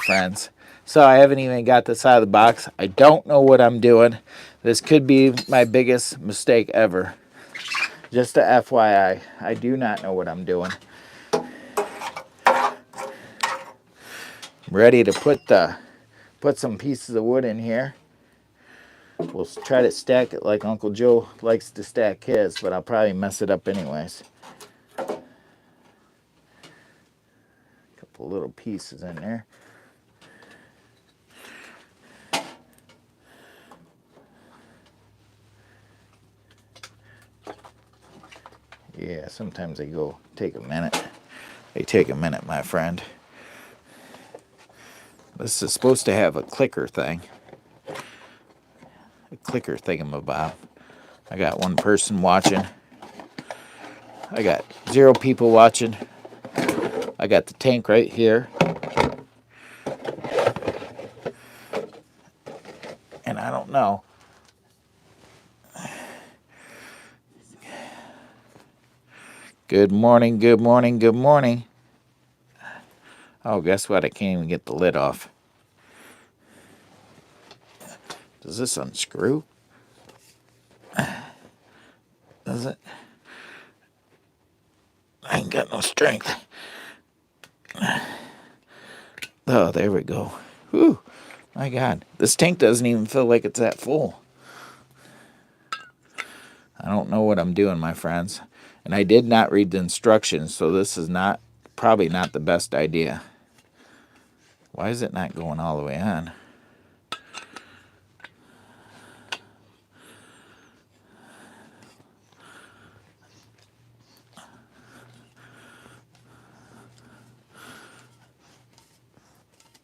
friends. So I haven't even got this out of the box. I don't know what I'm doing. This could be my biggest mistake ever. Just a FYI, I do not know what I'm doing. I'm ready to put some pieces of wood in here. We'll try to stack it like Uncle Joe likes to stack his, but I'll probably mess it up anyways. Couple little pieces in there. Yeah, sometimes they take a minute. They take a minute, my friend. This is supposed to have a clicker thing. A clicker thingamabob. I got one person watching. I got 0 people watching. I got the tank right here. And I don't know. Good morning, good morning, good morning. Oh, guess what? I can't even get the lid off. Does this unscrew? Does it? I ain't got no strength. Oh, there we go. Whew. My God. This tank doesn't even feel like it's that full. I don't know what I'm doing, my friends. And I did not read the instructions, so this is probably not the best idea. Why is it not going all the way on?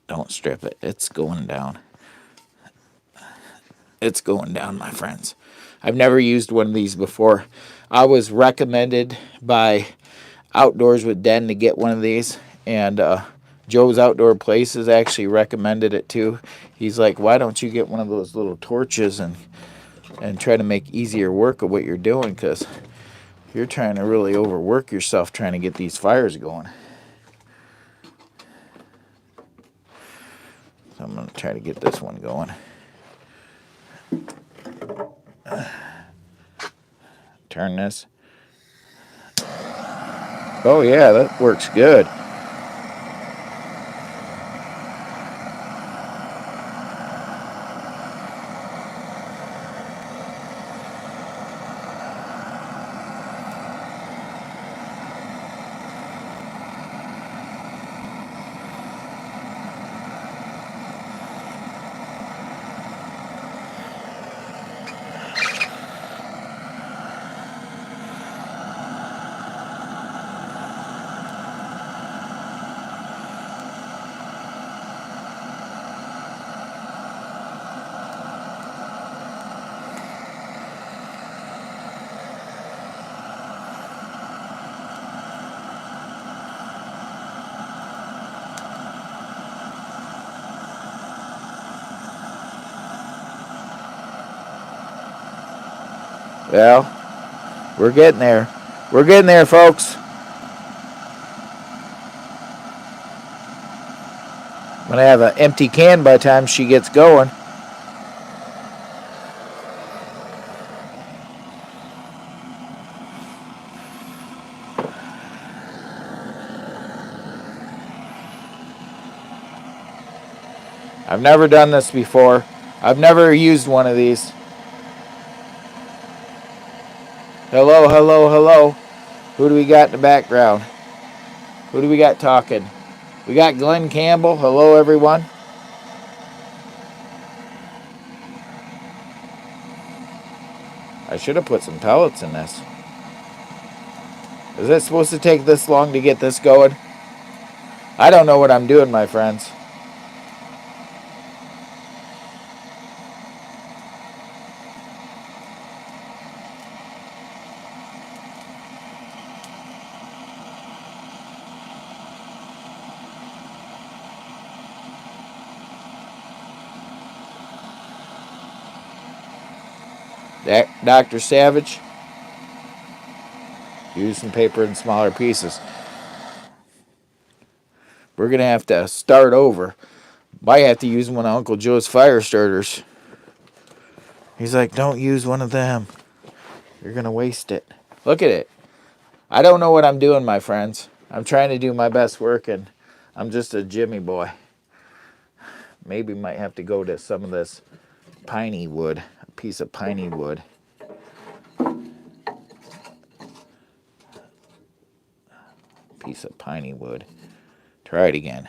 Don't strip it. It's going down. It's going down, my friends. I've never used one of these before. I was recommended by Outdoors with Den to get one of these, and Joe's Outdoor Places actually recommended it too. He's like, why don't you get one of those little torches and try to make easier work of what you're doing, because you're trying to really overwork yourself trying to get these fires going. So I'm going to try to get this one going. Turn this. Oh yeah, that works good. Well, we're getting there. We're getting there, folks. I'm going to have an empty can by the time she gets going. I've never done this before. I've never used one of these. Hello, hello, hello. Who do we got in the background? Who do we got talking? We got Glenn Campbell. Hello, everyone. I should have put some pellets in this. Is it supposed to take this long to get this going? I don't know what I'm doing, my friends. Dr. Savage, use some paper in smaller pieces. We're going to have to start over. Might have to use one of Uncle Joe's fire starters. He's like, don't use one of them. You're going to waste it. Look at it. I don't know what I'm doing, my friends. I'm trying to do my best work, and I'm just a Jimmy boy. Maybe might have to go to some of this piney wood, a piece of piney wood. Piece of piney wood. Try it again.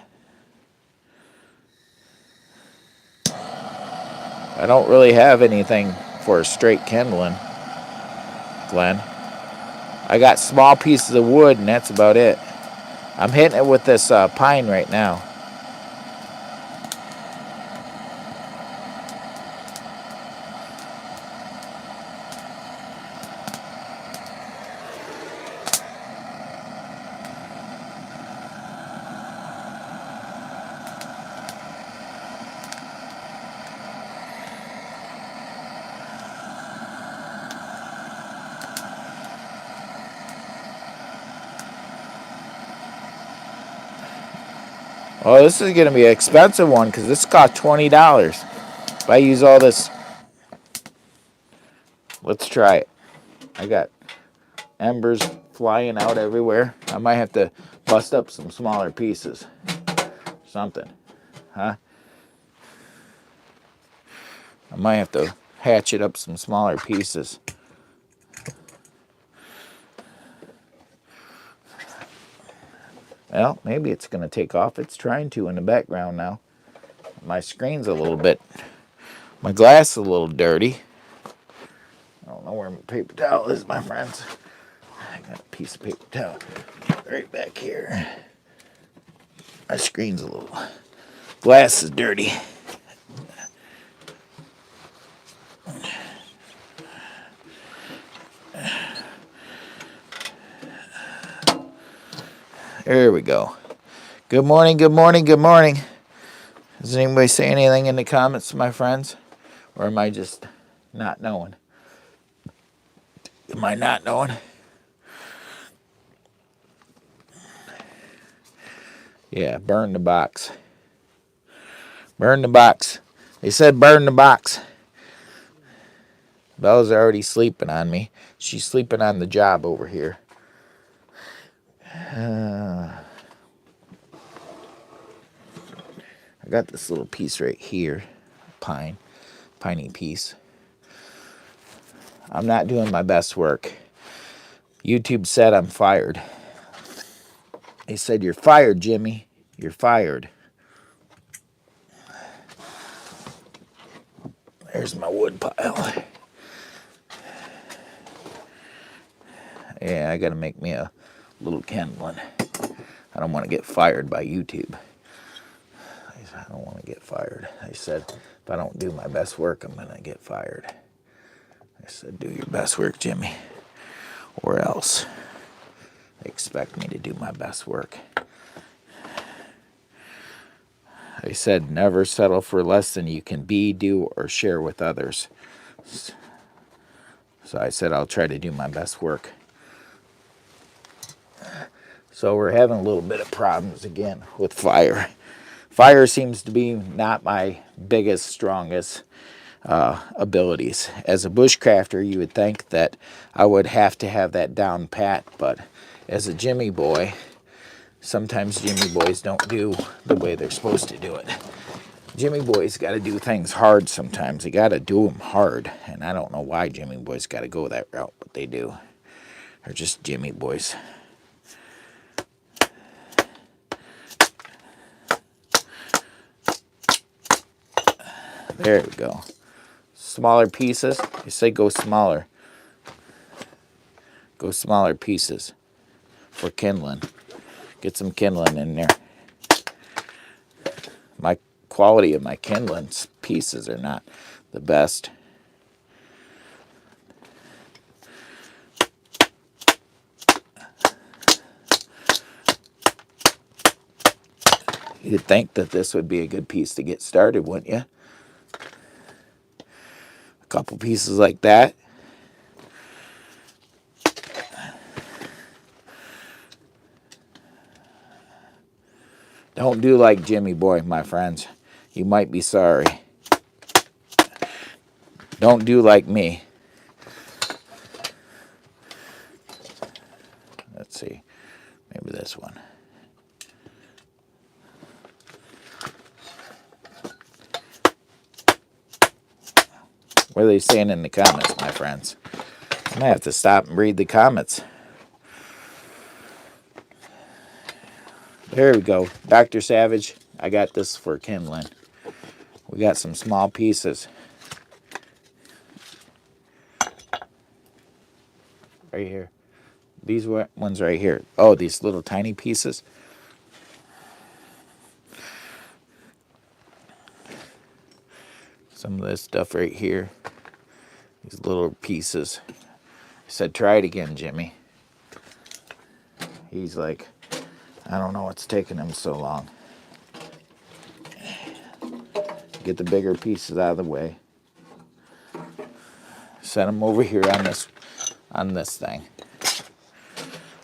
I don't really have anything for a straight kindling, Glenn. I got small pieces of wood, and that's about it. I'm hitting it with this pine right now. Oh, this is going to be an expensive one because this cost $20. If I use all this, let's try it. I got embers flying out everywhere. I might have to bust up some smaller pieces. Something. Huh? I might have to hatchet up some smaller pieces. Well, maybe it's going to take off. It's trying to in the background now. My screen's a little bit, my glass is a little dirty. I don't know where my paper towel is, my friends. I got a piece of paper towel right back here. My screen's a little, glass is dirty. There we go. Good morning, good morning, good morning. Does anybody say anything in the comments, my friends? Or am I just not knowing? Am I not knowing? Yeah, burn the box. Burn the box. They said burn the box. Bella's already sleeping on me. She's sleeping on the job over here. I got this little piece right here. Piney piece. I'm not doing my best work. YouTube said I'm fired. They said, you're fired, Jimmy. You're fired. There's my wood pile. Yeah, I gotta make me a little kindling. I don't want to get fired by YouTube. I don't want to get fired. They said, if I don't do my best work, I'm gonna get fired. I said, do your best work, Jimmy, or else. They expect me to do my best work. They said, never settle for less than you can be, do, or share with others. So I said, I'll try to do my best work. So we're having a little bit of problems again with fire. Fire seems to be not my biggest, strongest abilities. As a bushcrafter, you would think that I would have to have that down pat, but as a Jimmy boy, sometimes Jimmy boys don't do the way they're supposed to do it. Jimmy boys got to do things hard sometimes. They got to do them hard, and I don't know why Jimmy boys got to go that route, but they do. They're just Jimmy boys. There we go. Smaller pieces. They say go smaller. Go smaller pieces for kindling. Get some kindling in there. My quality of my kindling pieces are not the best. You'd think that this would be a good piece to get started, wouldn't you? A couple pieces like that. Don't do like Jimmy boy, my friends. you might be sorry. Don't do like me. Let's see. Maybe this one. What are they saying in the comments, my friends? I might have to stop and read the comments. There we go. Dr. Savage, I got this for kindling. We got some small pieces. Right here. These ones right here. Oh, these little tiny pieces. Some of this stuff right here. These little pieces. I said, try it again, Jimmy. He's like, I don't know what's taking him so long. Get the bigger pieces out of the way. Set them over here on this thing.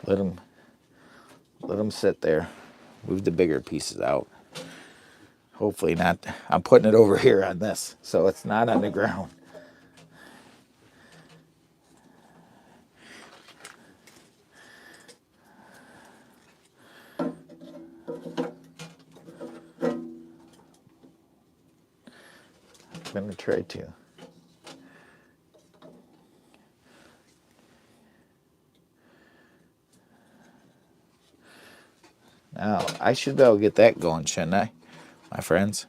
Let them sit there. Move the bigger pieces out. Hopefully not. I'm putting it over here on this, so it's not on the ground. I'm going to try to. Now, I should be able to get that going, shouldn't I, my friends?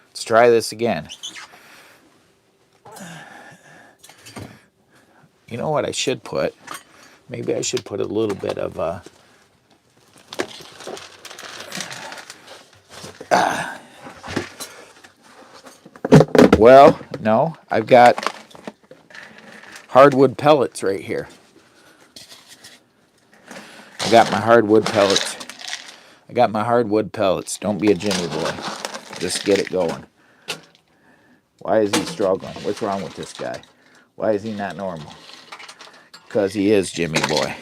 Let's try this again. You know what I should put? Maybe I should put a little bit of well, no, I've got hardwood pellets right here. I got my hardwood pellets. I got my hardwood pellets. Don't be a Jimmy boy. Just get it going. Why is he struggling? What's wrong with this guy? Why is he not normal? Because he is Jimmy boy.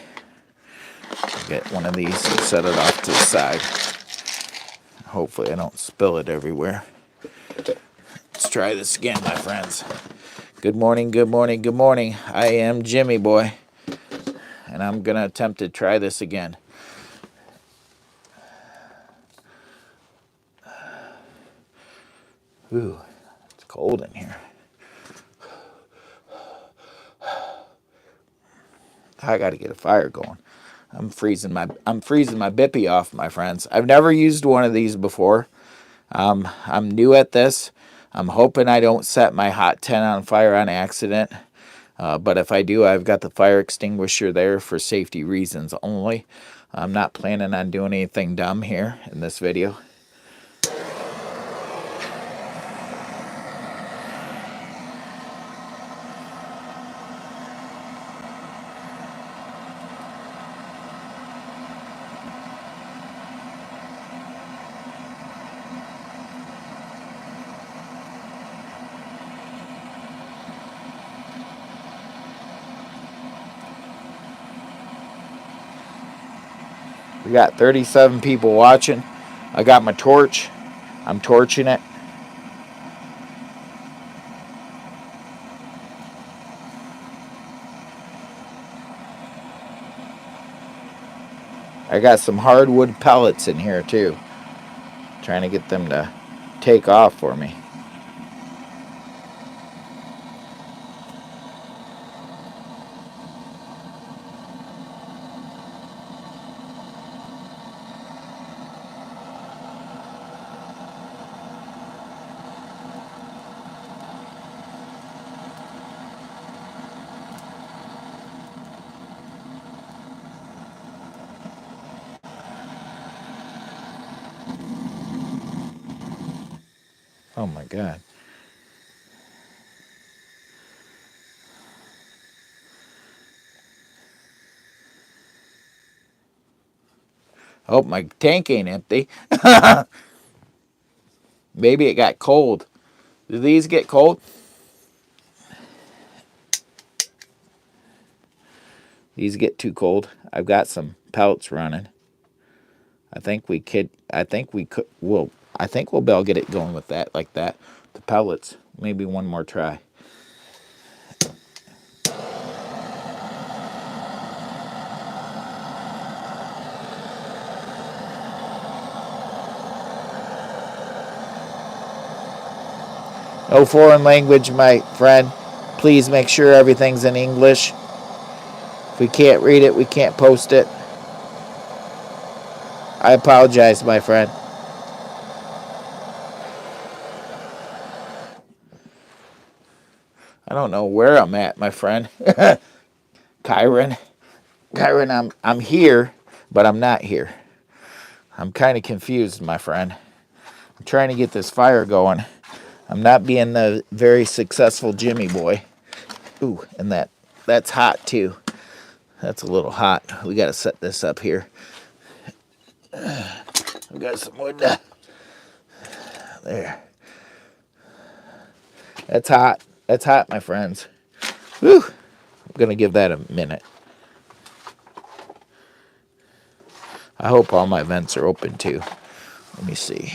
Get one of these and set it off to the side. Hopefully I don't spill it everywhere. Let's try this again, my friends. Good morning, good morning, good morning. I am Jimmy boy, and I'm going to attempt to try this again. Ooh, it's cold in here. I got to get a fire going. I'm freezing my bippy off, my friends. I've never used one of these before. I'm new at this. I'm hoping I don't set my hot tent on fire on accident. But if I do, I've got the fire extinguisher there for safety reasons only. I'm not planning on doing anything dumb here in this video. We got 37 people watching. I got my torch. I'm torching it. I got some hardwood pellets in here too. Trying to get them to take off for me. Oh my God. Oh, my tank ain't empty. Maybe it got cold. Do these get cold? These get too cold. I've got some pellets running. I think we could. I think we could. Well, I think we'll be able to get it going with that, like that. The pellets. Maybe one more try. No foreign language, my friend. Please make sure everything's in English. If we can't read it, we can't post it. I apologize, my friend. I don't know where I'm at, my friend. Kyron. Kyron, I'm here, but I'm not here. I'm kind of confused, my friend. I'm trying to get this fire going. I'm not being the very successful Jimmy boy. Ooh, and that's hot too. That's a little hot. We got to set this up here. We got some wood. There. That's hot. That's hot, my friends. Whew. I'm going to give that a minute. I hope all my vents are open too. Let me see.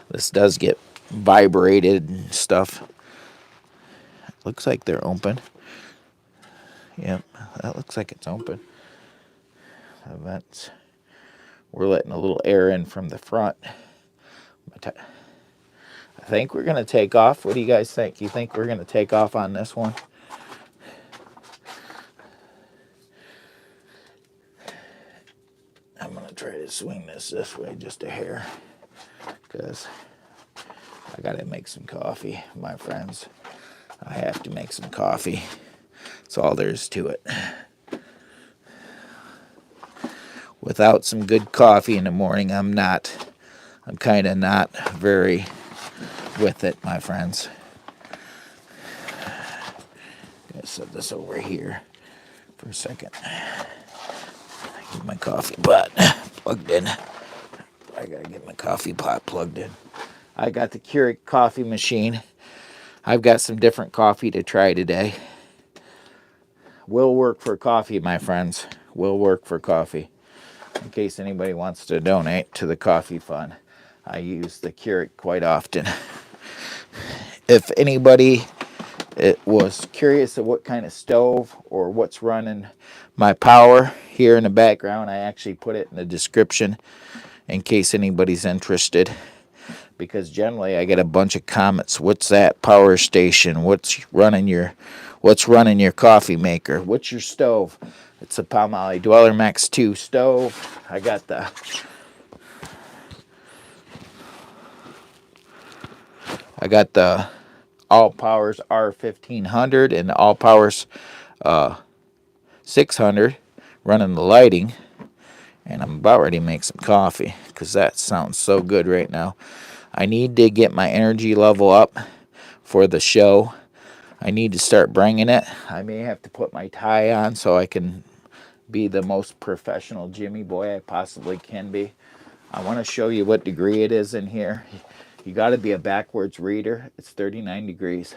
This does get vibrated and stuff. Looks like they're open. Yep, that looks like it's open. The vents. We're letting a little air in from the front. I think we're going to take off. What do you guys think? You think we're going to take off on this one? I'm going to try to swing this way just a hair, because I got to make some coffee, my friends. I have to make some coffee. That's all there is to it. Without some good coffee in the morning, I'm kind of not very with it, my friends. Gotta set this over here for a second. Get my coffee pot plugged in. I gotta get my coffee pot plugged in. I got the Keurig coffee machine. I've got some different coffee to try today. Will work for coffee, my friends. Will work for coffee. In case anybody wants to donate to the coffee fund, I use the Keurig quite often. If anybody was curious of what kind of stove or what's running my power here in the background, I actually put it in the description in case anybody's interested. Because generally I get a bunch of comments. What's that power station? What's running your coffee maker? What's your stove? It's a Palmolive Dweller Max 2 stove. I got the ALLPOWERS R1500 and the ALLPOWERS 600 running the lighting, and I'm about ready to make some coffee because that sounds so good right now. I need to get my energy level up for the show. I need to start bringing it. I may have to put my tie on so I can be the most professional Jimmy boy I possibly can be. I want to show you what degree it is in here. You got to be a backwards reader. It's 39 degrees.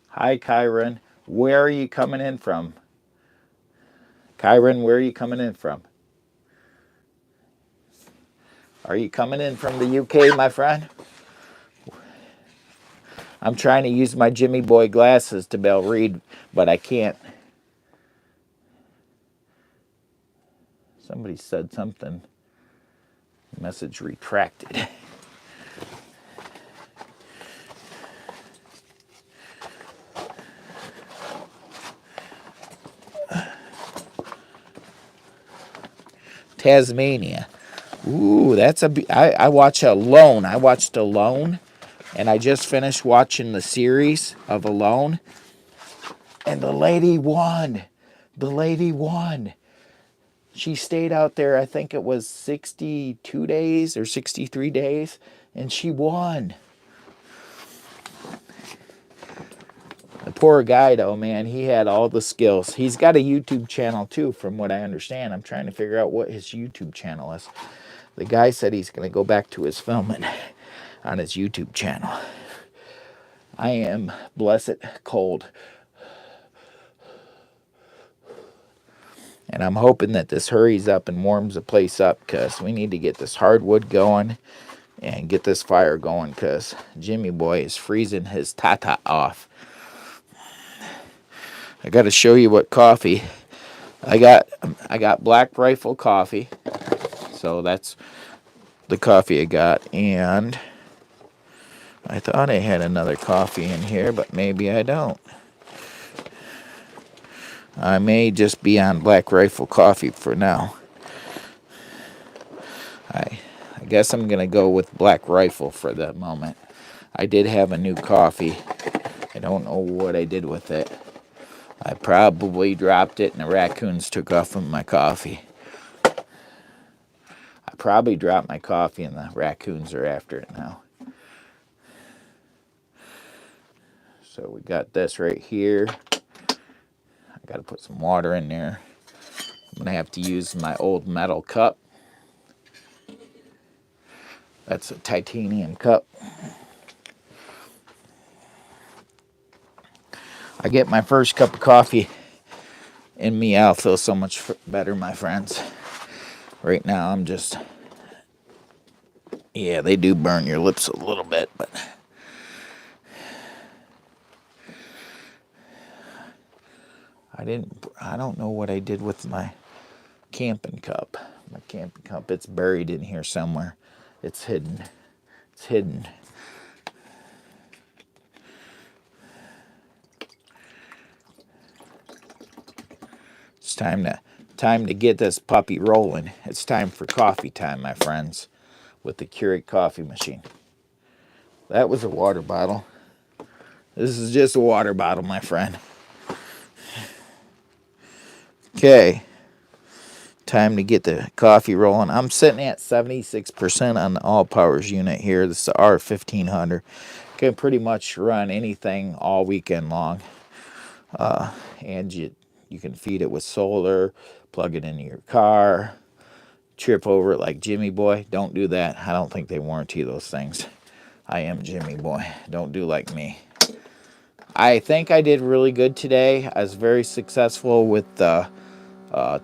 Hi, Kyron. Where are you coming in from? Kyron, where are you coming in from? Are you coming in from the UK, my friend? I'm trying to use my Jimmy boy glasses to be able to read, but I can't. Somebody said something. Message retracted. Tasmania. Ooh, that's I watch Alone. I watched Alone, and I just finished watching the series of Alone, and the lady won. The lady won. She stayed out there, I think it was 62 days or 63 days, and she won. The poor guy, though, man, he had all the skills. He's got a YouTube channel, too, from what I understand. I'm trying to figure out what his YouTube channel is. The guy said he's going to go back to his filming on his YouTube channel. I am blessed cold. And I'm hoping that this hurries up and warms the place up, because we need to get this hardwood going and get this fire going, because Jimmy boy is freezing his tata off. I got to show you what coffee I got. Black Rifle coffee, so that's the coffee I got. And I thought I had another coffee in here, but maybe I don't. I may just be on Black Rifle coffee for now. I guess I'm going to go with Black Rifle for the moment. I did have a new coffee. I don't know what I did with it. I probably dropped it and the raccoons took off with my coffee. I probably dropped my coffee and the raccoons are after it now. So we got this right here. I got to put some water in there. I'm going to have to use my old metal cup. That's a titanium cup. I get my first cup of coffee in me, I'll feel so much better, my friends. Right now, I'm just... Yeah, they do burn your lips a little bit, but... I don't know what I did with my camping cup. My camping cup, it's buried in here somewhere. It's hidden. It's hidden. It's time to get this puppy rolling. It's time for coffee time, my friends, with the Keurig coffee machine. That was a water bottle. This is just a water bottle, my friend. Okay. Time to get the coffee rolling. I'm sitting at 76% on the ALLPOWERS unit here. This is the R1500. Can pretty much run anything all weekend long. And you can feed it with solar, plug it into your car, trip over it like Jimmy boy. Don't do that. I don't think they warranty those things. I am Jimmy boy. Don't do like me. I think I did really good today. I was very successful with the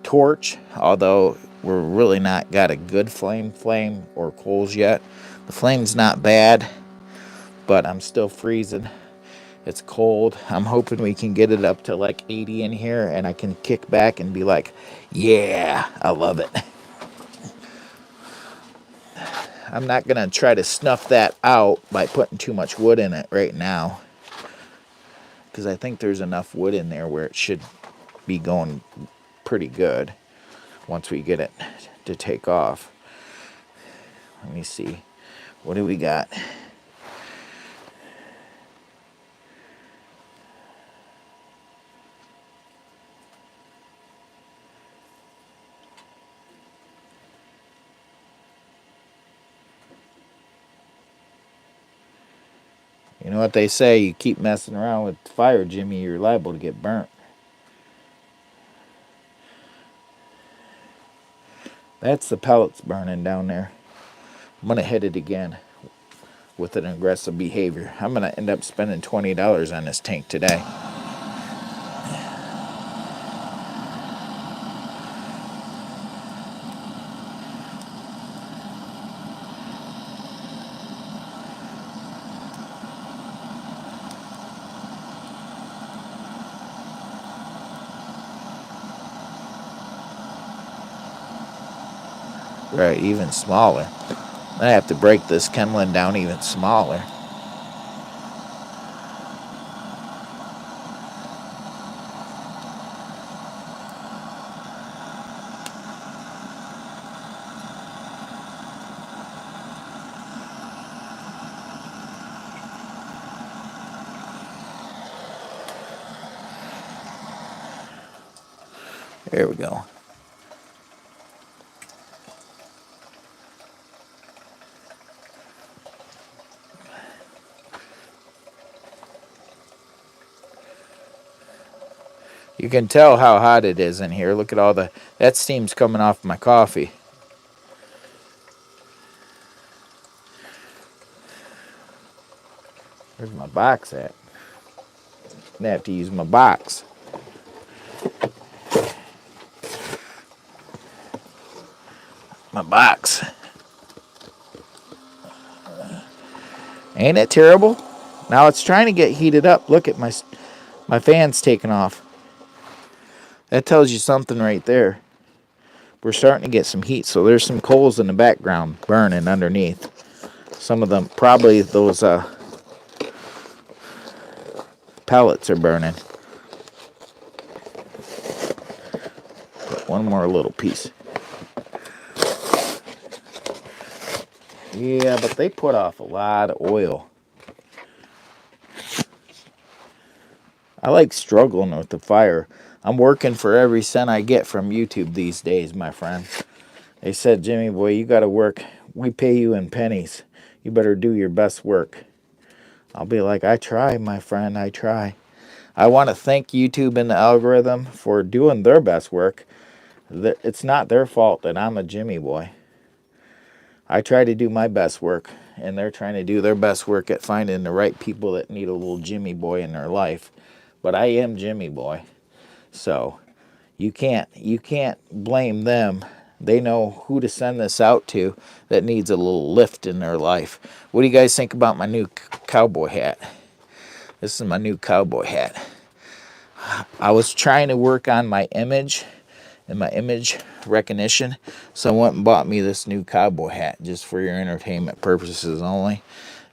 torch, although we're really not got a good flame or coals yet. The flame's not bad, but I'm still freezing. It's cold. I'm hoping we can get it up to like 80 in here and I can kick back and be like, yeah, I love it. I'm not going to try to snuff that out by putting too much wood in it right now, because I think there's enough wood in there where it should be going pretty good once we get it to take off. Let me see. What do we got? You know what they say, you keep messing around with fire, Jimmy, you're liable to get burnt. That's the pellets burning down there. I'm going to hit it again with an aggressive behavior. I'm going to end up spending $20 on this tank today. Right, even smaller. I have to break this kindling down even smaller. There we go. You can tell how hot it is in here. Look at all that steam's coming off my coffee. Where's my box at? I'm gonna have to use my box. My box. Ain't it terrible? Now it's trying to get heated up. Look at my fan's taking off. That tells you something right there. We're starting to get some heat, so there's some coals in the background burning underneath. Some of them, probably those pellets are burning. Put one more little piece. Yeah, but they put off a lot of oil. I like struggling with the fire. I'm working for every cent I get from YouTube these days, my friend. They said, Jimmy boy, you got to work. We pay you in pennies. You better do your best work. I'll be like, I try, my friend, I try. I want to thank YouTube and the algorithm for doing their best work. It's not their fault that I'm a Jimmy boy. I try to do my best work, and they're trying to do their best work at finding the right people that need a little Jimmy boy in their life. But I am Jimmy boy, so you can't blame them. They know who to send this out to that needs a little lift in their life. What do you guys think about my new cowboy hat? This is my new cowboy hat. I was trying to work on my image and my image recognition, so I went and bought me this new cowboy hat just for your entertainment purposes only.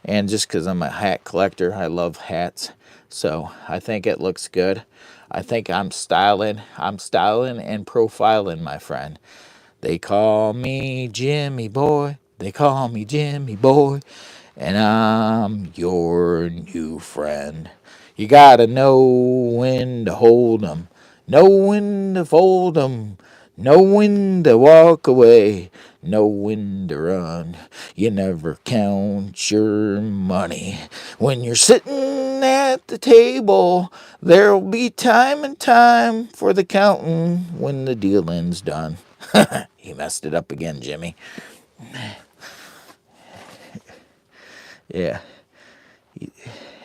And just because I'm a hat collector, I love hats. So I think it looks good. I think I'm styling and profiling, my friend. They call me Jimmy Boy. They call me Jimmy Boy. And I'm your new friend. You gotta know when to hold 'em, know when to fold 'em, know when to walk away, know when to run. You never count your money. When you're sitting at the table, there'll be time and time for the counting when the dealing's done. He messed it up again, Jimmy. Yeah.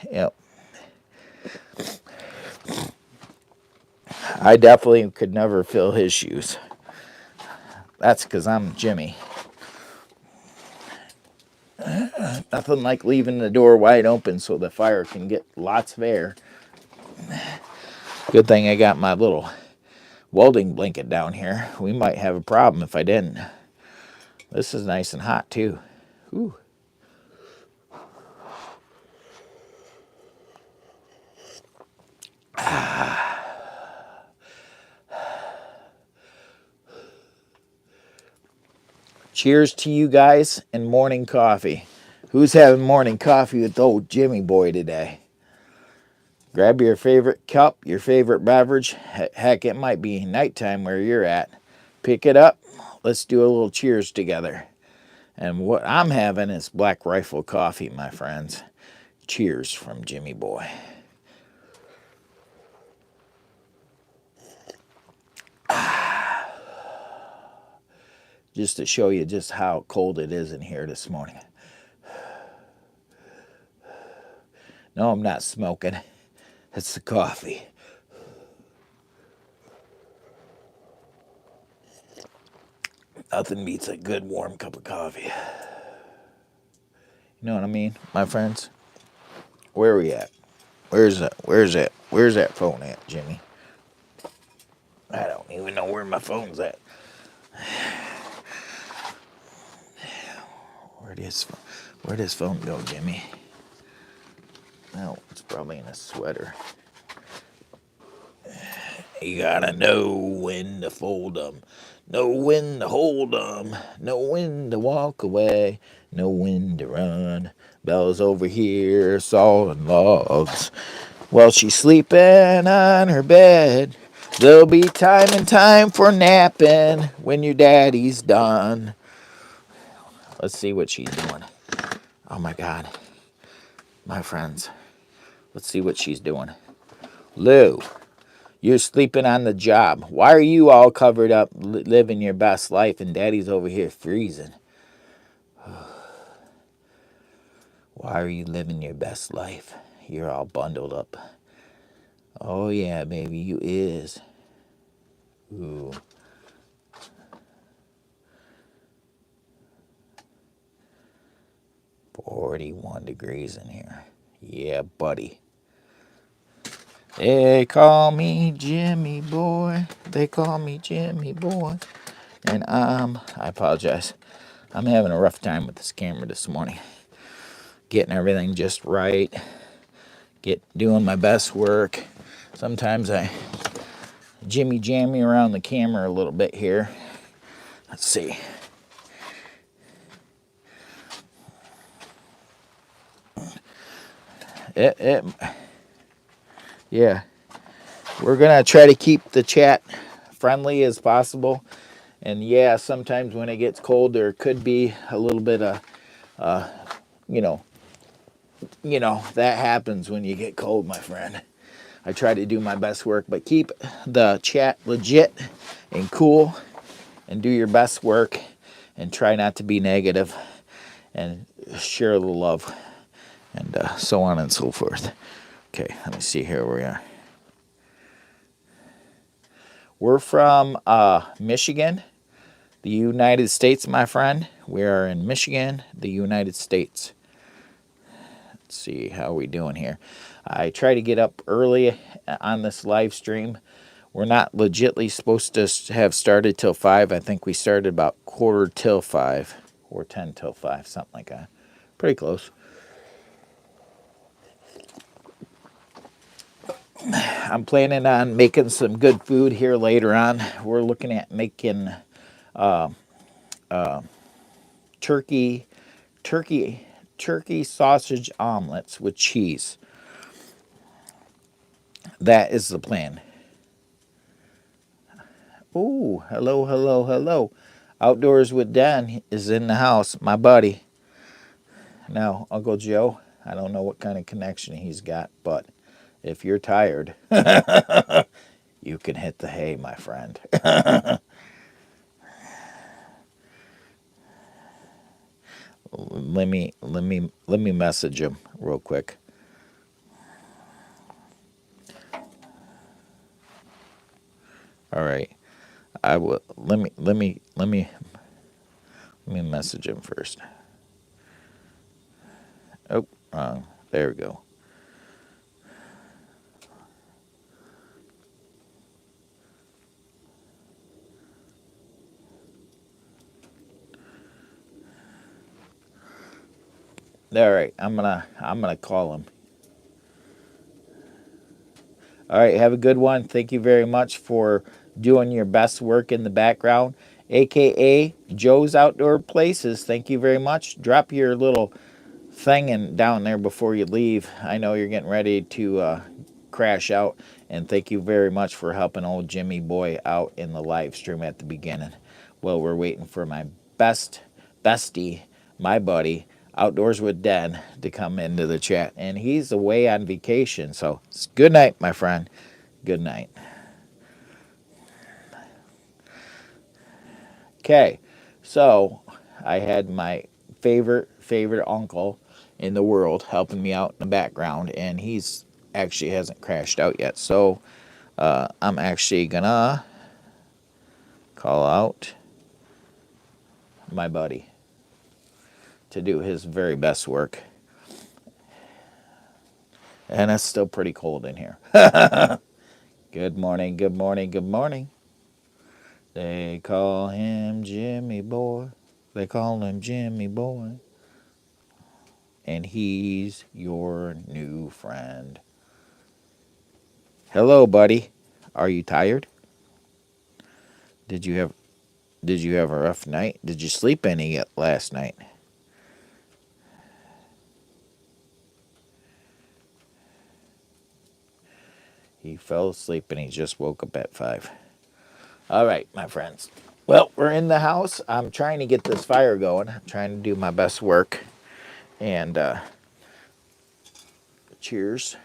Yep. I definitely could never fill his shoes. That's because I'm Jimmy. Nothing like leaving the door wide open so the fire can get lots of air. Good thing I got my little welding blanket down here. We might have a problem if I didn't. This is nice and hot too. Ooh. Cheers to you guys and morning coffee. Who's having morning coffee with old Jimmy boy today? Grab your favorite cup, your favorite beverage. Heck, it might be nighttime where you're at. Pick it up. Let's do a little cheers together. And what I'm having is Black Rifle coffee, my friends. Cheers from Jimmy boy. Just to show you just how cold it is in here this morning. No, I'm not smoking. It's the coffee. Nothing beats a good warm cup of coffee. You know what I mean, my friends? Where are we at? Where's that phone at, Jimmy? I don't even know where my phone's at. Where'd his phone go, Jimmy? No, it's probably in a sweater. You gotta know when to fold 'em, know when to hold 'em, know when to walk away, know when to run. Bella's over here sawing logs while she's sleeping on her bed. There'll be time and time for napping when your daddy's done. Let's see what she's doing. Oh my God. My friends. Let's see what she's doing. Lou, you're sleeping on the job. Why are you all covered up living your best life and daddy's over here freezing? Why are you living your best life? You're all bundled up. Oh yeah, baby, you is. Ooh. 41 degrees in here. Yeah, buddy. They call me Jimmy Boy. They call me Jimmy Boy. And I apologize. I'm having a rough time with this camera this morning. Getting everything just right. Doing my best work. Sometimes I jimmy jammy around the camera a little bit here. Let's see. Yeah. We're going to try to keep the chat friendly as possible. And yeah, sometimes when it gets cold, there could be a little bit of, you know, that happens when you get cold, my friend. I try to do my best work, but keep the chat legit and cool and do your best work and try not to be negative and share the love and so on and so forth. Okay, let me see here where we are. We're from Michigan, the United States, my friend. We are in Michigan, the United States. Let's see how we doing here. I try to get up early on this live stream. We're not legitly supposed to have started till 5. I think we started about 4:45 or 10 till 5, something like that. Pretty close. I'm planning on making some good food here later on. We're looking at making turkey sausage omelets with cheese. That is the plan. Oh, hello, hello, hello. Outdoors with Dan is in the house, my buddy. Now, Uncle Joe, I don't know what kind of connection he's got, but if you're tired, you can hit the hay, my friend. let me message him real quick. All right. I will let me message him first. Oh, wrong. There we go. All right, I'm gonna call him. All right, have a good one. Thank you very much for doing your best work in the background, aka Joe's Outdoor Places. Thank you very much. Drop your little thing down there before you leave. I know you're getting ready to crash out, and thank you very much for helping old Jimmy Boy out in the live stream at the beginning. Well, we're waiting for my bestie, my buddy, Outdoors with Den, to come into the chat, and he's away on vacation. So good night, my friend. Good night. Okay, so I had my favorite uncle in the world helping me out in the background, and he's actually hasn't crashed out yet. So I'm actually gonna call out my buddy to do his very best work. And it's still pretty cold in here. Good morning, good morning, good morning. They call him Jimmy Boy. They call him Jimmy Boy. And he's your new friend. Hello, buddy. Are you tired? Did you have a rough night? Did you sleep any last night? He fell asleep and he just woke up at 5. All right, my friends. Well, we're in the house. I'm trying to get this fire going. I'm trying to do my best work. And cheers.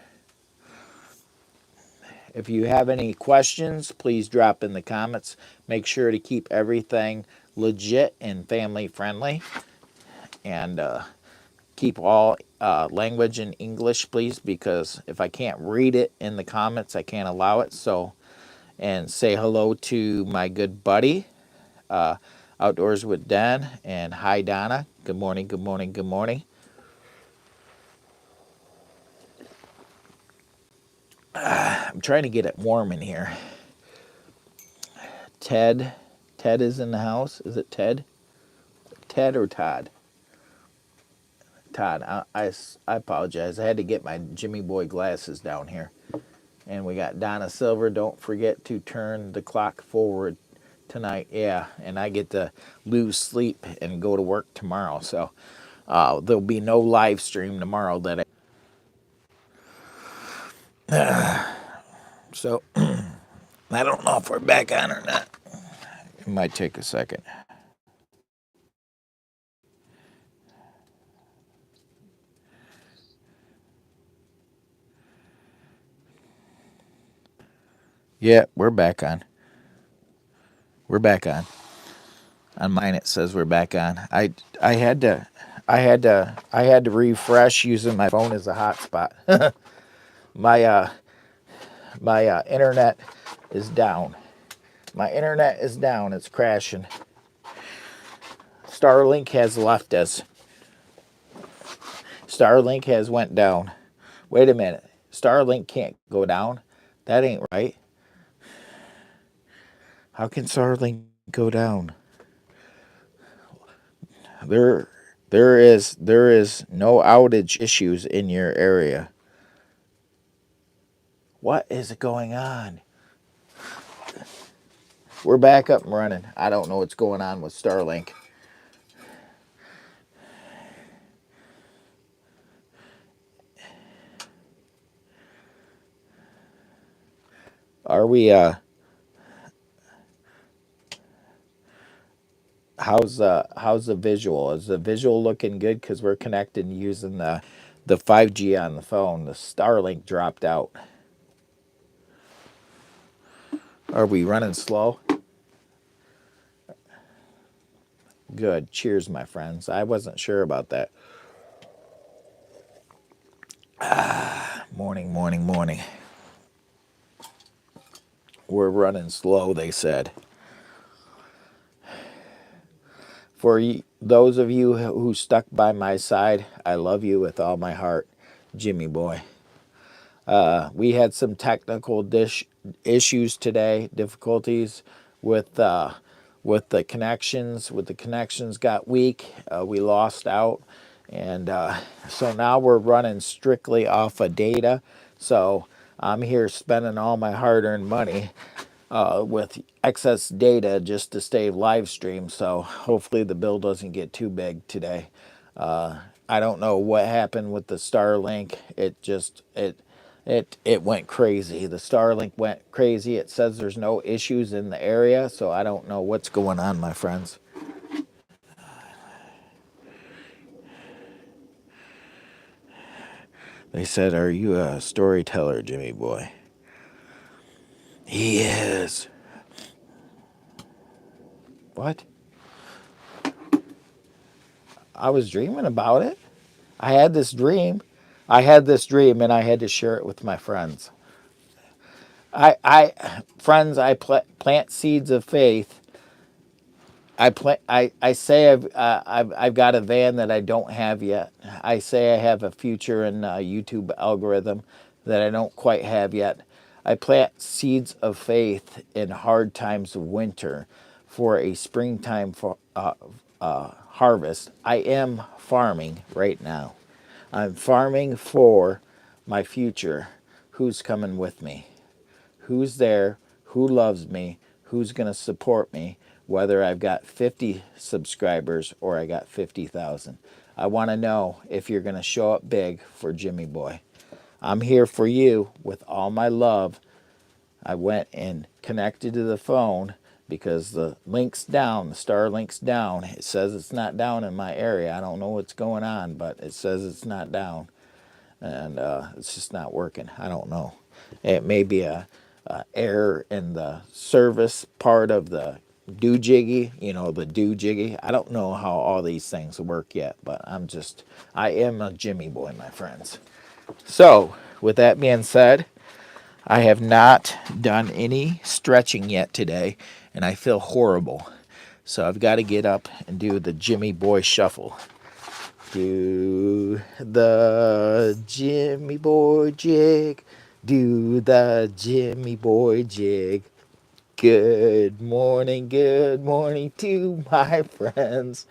If you have any questions, please drop in the comments. Make sure to keep everything legit and family friendly. And keep all language in English, please, because if I can't read it in the comments, I can't allow it. So, and say hello to my good buddy, Outdoors with Dan, and hi, Donna. Good morning, good morning, good morning. I'm trying to get it warm in here. Ted is in the house. Is it Ted? Ted or Todd? Todd. I apologize. I had to get my Jimmy Boy glasses down here. And we got Donna Silver. Don't forget to turn the clock forward tonight. Yeah, and I get to lose sleep and go to work tomorrow. So there'll be no live stream tomorrow. So I don't know if we're back on or not. It might take a second. Yeah, we're back on. We're back on. On mine it says we're back on. I had to refresh using my phone as a hotspot. my internet is down. My internet is down. It's crashing. Starlink has left us. Starlink has went down. Wait a minute. Starlink can't go down. That ain't right. How can Starlink go down? There is no outage issues in your area. What is going on? We're back up and running. I don't know what's going on with Starlink. Are we how's the visual? Is the visual looking good? Because we're connected using the 5G on the phone. The Starlink dropped out. Are we running slow? Good. Cheers, my friends. I wasn't sure about that. Morning, morning, morning. We're running slow, they said. For those of you who stuck by my side, I love you with all my heart, Jimmy boy. We had some technical issues today, difficulties with the connections. With the connections got weak, we lost out, and so now we're running strictly off of data. So I'm here spending all my hard-earned money with excess data just to stay live stream. So hopefully the bill doesn't get too big today. I don't know what happened with the Starlink. It went crazy. The Starlink went crazy. It says there's no issues in the area, so I don't know what's going on, my friends. They said, "Are you a storyteller, Jimmy boy?" He is. What? I was dreaming about it. I had this dream. And I had to share it with my friends. Friends, I plant seeds of faith. I say I've got a van that I don't have yet. I say I have a future in YouTube algorithm that I don't quite have yet. I plant seeds of faith in hard times of winter for a springtime harvest. I am farming right now. I'm farming for my future. Who's coming with me? Who's there? Who loves me? Who's going to support me? Whether I've got 50 subscribers or I got 50,000. I want to know if you're going to show up big for Jimmy Boy. I'm here for you with all my love. I went and connected to the phone because the link's down, the Starlink's down. It says it's not down in my area. I don't know what's going on, but it says it's not down. And it's just not working. I don't know. It may be a error in the service part of the do-jiggy, the do-jiggy. I don't know how all these things work yet, but I am a Jimmy boy, my friends. So, with that being said, I have not done any stretching yet today, and I feel horrible. So I've got to get up and do the Jimmy boy shuffle. Do the Jimmy boy jig. Do the Jimmy boy jig. Good morning to my friends.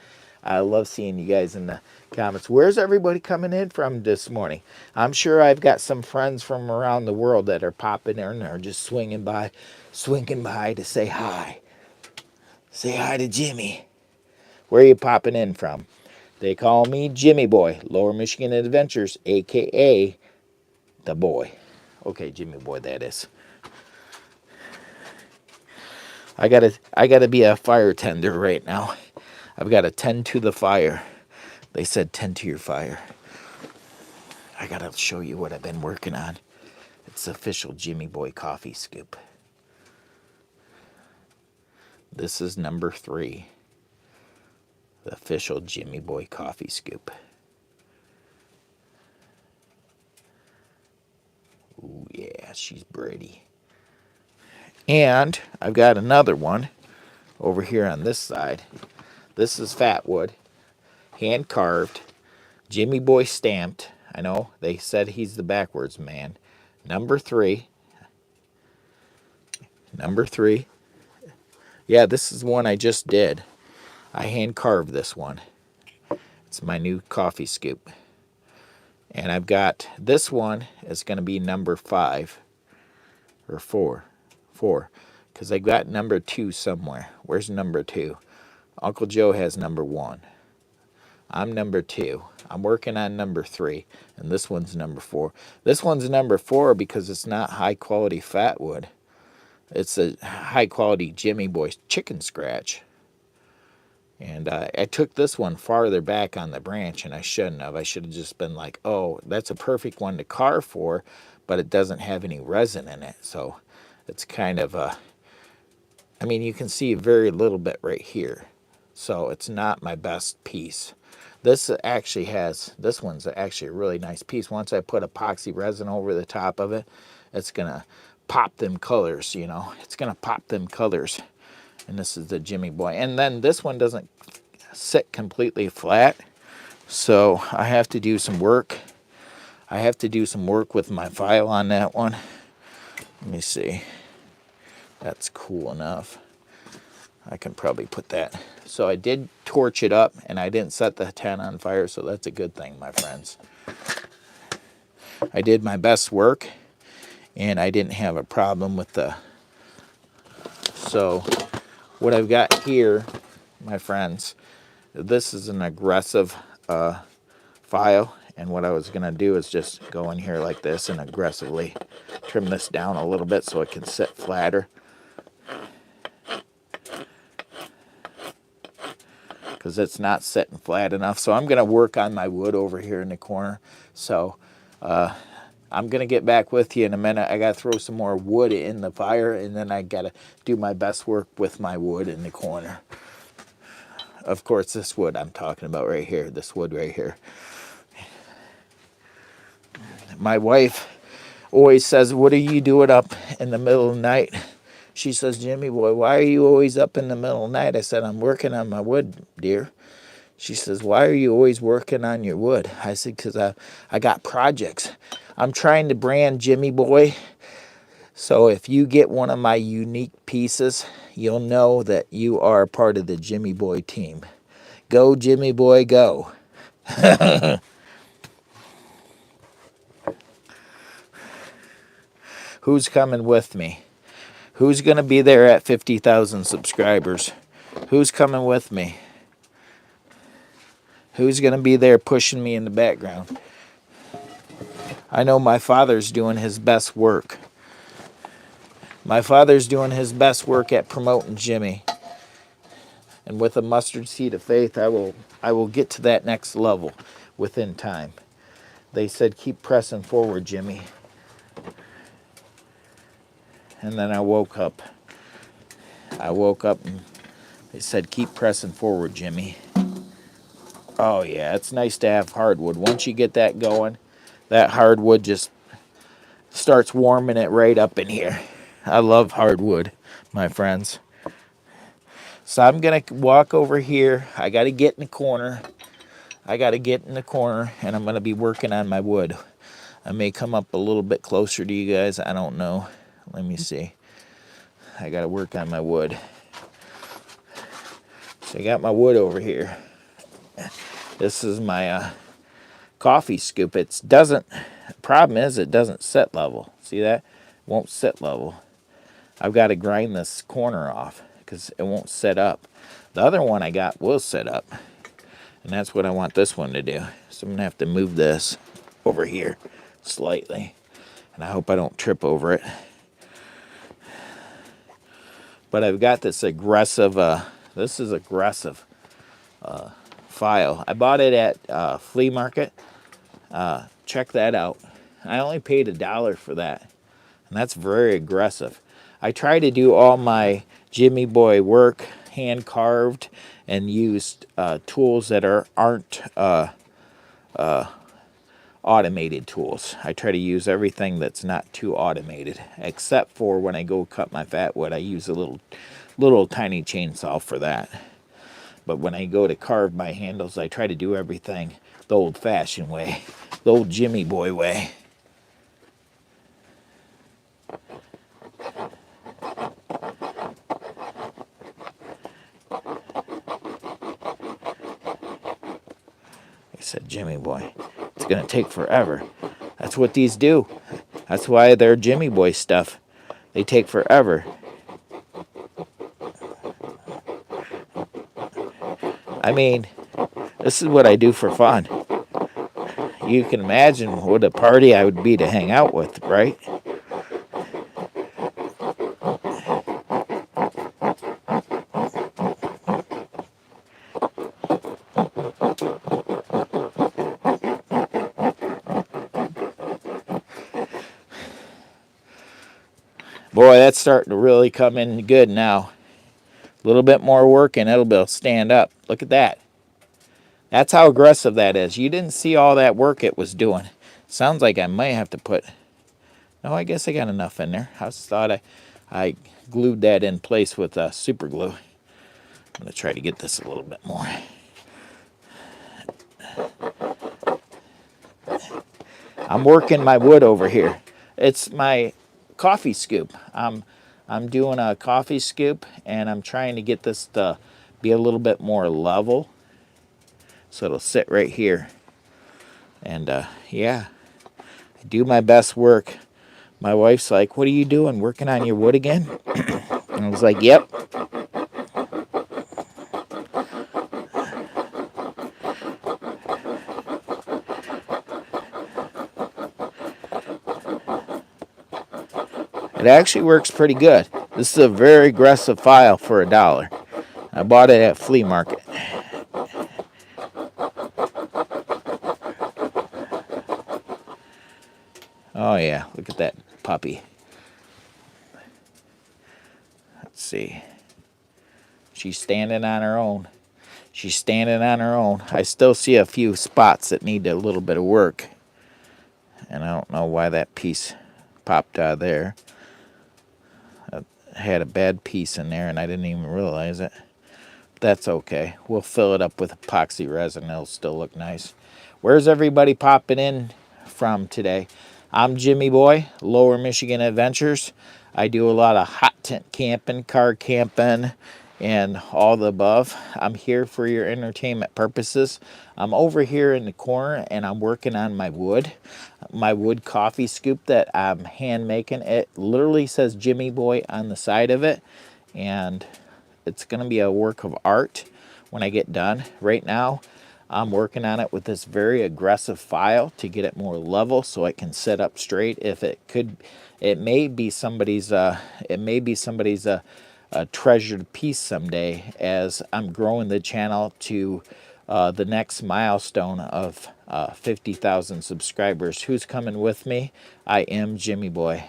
I love seeing you guys in the comments. Where's everybody coming in from this morning? I'm sure I've got some friends from around the world that are popping in or just swinging by to say hi. Say hi to Jimmy. Where are you popping in from? They call me Jimmy Boy, Lower Michigan Adventures, a.k.a. the boy. Okay, Jimmy Boy, that is. I gotta be a fire tender right now. I've got to tend to the fire. They said tend to your fire. I gotta show you what I've been working on. It's the official Jimmy Boy coffee scoop. This is number 3. The official Jimmy Boy coffee scoop. Ooh, yeah, she's pretty. And I've got another one over here on this side. This is Fatwood, hand carved, Jimmy Boy stamped. I know they said he's the backwards man. Number 3. Number 3. Yeah, this is one I just did. I hand carved this one. It's my new coffee scoop. And I've got this one is going to be number 5 or 4. 4. Because I got number 2 somewhere. Where's number 2? Uncle Joe has number 1. I'm number 2. I'm working on number 3. And this one's number 4. This one's number 4 because it's not high quality Fatwood. It's a high quality Jimmy Boy chicken scratch. And I took this one farther back on the branch, and I shouldn't have. I should have just been like, oh, that's a perfect one to carve for, but it doesn't have any resin in it. So it's kind of I mean, you can see very little bit right here. So it's not my best piece. This one's actually a really nice piece. Once I put epoxy resin over the top of it, it's going to pop them colors, It's going to pop them colors. And this is the Jimmy Boy. And then this one doesn't sit completely flat. So I have to do some work. I have to do some work with my file on that one. Let me see. That's cool enough. I can probably put that. So I did torch it up, and I didn't set the 10 on fire, so that's a good thing, my friends. I did my best work, and I didn't have a problem with the... So what I've got here, my friends, this is an aggressive file, and what I was going to do is just go in here like this and aggressively trim this down a little bit so it can sit flatter. Because it's not sitting flat enough. So I'm going to work on my wood over here in the corner. So I'm going to get back with you in a minute. I got to throw some more wood in the fire, and then I got to do my best work with my wood in the corner. Of course, this wood I'm talking about right here, this wood right here. My wife always says, what are you doing up in the middle of the night? She says, Jimmy boy, why are you always up in the middle of the night? I said, I'm working on my wood, dear. She says, why are you always working on your wood? I said, because I got projects. I'm trying to brand Jimmy Boy. So if you get one of my unique pieces, you'll know that you are part of the Jimmy Boy team. Go, Jimmy Boy, go. Who's coming with me? Who's going to be there at 50,000 subscribers? Who's coming with me? Who's going to be there pushing me in the background? I know my father's doing his best work. My father's doing his best work at promoting Jimmy. And with a mustard seed of faith, I will get to that next level within time. They said, keep pressing forward, Jimmy. And then I woke up. And They said keep pressing forward, Jimmy. Oh yeah, it's nice to have hardwood. Once you get that going, that hardwood just starts warming it right up in here. I love hardwood, my friends. So I'm going to walk over here. I got to get in the corner. And I'm going to be working on my wood. I may come up a little bit closer to you guys. I don't know. Let me see. I got to work on my wood. So I got my wood over here. This is my coffee scoop. Problem is it doesn't sit level. See that? It won't sit level. I've got to grind this corner off because it won't set up. The other one I got will set up. And that's what I want this one to do. So I'm going to have to move this over here slightly. And I hope I don't trip over it. But I've got this aggressive, file. I bought it at flea market. Check that out. I only paid $1 for that. And that's very aggressive. I try to do all my Jimmy Boy work hand carved and used tools that aren't automated tools. I try to use everything that's not too automated, except for when I go cut my fat wood. I use a little tiny chainsaw for that. But when I go to carve my handles, I try to do everything the old-fashioned way, the old Jimmy Boy way. I said, Jimmy Boy, it's going to take forever. That's what these do. That's why they're Jimmy Boy stuff. They take forever. I mean, this is what I do for fun. You can imagine what a party I would be to hang out with, right? Boy, that's starting to really come in good now. A little bit more work and it'll be stand up. Look at that. That's how aggressive that is. You didn't see all that work it was doing. Sounds like I might have to put... No, I guess I got enough in there. I just thought I glued that in place with super glue. I'm going to try to get this a little bit more. I'm working my wood over here. It's my coffee scoop. I'm doing a coffee scoop, and I'm trying to get this to be a little bit more level, so it'll sit right here. And yeah, I do my best work. My wife's like, "What are you doing? Working on your wood again?" And I was like, "Yep." It actually works pretty good. This is a very aggressive file for $1. I bought it at flea market. Oh yeah, look at that puppy. Let's see. She's standing on her own. She's standing on her own. I still see a few spots that need a little bit of work. And I don't know why that piece popped out of there. I had a bad piece in there and I didn't even realize it. That's okay. We'll fill it up with epoxy resin. It'll still look nice. Where's everybody popping in from today? I'm Jimmy Boy, Lower Michigan Adventures. I do a lot of hot tent camping, car camping, and all the above. I'm here for your entertainment purposes. I'm over here in the corner and I'm working on my wood coffee scoop that I'm hand making. It literally says Jimmy Boy on the side of it, and it's going to be a work of art when I get done. Right now, I'm working on it with this very aggressive file to get it more level so it can sit up straight. It may be somebody's a treasured piece someday as I'm growing the channel to the next milestone of 50,000 subscribers. Who's coming with me? I am Jimmy Boy.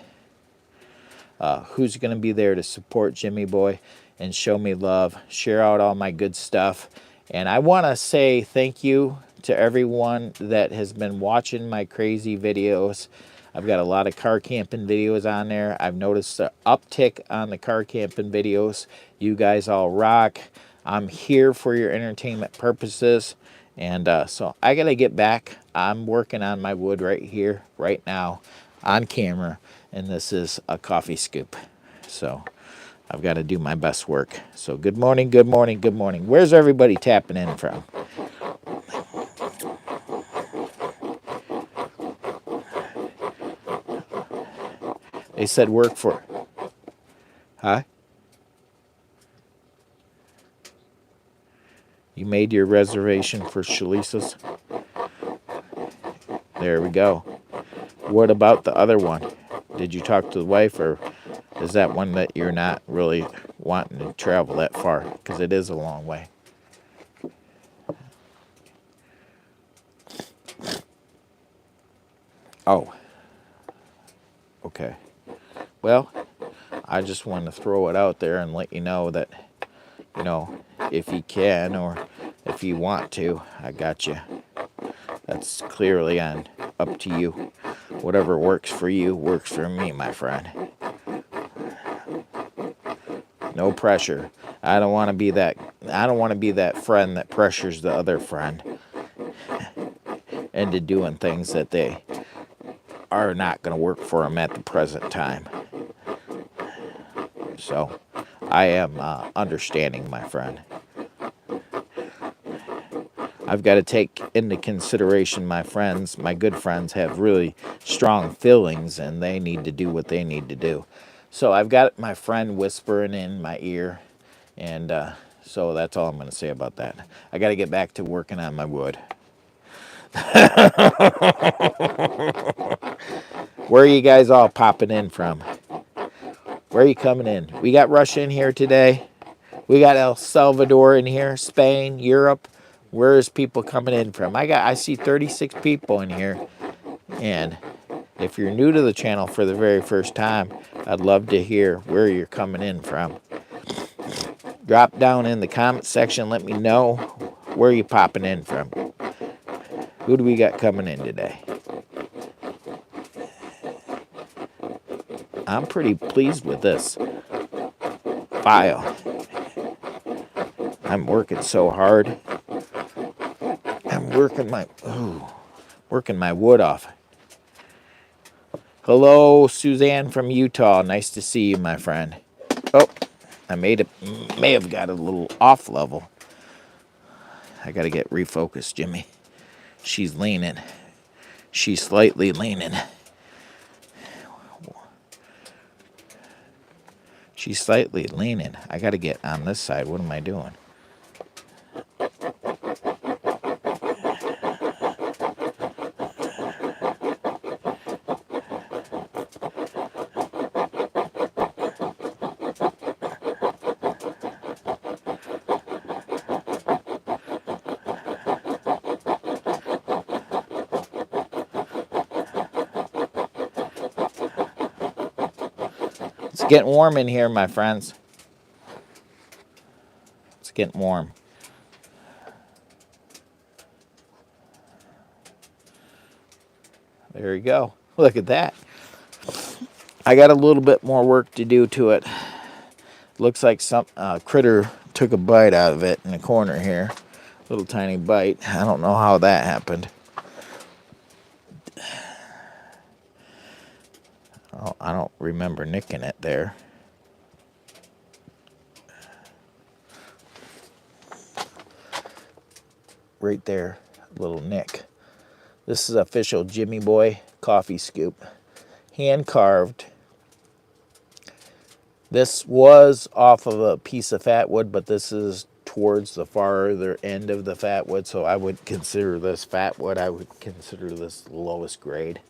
Who's going to be there to support Jimmy Boy? and show me love. Share out all my good stuff. And I want to say thank you to everyone that has been watching my crazy videos. I've got a lot of car camping videos on there. I've noticed an uptick on the car camping videos. You guys all rock. I'm here for your entertainment purposes. And so I got to get back. I'm working on my wood right here, right now, on camera. And this is a coffee scoop. So I've got to do my best work. So good morning, good morning, good morning. Where's everybody tapping in from? They said work for... Huh? You made your reservation for Shalisa's? There we go. What about the other one? Did you talk to the wife, or is that one that you're not really wanting to travel that far? Because it is a long way. Oh. Okay. Well, I just want to throw it out there and let you know that, you know, if you can or if you want to, I got you. That's clearly up to you. Whatever works for you works for me, my friend. No pressure. I don't want to be that friend that pressures the other friend into doing things that they are not going to work for them at the present time. So, I am understanding, my friend. I've got to take into consideration my friends, my good friends, have really strong feelings, and they need to do what they need to do. So I've got my friend whispering in my ear, and so that's all I'm going to say about that. I got to get back to working on my wood. Where are you guys all popping in from? Where are you coming in? We got Russia in here today. We got El Salvador in here, Spain, Europe. Where is people coming in from? I see 36 people in here. And if you're new to the channel for the very first time, I'd love to hear where you're coming in from. Drop down in the comment section. Let me know where you're popping in from. Who do we got coming in today? I'm pretty pleased with this file. I'm working so hard. I'm working my wood off. Hello, Suzanne from Utah. Nice to see you, my friend. Oh, I may have got a little off level. I got to get refocused, Jimmy. She's leaning. She's slightly leaning. She's slightly leaning. I got to get on this side. What am I doing? It's getting warm in here, my friends. It's getting warm. There you go. Look at that. I got a little bit more work to do to it. Looks like some critter took a bite out of it in the corner here. Little tiny bite. I don't know how that happened. Oh, I don't remember nicking it there. Right there, little nick. This is official Jimmy Boy coffee scoop. Hand carved. This was off of a piece of fat wood, but this is towards the farther end of the fat wood, so I would consider this fat wood. I would consider this the lowest grade.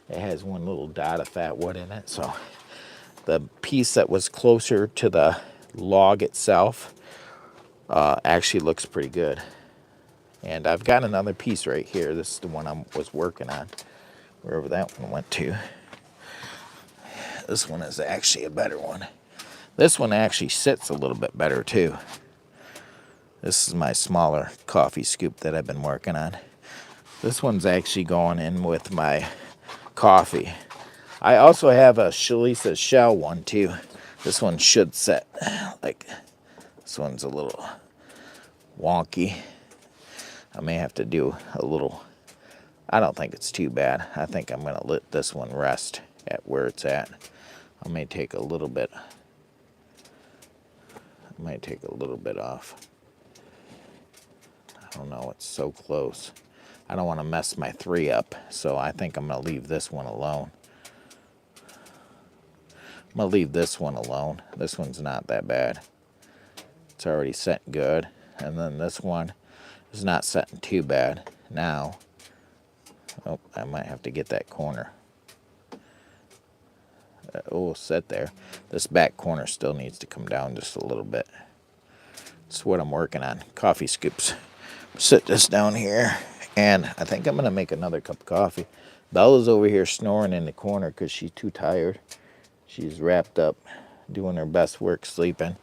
It has one little dot of fat wood in it, so the piece that was closer to the log itself actually looks pretty good. And I've got another piece right here. This is the one I was working on, wherever that one went to. This one is actually a better one. This one actually sits a little bit better too. This is my smaller coffee scoop that I've been working on. This one's actually going in with my coffee. I also have a Shalisa shell one too. This one should set. Like, this one's a little wonky. I may have to do a little, I don't think it's too bad. I think I'm going to let this one rest at where it's at. I may take a little bit. I might take a little bit off. I don't know, it's so close. I don't want to mess my 3 up, so I think I'm going to leave this one alone. I'm going to leave this one alone. This one's not that bad. It's already set good. And then this one is not setting too bad. Now, oh, I might have to get that corner. Oh, set there. This back corner still needs to come down just a little bit. That's what I'm working on. Coffee scoops. Sit this down here. And I think I'm going to make another cup of coffee. Bella's over here snoring in the corner because she's too tired. She's wrapped up, doing her best work, sleeping.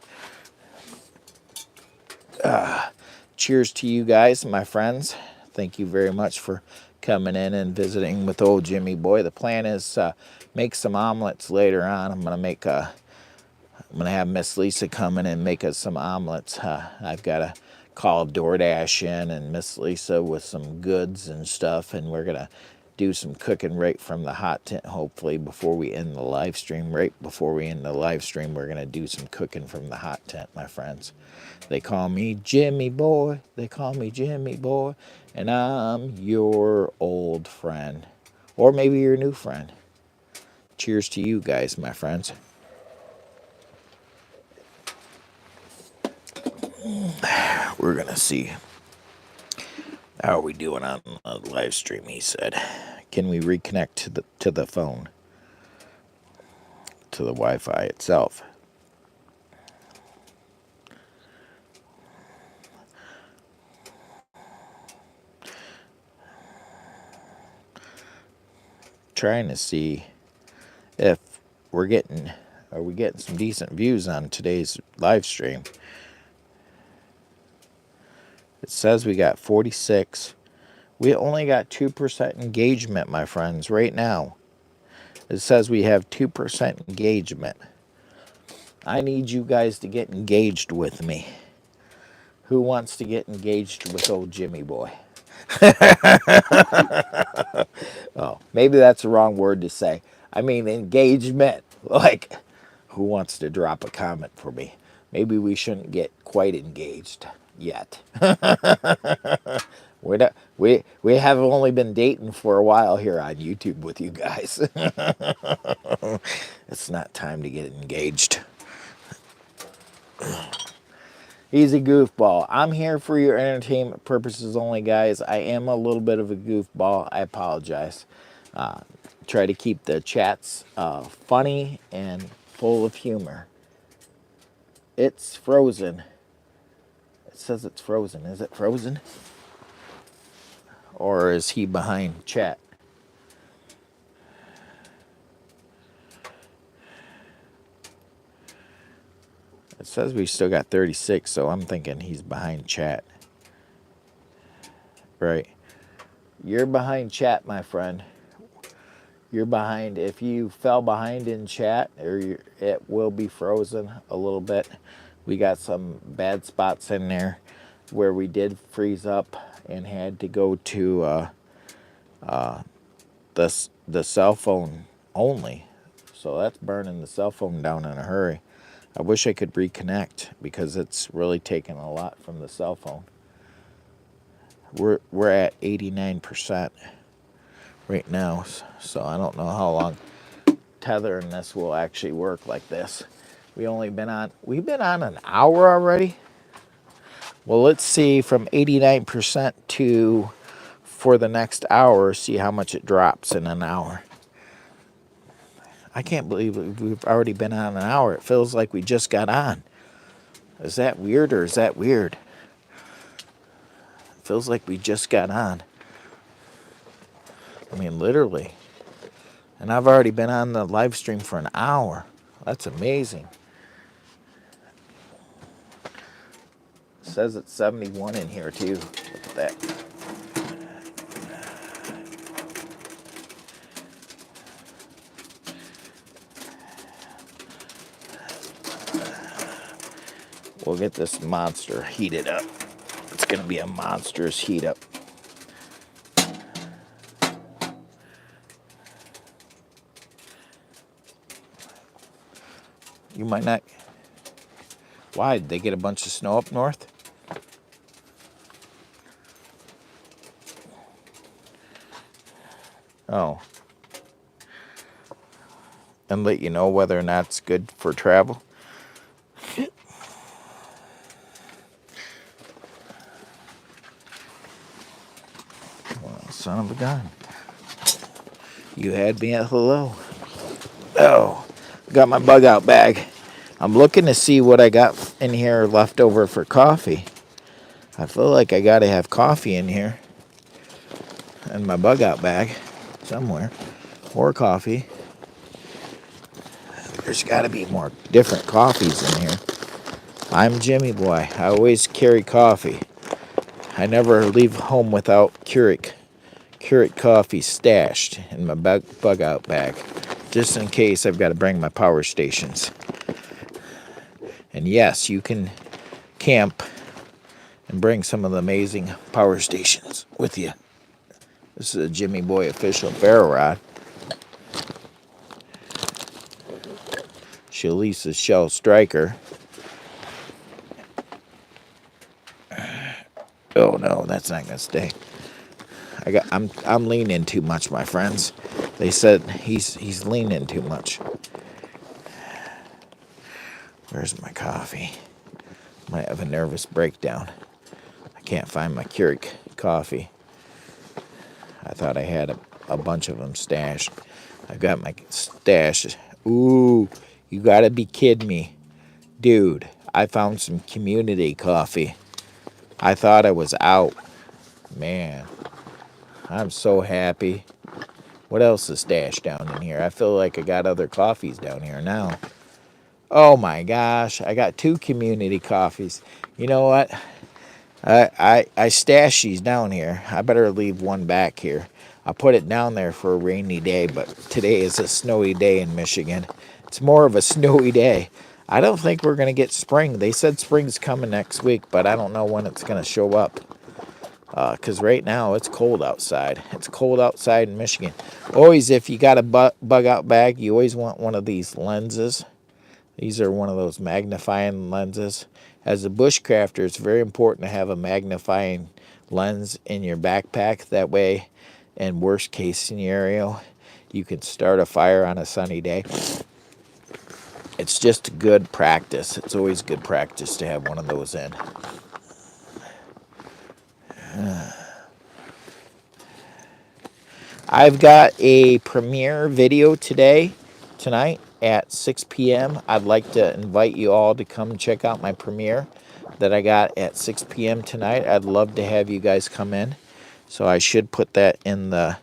Cheers to you guys, my friends. Thank you very much for coming in and visiting with old Jimmy Boy. The plan is make some omelets later on. I'm gonna have Miss Lisa come in and make us some omelets. I've got to call DoorDash in and Miss Lisa with some goods and stuff, and we're gonna do some cooking right from the hot tent, hopefully before we end the live stream. Right before we end the live stream, we're gonna do some cooking from the hot tent, my friends. They call me Jimmy Boy. They call me Jimmy Boy. And I'm your old friend. Or maybe your new friend. Cheers to you guys, my friends. We're going to see. How are we doing on the live stream, he said. Can we reconnect to the phone? To the Wi-Fi itself. Trying to see if are we getting some decent views on today's live stream. It says we got 46. We only got 2% engagement, my friends, right now. It says we have 2% engagement. I need you guys to get engaged with me. Who wants to get engaged with old Jimmy Boy? Oh, maybe that's the wrong word to say. I mean engagement. Like, who wants to drop a comment for me? Maybe we shouldn't get quite engaged yet. We have only been dating for a while here on YouTube with you guys. It's not time to get engaged. He's a goofball. I'm here for your entertainment purposes only, guys. I am a little bit of a goofball. I apologize. Try to keep the chats funny and full of humor. It's frozen. It says it's frozen. Is it frozen? Or is he behind chat? It says we still got 36, so I'm thinking he's behind chat. Right. You're behind chat, my friend. You're behind. If you fell behind in chat, it will be frozen a little bit. We got some bad spots in there where we did freeze up and had to go to the cell phone only. So that's burning the cell phone down in a hurry. I wish I could reconnect because it's really taken a lot from the cell phone. We're at 89% right now, so I don't know how long tethering this will actually work like this. We've been on an hour already. Well, let's see from 89% to for the next hour, see how much it drops in an hour. I can't believe we've already been on an hour. It feels like we just got on. Is that weird or is that weird? It feels like we just got on. I mean, literally. And I've already been on the live stream for an hour. That's amazing. says it's 71 in here too. Look at that. We'll get this monster heated up. It's going to be a monstrous heat up. You might not. Why? Did they get a bunch of snow up north? Oh. And let you know whether or not it's good for travel. Well, son of a gun. You had me at hello. Oh, got my bug out bag. I'm looking to see what I got in here left over for coffee. I feel like I gotta have coffee in here. In my bug out bag somewhere. More coffee. There's gotta be more different coffees in here. I'm Jimmy Boy. I always carry coffee. I never leave home without Keurig coffee stashed in my bug out bag. Just in case I've got to bring my power stations. And yes, you can camp and bring some of the amazing power stations with you. This is a Jimmy Boy official ferro rod. Shalisa's Shell Striker. Oh no, that's not gonna stay. I'm leaning too much, my friends. They said he's leaning too much. Where's my coffee? Might have a nervous breakdown. I can't find my Keurig coffee. I thought I had a bunch of them stashed. I've got my stash. Ooh, you gotta be kidding me. Dude, I found some community coffee. I thought I was out. Man, I'm so happy. What else is stashed down in here? I feel like I got other coffees down here now. Oh my gosh, I got 2 community coffees. You know what? I stashed these down here. I better leave one back here. I put it down there for a rainy day, but today is a snowy day in Michigan. It's more of a snowy day. I don't think we're going to get spring. They said spring's coming next week, but I don't know when it's going to show up. Because right now it's cold outside. It's cold outside in Michigan. Always, if you got a bug out bag, you always want one of these lenses. These are one of those magnifying lenses. As a bushcrafter, it's very important to have a magnifying lens in your backpack. That way, in worst case scenario, you can start a fire on a sunny day. It's just good practice. It's always good practice to have one of those in. I've got a premiere video tonight at 6 p.m. I'd like to invite you all to come check out my premiere that I got at 6 p.m. tonight. I'd love to have you guys come in. So I should put that in the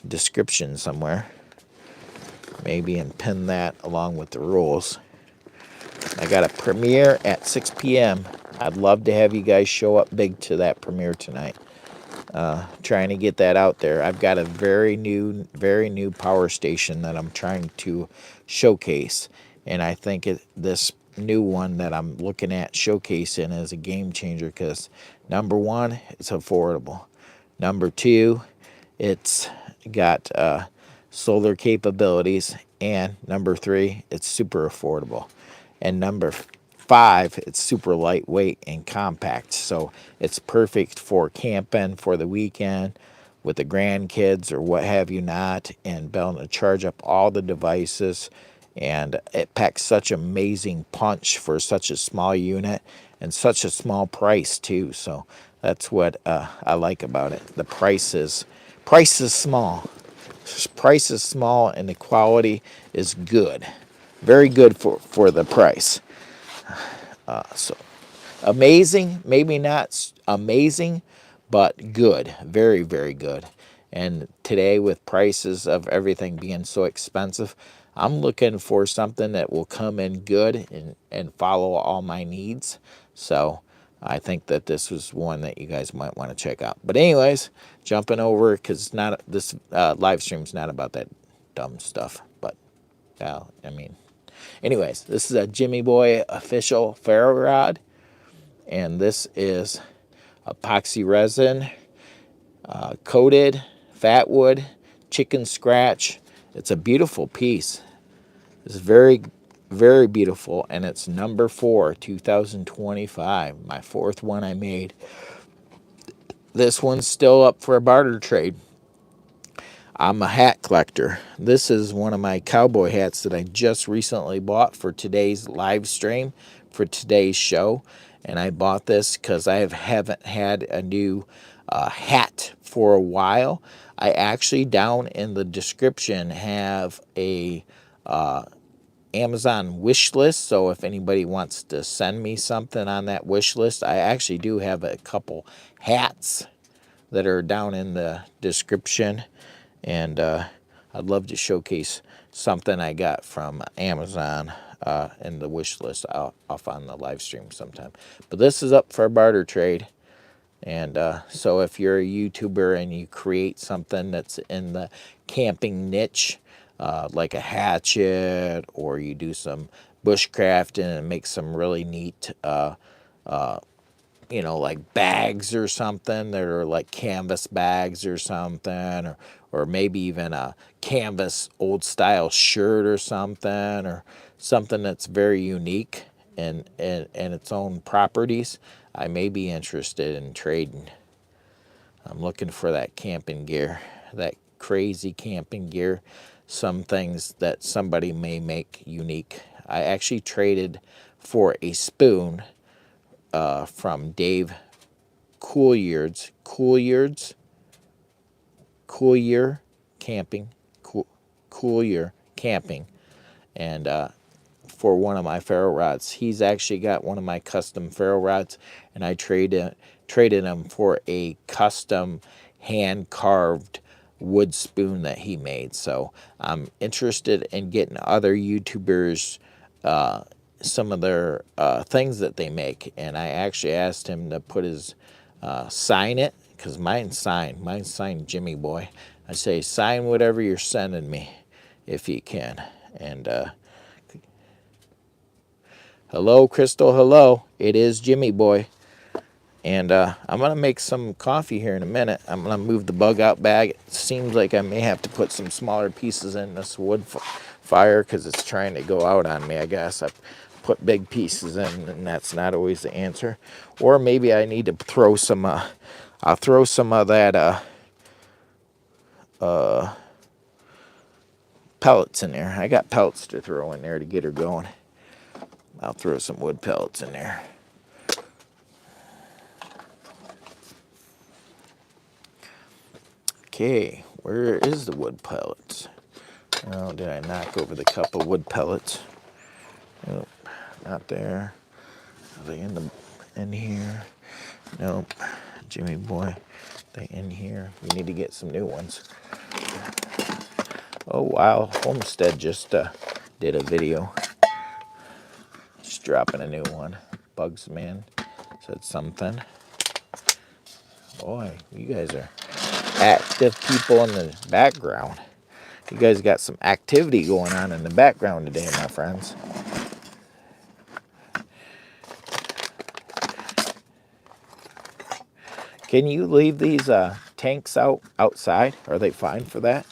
description somewhere. Maybe and pin that along with the rules. I got a premiere at 6 p.m. I'd love to have you guys show up big to that premiere tonight. Trying to get that out there. I've got a very new power station that I'm trying to showcase. And I think this new one that I'm looking at showcasing is a game changer because number one, it's affordable. Number two, it's got solar capabilities. And number three, it's super affordable. And number 5, it's super lightweight and compact, so it's perfect for camping for the weekend with the grandkids or what have you not, and be able to charge up all the devices. And it packs such amazing punch for such a small unit and such a small price too. So that's what I like about it. The price is small. Price is small and the quality is good. Very good for the price. So amazing, maybe not amazing, but good. Very, very good. And today with prices of everything being so expensive, I'm looking for something that will come in good and follow all my needs. So I think that this was one that you guys might want to check out. But anyways, jumping over, because it's not, this live stream's not about that dumb stuff. But I mean, anyways, this is a Jimmy Boy official ferro rod, and this is epoxy resin, coated fat wood, chicken scratch. It's a beautiful piece. It's very, very beautiful, and it's number 4, 2025. My 4th one I made. This one's still up for a barter trade. I'm a hat collector. This is one of my cowboy hats that I just recently bought for today's live stream, for today's show. And I bought this because I haven't had a new hat for a while. I actually, down in the description, have a Amazon wish list. So if anybody wants to send me something on that wish list, I actually do have a couple hats that are down in the description. And I'd love to showcase something I got from Amazon in the wish list off on the live stream sometime. But this is up for a barter trade. And so if you're a YouTuber and you create something that's in the camping niche, like a hatchet, or you do some bushcrafting and make some really neat you know, like bags or something that are like canvas bags or something, or maybe even a canvas old style shirt or something that's very unique and its own properties, I may be interested in trading. I'm looking for that camping gear, that crazy camping gear, some things that somebody may make unique. I actually traded for a spoon from Dave Coulier Camping, Coulier Camping, and for one of my ferro rods. He's actually got one of my custom ferro rods, and I traded him for a custom hand-carved wood spoon that he made. So I'm interested in getting other YouTubers some of their things that they make, and I actually asked him to put his sign it, because mine's signed Jimmy Boy. I say sign whatever you're sending me if you can. And hello Crystal, hello, it is Jimmy Boy. And I'm gonna make some coffee here in a minute. I'm gonna move the bug out bag. It seems like I may have to put some smaller pieces in this wood fire because it's trying to go out on me. I guess I put big pieces in, and that's not always the answer. Or maybe I need to throw some. I'll throw some of that pellets in there. I got pellets to throw in there to get her going. I'll throw some wood pellets in there. Okay, where is the wood pellets? Oh, did I knock over the cup of wood pellets? Nope, not there. Are they in here? Nope. Jimmy Boy, they in here. We need to get some new ones. Oh wow, Homestead just did a video. Just dropping a new one. Bugs Man said something. Boy, you guys are active people in the background. You guys got some activity going on in the background today, my friends. Can you leave these tanks outside? Are they fine for that?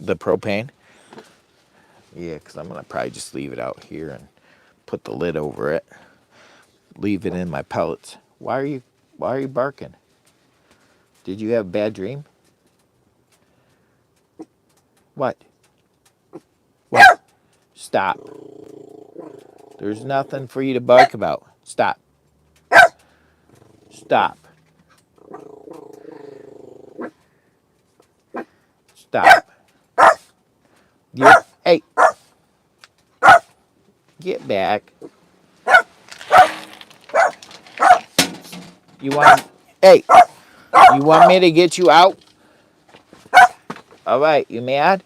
The propane? Yeah, because I'm going to probably just leave it out here and put the lid over it. Leave it in my pellets. Why are you barking? Did you have a bad dream? What? What? Stop. There's nothing for you to bark about. Stop. Stop. Stop. Hey. Get back. Hey. You want me to get you out? All right, you mad?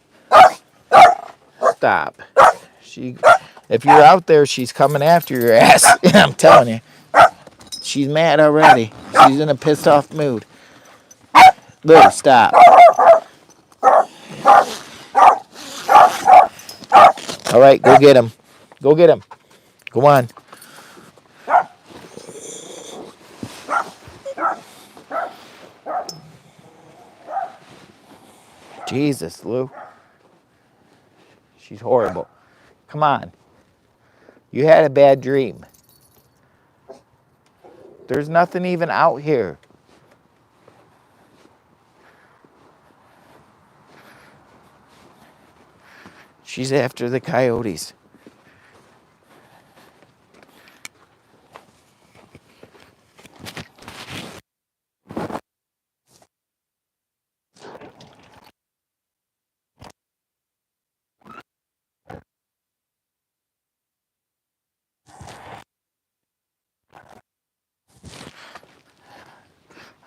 Stop. If you're out there, she's coming after your ass. I'm telling you. She's mad already. She's in a pissed off mood. Lily, stop. All right, go get him. Go get him. Go on. Jesus, Lou. She's horrible. Come on. You had a bad dream. There's nothing even out here. She's after the coyotes.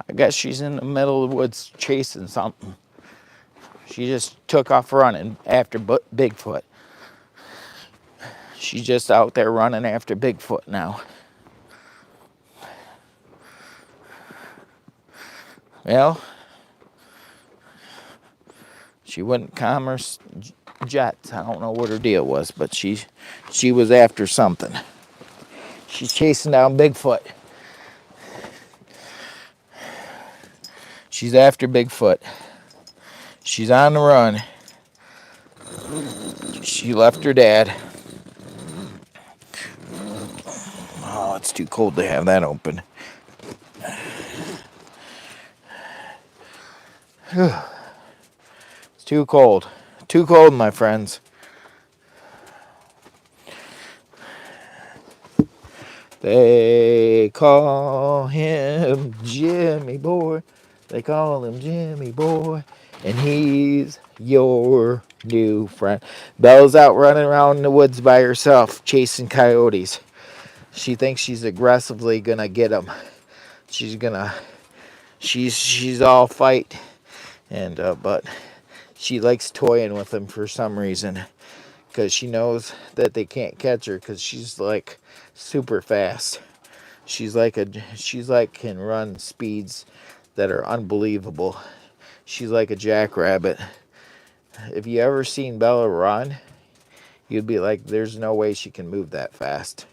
I guess she's in the middle of the woods chasing something. She just took off running after Bigfoot. She's just out there running after Bigfoot now. Well, she wouldn't commerce jets. I don't know what her deal was, but she was after something. She's chasing down Bigfoot. She's after Bigfoot. She's on the run. She left her dad. Oh, it's too cold to have that open. It's too cold. Too cold, my friends. They call him Jimmy Boy. They call him Jimmy Boy. And he's your new friend. Bella's out running around in the woods by herself, chasing coyotes. She thinks she's aggressively gonna get them. She's all fight, and but she likes toying with them for some reason, because she knows that they can't catch her, because she's like super fast. She's like can run speeds that are unbelievable. She's like a jackrabbit. If you ever seen Bella run, you'd be like, there's no way she can move that fast.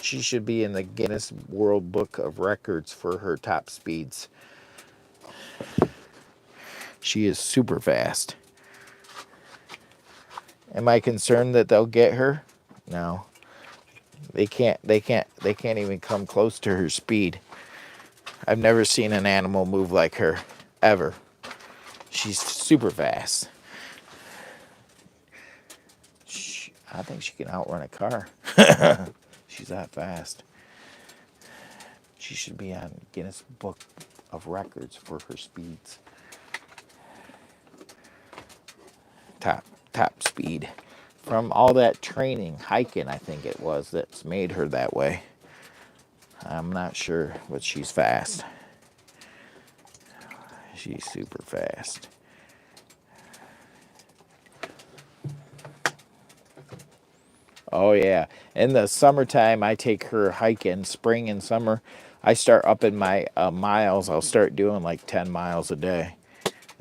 She should be in the Guinness World Book of Records for her top speeds. She is super fast. Am I concerned that they'll get her? No. They can't even come close to her speed. I've never seen an animal move like her, ever. She's super fast. I think she can outrun a car. She's that fast. She should be on Guinness Book of Records for her speeds. Top speed. From all that training, hiking, I think it was, that's made her that way. I'm not sure, but she's fast. She's super fast. Oh, yeah. In the summertime, I take her hiking. Spring and summer, I start upping my miles. I'll start doing like 10 miles a day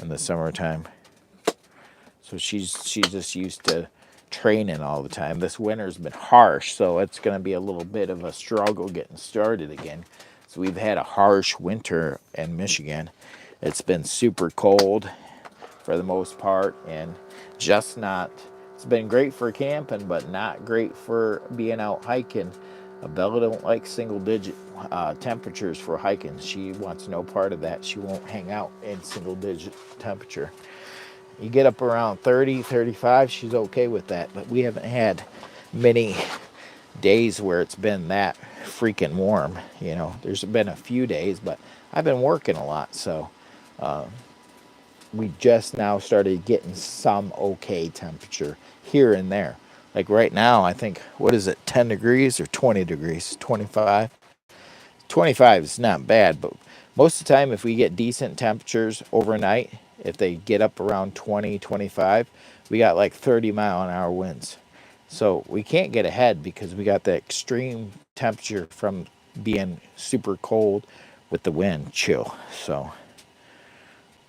in the summertime. So she's just used to training all the time. This winter's been harsh, so it's going to be a little bit of a struggle getting started again. So we've had a harsh winter in Michigan. It's been super cold for the most part, and just not, it's been great for camping, but not great for being out hiking. Bella don't like single digit temperatures for hiking. She wants no part of that. She won't hang out in single digit temperature. You get up around 30, 35, she's okay with that. But we haven't had many days where it's been that freaking warm. You know, there's been a few days, but I've been working a lot. So we just now started getting some okay temperature here and there. Like right now, I think, what is it, 10 degrees or 20 degrees? 25? 25 is not bad, but most of the time, if we get decent temperatures overnight, if they get up around 20, 25, we got like 30-mile-an-hour winds. So we can't get ahead because we got the extreme temperature from being super cold with the wind chill. So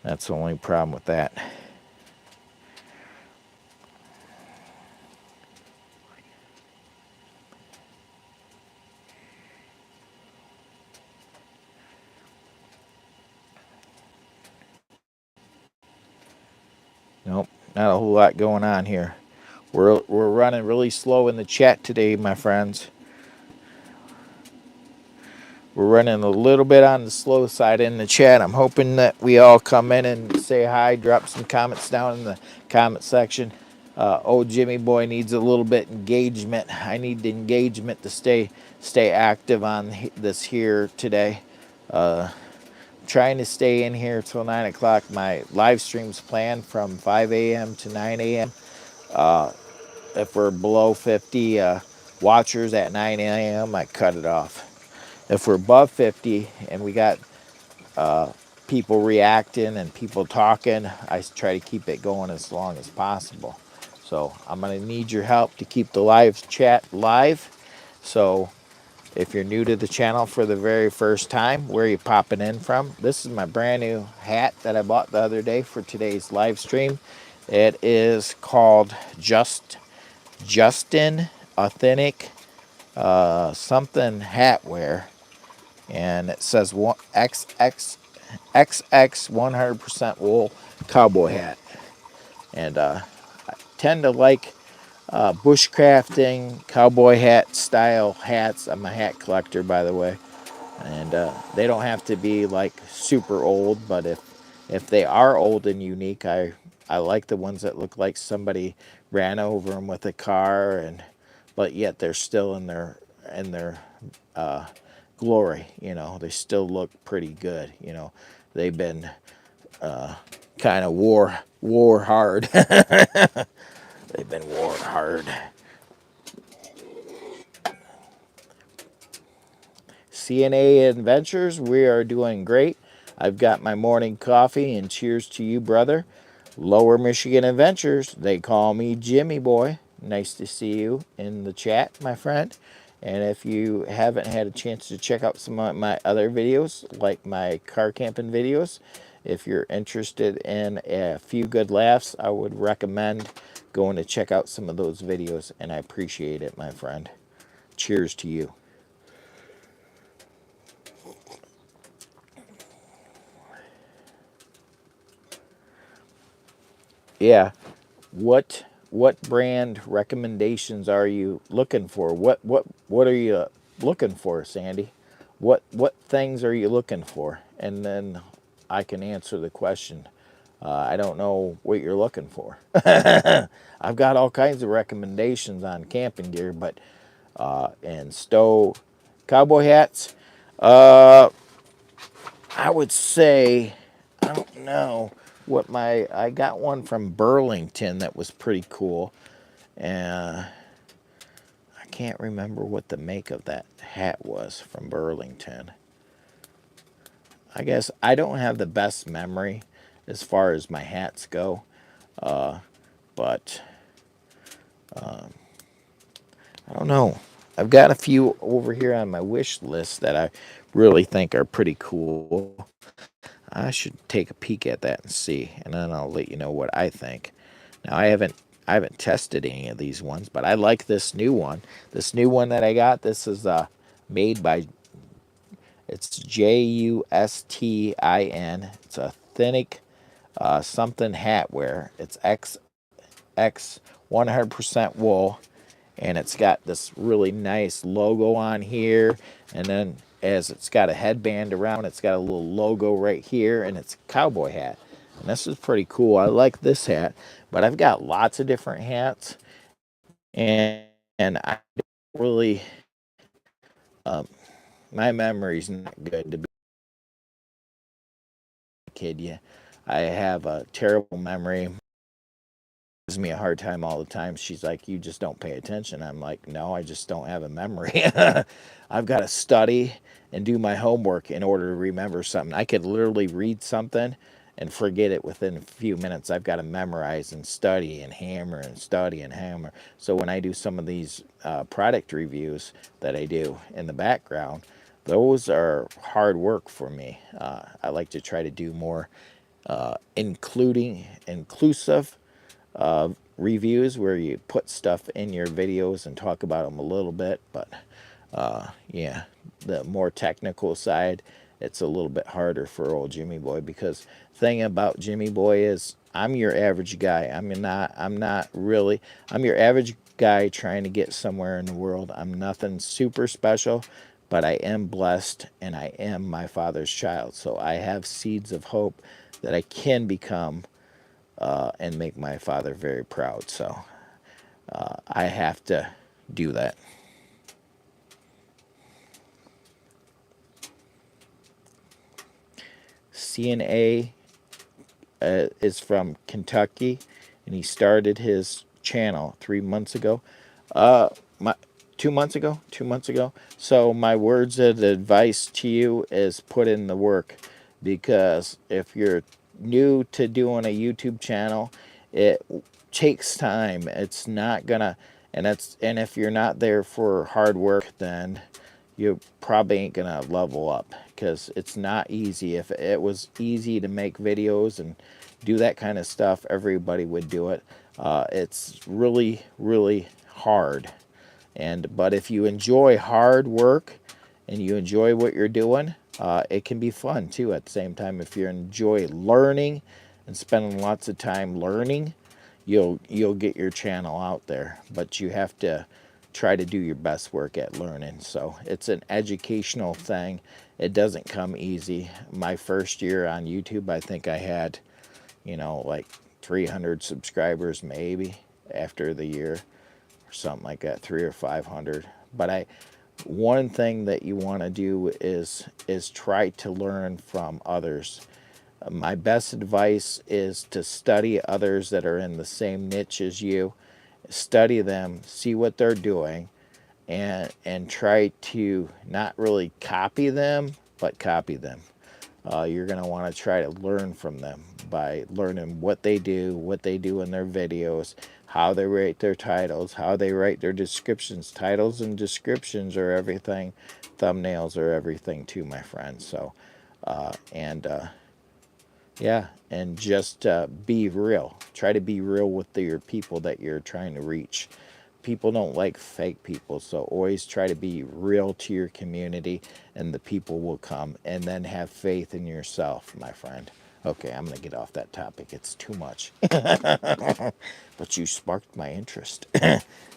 that's the only problem with that. Nope, not a whole lot going on here. We're running really slow in the chat today, my friends. We're running a little bit on the slow side in the chat. I'm hoping that we all come in and say hi, drop some comments down in the comment section. Old Jimmy boy needs a little bit engagement. I need the engagement to stay active on this here today. Trying to stay in here till 9 o'clock. My live stream's planned from 5 a.m. to 9 a.m. If we're below 50 watchers at 9 a.m., I cut it off. If we're above 50 and we got people reacting and people talking, I try to keep it going as long as possible. So I'm going to need your help to keep the live chat live. So if you're new to the channel for the very first time, where are you popping in from? This is my brand new hat that I bought the other day for today's live stream. It is called Justin Authentic something hat wear, and it says XX 100% wool cowboy hat. And I tend to like bushcrafting cowboy hat style hats. I'm a hat collector, by the way, and they don't have to be like super old, but if they are old and unique, I like the ones that look like somebody ran over them with a car, and but yet they're still in their glory. You know, they still look pretty good. You know, they've been kind of war hard. They've been war hard. CNA Adventures, we are doing great. I've got my morning coffee, and cheers to you, brother. Lower Michigan Adventures, they call me Jimmy Boy. Nice to see you in the chat, my friend. And if you haven't had a chance to check out some of my other videos, like my car camping videos, if you're interested in a few good laughs, I would recommend going to check out some of those videos, and I appreciate it, my friend. Cheers to you. Yeah. What brand recommendations are you looking for? What are you looking for, Sandy? What things are you looking for? And then I can answer the question. I don't know what you're looking for. I've got all kinds of recommendations on camping gear, but and stow cowboy hats. I would say, I don't know what I got one from Burlington that was pretty cool. And I can't remember what the make of that hat was from Burlington. I guess I don't have the best memory as far as my hats go. But I don't know. I've got a few over here on my wish list that I really think are pretty cool. I should take a peek at that and see, and then I'll let you know what I think. Now I haven't tested any of these ones, but I like this new one. This new one that I got, this is made by, it's Justin. It's authentic something hat wear. It's XX 100% wool, and it's got this really nice logo on here, and then as it's got a headband around, it's got a little logo right here, and it's a cowboy hat. And this is pretty cool. I like this hat, but I've got lots of different hats, and I don't really, um, my memory's not good to be a kid. Yeah, I have a terrible memory. Gives me a hard time all the time. She's like, "You just don't pay attention." I'm like, "No, I just don't have a memory." I've got to study and do my homework in order to remember something. I could literally read something and forget it within a few minutes. I've got to memorize and study and hammer and study and hammer. So when I do some of these product reviews that I do in the background, those are hard work for me. I like to try to do more inclusive reviews where you put stuff in your videos and talk about them a little bit. But yeah, the more technical side, it's a little bit harder for old Jimmy Boy, because thing about Jimmy Boy is I'm your average guy. I'm not really, I'm your average guy trying to get somewhere in the world. I'm nothing super special, but I am blessed and I am my father's child. So I have seeds of hope that I can become and make my father very proud. So I have to do that. CNA is from Kentucky, and he started his channel 3 months ago. My 2 months ago, 2 months ago. So my words of advice to you is put in the work, because if you're new to doing a YouTube channel, it takes time. It's not gonna, and if you're not there for hard work, then you probably ain't gonna level up, because it's not easy. If it was easy to make videos and do that kind of stuff, everybody would do it. It's really, really hard. But if you enjoy hard work and you enjoy what you're doing, it can be fun too at the same time. If you enjoy learning and spending lots of time learning, you'll get your channel out there. But you have to try to do your best work at learning. So it's an educational thing. It doesn't come easy. My first year on YouTube, I think I had, like 300 subscribers maybe after the year, or something like that, 300 or 500. But one thing that you want to do is try to learn from others. My best advice is to study others that are in the same niche as you. Study them, see what they're doing, and try to not really copy them, but copy them. You're going to want to try to learn from them by learning what they do in their videos, how they write their titles, how they write their descriptions. Titles and descriptions are everything. Thumbnails are everything too, my friends. So, yeah, and just be real. Try to be real with your people that you're trying to reach. People don't like fake people, so always try to be real to your community, and the people will come. And then have faith in yourself, my friend. Okay, I'm going to get off that topic. It's too much. But you sparked my interest.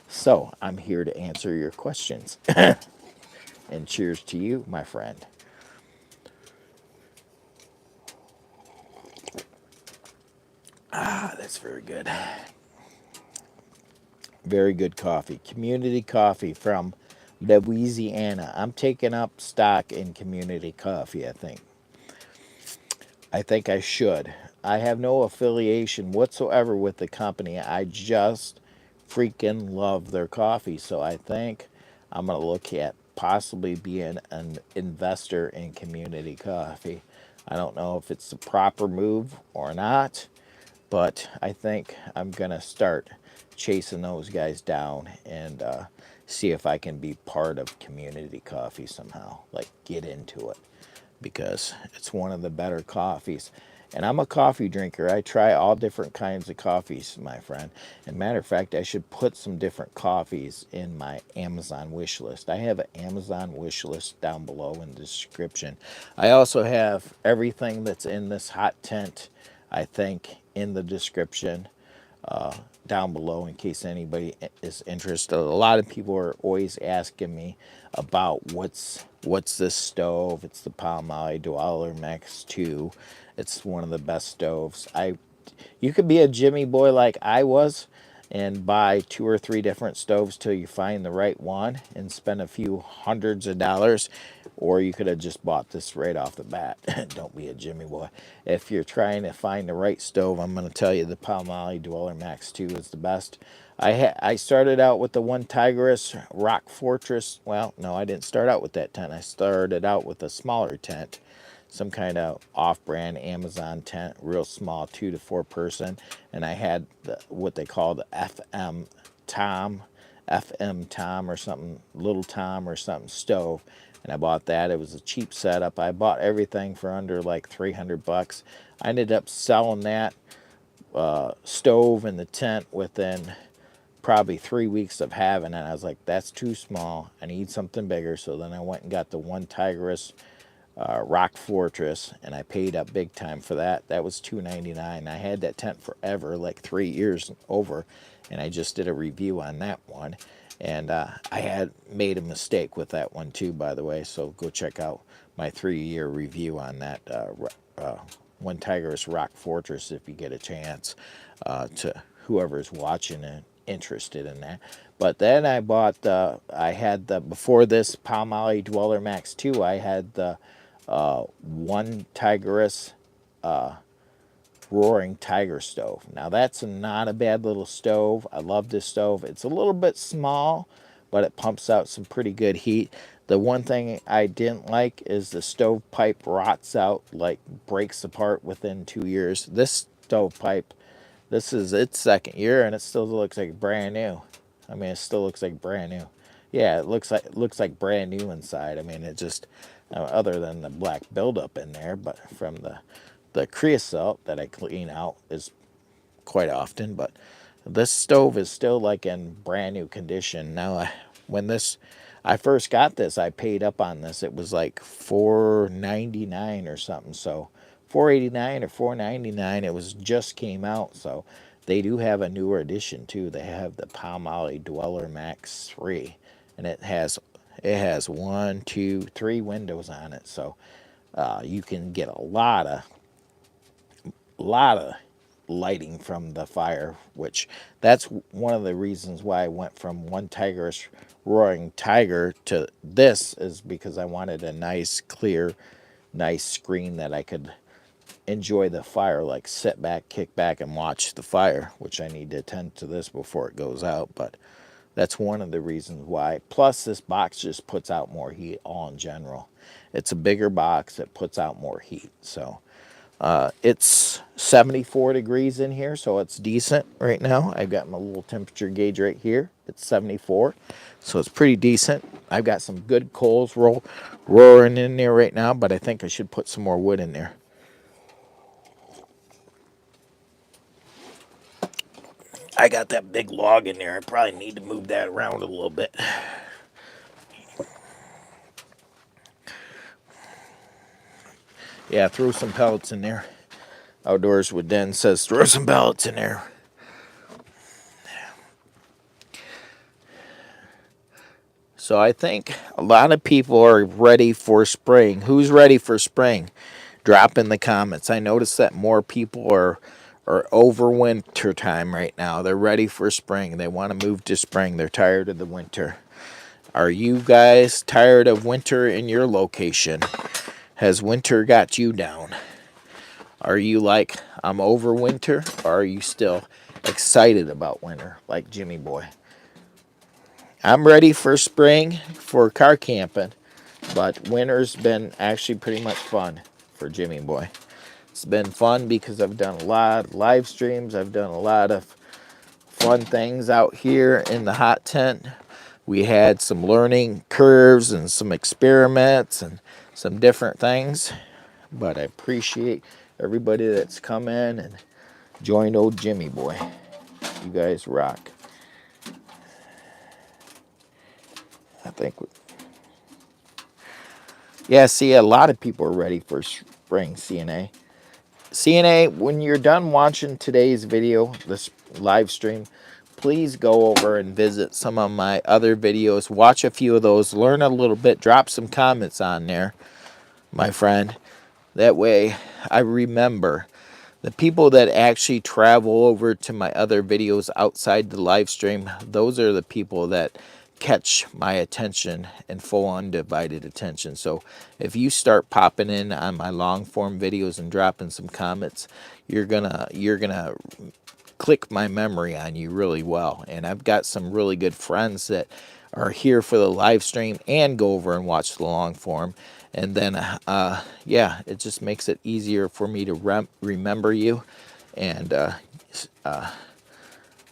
So I'm here to answer your questions. And cheers to you, my friend. Ah, that's very good. Very good coffee. Community coffee from Louisiana. I'm taking up stock in community coffee, I think. I think I should. I have no affiliation whatsoever with the company. I just freaking love their coffee. So I think I'm going to look at possibly being an investor in community coffee. I don't know if it's the proper move or not, but I think I'm going to start chasing those guys down and see if I can be part of community coffee somehow, like get into it, because it's one of the better coffees. And I'm a coffee drinker. I try all different kinds of coffees, my friend. And matter of fact, I should put some different coffees in my Amazon wish list. I have an Amazon wish list down below in the description. I also have everything that's in this hot tent, I think, in the description down below in case anybody is interested. A lot of people are always asking me about what's this stove. It's the Palmolive Dweller Max 2. It's one of the best stoves. You could be a Jimmy boy like I was and buy 2 or 3 different stoves till you find the right one and spend a few hundreds of dollars, or you could have just bought this right off the bat. Don't be a Jimmy boy. If you're trying to find the right stove, I'm going to tell you the Palmolive Dweller Max 2 is the best. I started out with the OneTigris Rock Fortress. Well, no, I didn't start out with that tent. I started out with a smaller tent. some kind of off-brand Amazon tent, real small, 2 to 4 person, and I had what they call the FM Tom or something, Little Tom or something stove, and I bought that. It was a cheap setup. I bought everything for under like 300 bucks. I ended up selling that stove and the tent within probably 3 weeks of having it. I was like, that's too small. I need something bigger. So then I went and got the OneTigris Rock Fortress, and I paid up big time for that. That was $2.99. I had that tent forever, like 3 years over, and I just did a review on that one. And I had made a mistake with that one too, by the way. So go check out my 3-year review on that OneTigris Rock Fortress if you get a chance, to whoever's watching and interested in that. But then I bought before this Palmolive Dweller Max 2, I had the OneTigris Roaring Tiger stove. Now that's not a bad little stove. I love this stove. It's a little bit small, but it pumps out some pretty good heat. The one thing I didn't like is the stovepipe rots out, like breaks apart within 2 years. This stovepipe, this is its 2nd year, and it still looks like brand new. I mean, it still looks like brand new. Yeah, it looks like brand new inside. I mean, it just, other than the black buildup in there, but from the creosote that I clean out is quite often. But this stove is still like in brand new condition. Now, when I first got this, I paid up on this. It was like $4.99 or something. So $4.89 or $4.99. It was just came out. So they do have a newer edition too. They have the Palmolive Dweller Max 3, and it has 1, 2, 3 windows on it. So you can get a lot of lighting from the fire, which that's one of the reasons why I went from OneTigris Roaring Tiger to this, is because I wanted a nice, clear, nice screen that I could enjoy the fire, like sit back, kick back, and watch the fire, which I need to attend to this before it goes out. But that's one of the reasons why. Plus, this box just puts out more heat all in general. It's a bigger box that puts out more heat. So it's 74 degrees in here, so it's decent right now. I've got my little temperature gauge right here. It's 74, so it's pretty decent. I've got some good coals roaring in there right now, but I think I should put some more wood in there. I got that big log in there. I probably need to move that around a little bit. Yeah, throw some pellets in there. Outdoors with Den says throw some pellets in there. So I think a lot of people are ready for spring. Who's ready for spring? Drop in the comments. I noticed that more people are over winter time right now. They're ready for spring. They want to move to spring. They're tired of the winter. Are you guys tired of winter in your location? Has winter got you down? Are you like, I'm over winter? Or are you still excited about winter like Jimmy Boy? I'm ready for spring for car camping, but winter's been actually pretty much fun for Jimmy Boy. It's been fun because I've done a lot of live streams. I've done a lot of fun things out here in the hot tent. We had some learning curves and some experiments and some different things. But I appreciate everybody that's come in and joined old Jimmy Boy. You guys rock. I think. Yeah, see, a lot of people are ready for spring, CNA. CNA, when you're done watching today's video, this live stream, please go over and visit some of my other videos. Watch a few of those. Learn a little bit. Drop some comments on there, my friend. That way I remember the people that actually travel over to my other videos outside the live stream. Those are the people that catch my attention and full undivided attention. So if you start popping in on my long form videos and dropping some comments, you're gonna click my memory on you really well. And I've got some really good friends that are here for the live stream and go over and watch the long form. And then, yeah, it just makes it easier for me to remember you and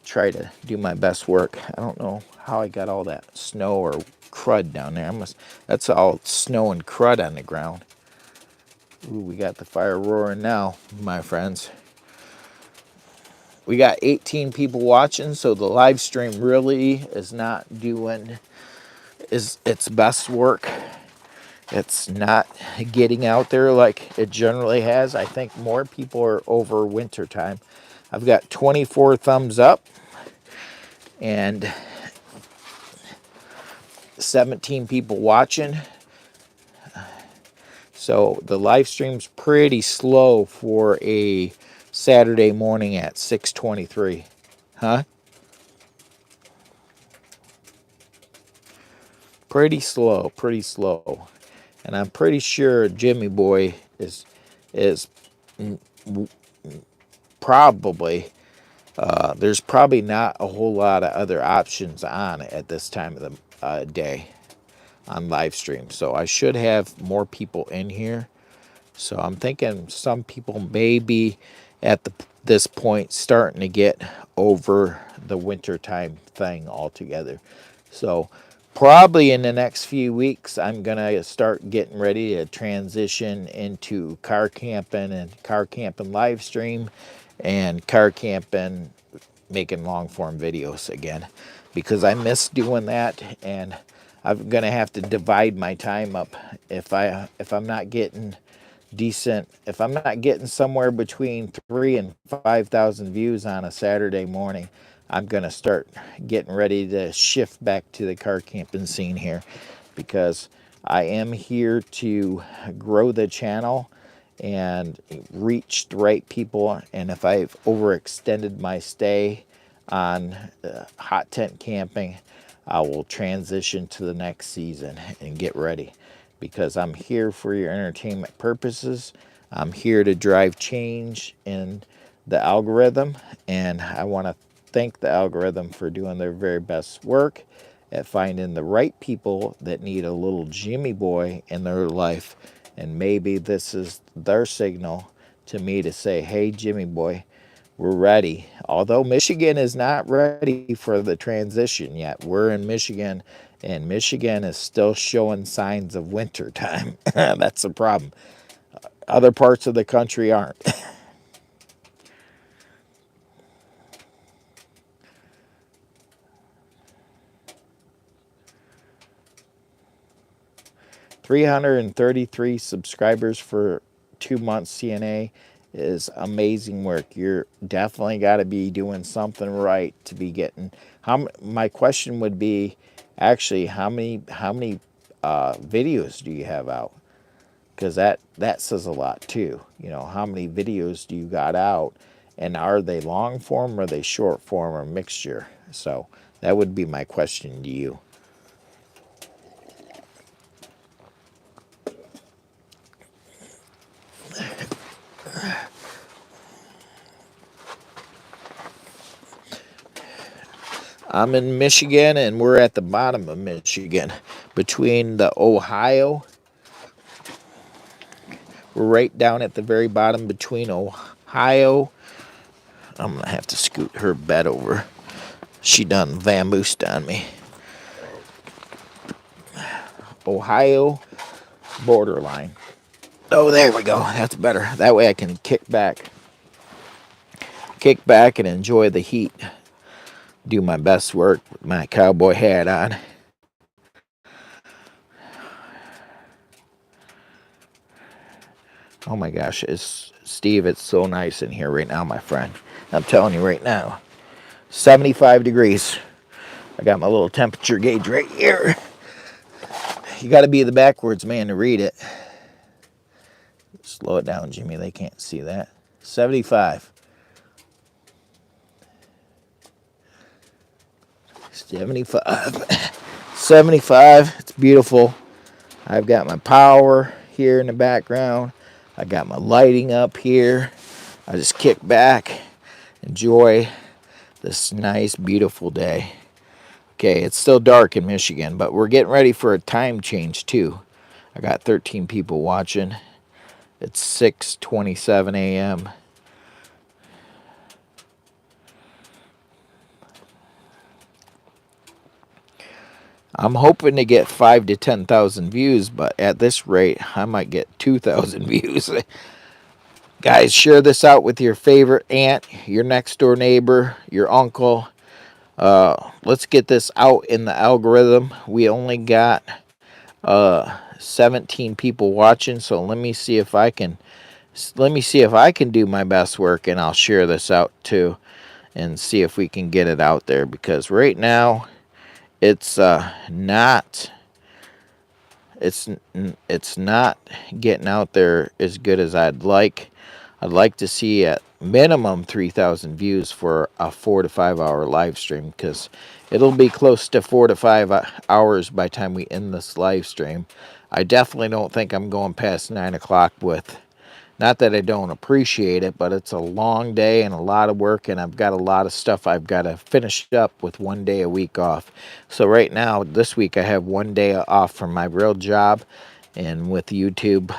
try to do my best work. I don't know how I got all that snow or crud down there. That's all snow and crud on the ground. Ooh, we got the fire roaring now, my friends. We got 18 people watching, so the live stream really is not doing its best work. It's not getting out there like it generally has. I think more people are over winter time. I've got 24 thumbs up and 17 people watching. So the live stream's pretty slow for a Saturday morning at 6:23. Huh? Pretty slow, pretty slow. And I'm pretty sure Jimmy Boy is probably, there's probably not a whole lot of other options on at this time of the day on live stream. So I should have more people in here. So I'm thinking some people may be at this point starting to get over the wintertime thing altogether. So probably in the next few weeks, I'm going to start getting ready to transition into car camping live stream and car camping, making long form videos again, because I miss doing that. And I'm going to have to divide my time up. If I'm not getting decent, if I'm not getting somewhere between 3,000 and 5,000 views on a Saturday morning, I'm going to start getting ready to shift back to the car camping scene here, because I am here to grow the channel and reach the right people. And if I've overextended my stay on hot tent camping, I will transition to the next season and get ready, because I'm here for your entertainment purposes. I'm here to drive change in the algorithm, and I want to thank the algorithm for doing their very best work at finding the right people that need a little Jimmy Boy in their life. And maybe this is their signal to me to say, hey, Jimmy Boy, we're ready. Although Michigan is not ready for the transition yet. We're in Michigan, and Michigan is still showing signs of winter time. That's the problem. Other parts of the country aren't. 333 subscribers for 2 months CNA is amazing work. You're definitely got to be doing something right to be getting. My question would be, actually, how many videos do you have out? Because that says a lot too. You know, how many videos do you got out, and are they long form, or are they short form, or mixture? So that would be my question to you. I'm in Michigan, and we're at the bottom of Michigan, between the Ohio. We're right down at the very bottom between Ohio. I'm going to have to scoot her bed over. She done vamoosed on me. Ohio borderline. Oh, there we go. That's better. That way I can kick back and enjoy the heat. Do my best work with my cowboy hat on. Oh my gosh, Steve, it's so nice in here right now, my friend. I'm telling you right now, 75 degrees. I got my little temperature gauge right here. You got to be the backwards man to read it. Slow it down, Jimmy. They can't see that. 75. 75. It's beautiful. I've got my power here in the background. I got my lighting up here. I just kick back, enjoy this nice, beautiful day. Okay, it's still dark in Michigan, but we're getting ready for a time change too. I got 13 people watching. It's 6:27 a.m. I'm hoping to get 5 to 10,000 views, but at this rate, I might get 2,000 views. Guys, share this out with your favorite aunt, your next door neighbor, your uncle. Let's get this out in the algorithm. We only got 17 people watching, so let me see if I can do my best work, and I'll share this out too and see if we can get it out there, because right now it's not it's not getting out there as good as I'd like. I'd like to see at minimum 3,000 views for a 4 to 5 hour live stream, because it'll be close to 4 to 5 hours by the time we end this live stream. I definitely don't think I'm going past 9 o'clock with, not that I don't appreciate it, but it's a long day and a lot of work, and I've got a lot of stuff I've got to finish up with 1 day a week off. So right now, this week, I have 1 day off from my real job, and with YouTube,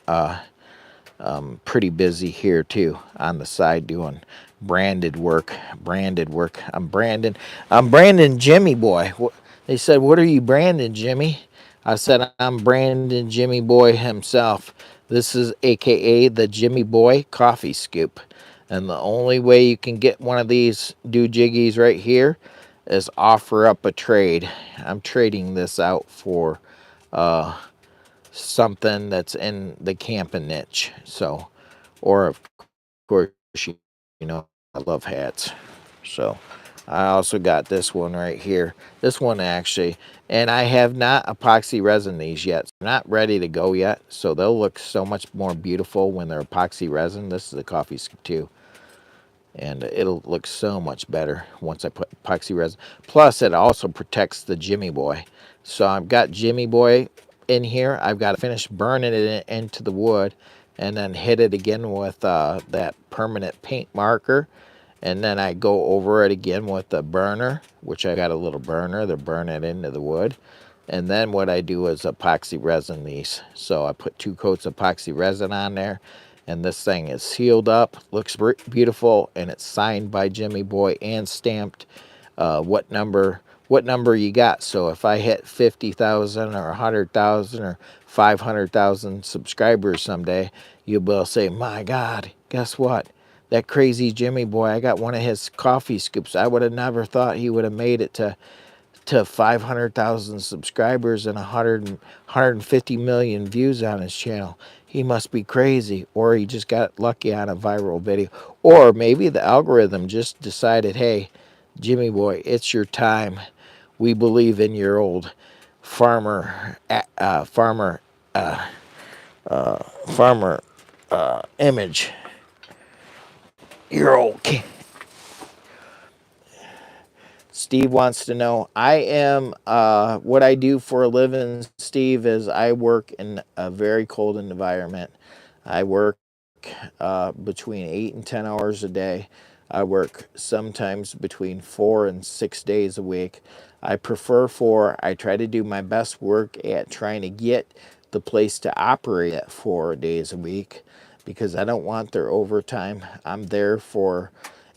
I'm pretty busy here too on the side doing branded work. I'm Brandon Jimmy Boy. They said, "What are you branding, Jimmy?" I said, "I'm Brandon Jimmy Boy himself. This is AKA the Jimmy Boy Coffee Scoop. And the only way you can get one of these do-jiggies right here is offer up a trade. I'm trading this out for something that's in the camping niche. So, or of course, you know, I love hats. So I also got this one right here. This one actually, and I have not epoxy resin these yet. So they're not ready to go yet. So they'll look so much more beautiful when they're epoxy resin. This is a coffee scoop too. And it'll look so much better once I put epoxy resin. Plus, it also protects the Jimmy Boy. So I've got Jimmy Boy in here. I've got to finish burning it into the wood and then hit it again with that permanent paint marker. And then I go over it again with the burner, which I got a little burner to burn it into the wood. And then what I do is epoxy resin these. So I put 2 coats of epoxy resin on there. And this thing is sealed up, looks beautiful, and it's signed by Jimmy Boy and stamped what number you got. So if I hit 50,000 or 100,000 or 500,000 subscribers someday, you'll be able to say, "My God, guess what? That crazy Jimmy Boy, I got one of his coffee scoops. I would have never thought he would have made it to 500,000 subscribers and 150 million views on his channel. He must be crazy, or he just got lucky on a viral video, or maybe the algorithm just decided, hey, Jimmy Boy, it's your time. We believe in your old farmer image. Your old king." Steve wants to know, I am, what I do for a living, Steve, is I work in a very cold environment. I work between 8 and 10 hours a day. I work sometimes between 4 and 6 days a week. I prefer 4. I try to do my best work at trying to get the place to operate at 4 days a week, because I don't want their overtime. I'm there for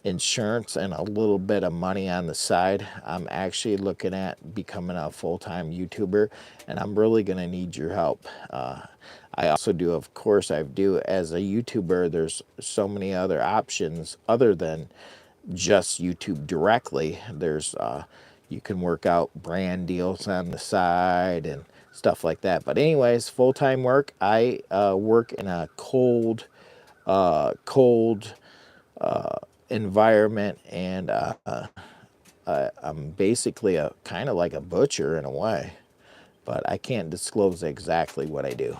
insurance and a little bit of money on the side. I'm actually looking at becoming a full-time YouTuber, and I'm really going to need your help. I also do, of course, I do as a YouTuber, there's so many other options other than just YouTube directly. There's, you can work out brand deals on the side and stuff like that. But anyways, full-time work. I work in a cold environment, and I'm basically a kind of like a butcher in a way, but I can't disclose exactly what I do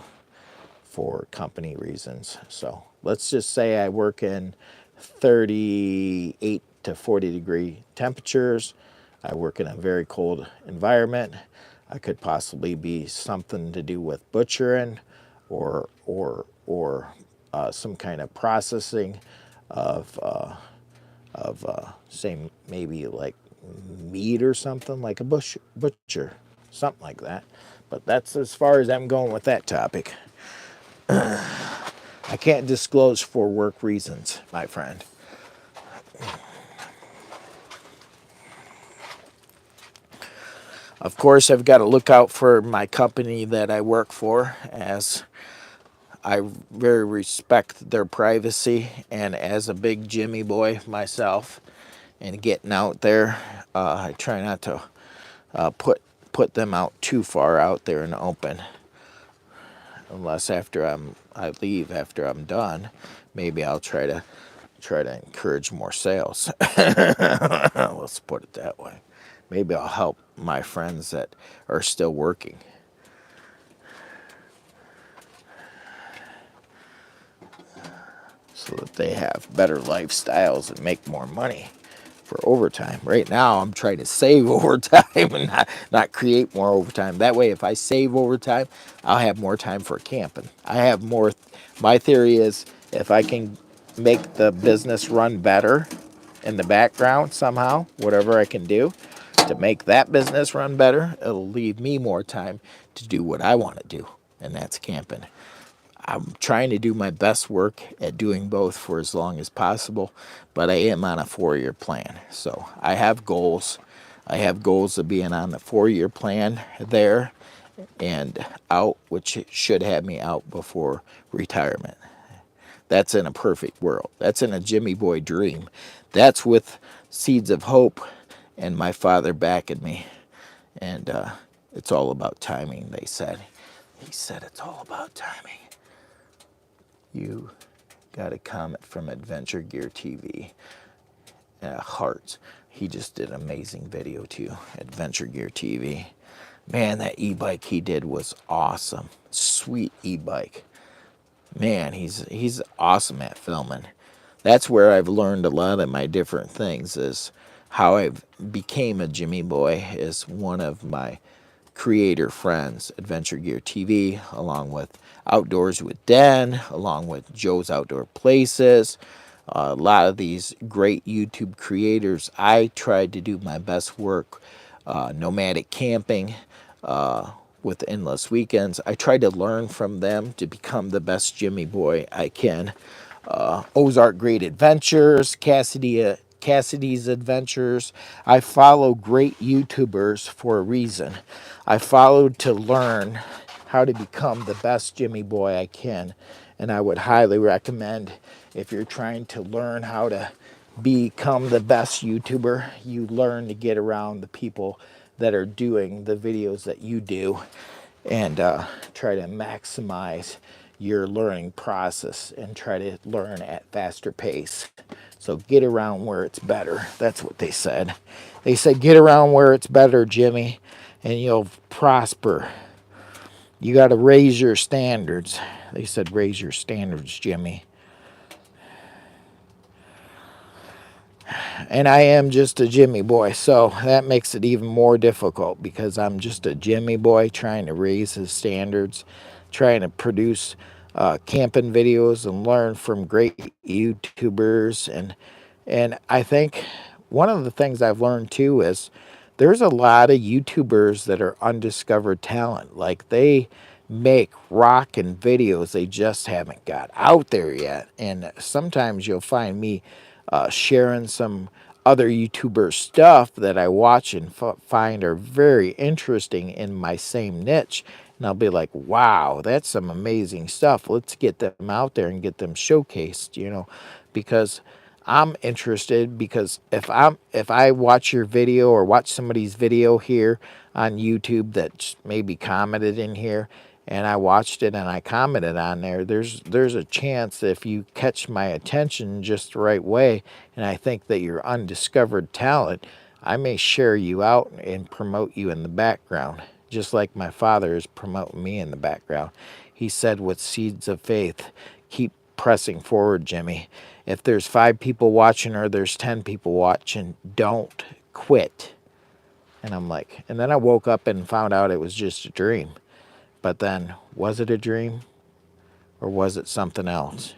for company reasons. So let's just say I work in 38 to 40 degree temperatures. I work in a very cold environment. I could possibly be something to do with butchering or some kind of processing of say maybe like meat or something, like a butcher, something like that. But that's as far as I'm going with that topic. I can't disclose for work reasons, my friend. Of course, I've got to look out for my company that I work for, as I very respect their privacy, and as a big Jimmy boy myself and getting out there, I try not to put them out too far out there in the open, unless after I leave after I'm done. Maybe I'll try to encourage more sales. Let's put it that way. Maybe I'll help my friends that are still working. So that they have better lifestyles and make more money for overtime. Right now, I'm trying to save overtime and not create more overtime. That way, if I save overtime, I'll have more time for camping. I have more. My theory is if I can make the business run better in the background somehow, whatever I can do to make that business run better, it'll leave me more time to do what I want to do, and that's camping. I'm trying to do my best work at doing both for as long as possible, but I am on a 4-year plan. So I have goals. I have goals of being on the 4-year plan there and out, which should have me out before retirement. That's in a perfect world. That's in a Jimmy Boy dream. That's with seeds of hope and my father backing me. And it's all about timing, they said. He said it's all about timing. You got a comment from Adventure Gear TV. Hearts. He just did an amazing video too. Adventure Gear TV. Man, that e-bike he did was awesome. Sweet e-bike. Man, he's awesome at filming. That's where I've learned a lot of my different things, is how I became a Jimmy Boy is one of my creator friends, Adventure Gear TV, along with Outdoors with Den, along with Joe's Outdoor Places. A lot of these great YouTube creators, I tried to do my best work. Nomadic Camping, with Endless Weekends. I tried to learn from them to become the best Jimmy Boy I can. Ozark Great Adventures, Cassidy's Adventures. I follow great YouTubers for a reason. I followed to learn how to become the best Jimmy Boy I can. And I would highly recommend, if you're trying to learn how to become the best YouTuber, you learn to get around the people that are doing the videos that you do, and try to maximize your learning process and try to learn at faster pace. So get around where it's better. That's what they said. They said get around where it's better, Jimmy, and you'll prosper. You got to raise your standards. They said raise your standards, Jimmy. And I am just a Jimmy Boy, so that makes it even more difficult, because I'm just a Jimmy Boy trying to raise his standards, trying to produce camping videos and learn from great YouTubers. And I think one of the things I've learned too is there's a lot of YouTubers that are undiscovered talent. Like, they make rockin' videos, they just haven't got out there yet. And sometimes you'll find me sharing some other YouTuber stuff that I watch and find are very interesting in my same niche. And I'll be like, wow, that's some amazing stuff. Let's get them out there and get them showcased, because I'm interested. Because if I watch your video or watch somebody's video here on YouTube that's maybe commented in here, and I watched it and I commented on there, there's a chance that if you catch my attention just the right way, and I think that you're undiscovered talent, I may share you out and promote you in the background, just like my father is promoting me in the background. He said, with seeds of faith, keep pressing forward, Jimmy. If there's 5 people watching or there's 10 people watching, don't quit. And I'm like, and then I woke up and found out it was just a dream. But then, was it a dream or was it something else?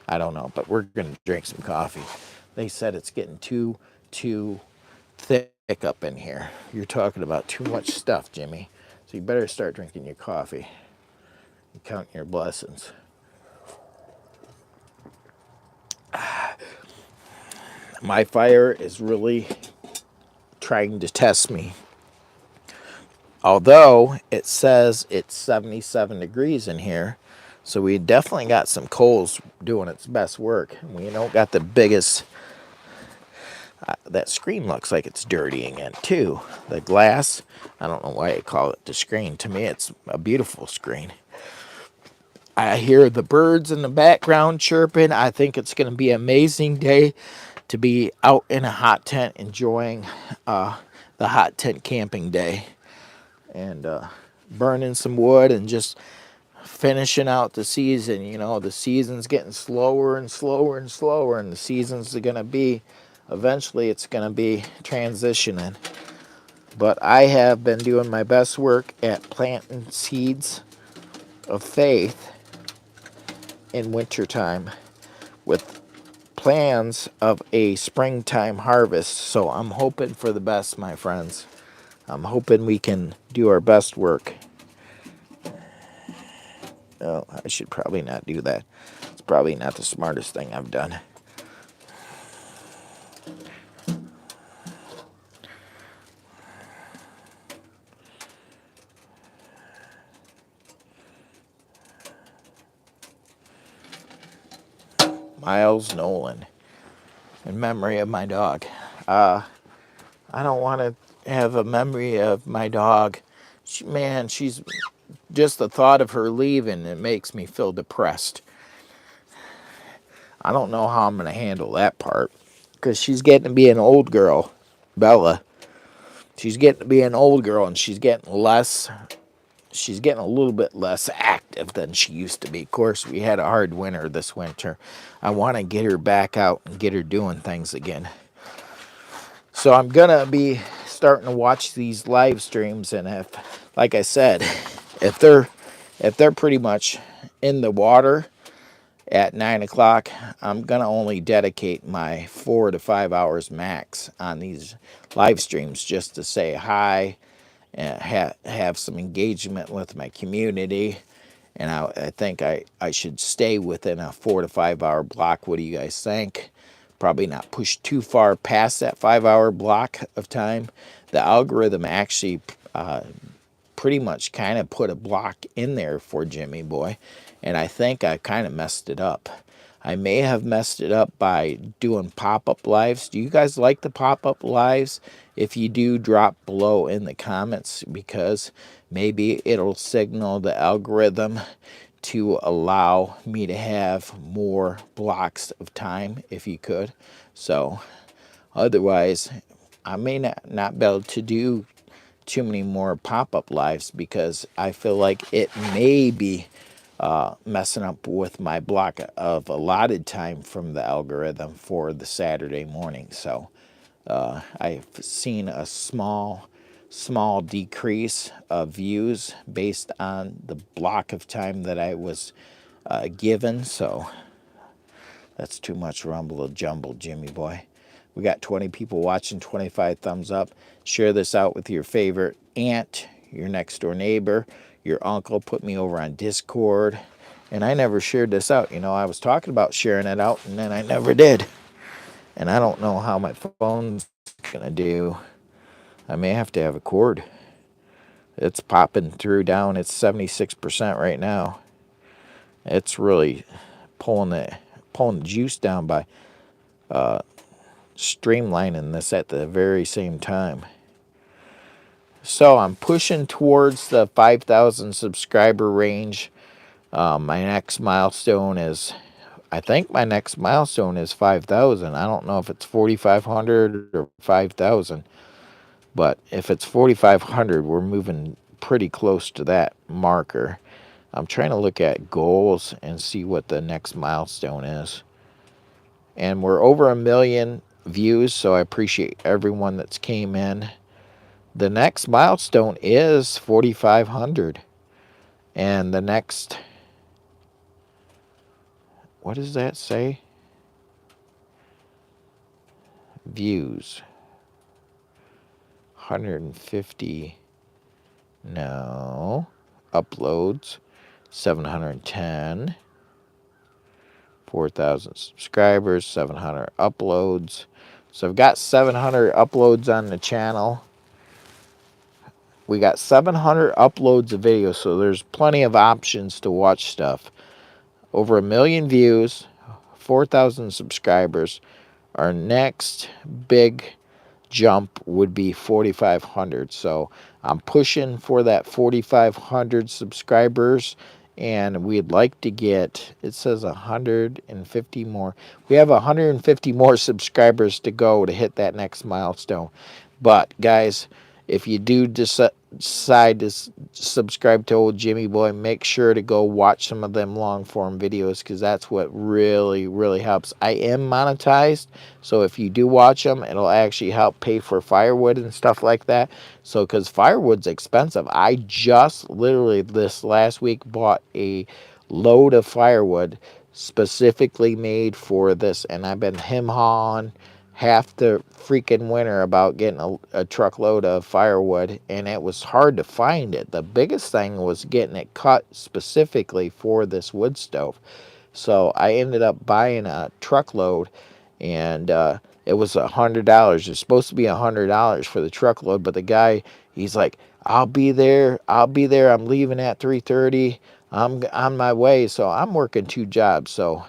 I don't know, but we're going to drink some coffee. They said it's getting too thick up in here. You're talking about too much stuff, Jimmy. So you better start drinking your coffee and counting your blessings. My fire is really trying to test me. Although it says it's 77 degrees in here, so we definitely got some coals doing its best work. We don't got the biggest. That screen looks like it's dirty again too. The glass, I don't know why I call it the screen. To me, it's a beautiful screen. I hear the birds in the background chirping. I think it's going to be an amazing day to be out in a hot tent enjoying the hot tent camping day. And burning some wood and just finishing out the season. You know, the season's getting slower and slower and slower, and the season's going to be, eventually it's going to be transitioning. But I have been doing my best work at planting seeds of faith in wintertime with plans of a springtime harvest. So I'm hoping for the best, my friends. I'm hoping we can do our best work. Oh, I should probably not do that. It's probably not the smartest thing I've done. Miles Nolan, in memory of my dog. I don't want to have a memory of my dog. She's just the thought of her leaving, it makes me feel depressed. I don't know how I'm going to handle that part, because she's getting to be an old girl, Bella. She's getting to be an old girl, and she's getting a little bit less active than she used to be. Of course, we had a hard winter this winter. I want to get her back out and get her doing things again. So I'm going to be starting to watch these live streams, and if, like I said, if they're pretty much in the water at 9 o'clock, I'm going to only dedicate my 4 to 5 hours max on these live streams just to say hi and have some engagement with my community. And I think I should stay within a 4 to 5 hour block. What do you guys think? Probably not push too far past that 5 hour block of time. The algorithm actually pretty much kind of put a block in there for Jimmy Boy, and I think I kind of messed it up. I may have messed it up by doing pop-up lives. Do you guys like the pop-up lives? If you do, drop below in the comments, because maybe it'll signal the algorithm to allow me to have more blocks of time, if you could. So otherwise, I may not be able to do too many more pop-up lives, because I feel like it may be messing up with my block of allotted time from the algorithm for the Saturday morning. So I've seen a small decrease of views based on the block of time that I was given. So that's too much rumble jumble, Jimmy Boy. We got 20 people watching, 25 thumbs up. Share this out with your favorite aunt, your next door neighbor, your uncle. Put me over on Discord. And I never shared this out. You know, I was talking about sharing it out, and then I never did. And I don't know how my phone's going to do. I may have to have a cord. It's popping through down. It's 76% right now. It's really pulling the juice down by streamlining this at the very same time. So I'm pushing towards the 5,000 subscriber range. My next milestone is, I think my next milestone is 5,000. I don't know if it's 4,500 or 5,000, but if it's 4,500, we're moving pretty close to that marker. I'm trying to look at goals and see what the next milestone is. And we're over 1 million views, so I appreciate everyone that's came in. The next milestone is 4,500. And the next, what does that say? Views. 159 No. Uploads, 710. 4,000 subscribers, 700 uploads. So I've got 700 uploads on the channel. We got 700 uploads of videos, so there's plenty of options to watch stuff. Over 1 million views, 4,000 subscribers. Our next big jump would be 4,500. So I'm pushing for that 4,500 subscribers, and we'd like to get, it says 150 more. We have 150 more subscribers to go to hit that next milestone. But guys, if you do decide to subscribe to old Jimmy Boy, make sure to go watch some of them long form videos, because that's what really helps. I am monetized, so if you do watch them, it'll actually help pay for firewood and stuff like that. So because firewood's expensive, I just literally this last week bought a load of firewood specifically made for this, and I've been hawing half the freaking winter about getting a truckload of firewood, and it was hard to find it. The biggest thing was getting it cut specifically for this wood stove. So I ended up buying a truckload, and it was $100. It's supposed to be $100 for the truckload, but the guy, he's like, I'll be there, I'm leaving at 3:30, I'm on my way. So I'm working 2 jobs, so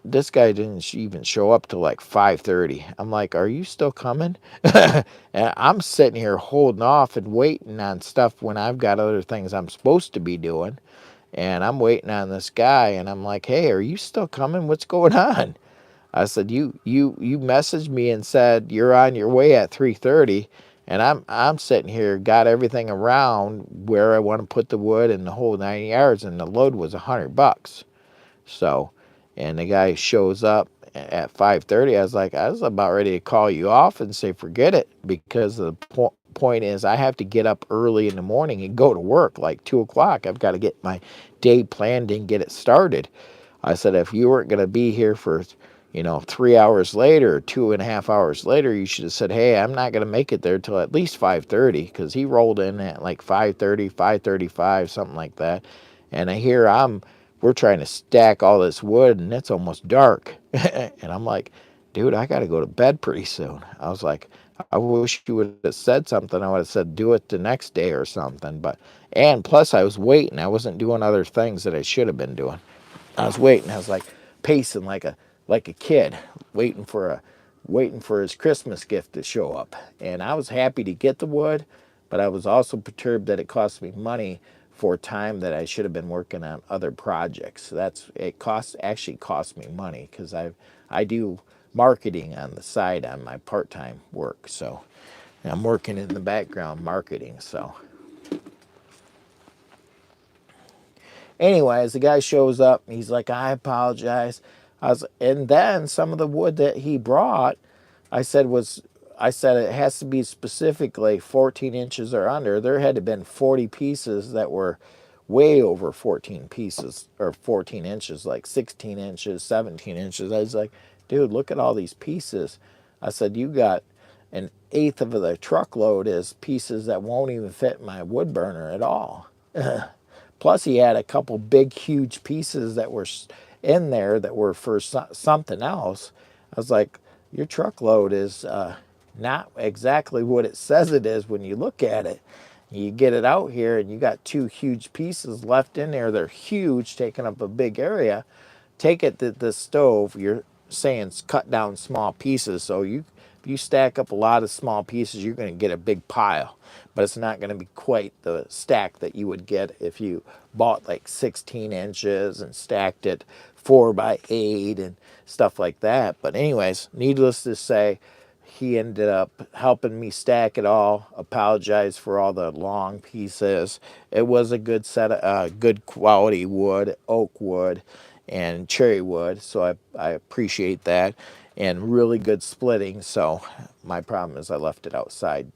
this guy didn't even show up till like 5:30. I'm like, are you still coming? And I'm sitting here holding off and waiting on stuff when I've got other things I'm supposed to be doing. And I'm waiting on this guy, and I'm like, hey, are you still coming? What's going on? I said, you messaged me and said you're on your way at 3:30, and I'm sitting here, got everything around where I want to put the wood and the whole 9 yards, and the load was $100. So, and the guy shows up at 5:30. I was about ready to call you off and say forget it, because the point is I have to get up early in the morning and go to work like 2 o'clock. I've got to get my day planned and get it started. I said, if you weren't going to be here for 3 hours later, 2.5 hours later, you should have said, hey, I'm not going to make it there till at least 5:30, because he rolled in at like 5:30, 5:35, something like that. And I hear we're trying to stack all this wood, and it's almost dark. And I'm like, dude, I got to go to bed pretty soon. I was like, I wish you would have said something. I would have said, do it the next day or something. And plus I was waiting. I wasn't doing other things that I should have been doing. I was waiting. I was like pacing like a kid, waiting for his Christmas gift to show up. And I was happy to get the wood, but I was also perturbed that it cost me money for time that I should have been working on other projects. Actually cost me money, because I do marketing on the side on my part-time work. So I'm working in the background marketing. So anyways, the guy shows up, and he's like, I apologize. And then some of the wood that he brought, I said it has to be specifically 14 inches or under. There had to have been 40 pieces that were way over 14 pieces or 14 inches, like 16 inches, 17 inches. I was like, dude, look at all these pieces. I said, you got an eighth of the truckload is pieces that won't even fit my wood burner at all. Plus, he had a couple big, huge pieces that were in there that were for something else. I was like, your truckload is not exactly what it says it is when you look at it. You get it out here, and you got 2 huge pieces left in there. They're huge, taking up a big area. Take it to the stove. You're saying cut down small pieces. So if you stack up a lot of small pieces, you're going to get a big pile. But it's not going to be quite the stack that you would get if you bought like 16 inches and stacked it 4 by 8 and stuff like that. But anyways, needless to say, he ended up helping me stack it all. Apologized for all the long pieces. It was a good set of good quality wood, oak wood and cherry wood, so I appreciate that, and really good splitting. So my problem is I left it outside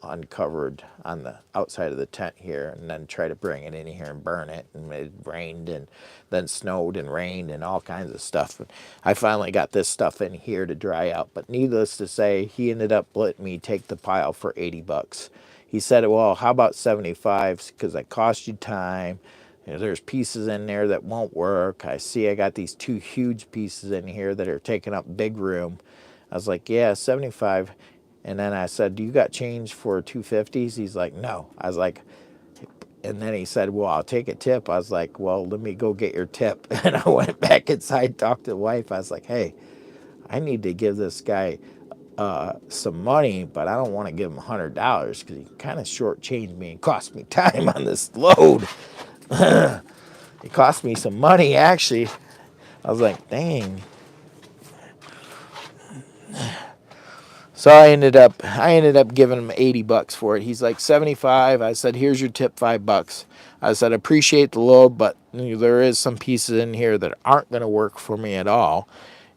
uncovered on the outside of the tent here, and then try to bring it in here and burn it, and it rained and then snowed and rained and all kinds of stuff. I finally got this stuff in here to dry out, but needless to say, he ended up letting me take the pile for $80. He said, well, how about 75? Because I cost you time. You know, there's pieces in there that won't work. I see I got these 2 huge pieces in here that are taking up big room. I was like, yeah, 75. And then I said, do you got change for 250s? He's like, no. I was like, and then he said, well, I'll take a tip. I was like, well, let me go get your tip. And I went back inside, talked to the wife. I was like, hey, I need to give this guy some money, but I don't want to give him $100 because he kind of shortchanged me and cost me time on this load. It cost me some money, actually. I was like, dang. So I ended up giving him $80 for it. He's like 75. I said, here's your tip, $5. I said, appreciate the load, but there is some pieces in here that aren't going to work for me at all.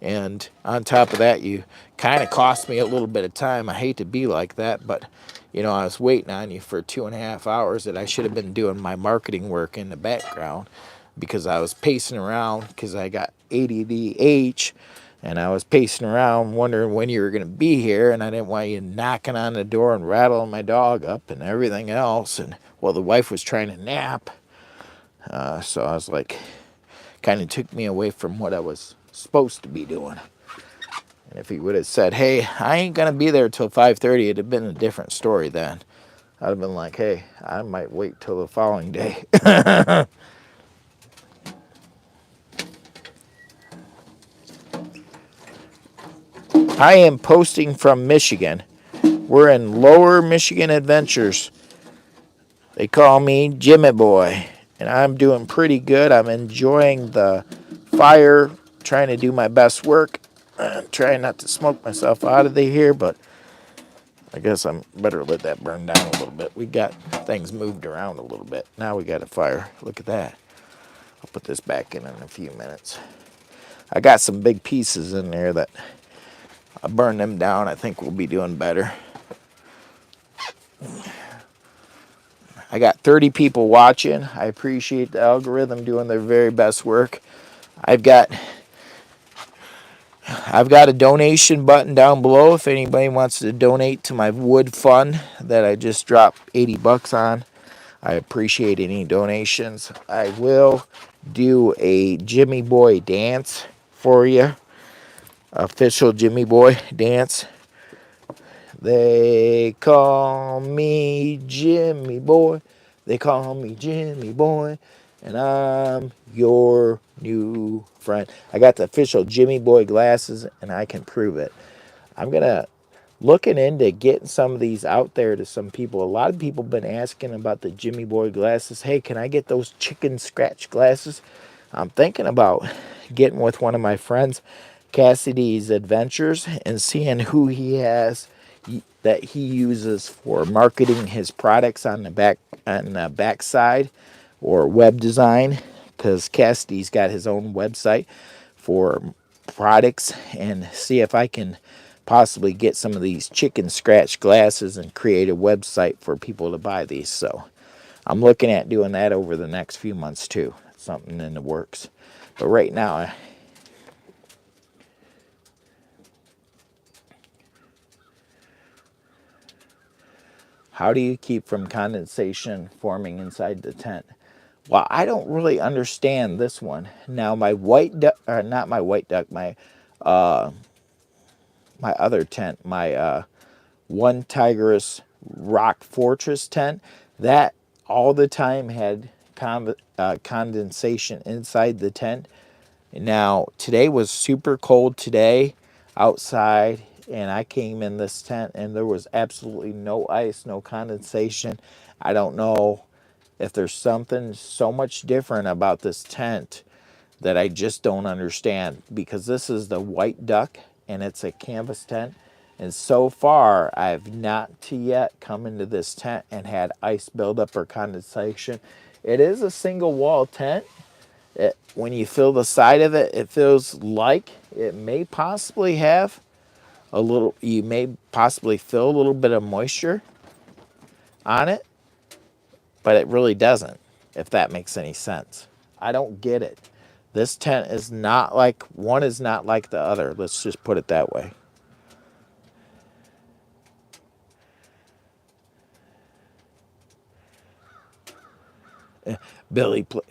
And on top of that, you kind of cost me a little bit of time. I hate to be like that, but you know, I was waiting on you for 2.5 hours that I should have been doing my marketing work in the background because I was pacing around because I got ADDH. And I was pacing around wondering when you were going to be here, and I didn't want you knocking on the door and rattling my dog up and everything else. And, well, the wife was trying to nap. So I was like, kind of took me away from what I was supposed to be doing. And if he would have said, hey, I ain't going to be there till 5:30, it'd have been a different story then. I'd have been like, hey, I might wait till the following day. I am posting from Michigan. We're in Lower Michigan Adventures. They call me Jimmy Boy, and I'm doing pretty good. I'm enjoying the fire, trying to do my best work. Trying not to smoke myself out of here, but I guess I'm better let that burn down a little bit. We got things moved around a little bit. Now we got a fire. Look at that. I'll put this back in a few minutes. I got some big pieces in there that I burn them down. I think we'll be doing better. I got 30 people watching. I appreciate the algorithm doing their very best work. I've got a donation button down below if anybody wants to donate to my wood fund that I just dropped $80 on. I appreciate any donations. I will do a Jimmy Boy dance for you. Official Jimmy Boy dance. They call me Jimmy Boy. They call me Jimmy Boy. And I'm your new friend. I got the official Jimmy Boy glasses, and I can prove it. I'm going to looking into getting some of these out there to some people. A lot of people have been asking about the Jimmy Boy glasses. Hey, can I get those chicken scratch glasses? I'm thinking about getting with one of my friends, Cassidy's Adventures, and seeing who he has that he uses for marketing his products on the back side or web design, because Cassidy's got his own website for products, and see if I can possibly get some of these chicken scratch glasses and create a website for people to buy these. So I'm looking at doing that over the next few months too. Something in the works. But right now, how do you keep from condensation forming inside the tent? Well, I don't really understand this one. Now, my white duck, or not my white duck, my other tent, my OneTigris Rock Fortress tent, that all the time had condensation inside the tent. Now, today was super cold today outside, and I came in this tent, and there was absolutely no ice, no condensation. I don't know if there's something so much different about this tent that I just don't understand, because this is the White Duck, and it's a canvas tent. And so far, I've not to yet come into this tent and had ice buildup or condensation. It is a single wall tent. When you feel the side of it, it feels like it may possibly have a little, you may possibly feel a little bit of moisture on it, but it really doesn't, if that makes any sense. I don't get it. This tent is not like, one is not like the other. Let's just put it that way. Billy play.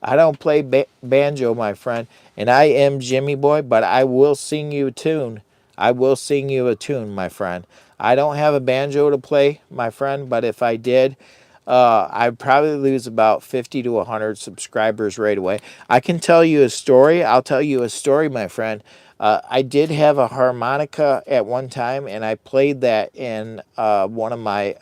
I don't play banjo, my friend, and I am Jimmy Boy, but I will sing you a tune. I will sing you a tune, my friend. I don't have a banjo to play, my friend, but if I did, I'd probably lose about 50 to 100 subscribers right away. I can tell you a story. I'll tell you a story, my friend. I did have a harmonica at one time, and I played that in one of my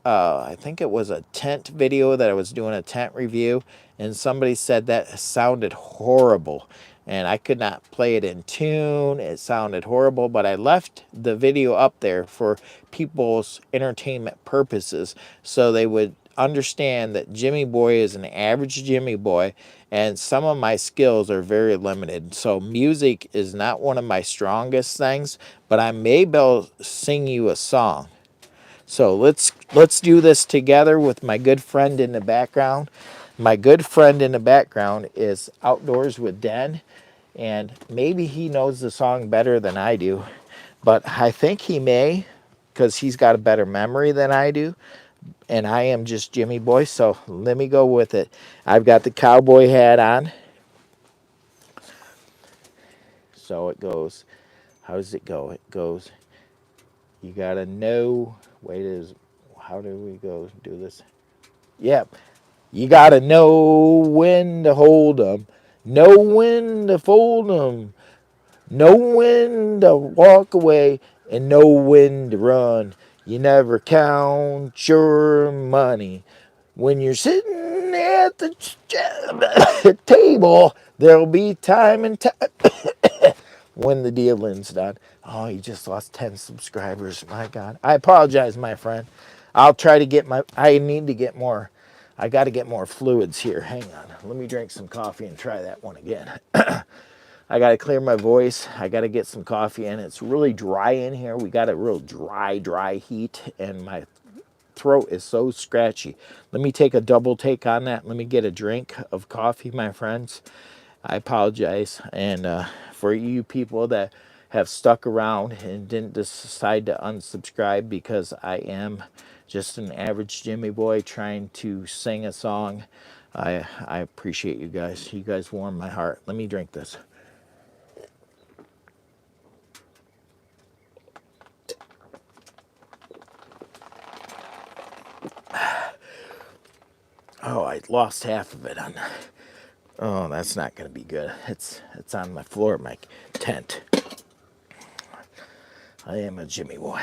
I think it was a tent video that I was doing a tent review, and somebody said that sounded horrible and I could not play it in tune. It sounded horrible, but I left the video up there for people's entertainment purposes so they would understand that Jimmy Boy is an average Jimmy Boy and some of my skills are very limited. So music is not one of my strongest things, but I may be able to sing you a song. So let's do this together with my good friend in the background. My good friend in the background is Outdoors with Den, and maybe he knows the song better than I do, but I think he may because he's got a better memory than I do, and I am just Jimmy Boy, so let me go with it. I've got the cowboy hat on. So it goes. How does it go? It goes, you gotta know, wait, how do we go do this? Yep. You gotta know when to hold 'em, know when to fold 'em, know when to walk away, and know when to run. You never count your money. When you're sitting at the table, there'll be time and time when the dealing's done. Oh, you just lost 10 subscribers. My God. I apologize, my friend. I'll try to get I need to get more. I got to get more fluids here. Hang on. Let me drink some coffee and try that one again. I got to clear my voice. I got to get some coffee in. It's really dry in here. We got a real dry heat, and my throat is so scratchy. Let me take a double take on that. Let me get a drink of coffee, my friends. I apologize. And for you people that have stuck around and didn't decide to unsubscribe because I am just an average Jimmy Boy trying to sing a song, I appreciate you guys. You guys warm my heart. Let me drink this. Oh, I lost half of it on. Oh, that's not going to be good. It's on my floor of my tent. I am a Jimmy Boy.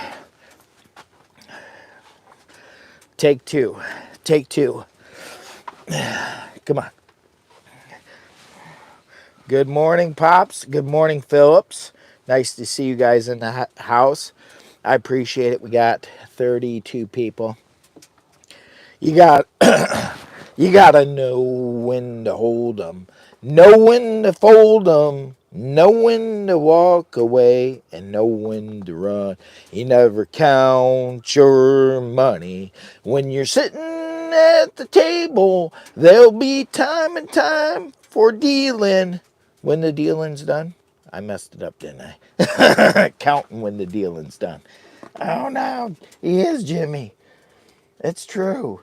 Take two. Take two. Come on. Good morning, Pops. Good morning, Phillips. Nice to see you guys in the house. I appreciate it. We got 32 people. You got you gotta know when to hold 'em, know when to fold 'em, know when to walk away, and know when to run. You never count your money. When you're sitting at the table, there'll be time and time for dealing. When the dealing's done, I messed it up, didn't I? Counting when the dealing's done. Oh no, he is Jimmy. It's true.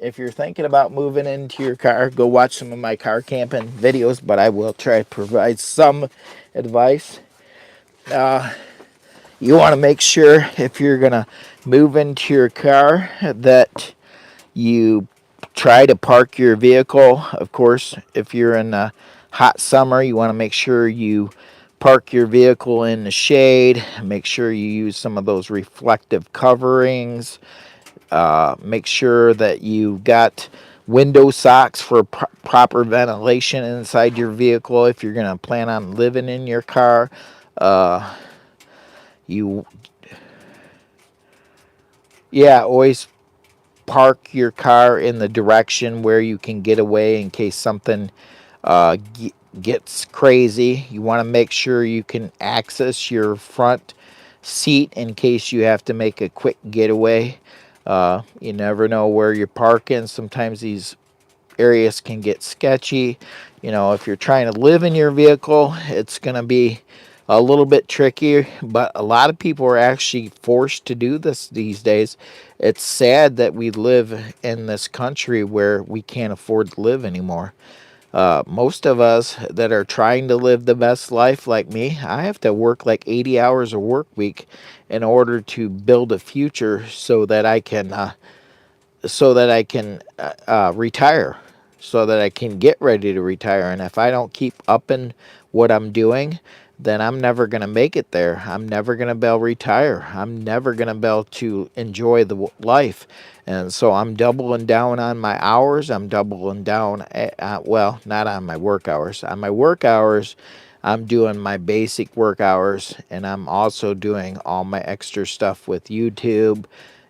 If you're thinking about moving into your car, go watch some of my car camping videos, but I will try to provide some advice. You want to make sure if you're going to move into your car that you try to park your vehicle. Of course, if you're in a hot summer, you want to make sure you park your vehicle in the shade. Make sure you use some of those reflective coverings. Make sure that you've got window socks for proper ventilation inside your vehicle if you're going to plan on living in your car. You, yeah, always park your car in the direction where you can get away in case something gets crazy. You want to make sure you can access your front seat in case you have to make a quick getaway. You never know where you're parking. Sometimes these areas can get sketchy. You know, if you're trying to live in your vehicle, it's going to be a little bit trickier, but a lot of people are actually forced to do this these days. It's sad that we live in this country where we can't afford to live anymore. Most of us that are trying to live the best life, like me, I have to work like 80 hours a work week in order to build a future so that I can retire, so that I can get ready to retire. And if I don't keep upping what I'm doing, then I'm never going to make it there. I'm never going to be able to retire. I'm never going to be able to enjoy the life. And so I'm doubling down on my hours. I'm doubling down, well, not on my work hours. On my work hours, I'm doing my basic work hours, and I'm also doing all my extra stuff with YouTube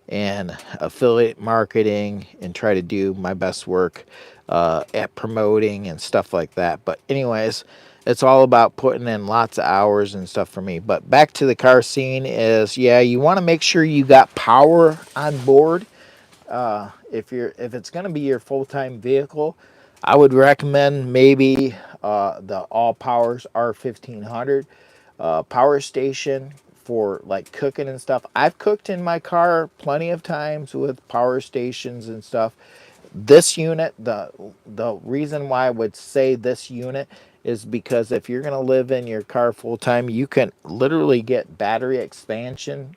and affiliate marketing, and try to do my best work at promoting and stuff like that. But anyways, it's all about putting in lots of hours and stuff for me. But back to the car scene is, yeah, you want to make sure you got power on board. If it's going to be your full-time vehicle, I would recommend maybe the ALLPOWERS R1500 power station for like cooking and stuff. I've cooked in my car plenty of times with power stations and stuff. This unit, the reason why I would say this unit is because if you're going to live in your car full time, you can literally get battery expansion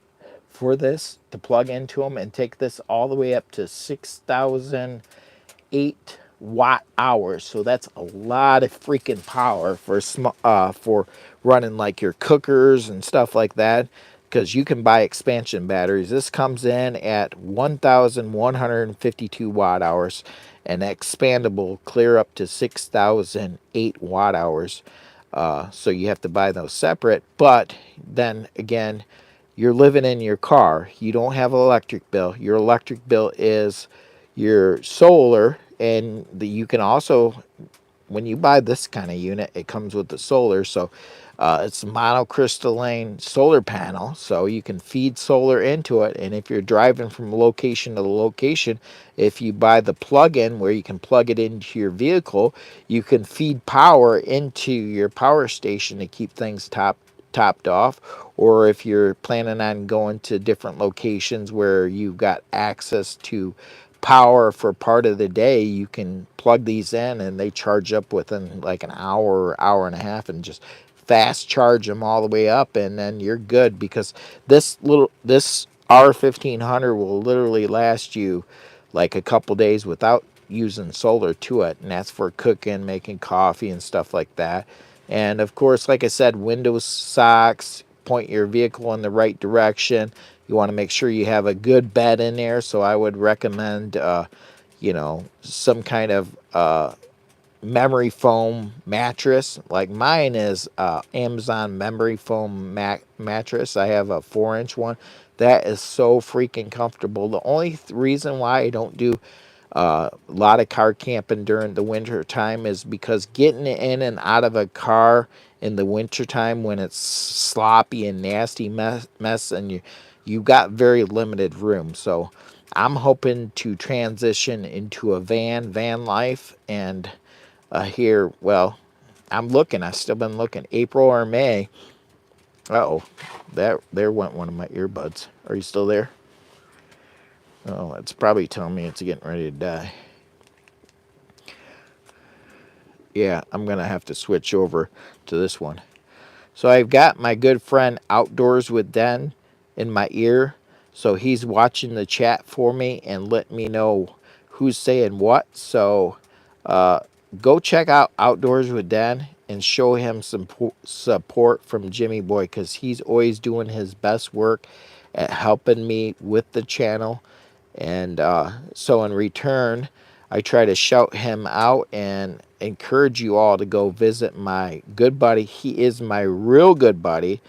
for this to plug into them and take this all the way up to 6,008 watt hours. So that's a lot of freaking power for running like your cookers and stuff like that, because you can buy expansion batteries. This comes in at 1,152 watt hours and expandable clear up to 6,008 watt hours. So you have to buy those separate. But then again, you're living in your car. You don't have an electric bill. Your electric bill is your solar, and you can also, when you buy this kind of unit, it comes with the solar. So it's a monocrystalline solar panel, so you can feed solar into it. And if you're driving from location to location, if you buy the plug-in where you can plug it into your vehicle, you can feed power into your power station to keep things topped off. Or if you're planning on going to different locations where you've got access to power for part of the day, you can plug these in and they charge up within like an hour or hour and a half, and just fast charge them all the way up, and then you're good, because this R1500 will literally last you like a couple days without using solar to it, and that's for cooking, making coffee and stuff like that. And of course, like I said, window socks, point your vehicle in the right direction. You want to make sure you have a good bed in there, so I would recommend some kind of memory foam mattress. Like mine is Amazon memory foam mattress. I have a 4-inch one. That is so freaking comfortable. The only reason why I don't do a lot of car camping during the winter time is because getting in and out of a car in the winter time when it's sloppy and nasty mess, and you got very limited room. So I'm hoping to transition into a van life, and here, well, I've still been looking, April or May. Uh-oh, there went one of my earbuds. Are you still there? Oh, it's probably telling me it's getting ready to die. Yeah, I'm going to have to switch over to this one. So I've got my good friend Outdoors with Den in my ear. So he's watching the chat for me and let me know who's saying what. So go check out Outdoors with Den and show him some support from Jimmy Boy, because he's always doing his best work at helping me with the channel. And so in return, I try to shout him out and encourage you all to go visit my good buddy. He is my real good buddy.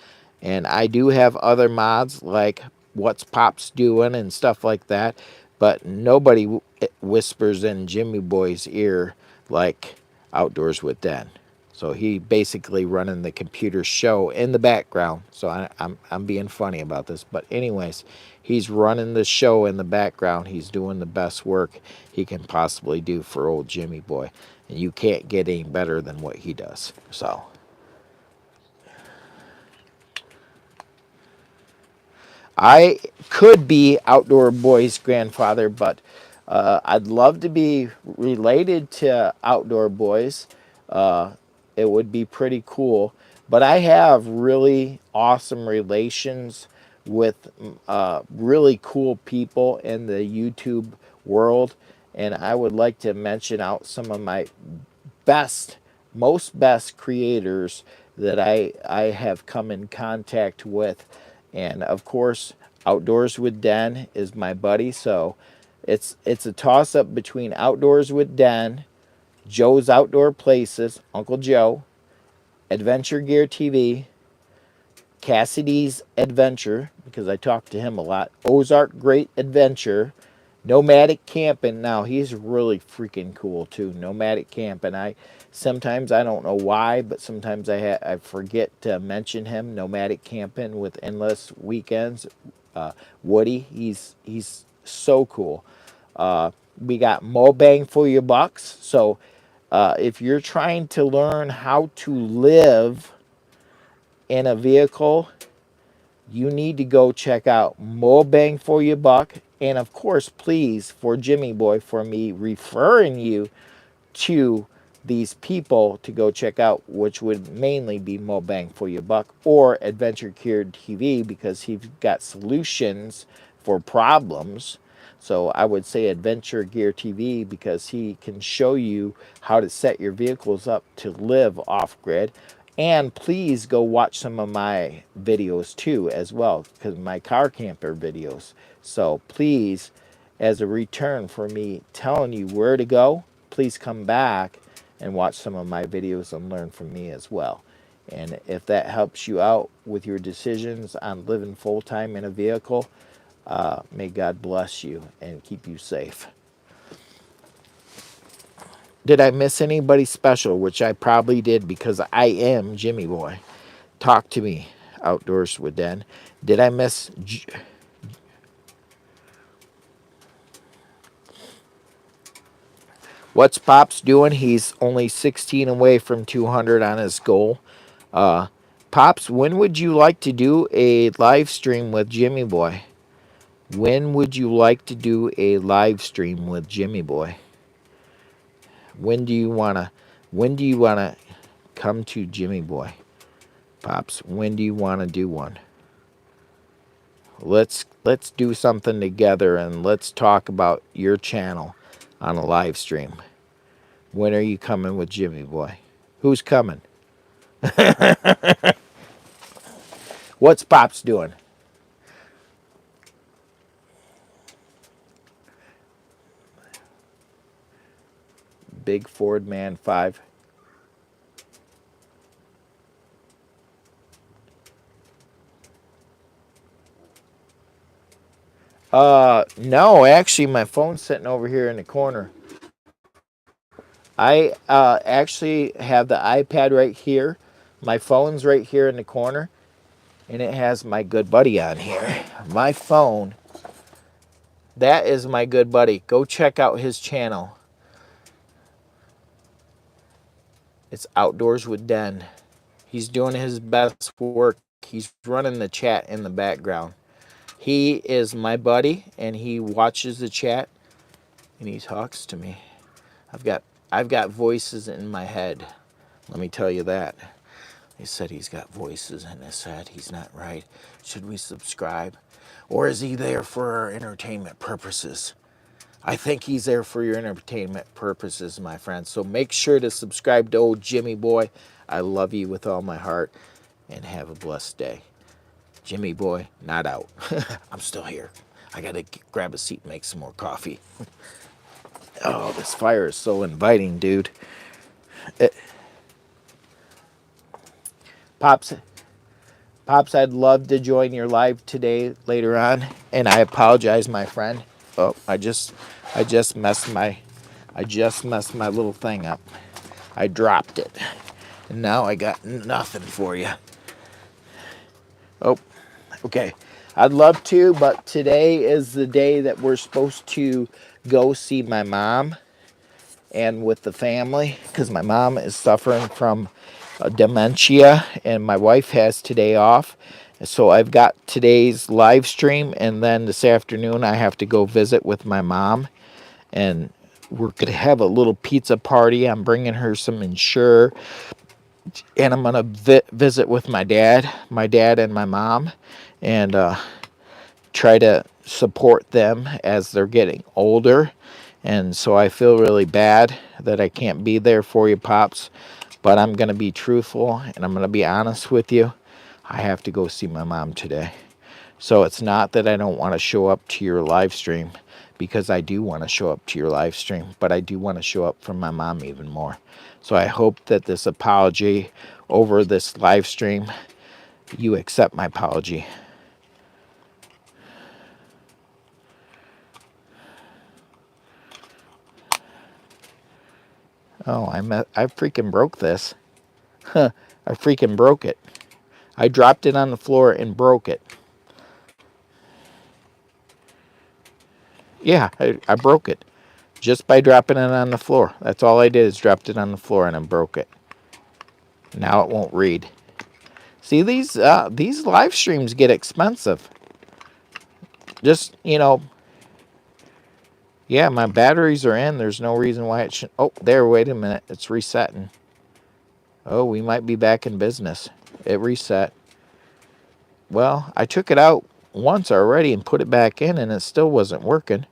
And I do have other mods like What's Pops Doing and stuff like that. But nobody whispers in Jimmy Boy's ear like Outdoors with Den. So he basically running the computer show in the background. So I'm being funny about this. But anyways, he's running the show in the background. He's doing the best work he can possibly do for old Jimmy Boy. And you can't get any better than what he does. So I could be Outdoor Boy's grandfather, but I'd love to be related to Outdoor Boys. It would be pretty cool. But I have really awesome relations with really cool people in the YouTube world. And I would like to mention out some of my most best creators that I have come in contact with. And of course, Outdoors with Den is my buddy. So it's a toss up between Outdoors with Den, Joe's Outdoor Places, Uncle Joe, Adventure Gear TV, Cassidy's Adventure, because I talk to him a lot, Ozark Great Adventure, Nomadic Camping. Now he's really freaking cool too. Nomadic Camping. Sometimes I don't know why, but sometimes I forget to mention him. Nomadic Camping with Endless Weekends. Woody, he's so cool. We got Mo Bang for your bucks. So if you're trying to learn how to live in a vehicle, you need to go check out More Bang for Your Buck. And of course, please, for Jimmy Boy, for me referring you to these people to go check out, which would mainly be More Bang for Your Buck or Adventure Gear TV, because he's got solutions for problems. So I would say Adventure Gear TV because he can show you how to set your vehicles up to live off-grid. And please go watch some of my videos too as well, because my car camper videos. So please, as a return for me telling you where to go, please come back and watch some of my videos and learn from me as well. And if that helps you out with your decisions on living full-time in a vehicle, may God bless you and keep you safe. Did I miss anybody special? Which I probably did, because I am Jimmy Boy. Talk to me, Outdoors with Den. Did I miss... What's Pops doing? He's only 16 away from 200 on his goal. Pops, when would you like to do a live stream with Jimmy Boy? When would you like to do a live stream with Jimmy Boy? When do you wanna come to Jimmy Boy? Pops, when do you wanna do one? Let's do something together and let's talk about your channel on a live stream. When are you coming with Jimmy Boy? Who's coming? What's Pops doing? Big Ford Man 5. No, actually my phone's sitting over here in the corner. I actually have the iPad right here. My phone's right here in the corner. And it has my good buddy on here. My phone. That is my good buddy. Go check out his channel. It's Outdoors with Den. He's doing his best work. He's running the chat in the background. He is my buddy, and he watches the chat, and he talks to me. I've got voices in my head. Let me tell you that. He said he's got voices in his head. He's not right. Should we subscribe? Or is he there for our entertainment purposes? I think he's there for your entertainment purposes, my friend. So make sure to subscribe to old Jimmy Boy. I love you with all my heart, and have a blessed day. Jimmy Boy, not out. I'm still here. I got to grab a seat and make some more coffee. Oh, this fire is so inviting, dude. Pops, I'd love to join your live today later on, and I apologize, my friend. Oh, I just messed my little thing up. I dropped it. And now I got nothing for you. Oh, okay. I'd love to, but today is the day that we're supposed to go see my mom and with the family, because my mom is suffering from dementia and my wife has today off. So I've got today's live stream, and then this afternoon I have to go visit with my mom, and we're going to have a little pizza party. I'm bringing her some Ensure, and I'm going to visit with my dad and my mom, and try to support them as they're getting older. And so I feel really bad that I can't be there for you, Pops, but I'm going to be truthful and I'm going to be honest with you. I have to go see my mom today. So it's not that I don't want to show up to your live stream, because I do want to show up to your live stream, but I do want to show up for my mom even more. So I hope that this apology over this live stream, you accept my apology. Oh, I freaking broke this. Huh, I freaking broke it. I dropped it on the floor and broke it. Yeah, I broke it. Just by dropping it on the floor. That's all I did, is dropped it on the floor and I broke it. Now it won't read. See, these live streams get expensive. Just, yeah, my batteries are in. There's no reason why it should. Oh, there, wait a minute. It's resetting. Oh, we might be back in business. It reset. Well, I took it out once already and put it back in, and it still wasn't working.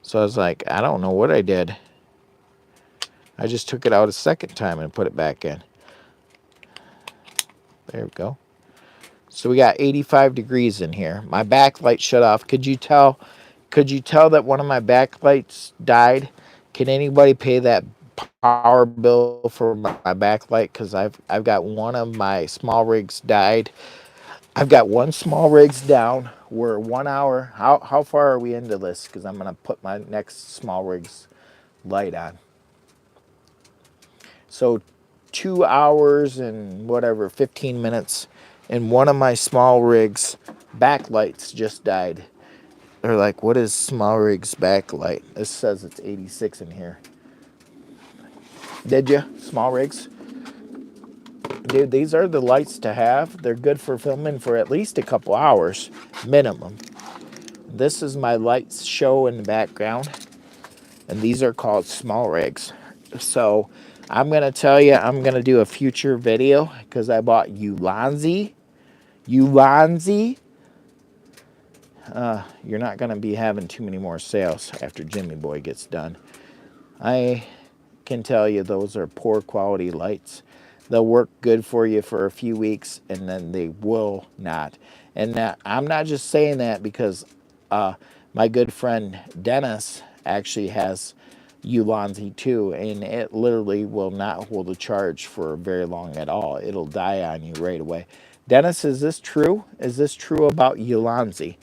So I was like, I don't know what I did. I just took it out a second time and put it back in. There we go. So we got 85 degrees in here. My backlight shut off. Could you tell that one of my backlights died? Can anybody pay that power bill for my backlight? Because I've got one of my small rigs died. I've got one small rigs down. We're 1 hour. How far are we into this? Because I'm gonna put my next small rigs light on. So 2 hours and whatever, 15 minutes, and one of my small rigs backlights just died. They're like, what is small rigs backlight? This says it's 86 in here. Did you? Small rigs? Dude, these are the lights to have. They're good for filming for at least a couple hours, minimum. This is my lights show in the background, and these are called small rigs. So I'm going to tell you, I'm going to do a future video because I bought Ulanzi. You're not going to be having too many more sales after Jimmy Boy gets done. I can tell you those are poor quality lights. They'll work good for you for a few weeks, and then they will not. And I'm not just saying that because my good friend Dennis actually has Ulanzi too, and it literally will not hold a charge for very long at all. It'll die on you right away. Dennis, is this true? Is this true about Ulanzi?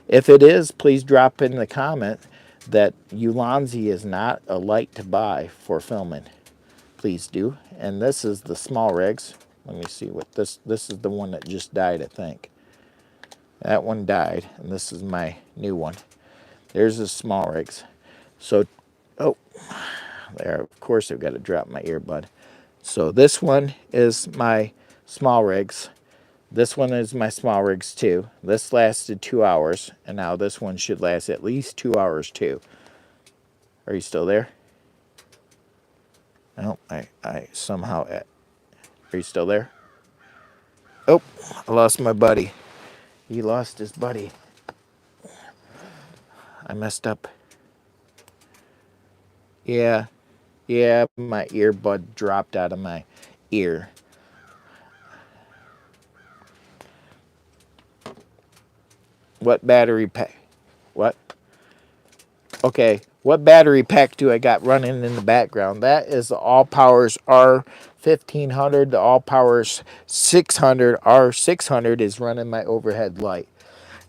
If it is, please drop in the comment that Ulanzi is not a light to buy for filming. Please do. And this is the small rigs. Let me see what this is the one that just died, I think. That one died, and this is my new one. There's the small rigs. So, oh, there, of course I've got to drop my earbud. So this one is my small rigs. This one is my small rigs too. This lasted 2 hours, and now this one should last at least 2 hours too. Are you still there? No, I somehow... Are you still there? Oh, I lost my buddy. He lost his buddy. I messed up. Yeah, my earbud dropped out of my ear. What battery pack? What? Okay, what battery pack do I got running in the background? That is the ALLPOWERS R1500. The ALLPOWERS 600. R600 is running my overhead light.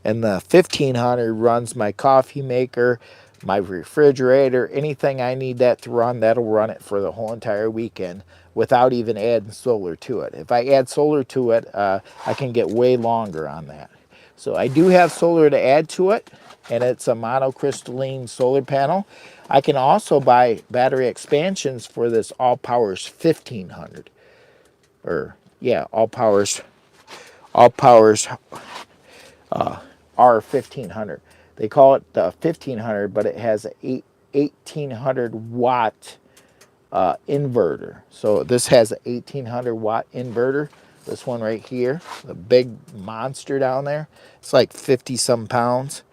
And the 1500 runs my coffee maker, my refrigerator, anything I need that to run, that'll run it for the whole entire weekend. without even adding solar to it. If I add solar to it, I can get way longer on that. So I do have solar to add to it, and it's a monocrystalline solar panel. I can also buy battery expansions for this ALLPOWERS 1500. Or, yeah, ALLPOWERS R1500. They call it the 1500, but it has a 1800 watt inverter. So this has an 1800 watt inverter. This one right here, the big monster down there, it's like 50 some pounds.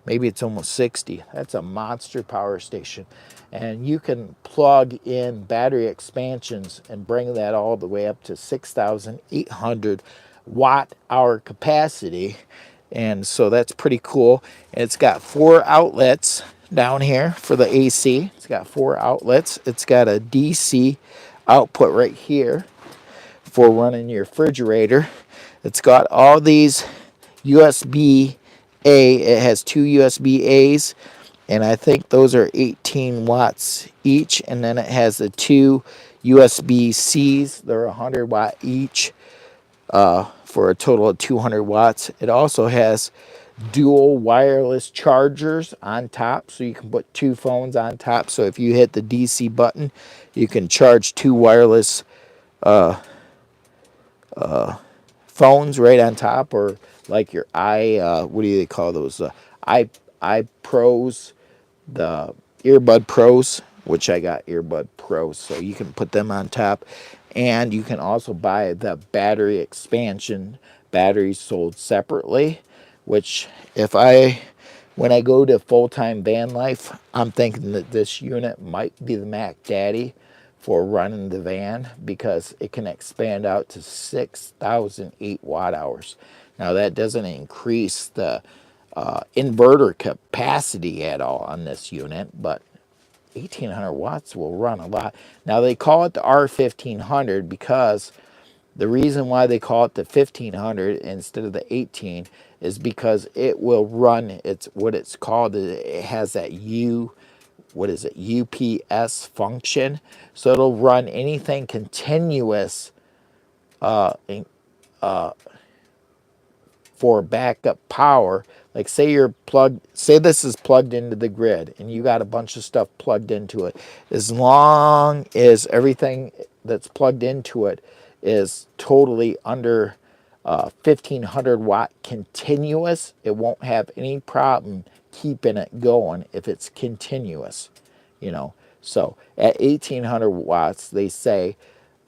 Maybe it's almost 60. That's a monster power station. And you can plug in battery expansions and bring that all the way up to 6,800 watt hour capacity. And so that's pretty cool. It's got 4 outlets down here for the AC. It's got 4 outlets. It's got a DC output right here for running your refrigerator. It's got all these USB-A. It has 2 USB-As, and I think those are 18 watts each. And then it has the 2 USB-Cs. They're 100 watt each for a total of 200 watts. It also has dual wireless chargers on top, so you can put 2 phones on top. So if you hit the DC button, you can charge 2 wireless phones right on top, or like your what do they call those? I Pros, the earbud Pros, which I got earbud Pros, so you can put them on top. And you can also buy the battery expansion batteries sold separately, which when I go to full-time van life, I'm thinking that this unit might be the Mac Daddy for running the van, because it can expand out to 6,008 watt hours. Now that doesn't increase the inverter capacity at all on this unit, but 1,800 watts will run a lot. Now they call it the R1500 because the reason why they call it the 1500 instead of the 18 is because it will run, it's what it's called, it has that UPS function. So it'll run anything continuous for backup power. Like say this is plugged into the grid and you got a bunch of stuff plugged into it. As long as everything that's plugged into it is totally under 1,500 watt continuous, it won't have any problem keeping it going if it's continuous, you know. So at 1,800 watts, they say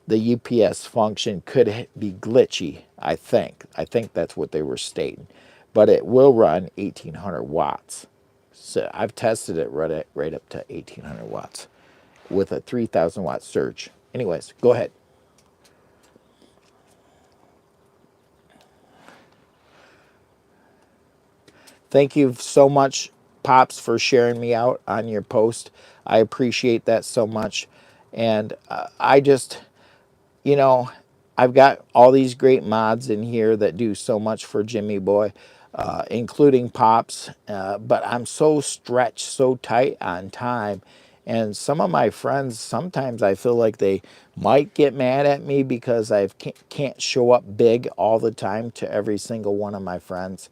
the UPS function could be glitchy, I think. I think that's what they were stating. But it will run 1,800 watts. So I've tested it right up to 1,800 watts with a 3,000 watt surge. Anyways, go ahead. Thank you so much, Pops, for sharing me out on your post. I appreciate that so much. And I just, you know, I've got all these great mods in here that do so much for Jimmy Boy, including Pops. But I'm so stretched, so tight on time. And some of my friends, sometimes I feel like they might get mad at me because I can't show up big all the time to every single one of my friends.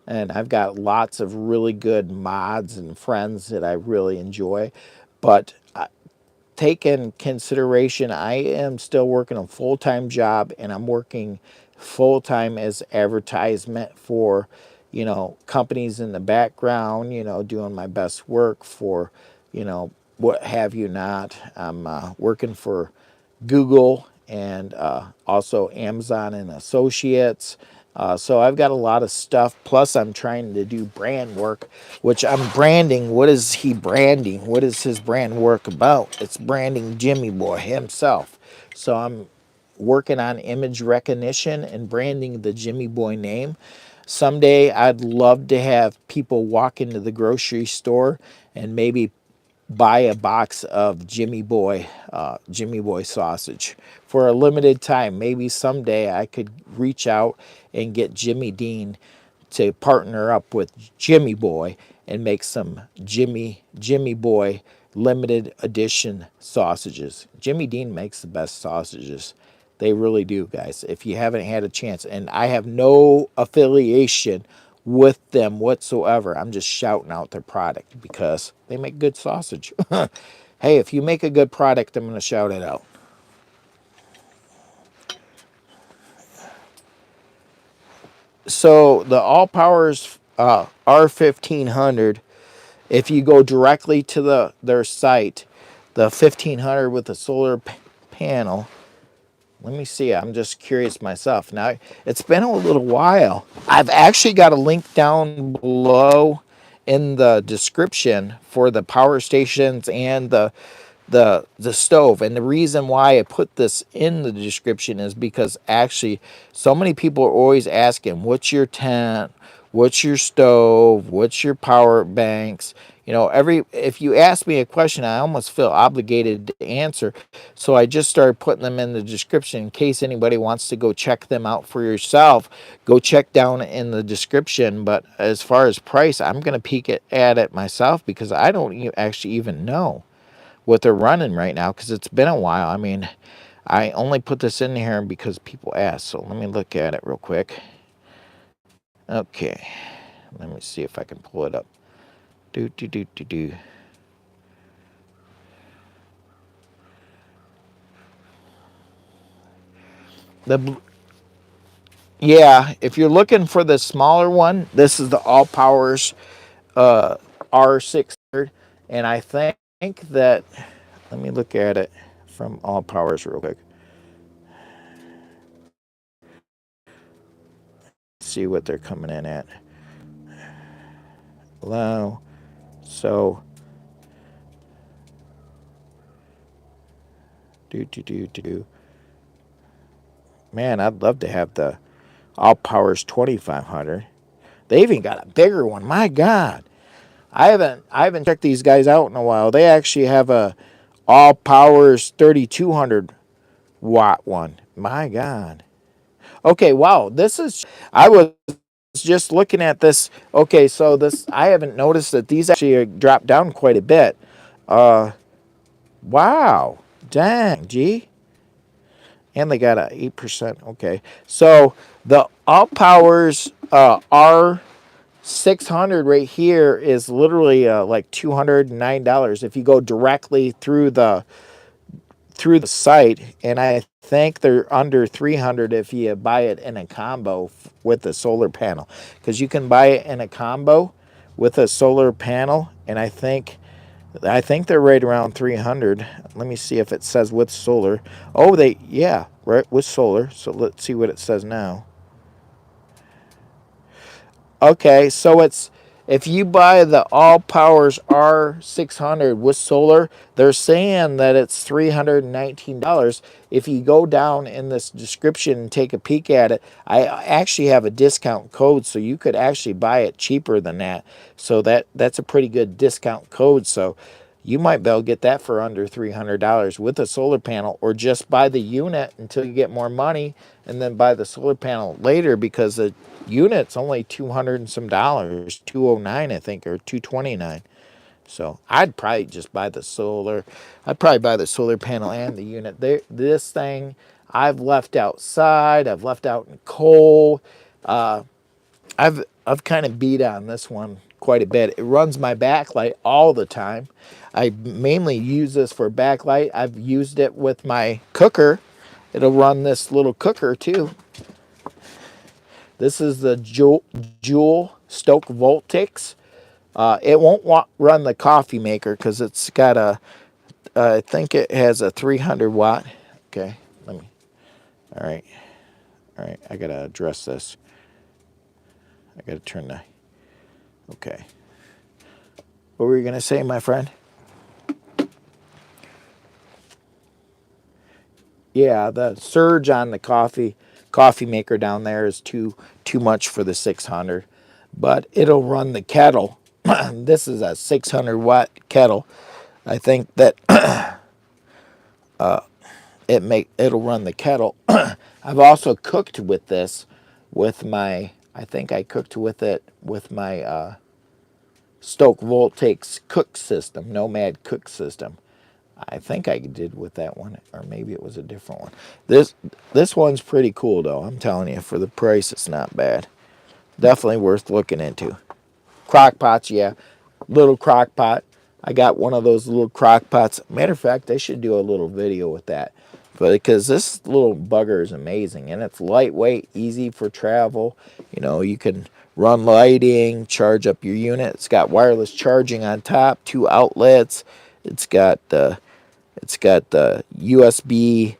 And I've got lots of really good mods and friends that I really enjoy. But take in consideration, I am still working a full-time job, and I'm working full-time as advertisement for, you know, companies in the background, you know, doing my best work for, you know, what have you not. I'm working for Google and also Amazon and Associates. So I've got a lot of stuff. Plus, I'm trying to do brand work, which I'm branding. What is he branding? What is his brand work about? It's branding Jimmy Boy himself. So I'm working on image recognition and branding the Jimmy Boy name. Someday, I'd love to have people walk into the grocery store and maybe buy a box of Jimmy Boy sausage for a limited time. Maybe someday I could reach out and get Jimmy Dean to partner up with Jimmy Boy and make some Jimmy Boy limited edition sausages. Jimmy Dean makes the best sausages. They really do, guys. If you haven't had a chance, and I have no affiliation with them whatsoever, I'm just shouting out their product because they make good sausage. Hey, if you make a good product, I'm going to shout it out. So the ALLPOWERS R1500, if you go directly to their site, the 1500 with the solar panel. Let me see. I'm just curious myself. Now, it's been a little while. I've actually got a link down below in the description for the power stations and the stove. And the reason why I put this in the description is because actually so many people are always asking, what's your tent, what's your stove, what's your power banks? You know, if you ask me a question, I almost feel obligated to answer. So I just started putting them in the description in case anybody wants to go check them out for yourself. Go check down in the description. But as far as price, I'm going to peek at it myself because I don't actually even know what they're running right now because it's been a while. I mean, I only put this in here because people asked. So let me look at it real quick. Okay, let me see if I can pull it up. Do. Yeah, if you're looking for the smaller one, this is the ALLPOWERS R600, and I think that, let me look at it from ALLPOWERS real quick. See what they're coming in at. Allow. So do. Man, I'd love to have the ALLPOWERS 2500. They even got a bigger one. My God, I haven't checked these guys out in a while. They actually have a ALLPOWERS 3200 watt one. My God. Okay, wow. I was just looking at this. Okay, so I haven't noticed that these actually dropped down quite a bit. Wow. Dang, gee. And they got a 8%. Okay. So the ALLPOWERS R600 right here is literally like $209 if you go directly through the site, and I think they're under 300 if you buy it in a combo with the solar panel, because you can buy it in a combo with a solar panel, and I think they're right around 300. Let me see if it says with solar. Oh, yeah, right, with solar. So let's see what it says now. Okay, so if you buy the ALLPOWERS R600 with solar, they're saying that it's $319. If you go down in this description and take a peek at it, I actually have a discount code, so you could actually buy it cheaper than that. So that's a pretty good discount code. So you might be able to get that for under $300 with a solar panel, or just buy the unit until you get more money and then buy the solar panel later, because the unit's only 200 and some dollars, 209 I think, or 229. So I'd probably just buy the solar. I'd probably buy the solar panel and the unit. This thing I've left outside. I've left out in cold. I've kind of beat on this one quite a bit. It runs my backlight all the time. I mainly use this for backlight. I've used it with my cooker. It'll run this little cooker too. This is the Joule Stoke Voltix. It won't run the coffee maker because it's got I think it has a 300 watt. Okay, all right, I gotta address this. I gotta turn okay. What were you gonna say, my friend? Yeah, the surge on the coffee maker down there is too much for the 600, but it'll run the kettle. This is a 600 watt kettle. I think that it'll run the kettle. I've also cooked with this with my, I think I cooked with it with my Stoke Voltaic's cook system, Nomad cook system. I think I did with that one, or maybe it was a different one. This one's pretty cool though. I'm telling you, for the price, it's not bad. Definitely worth looking into. Crock pots, yeah, little crock pot. I got one of those little crock pots. Matter of fact, I should do a little video with that, but because this little bugger is amazing and it's lightweight, easy for travel. You know, you can run lighting, charge up your unit. It's got wireless charging on top, 2 outlets. It's got the USB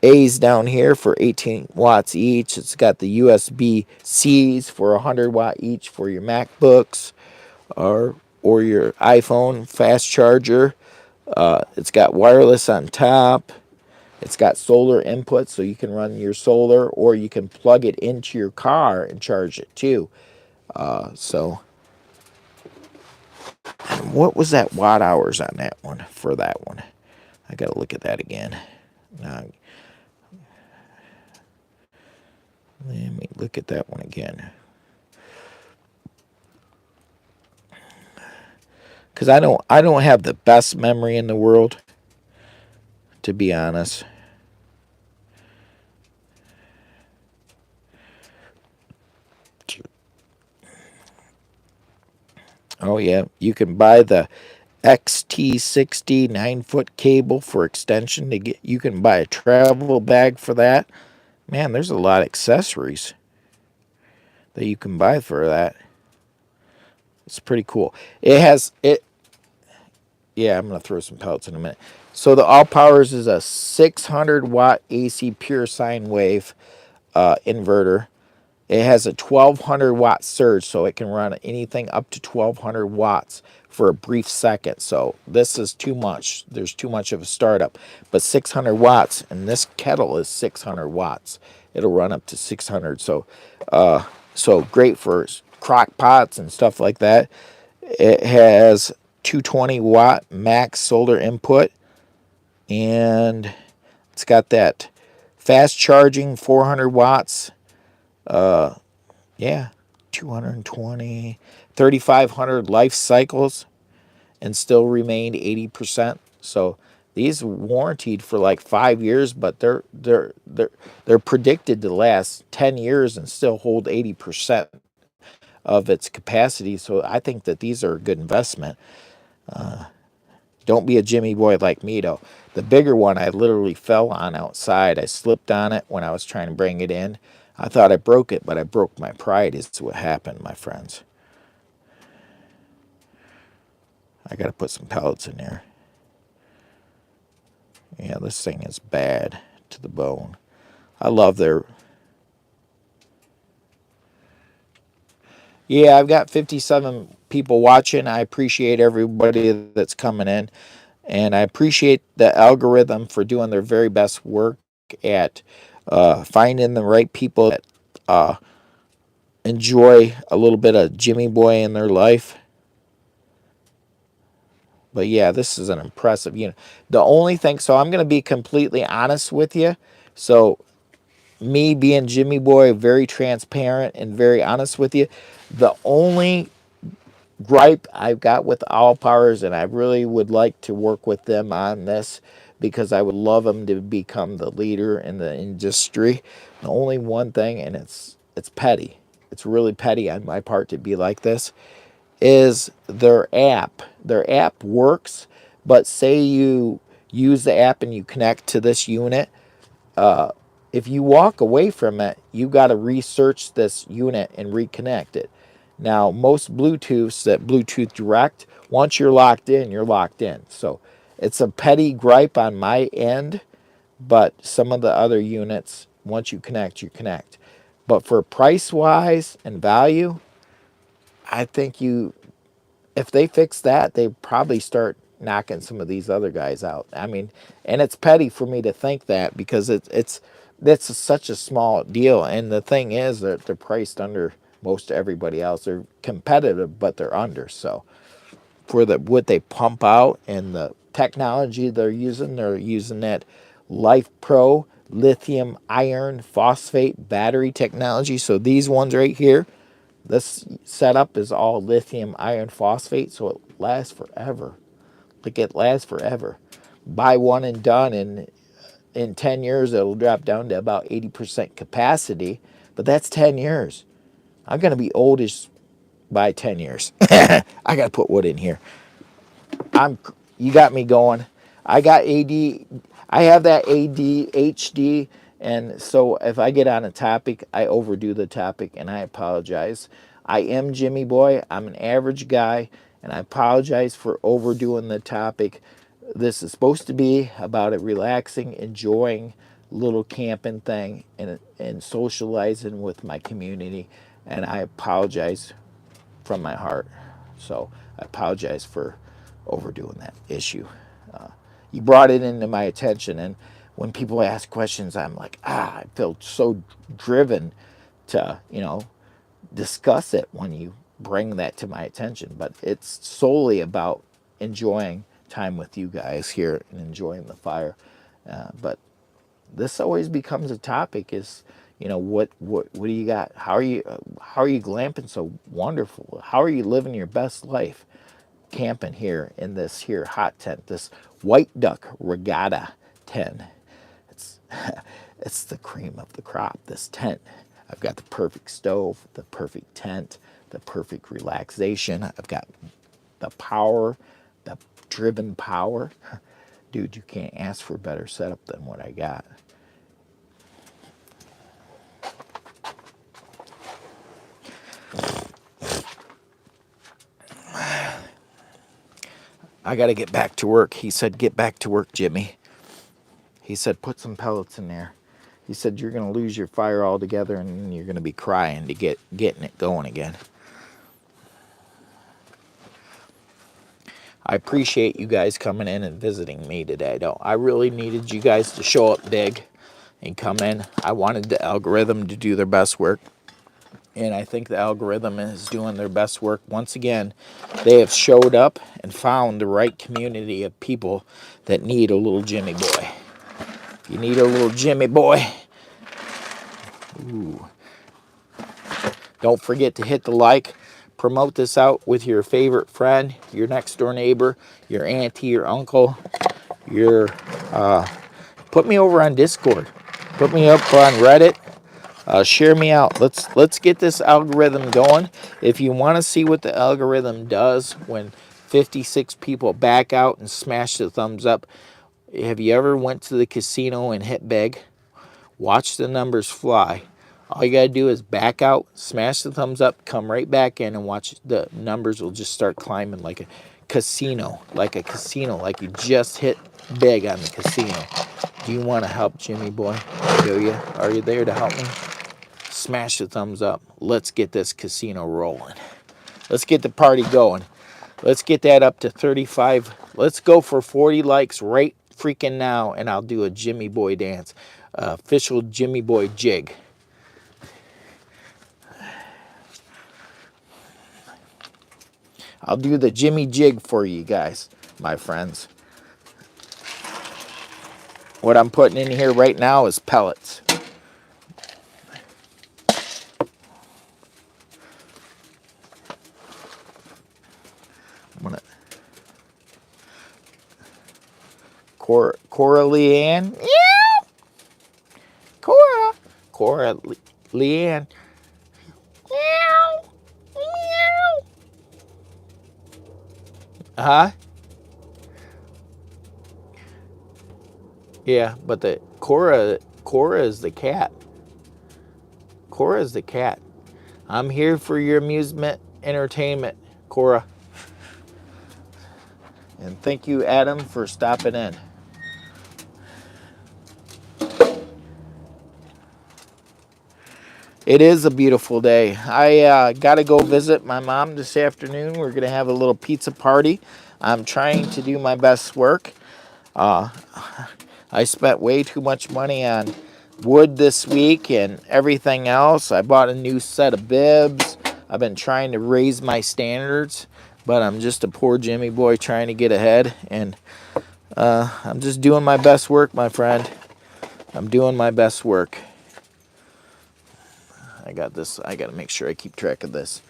A's down here for 18 watts each. It's got the USB C's for 100 watt each for your MacBooks or your iPhone fast charger. It's got wireless on top. It's got solar input, so you can run your solar, or you can plug it into your car and charge it too. So what was that watt hours on that one for that one? I got to look at that again. Now, let me look at that one again. Because I don't have the best memory in the world, to be honest. Oh yeah, you can buy the XT60 9-foot cable for extension to get. You can buy a travel bag for that. Man, there's a lot of accessories that you can buy for that. It's pretty cool. It has it. Yeah, I'm gonna throw some pellets in a minute. So the ALLPOWERS is a 600 watt AC pure sine wave inverter. It has a 1200 watt surge, so it can run anything up to 1200 watts for a brief second. So this is too much. There's too much of a startup. But 600 watts, and this kettle is 600 watts. It'll run up to 600. So, so great for crock pots and stuff like that. It has 220 watt max solar input, and it's got that fast charging 400 watts. Yeah, 220, 3,500 life cycles, and still remained 80%. So these warranted for like 5 years, but they're predicted to last 10 years and still hold 80% of its capacity. So I think that these are a good investment. Don't be a Jimmy boy like me though. The bigger one I literally fell on outside. I slipped on it when I was trying to bring it in. I thought I broke it, but I broke my pride is what happened, my friends. I got to put some pellets in there. Yeah, this thing is bad to the bone. I love their... Yeah, I've got 57 people watching. I appreciate everybody that's coming in. And I appreciate the algorithm for doing their very best work at finding the right people that enjoy a little bit of Jimmy Boy in their life. But yeah, this is an impressive unit. The only thing, so I'm going to be completely honest with you. So me being Jimmy Boy, very transparent and very honest with you. The only gripe I've got with ALLPOWERS, and I really would like to work with them on this because I would love them to become the leader in the industry. The only one thing, and it's petty, it's really petty on my part to be like this, is their app. Their app works, but say you use the app and you connect to this unit, if you walk away from it, you got to research this unit and reconnect it. Now, most Bluetooths, that Bluetooth Direct, once you're locked in, you're locked in. So it's a petty gripe on my end, but some of the other units, once you connect, you connect. But for price-wise and value, I think if they fix that, they probably start knocking some of these other guys out. I mean, and it's petty for me to think that because that's such a small deal. And the thing is that they're priced under most everybody else. They're competitive, but they're under. So for what they pump out and the technology they're using that Life Pro lithium iron phosphate battery technology. So these ones right here, This setup is all lithium iron phosphate, so it lasts forever. Like, it lasts forever. Buy one and done, and in 10 years it'll drop down to about 80% capacity, but that's 10 years. I'm going to be oldish by 10 years. I got to put wood in here. You got me going. I got I have that ADHD, and so if I get on a topic, I overdo the topic, and I apologize. I am Jimmy Boy. I'm an average guy, and I apologize for overdoing the topic. This is supposed to be about it relaxing, enjoying little camping thing, and socializing with my community, and I apologize from my heart. So I apologize for overdoing that issue. You brought it into my attention, and when people ask questions, I'm like, I feel so driven to, discuss it when you bring that to my attention. But it's solely about enjoying time with you guys here and enjoying the fire. But this always becomes a topic: is, what do you got? How are you glamping so wonderful? How are you living your best life camping here in this here hot tent, this White Duck Regatta tent? It's the cream of the crop, this tent. I've got the perfect stove, the perfect tent, the perfect relaxation. I've got the power, the driven power. Dude, you can't ask for a better setup than what I got. I got to get back to work. He said, get back to work, Jimmy. He said, put some pellets in there. He said, you're going to lose your fire altogether, and you're going to be crying to getting it going again. I appreciate you guys coming in and visiting me today. I really needed you guys to show up big and come in. I wanted the algorithm to do their best work, and I think the algorithm is doing their best work. Once again, they have showed up and found the right community of people that need a little Jimmy boy. If you need a little Jimmy boy, ooh, don't forget to hit the like. Promote this out with your favorite friend, your next door neighbor, your auntie, your uncle, put me over on Discord. Put me up on Reddit. Share me out. Let's get this algorithm going. If you want to see what the algorithm does when 56 people back out and smash the thumbs up, have you ever went to the casino and hit big? Watch the numbers fly. All you got to do is back out, smash the thumbs up, come right back in, and watch the numbers will just start climbing like a casino, like you just hit big on the casino. Do you want to help Jimmy boy? Do you? Are you there to help me? Smash the thumbs up. Let's get this casino rolling. Let's get the party going. Let's get that up to 35. Let's go for 40 likes right freaking now, and I'll do a Jimmy boy dance. Official Jimmy boy jig. I'll do the Jimmy jig for you guys, my friends. What I'm putting in here right now is pellets. I'm gonna Cora Leanne. Yeah. Cora Leanne. Meow. Meow. Huh? Yeah, but the Cora is the cat. Cora is the cat. I'm here for your amusement, entertainment, Cora. And thank you, Adam, for stopping in. It is a beautiful day. I got to go visit my mom this afternoon. We're going to have a little pizza party. I'm trying to do my best work. I spent way too much money on wood this week and everything else. I bought a new set of bibs. I've been trying to raise my standards, but I'm just a poor Jimmy boy trying to get ahead. And I'm just doing my best work, my friend. I'm doing my best work. I got this. I got to make sure I keep track of this.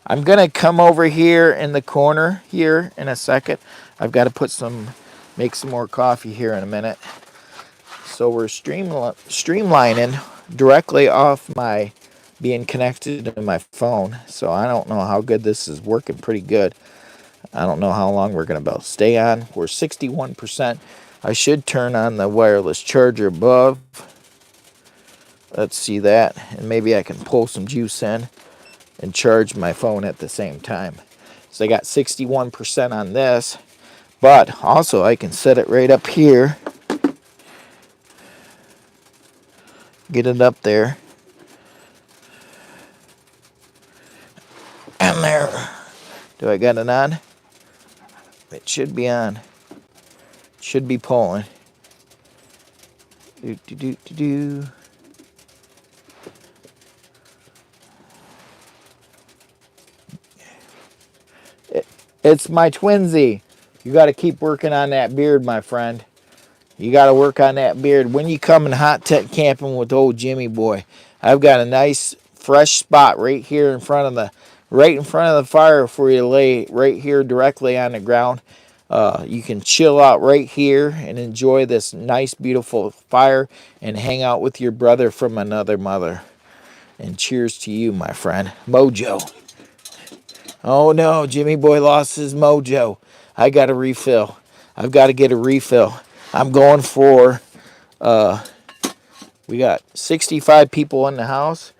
I'm going to come over here in the corner here in a second. I've got to make some more coffee here in a minute. So we're streamlining directly off my being connected to my phone. So I don't know how good this is working. Pretty good. I don't know how long we're going to stay on. We're 61%. I should turn on the wireless charger above. Let's see that. And maybe I can pull some juice in and charge my phone at the same time. So I got 61% on this. But also I can set it right up here. Get it up there. And there. Do I got it on? It should be on. It should be pulling. Do. It's my twinsy. You got to keep working on that beard, my friend. You got to work on that beard. When you come in hot tent camping with old Jimmy boy, I've got a nice fresh spot right here in front of the fire for you to lay right here directly on the ground. You can chill out right here and enjoy this nice, beautiful fire and hang out with your brother from another mother. And cheers to you, my friend. Mojo. Oh no, Jimmy boy lost his mojo. I got a refill. I've got to get a refill. I'm going for, we got 65 people in the house.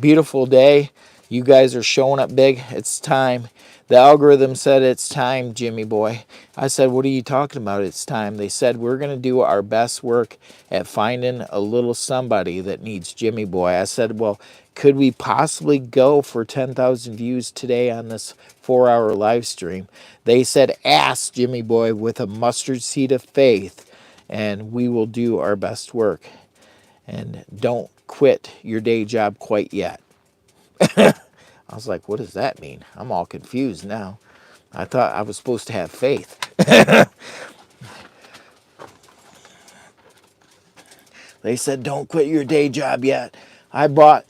Beautiful day. You guys are showing up big. It's time. The algorithm said it's time, Jimmy boy. I said, what are you talking about? It's time. They said, we're going to do our best work at finding a little somebody that needs Jimmy boy. I said, well, could we possibly go for 10,000 views today on this 4-hour live stream? They said, ask Jimmy boy with a mustard seed of faith, and we will do our best work. And don't quit your day job quite yet. I was like, what does that mean? I'm all confused now. I thought I was supposed to have faith. They said, don't quit your day job yet. I bought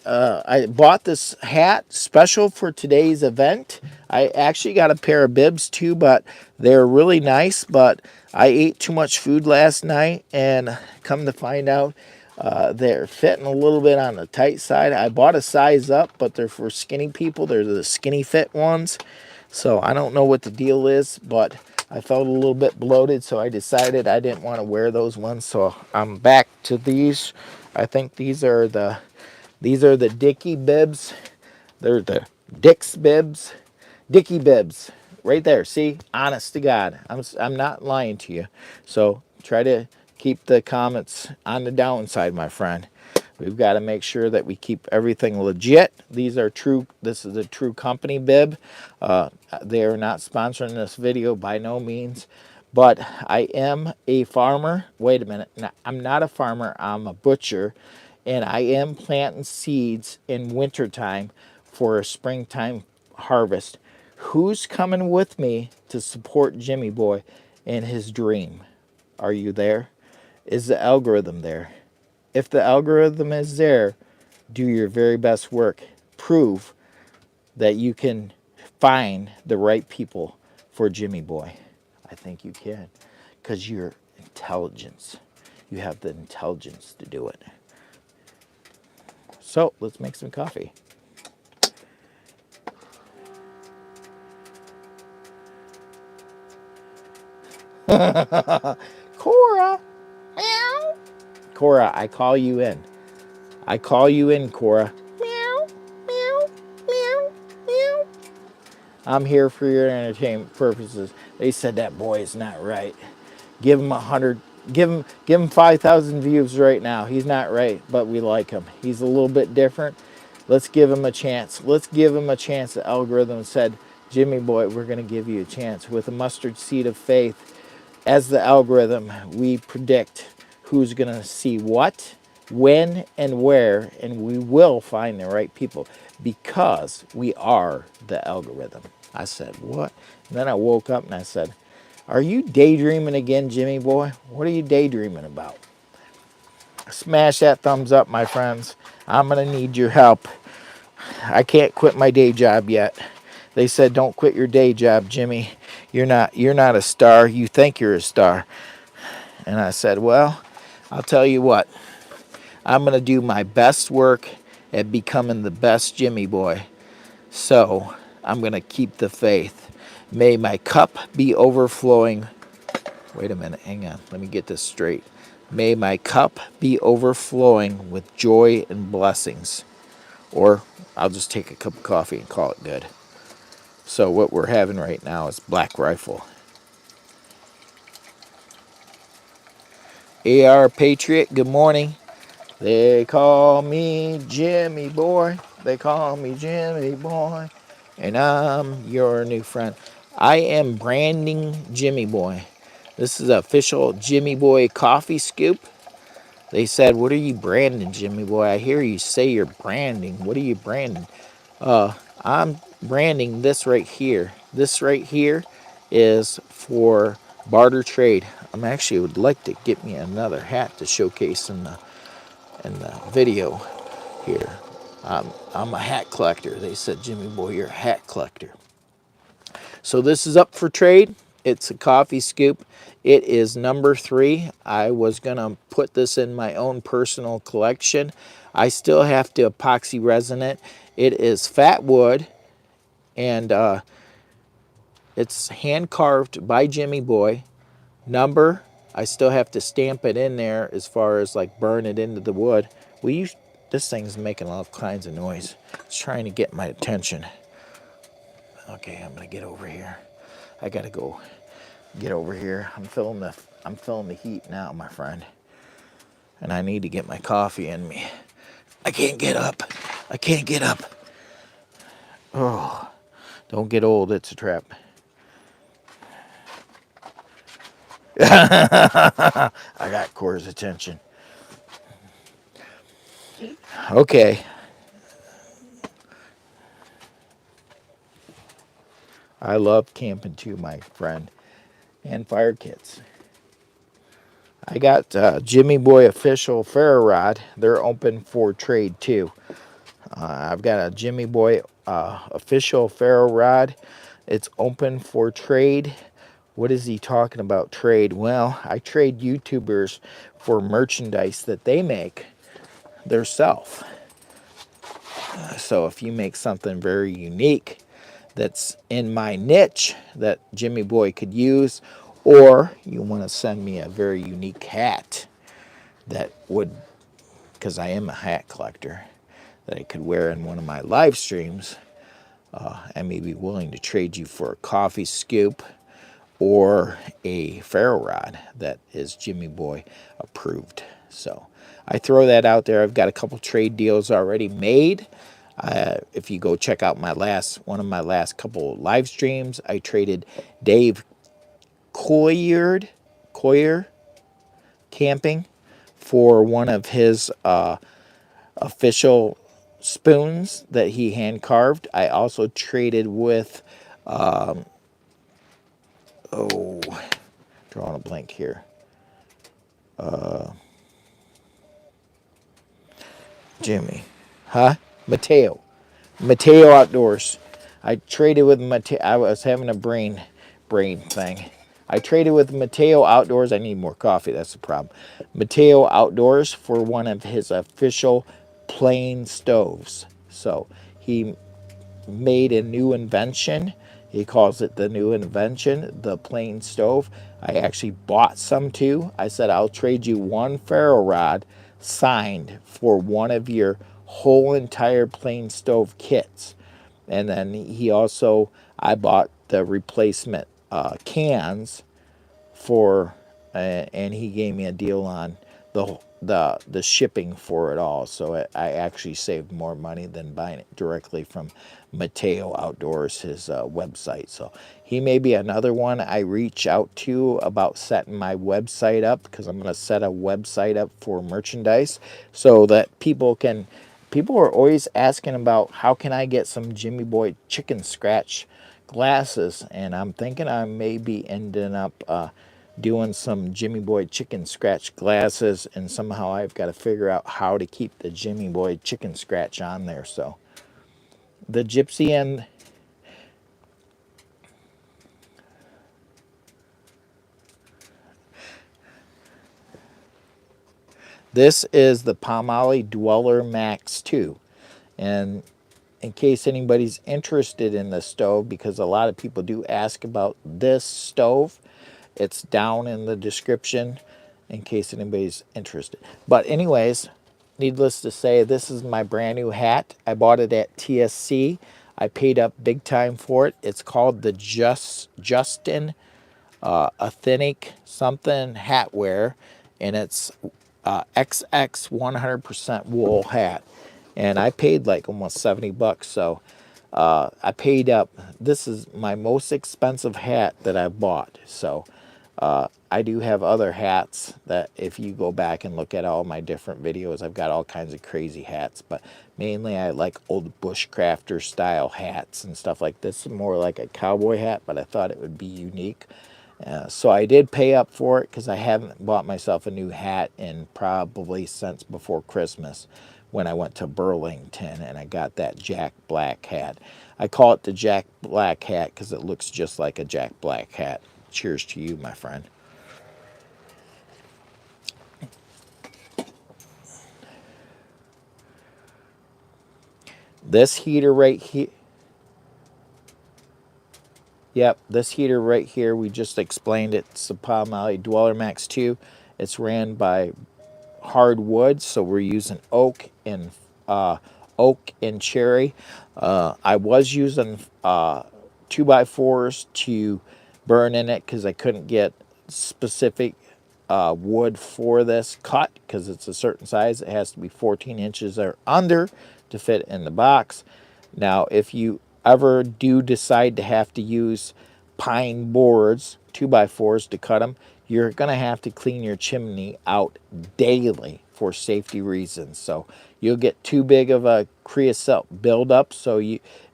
this hat special for today's event. I actually got a pair of bibs too, but they're really nice. But I ate too much food last night, and come to find out, they're fitting a little bit on the tight side. I bought a size up, but they're for skinny people. They're the skinny fit ones. So I don't know what the deal is, but I felt a little bit bloated, so I decided I didn't want to wear those ones. So I'm back to these. I think these are the Dickie bibs. They're the Dick's bibs. Dickie bibs. Right there. See? Honest to God. I'm not lying to you. So try to keep the comments on the downside, my friend. We've got to make sure that we keep everything legit. These are true. This is a true company bib. They are not sponsoring this video by no means. But I am a farmer. Wait a minute. No, I'm not a farmer. I'm a butcher. And I am planting seeds in wintertime for a springtime harvest. Who's coming with me to support Jimmy boy in his dream? Are you there? Is the algorithm there? If the algorithm is there, do your very best work. Prove that you can find the right people for Jimmy boy. I think you can, because you're intelligence. You have the intelligence to do it. So let's make some coffee. Cora, meow. Cora, I call you in. I call you in, Cora. Meow, meow, meow, meow. I'm here for your entertainment purposes. They said that boy is not right. Give him 100. Give him 5,000 views right now. He's not right, but we like him. He's a little bit different. Let's give him a chance. Let's give him a chance. The algorithm said, Jimmy boy, we're going to give you a chance. With a mustard seed of faith, as the algorithm, we predict who's going to see what, when, and where, and we will find the right people because we are the algorithm. I said, what? And then I woke up and I said, are you daydreaming again, Jimmy boy? What are you daydreaming about? Smash that thumbs up, my friends. I'm going to need your help. I can't quit my day job yet. They said, don't quit your day job, Jimmy. You're not a star. You think you're a star. And I said, well, I'll tell you what. I'm going to do my best work at becoming the best Jimmy boy. So I'm going to keep the faith. May my cup be overflowing. Wait a minute. Hang on. Let me get this straight. May my cup be overflowing with joy and blessings. Or I'll just take a cup of coffee and call it good. So what we're having right now is Black Rifle. AR Patriot, good morning. They call me Jimmy Boy. They call me Jimmy Boy. And I'm your new friend. I am branding Jimmy Boy. This is an official Jimmy Boy coffee scoop. They said, what are you branding, Jimmy Boy? I hear you say you're branding. What are you branding? I'm branding this right here. This right here is for barter trade. I'm actually would like to get me another hat to showcase in the video here. I'm a hat collector. They said, Jimmy Boy, you're a hat collector. So this is up for trade. It's a coffee scoop. It is number 3. I was going to put this in my own personal collection. I still have to epoxy resin it. It is fat wood, and it's hand carved by Jimmy Boy. Number, I still have to stamp it in there as far as like burn it into the wood. This thing's making all kinds of noise. It's trying to get my attention. Okay, I'm gonna get over here. I gotta go get over here. I'm feeling the heat now, my friend. And I need to get my coffee in me. I can't get up. I can't get up. Oh, don't get old, it's a trap. I got Core's attention. Okay. I love camping too, my friend. And fire kits. I got Jimmy Boy official ferro rod. They're open for trade too. I've got a Jimmy Boy official ferro rod. It's open for trade. What is he talking about trade? Well, I trade YouTubers for merchandise that they make theirself. So if you make something very unique that's in my niche that Jimmy Boy could use, or you want to send me a very unique hat that would, because I am a hat collector, that I could wear in one of my live streams, I may be willing to trade you for a coffee scoop or a ferro rod that is Jimmy Boy approved. So I throw that out there. I've got a couple trade deals already made. If you go check out one of my last couple live streams, I traded Dave Coyer Camping for one of his official spoons that he hand carved. I also traded with drawing a blank here. Jimmy. Huh? Mateo Outdoors. I traded with Mateo. I was having a brain thing. I traded with Mateo Outdoors. I need more coffee. That's the problem. Mateo Outdoors for one of his official plain stoves. So he made a new invention. He calls it the new invention, the plain stove. I actually bought some too. I said, I'll trade you one ferro rod signed for one of your whole entire plain stove kits. And then I bought the replacement cans for, and he gave me a deal on the shipping for it all. So I actually saved more money than buying it directly from Mateo Outdoors, his website. So he may be another one I reach out to about setting my website up, because I'm going to set a website up for merchandise so that people are always asking about how can I get some Jimmy Boy chicken scratch glasses, and I'm thinking I may be ending up doing some Jimmy Boy chicken scratch glasses, and somehow I've got to figure out how to keep the Jimmy Boy chicken scratch on there. So the Gypsy and this is the Palmolive Dweller Max 2. And in case anybody's interested in the stove, because a lot of people do ask about this stove, it's down in the description in case anybody's interested. But anyways, needless to say, this is my brand new hat. I bought it at TSC. I paid up big time for it. It's called the Justin Authentic something hat wear, and it's XX 100% wool hat. And I paid like almost 70 bucks. So I paid up. This is my most expensive hat that I bought. So I do have other hats that if you go back and look at all my different videos, I've got all kinds of crazy hats. But mainly I like old bushcrafter style hats and stuff like this. Is more like a cowboy hat, but I thought it would be unique. So I did pay up for it because I haven't bought myself a new hat in probably since before Christmas when I went to Burlington and I got that Jack Black hat. I call it the Jack Black hat because it looks just like a Jack Black hat. Cheers to you, my friend. This heater right here. Yep, this heater right here, we just explained it. It's the Palmolive Dweller Max 2. It's ran by hardwood, so we're using oak and cherry. I was using 2x4s to burn in it because I couldn't get specific wood for this cut because it's a certain size. It has to be 14 inches or under to fit in the box. Now, if you ever do decide to have to use pine boards, 2x4s to cut them, you're going to have to clean your chimney out daily for safety reasons. So you'll get too big of a creosote buildup. So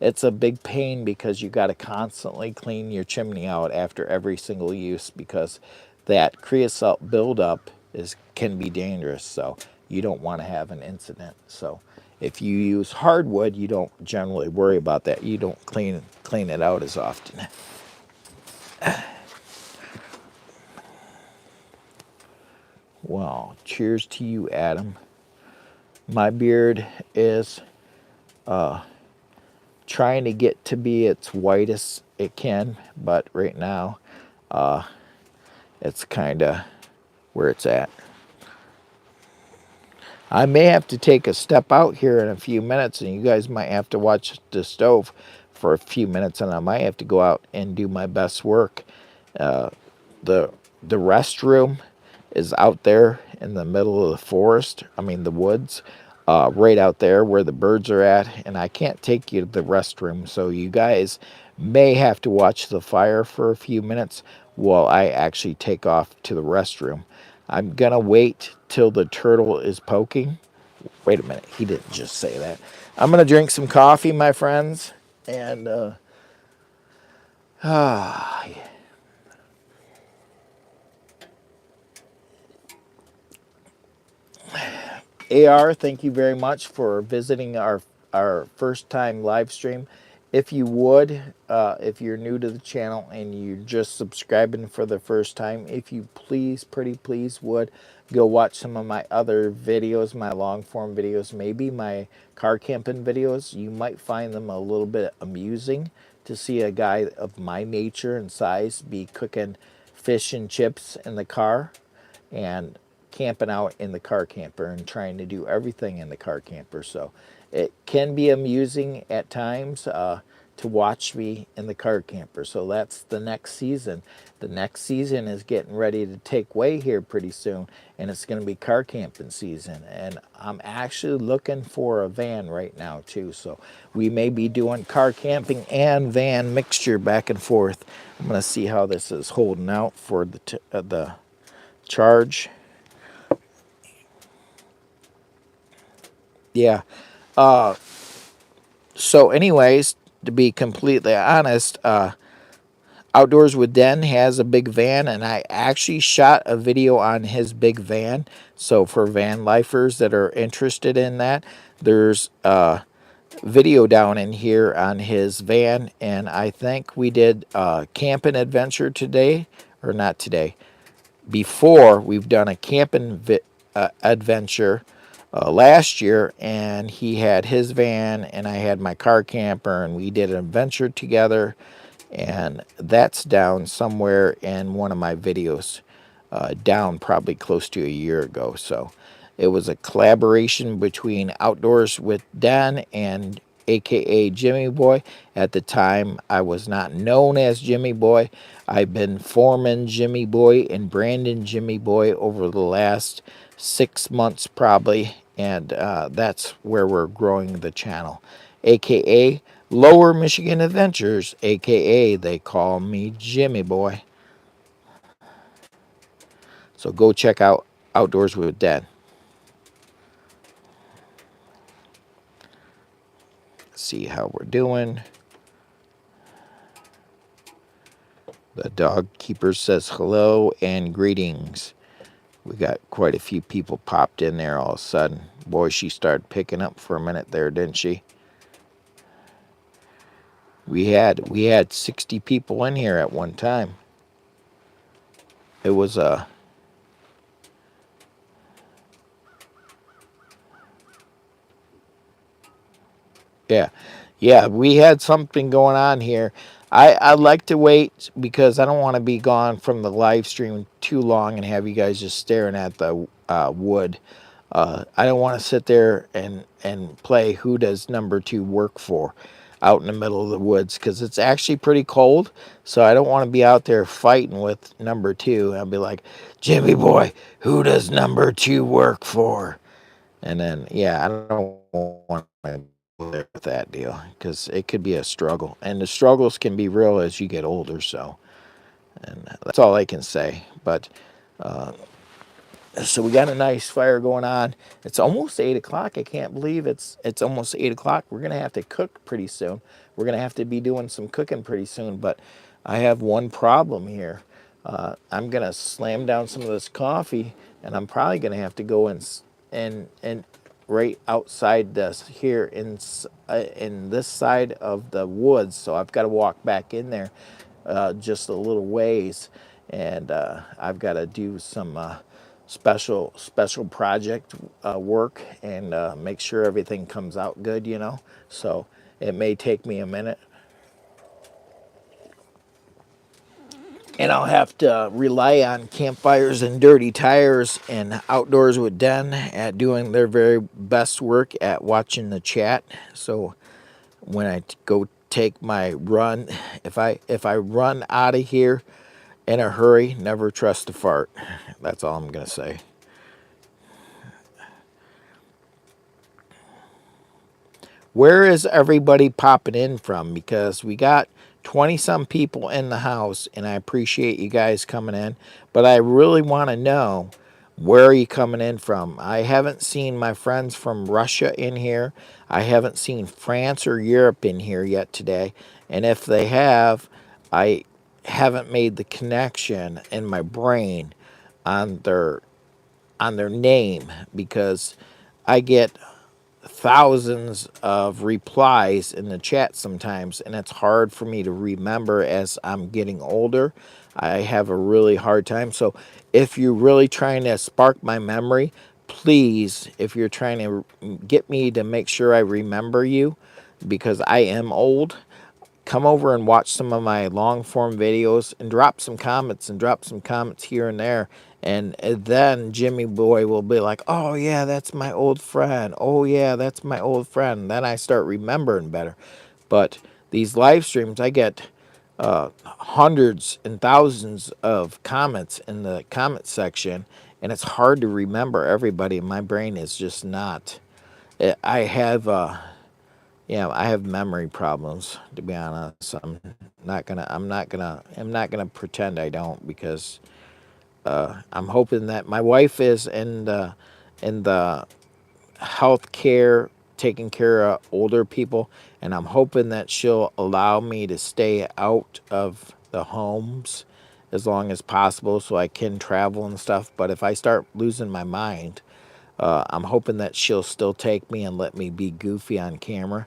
it's a big pain because you got to constantly clean your chimney out after every single use because that creosote buildup can be dangerous. So you don't want to have an incident. So if you use hardwood, you don't generally worry about that. You don't clean it out as often. Well, cheers to you, Adam. My beard is trying to get to be its white as it can, but right now it's kind of where it's at. I may have to take a step out here in a few minutes, and you guys might have to watch the stove for a few minutes, and I might have to go out and do my best work. The restroom is out there in the middle of the forest, I mean the woods, right out there where the birds are at, and I can't take you to the restroom, so you guys may have to watch the fire for a few minutes while I actually take off to the restroom. I'm gonna wait till the turtle is poking. Wait a minute, he didn't just say that. I'm gonna drink some coffee, my friends, and AR, thank you very much for visiting our first time live stream. If you would, if you're new to the channel and you're just subscribing for the first time, if you please, pretty please would, go watch some of my other videos, my long form videos, maybe my car camping videos. You might find them a little bit amusing to see a guy of my nature and size be cooking fish and chips in the car and camping out in the car camper and trying to do everything in the car camper. So it can be amusing at times to watch me in the car camper. So that's the next season. The next season is getting ready to take way here pretty soon, and it's going to be car camping season. And I'm actually looking for a van right now too. So we may be doing car camping and van mixture back and forth. I'm going to see how this is holding out for the charge. Yeah. So anyways, to be completely honest, Outdoors with Den has a big van, and I actually shot a video on his big van. So for van lifers that are interested in that, there's a video down in here on his van, and I think we did a camping adventure today, or not today. Before, we've done a camping adventure last year, and he had his van and I had my car camper, and we did an adventure together, and that's down somewhere in one of my videos, down probably close to a year ago. So it was a collaboration between Outdoors with Dan and aka Jimmy Boy. At the time, I was not known as Jimmy Boy. I've been foreman Jimmy Boy and Brandon Jimmy Boy over the last 6 months probably, and that's where we're growing the channel, aka Lower Michigan Adventures, aka they call me Jimmy Boy. So go check out Outdoors with Dad. See how we're doing. The dog keeper says hello and greetings. We got quite a few people popped in there all of a sudden. Boy, she started picking up for a minute there, didn't she? We had 60 people in here at one time. It was a yeah, we had something going on here. I like to wait because I don't want to be gone from the live stream too long and have you guys just staring at the wood. I don't want to sit there and play who does number 2 work for out in the middle of the woods, because it's actually pretty cold. So I don't want to be out there fighting with number 2. I'll be like, Jimmy Boy, who does number 2 work for? And then, yeah, I don't want to go there with that deal, because it could be a struggle. And the struggles can be real as you get older, so. And that's all I can say. But, so we got a nice fire going on. It's almost 8 o'clock. I can't believe it's almost 8 o'clock. We're going to have to cook pretty soon. We're going to have to be doing some cooking pretty soon. But I have one problem here. I'm going to slam down some of this coffee, and I'm probably going to have to go and right outside this here in this side of the woods. So I've got to walk back in there just a little ways, and I've got to do some special project work and make sure everything comes out good, you know. So it may take me a minute, and I'll have to rely on Campfires and Dirty Tires and Outdoors with Den at doing their very best work at watching the chat. So when I go take my run, if I run out of here in a hurry, never trust a fart. That's all I'm gonna say. Where is everybody popping in from? Because we got 20 some people in the house, and I appreciate you guys coming in, but I really want to know, where are you coming in from? I haven't seen my friends from Russia in here. I haven't seen France or Europe in here yet today. And if they have, I haven't made the connection in my brain on their name, because I get thousands of replies in the chat sometimes, and it's hard for me to remember as I'm getting older. I have a really hard time. So if you're really trying to spark my memory, please, if you're trying to get me to make sure I remember you, because I am old, come over and watch some of my long form videos and drop some comments here and there. And then Jimmy Boy will be like, oh yeah, that's my old friend. Oh yeah, that's my old friend. Then I start remembering better. But these live streams, I get hundreds and thousands of comments in the comment section, and it's hard to remember everybody. My brain is just not. I have yeah, I have memory problems, to be honest. I'm not gonna pretend I don't, because I'm hoping that my wife is in the health care, taking care of older people, and I'm hoping that she'll allow me to stay out of the homes as long as possible so I can travel and stuff. But if I start losing my mind, I'm hoping that she'll still take me and let me be goofy on camera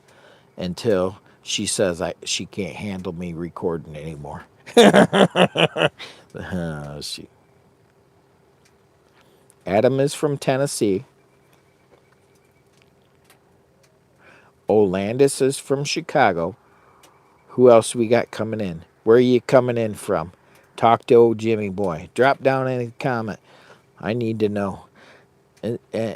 until she says she can't handle me recording anymore. Adam is from Tennessee. Olandis is from Chicago. Who else we got coming in? Where are you coming in from? Talk to old Jimmy boy. Drop down any comment. I need to know.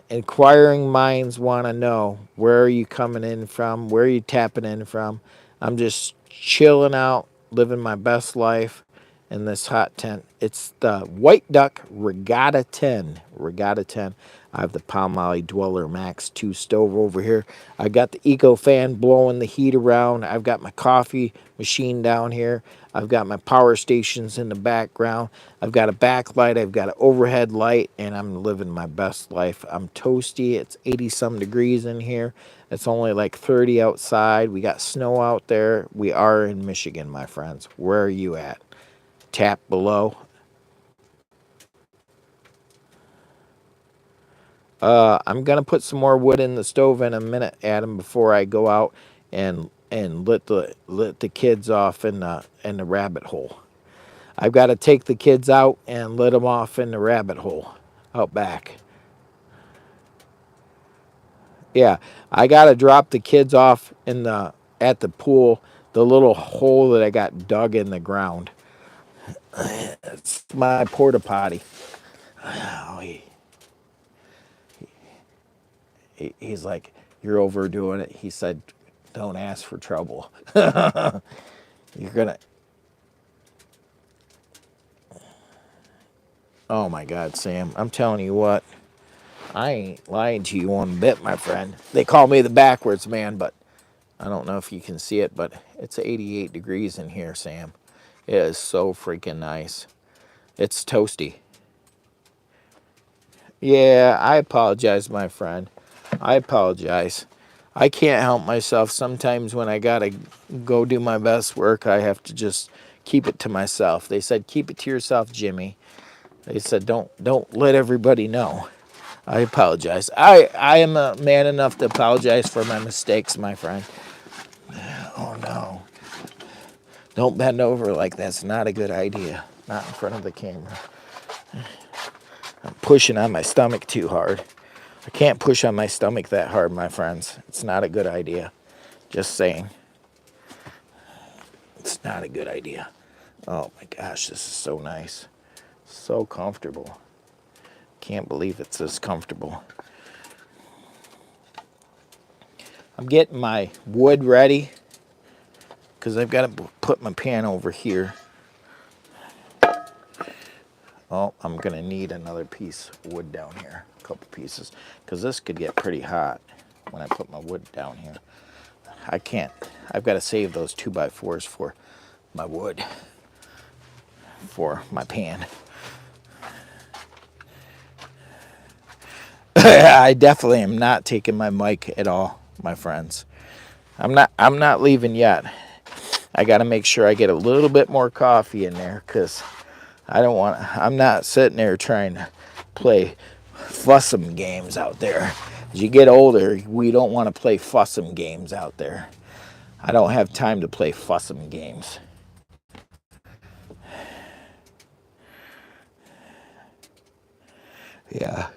Inquiring minds want to know, where are you coming in from? Where are you tapping in from? I'm just chilling out, living my best life in this hot tent. It's the White Duck Regatta 10. Regatta 10. I have the Palmolive Dweller Max 2 stove over here. I got the Eco Fan blowing the heat around. I've got my coffee machine down here. I've got my power stations in the background. I've got a backlight. I've got an overhead light, and I'm living my best life. I'm toasty. It's 80-some degrees in here. It's only like 30 outside. We got snow out there. We are in Michigan, my friends. Where are you at? Tap below. I'm gonna put some more wood in the stove in a minute, Adam, before I go out and let the kids off in the rabbit hole. I've got to take the kids out and let them off in the rabbit hole out back. Yeah, I got to drop the kids off at the pool, the little hole that I got dug in the ground. It's my porta potty. Oh, he's like, you're overdoing it. He said, don't ask for trouble. You're gonna. Oh my God, Sam! I'm telling you what, I ain't lying to you one bit, my friend. They call me the backwards man, but I don't know if you can see it, but it's 88 degrees in here, Sam. It is so freaking nice. It's toasty. Yeah, I apologize, my friend. I apologize. I can't help myself. Sometimes when I gotta go do my best work, I have to just keep it to myself. They said, keep it to yourself, Jimmy. They said, don't let everybody know. I apologize. I am a man enough to apologize for my mistakes, my friend. Oh no. Don't bend over like that's not a good idea. Not in front of the camera. I'm pushing on my stomach too hard. I can't push on my stomach that hard, my friends. It's not a good idea. Just saying. It's not a good idea. Oh my gosh, this is so nice. So comfortable. Can't believe it's this comfortable. I'm getting my wood ready because I've got to put my pan over here. Oh, I'm going to need another piece of wood down here. A couple pieces. Because this could get pretty hot when I put my wood down here. I can't. I've got to save those 2x4s for my wood. For my pan. I definitely am not taking my mic at all, my friends. I'm not leaving yet. I got to make sure I get a little bit more coffee in there because I'm not sitting there trying to play fussum games out there. As you get older, we don't want to play fussum games out there. I don't have time to play fussum games. Yeah.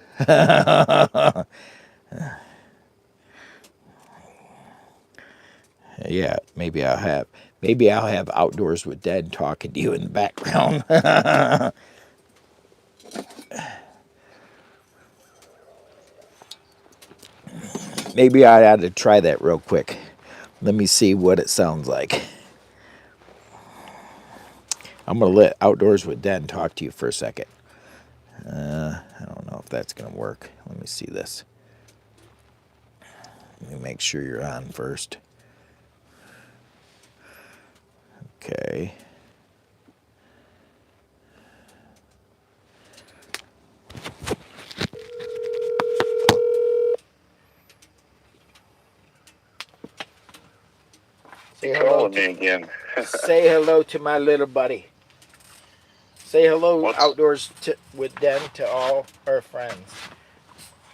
Yeah, maybe I'll have Outdoors with Dad talking to you in the background. Maybe I ought to try that real quick. Let me see what it sounds like. I'm going to let Outdoors with Dad talk to you for a second. I don't know if that's going to work. Let me see this. Let me make sure you're on first. Okay. Say hello to me again. Say hello to my little buddy. Say hello outdoors with Den to all our friends.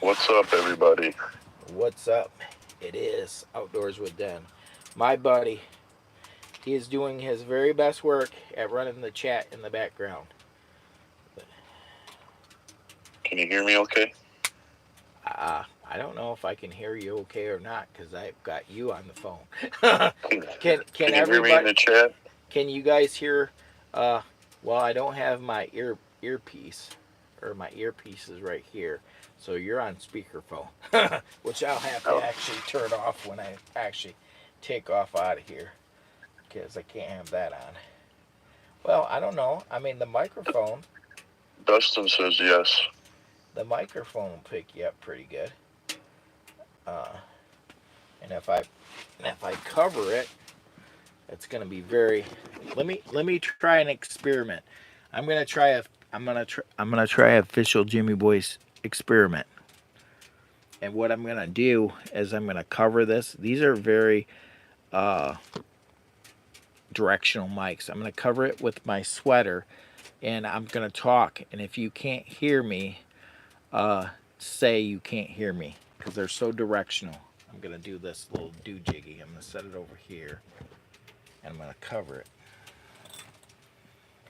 What's up, everybody? What's up? It is Outdoors with Den. My buddy, he is doing his very best work at running the chat in the background. Can you hear me okay? I don't know if I can hear you okay or not because I've got you on the phone. Can you everybody hear me in the chat? Can you guys hear? Well, I don't have my earpiece, or my earpiece is right here. So you're on speakerphone, which I'll have to actually turn off when I actually take off out of here because I can't have that on. Well, I don't know. I mean, the microphone. Dustin says yes. The microphone will pick you up pretty good. And if I cover it, it's going to be very. Let me try an experiment. I'm gonna try a official Jimmy Boy's experiment. And what I'm gonna do is I'm gonna cover this. These are very directional mics. I'm gonna cover it with my sweater, and I'm gonna talk. And if you can't hear me, say you can't hear me because they're so directional. I'm gonna do this little do-jiggy. I'm gonna set it over here, and I'm gonna cover it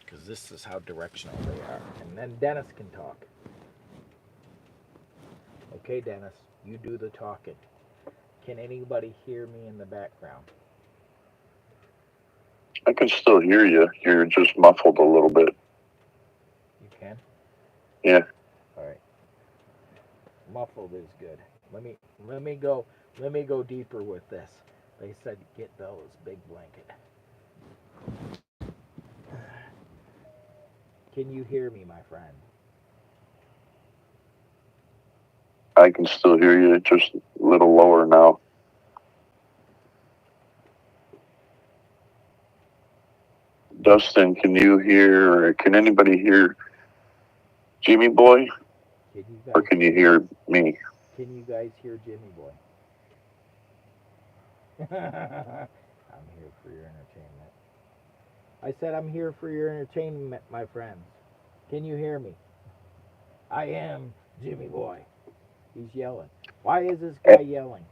because this is how directional they are. And then Dennis can talk. Okay, Dennis, you do the talking. Can anybody hear me in the background? I can still hear you. You're just muffled a little bit. You can? Yeah. All right. Muffled is good. Let me go deeper with this. They said get Bella's big blanket. Can you hear me, my friend? I can still hear you, just a little lower now. Dustin, can you hear, or can anybody hear Jimmy Boy? Or can you hear me? Can you guys hear Jimmy Boy? I'm here for your entertainment. I said I'm here for your entertainment, my friends. Can you hear me? I am Jimmy Boy. He's yelling. Why is this guy yelling?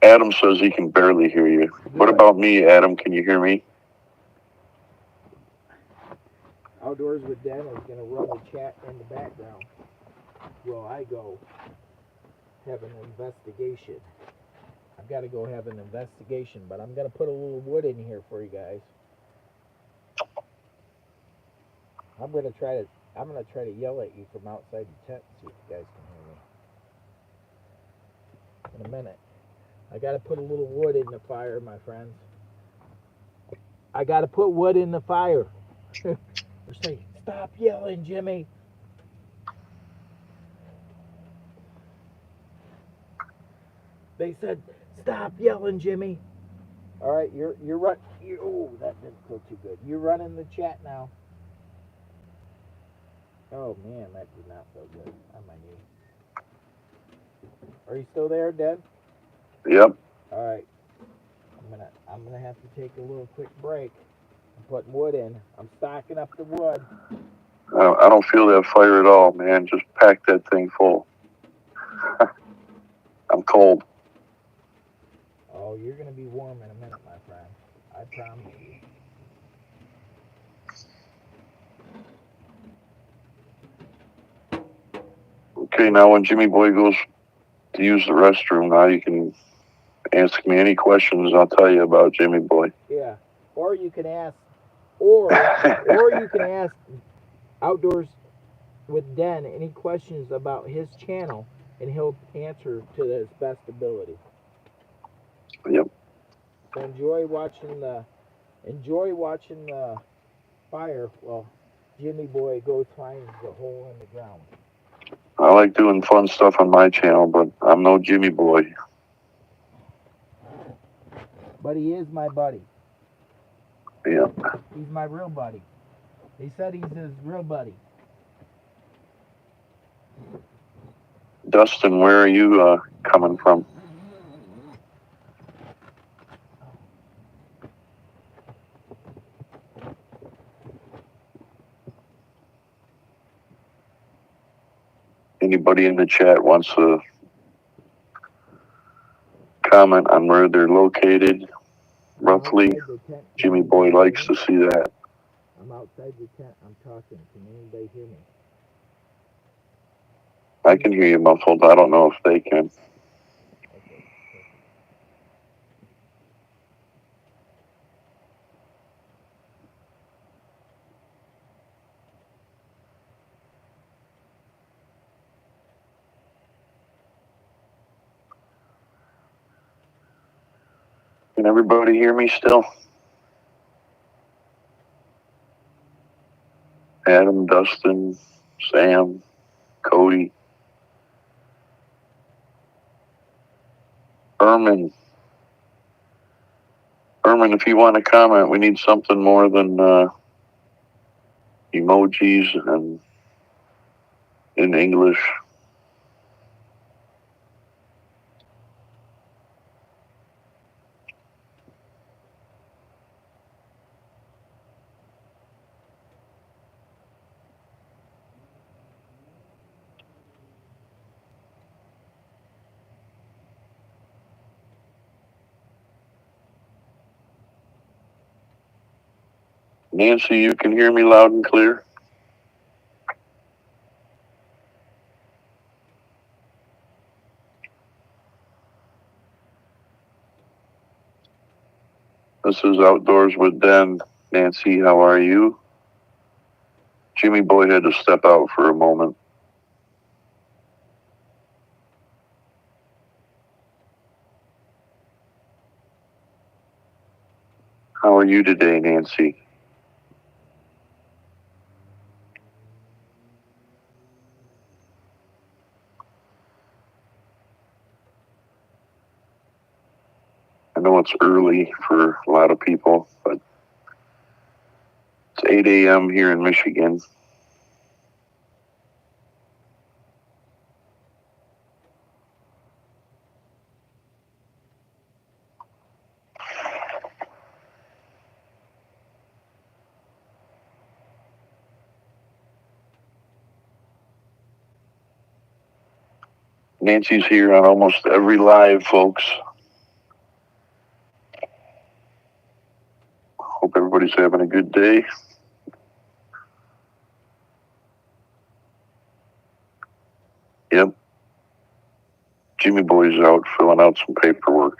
Adam says he can barely hear you. Good. What about me, Adam? Can you hear me? Outdoors with Den is going to run the chat in the background while I go have an investigation. I've got to go have an investigation, but I'm going to put a little wood in here for you guys. I'm going to try to yell at you from outside the tent, see if you guys can hear me. In a minute. I got to put a little wood in the fire, my friends. I got to put wood in the fire. They're saying, stop yelling, Jimmy. They said, stop yelling, Jimmy. All right, you're right. Oh, that didn't feel too good. You're running the chat now. Oh man, that did not feel good on my knee. Are you still there, Dad? Yep. All right. I'm gonna have to take a little quick break. I'm putting wood in. I'm stocking up the wood. I don't feel that fire at all, man. Just pack that thing full. I'm cold. Oh, you're gonna be warm in a minute, my friend. I promise you. Okay, now when Jimmy Boy goes to use the restroom, now you can ask me any questions. I'll tell you about Jimmy Boy. Yeah, or you can ask, or you can ask Outdoors with Den any questions about his channel, and he'll answer to his best ability. Yep. So enjoy watching the fire while Jimmy Boy goes finds the hole in the ground. I like doing fun stuff on my channel, but I'm no Jimmy Boy. But he is my buddy. Yeah. He's my real buddy. He said he's his real buddy. Dustin, where are you coming from? Anybody in the chat wants to comment on where they're located, roughly? Jimmy Boy likes to see that. I'm outside the tent. I'm talking. Can anybody hear me? I can hear you muffled. I don't know if they can. Okay. Can everybody hear me still? Adam, Dustin, Sam, Cody, Herman. Herman, if you want to comment, we need something more than emojis and in English. Nancy, you can hear me loud and clear? This is Outdoors with Den. Nancy, how are you? Jimmy Boy had to step out for a moment. How are you today, Nancy? I know it's early for a lot of people, but it's 8 a.m. here in Michigan. Nancy's here on almost every live, folks. Hope everybody's having a good day. Yep. Jimmy Boy's out filling out some paperwork.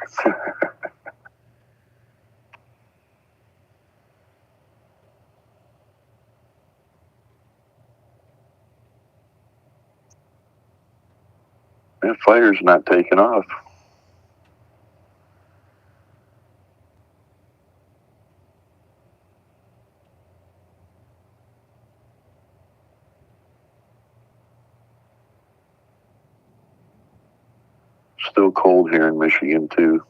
That fire's not taking off. Still cold here in Michigan, too.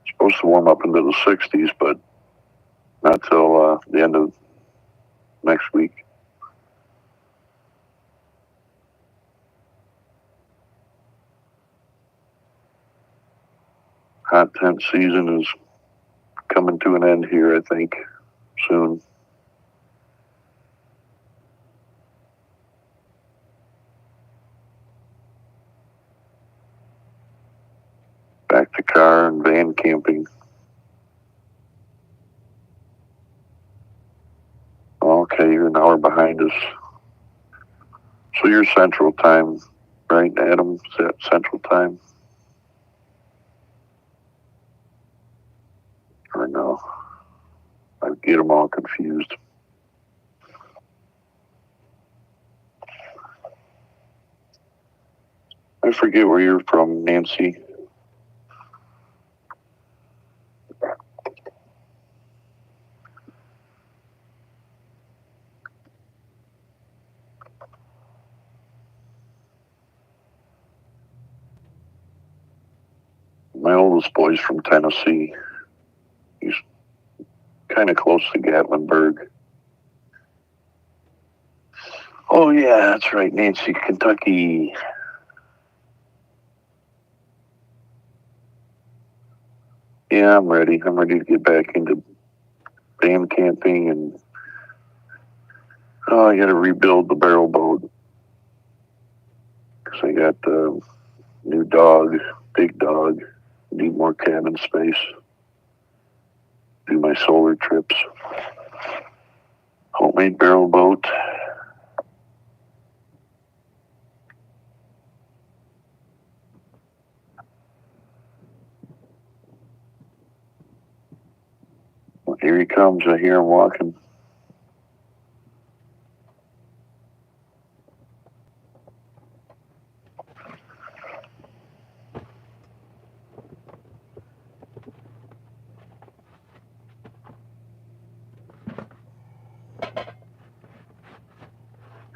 It's supposed to warm up into the 60s, but not till the end of next week. Hot tent season is coming to an end here, I think, soon. Back to car and van camping. Okay, you're an hour behind us. So you're Central Time, right, Adam? Is that Central Time? Or no? I get them all confused. I forget where you're from, Nancy. My oldest boy's from Tennessee. He's kind of close to Gatlinburg. Oh, yeah, that's right, Nancy, Kentucky. Yeah, I'm ready. I'm ready to get back into van camping and I got to rebuild the barrel boat. because I got new dog, big dog. Need more cabin space. Do my solar trips. Homemade barrel boat. Well, here he comes. I hear him walking.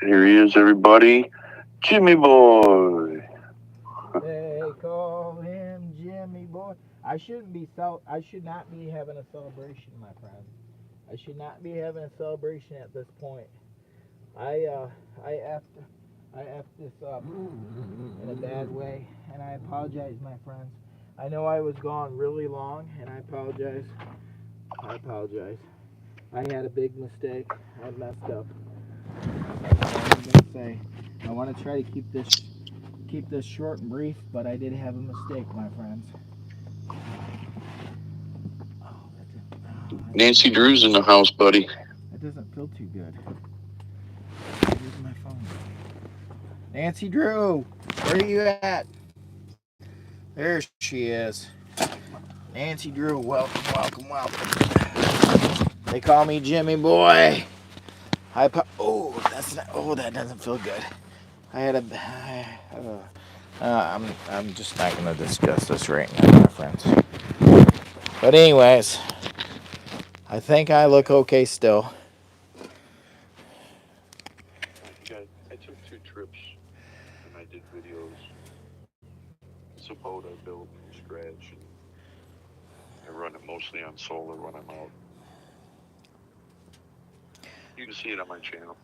Here he is, everybody. Jimmy boy. They call him Jimmy boy. I should not be having a celebration, my friend. I should not be having a celebration at this point. I effed this up in a bad way, and I apologize, my friends. I know I was gone really long, and I apologize. I apologize. I had a big mistake. I messed up. That's all I'm gonna say. I want to try to keep this short and brief, but I did have a mistake, my friends. Nancy Drew's in the house, buddy. That doesn't feel too good. Here's my phone. Nancy Drew, where are you at? There she is. Nancy Drew, welcome, welcome, welcome. They call me Jimmy Boy. That doesn't feel good. I'm just not gonna discuss this right now, my friends. But anyways, I think I look okay still. I took 2 trips and I did videos. It's a boat I built from scratch, and I run it mostly on solar when I'm out. You can see it on my channel.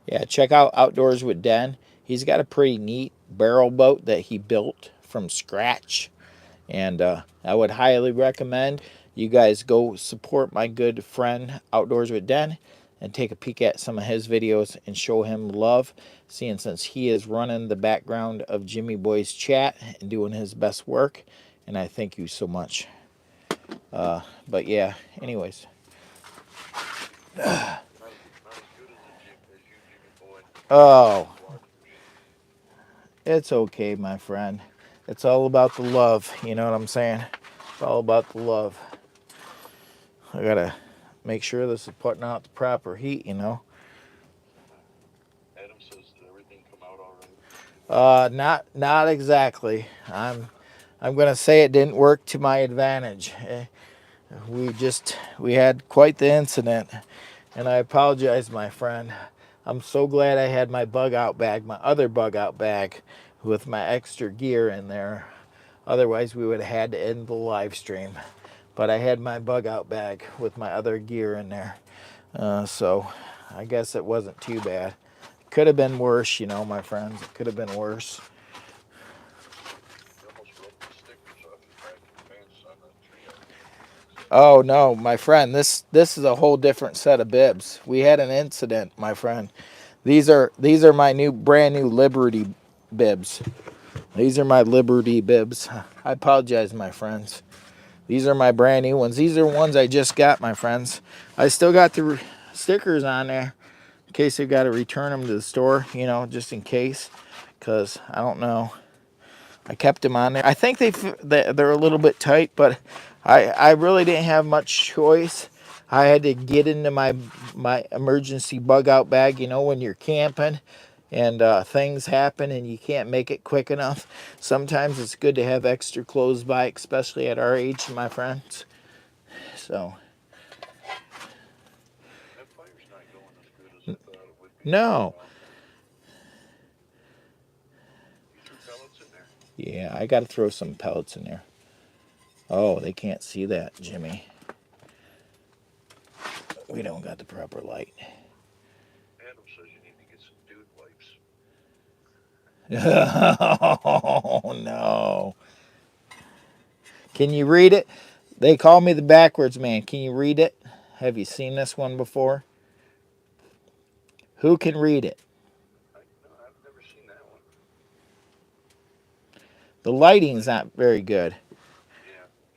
Yeah, check out Outdoors with Den. He's got a pretty neat barrel boat that he built from scratch. And I would highly recommend you guys go support my good friend Outdoors with Den and take a peek at some of his videos and show him love, seeing since he is running the background of Jimmy Boy's chat and doing his best work. And I thank you so much. But yeah, anyways. Oh, it's okay, my friend. It's all about the love. You know what I'm saying? It's all about the love. I gotta make sure this is putting out the proper heat, you know. Adam says, did everything come out all right? Not exactly. I'm gonna say it didn't work to my advantage. We had quite the incident, and I apologize, my friend. I'm so glad I had my bug out bag, my other bug out bag, with my extra gear in there. Otherwise, we would have had to end the live stream. But I had my bug out bag with my other gear in there. So I guess it wasn't too bad. Could have been worse, you know, my friends. It could have been worse. Oh no, my friend, this is a whole different set of bibs. We had an incident, my friend. These are my brand new Liberty bibs. These are my Liberty bibs. I apologize, my friends. These are my brand new ones. These are ones I just got, my friends. I still got the stickers on there in case I've got to return them to the store, you know, just in case, because I don't know. I kept them on there. I think they're a little bit tight, but I really didn't have much choice. I had to get into my emergency bug out bag, you know, when you're camping and things happen and you can't make it quick enough. Sometimes it's good to have extra clothes by, especially at our age, my friends. So. That fire's not going as good as I thought it would be. No. You threw pellets in there? Yeah, I got to throw some pellets in there. Oh, they can't see that, Jimmy. We don't got the proper light. Adam says you need to get some dude wipes. Oh, no. Can you read it? They call me the backwards man. Can you read it? Have you seen this one before? Who can read it? I've never seen that one. The lighting's not very good. Yeah,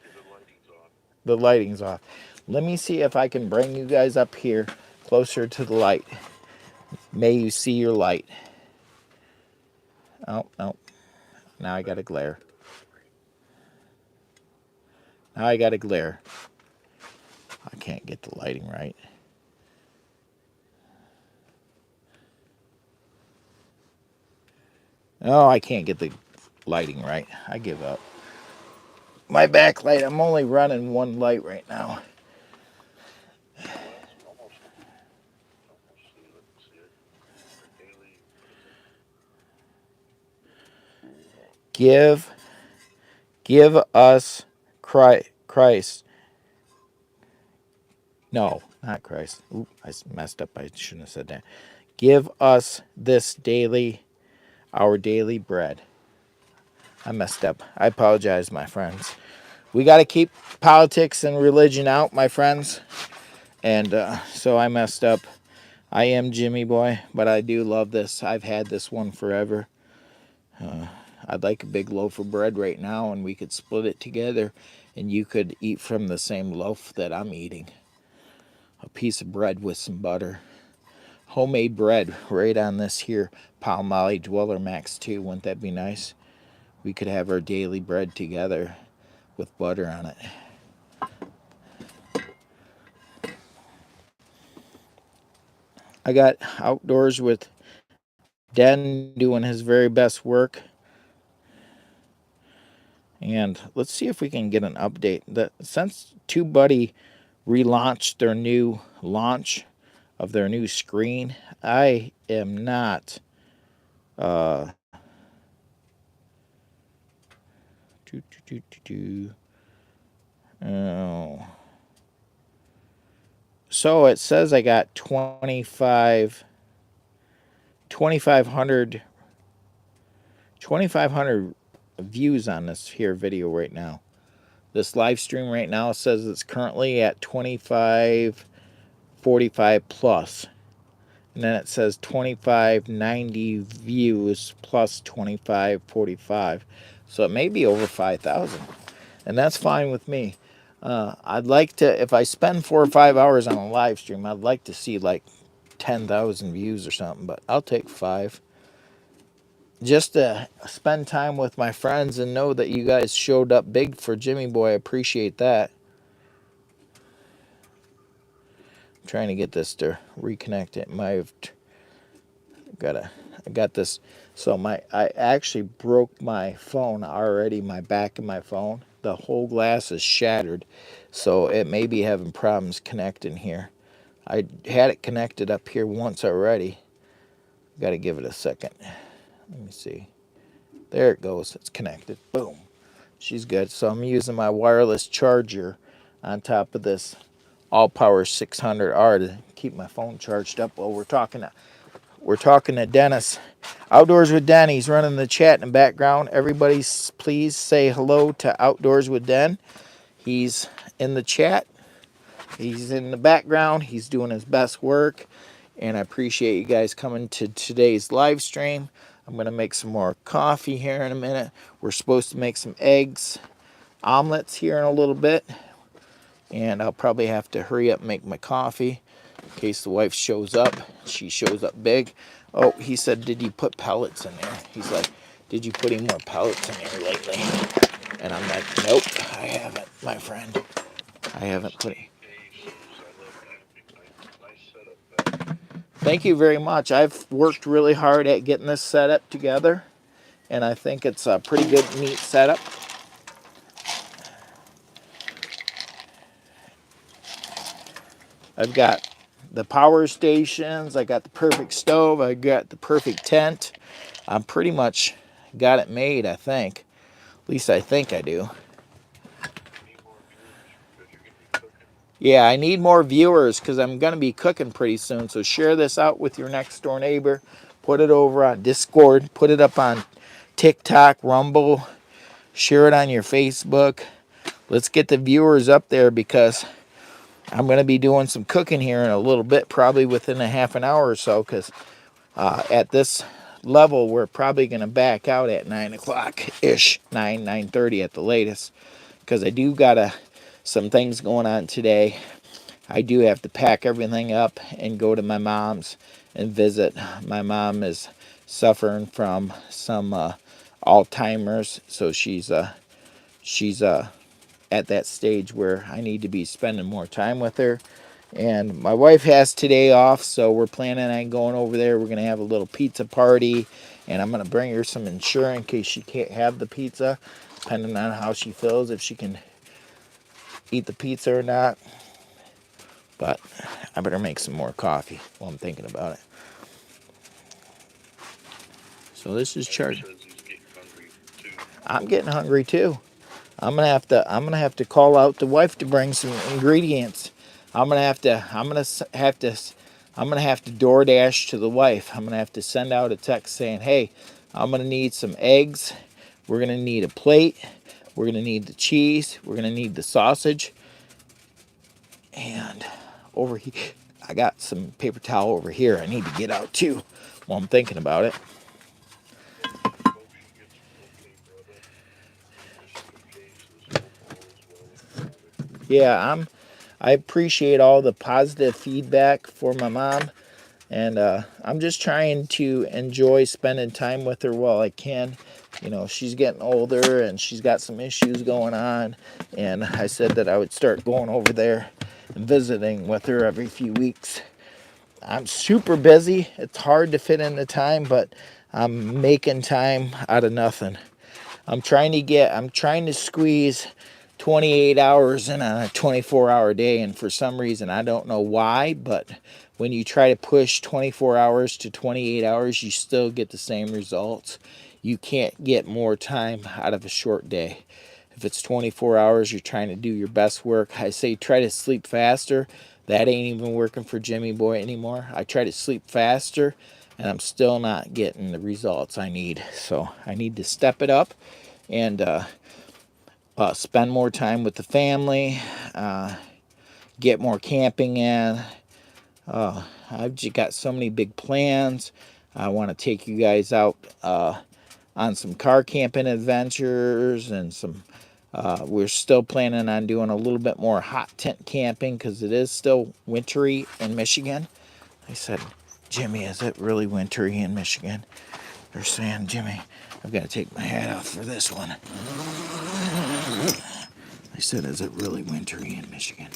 because the lighting's off. The lighting's off. Let me see if I can bring you guys up here closer to the light. May you see your light. Oh, no. Now I got a glare. Now I got a glare. I can't get the lighting right. Oh, I can't get the lighting right. I give up. My backlight, I'm only running one light right now. Well, that's almost see. Let's see it. Our daily, what is it? Give us Christ. No, not Christ. Oop, I messed up. I shouldn't have said that. Give us this our daily bread. I messed up. I apologize, my friends. We got to keep politics and religion out, my friends. And so I messed up. I am Jimmy Boy, but I do love this. I've had this one forever. I'd like a big loaf of bread right now, and we could split it together, and you could eat from the same loaf that I'm eating. A piece of bread with some butter. Homemade bread right on this here Palmolive Dweller Max 2. Wouldn't that be nice? We could have our daily bread together with butter on it. I got Outdoors with Den doing his very best work. And let's see if we can get an update. Since TubeBuddy relaunched their new launch of their new screen, I am not oh. So it says I got 2,500 views on this here video right now. This live stream right now says it's currently at 2545 plus. And then it says 2590 views plus 2545. So it may be over 5,000. And that's fine with me. I'd like to, if I spend 4 or 5 hours on a live stream, I'd like to see like 10,000 views or something. But I'll take 5. Just to spend time with my friends and know that you guys showed up big for Jimmy Boy. I appreciate that. I'm trying to get this to reconnect it. I got this. So I actually broke my phone already, my back of my phone. The whole glass is shattered. So it may be having problems connecting here. I had it connected up here once already. Got to give it a second. Let me see. There it goes. It's connected. Boom. She's good. So I'm using my wireless charger on top of this ALLPOWERS 600R to keep my phone charged up while we're talking to Dennis. Outdoors with Den. He's running the chat in the background. Everybody please say hello to Outdoors with Den. He's in the chat. He's in the background. He's doing his best work. And I appreciate you guys coming to today's live stream. I'm going to make some more coffee here in a minute. We're supposed to make some omelets here in a little bit. And I'll probably have to hurry up and make my coffee in case the wife shows up. She shows up big. Oh, he said, did you put pellets in there? He's like, did you put any more pellets in there lately? And I'm like, nope, I haven't, my friend. I haven't put it. Thank you very much. I've worked really hard at getting this setup together, and I think it's a pretty good, neat setup. I've got the power stations, I got the perfect stove, I got the perfect tent. I'm pretty much got it made, I think. At least I think I do. Yeah, I need more viewers because I'm going to be cooking pretty soon. So share this out with your next door neighbor. Put it over on Discord. Put it up on TikTok, Rumble. Share it on your Facebook. Let's get the viewers up there because I'm going to be doing some cooking here in a little bit, probably within a half an hour or so, because at this level, we're probably going to back out at 9 o'clock-ish, 9:30 at the latest. Because I do got some things going on today. I do have to pack everything up and go to my mom's and visit. My mom is suffering from some Alzheimer's, so she's at that stage where I need to be spending more time with her. And my wife has today off, so we're planning on going over there. We're going to have a little pizza party, and I'm going to bring her some insurance in case she can't have the pizza, depending on how she feels, if she can eat the pizza or not. But I better make some more coffee while I'm thinking about it. So this is Charlie. I'm getting hungry too. I'm gonna have to call out the wife to bring some ingredients. I'm gonna have to DoorDash to the wife. I'm gonna have to send out a text saying, hey, I'm gonna need some eggs. We're gonna need a plate. We're gonna need the cheese. We're gonna need the sausage. And over here, I got some paper towel over here I need to get out too while I'm thinking about it. Yeah, I appreciate all the positive feedback for my mom, and I'm just trying to enjoy spending time with her while I can. You know, she's getting older and she's got some issues going on, and I said that I would start going over there and visiting with her every few weeks. I'm super busy. It's hard to fit in the time, but I'm making time out of nothing. I'm trying to squeeze 28 hours in a 24-hour day, and for some reason, I don't know why, but when you try to push 24 hours to 28 hours, you still get the same results. You can't get more time out of a short day. If it's 24 hours, you're trying to do your best work. I say try to sleep faster. That ain't even working for Jimmy Boy anymore. I try to sleep faster, and I'm still not getting the results I need. So I need to step it up and spend more time with the family, get more camping in. I've just got so many big plans. I want to take you guys out on some car camping adventures and some. We're still planning on doing a little bit more hot tent camping because it is still wintry in Michigan. I said, Jimmy, is it really wintry in Michigan? They're saying, Jimmy, I've got to take my hat off for this one. I said, is it really wintry in Michigan?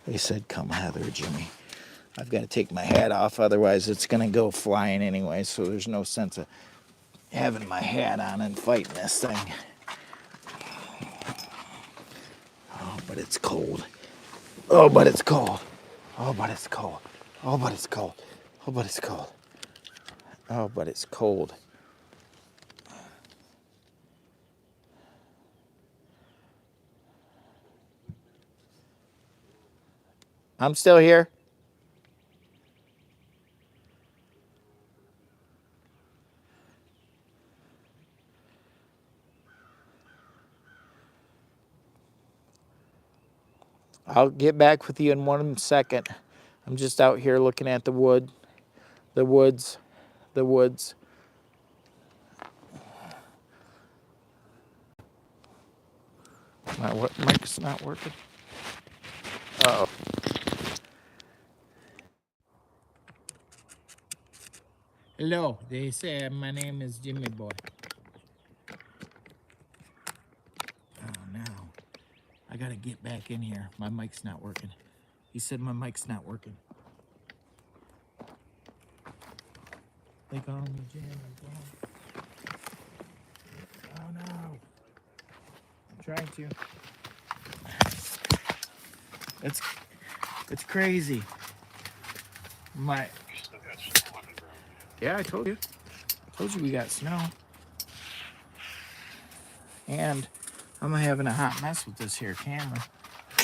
They said, come hither, Jimmy. I've got to take my hat off, otherwise it's going to go flying anyway, so there's no sense of having my hat on and fighting this thing. Oh, but it's cold. Oh, but it's cold. Oh, but it's cold. Oh, but it's cold. Oh, but it's cold. Oh, but it's cold. I'm still here. I'll get back with you in 1 second. I'm just out here looking at the woods. My mic's not working. Uh-oh. Hello, they say my name is Jimmy Boy. Oh no. I gotta get back in here. My mic's not working. He said my mic's not working. They call me Jimmy Boy. Oh no. I'm trying to. It's crazy. Yeah, I told you. I told you we got snow. And I'm having a hot mess with this here camera.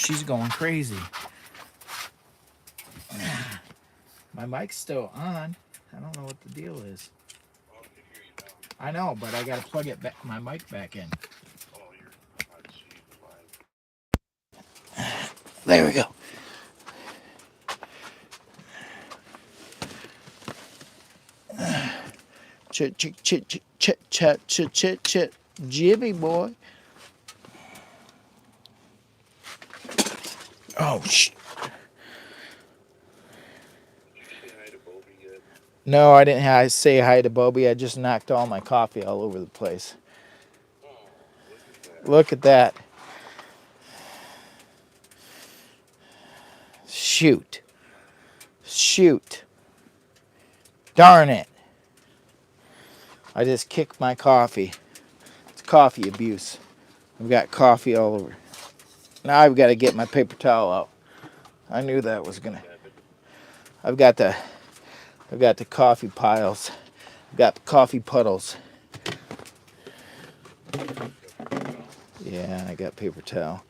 She's going crazy. My mic's still on. I don't know what the deal is. I know, but I gotta plug it back, my mic back in. There we go. Chit, chit, chit, chit, chit, chit, chit, chit, chit. Jimmy boy. Oh, Did you say hi to Bobby yet? No, I didn't say hi to Bobby. I just knocked all my coffee all over the place. Oh, look at that. Look at that. Shoot. Shoot. Darn it. I just kicked my coffee. It's coffee abuse. I've got coffee all over. Now I've got to get my paper towel out. I knew that was gonna. I've got the coffee piles. I've got the coffee puddles. Yeah, I got paper towel.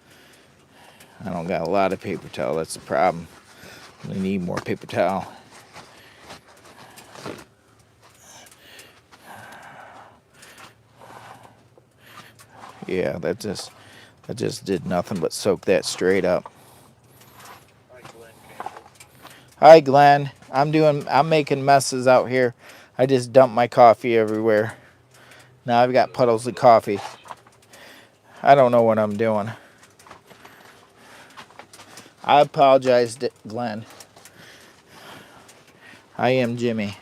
I don't got a lot of paper towel. That's the problem. I need more paper towel. Yeah, that just did nothing but soak that straight up. Hi, Glenn Campbell. Hi, Glenn. I'm making messes out here. I just dumped my coffee everywhere. Now I've got puddles of coffee. I don't know what I'm doing. I apologize, Glenn. I am Jimmy.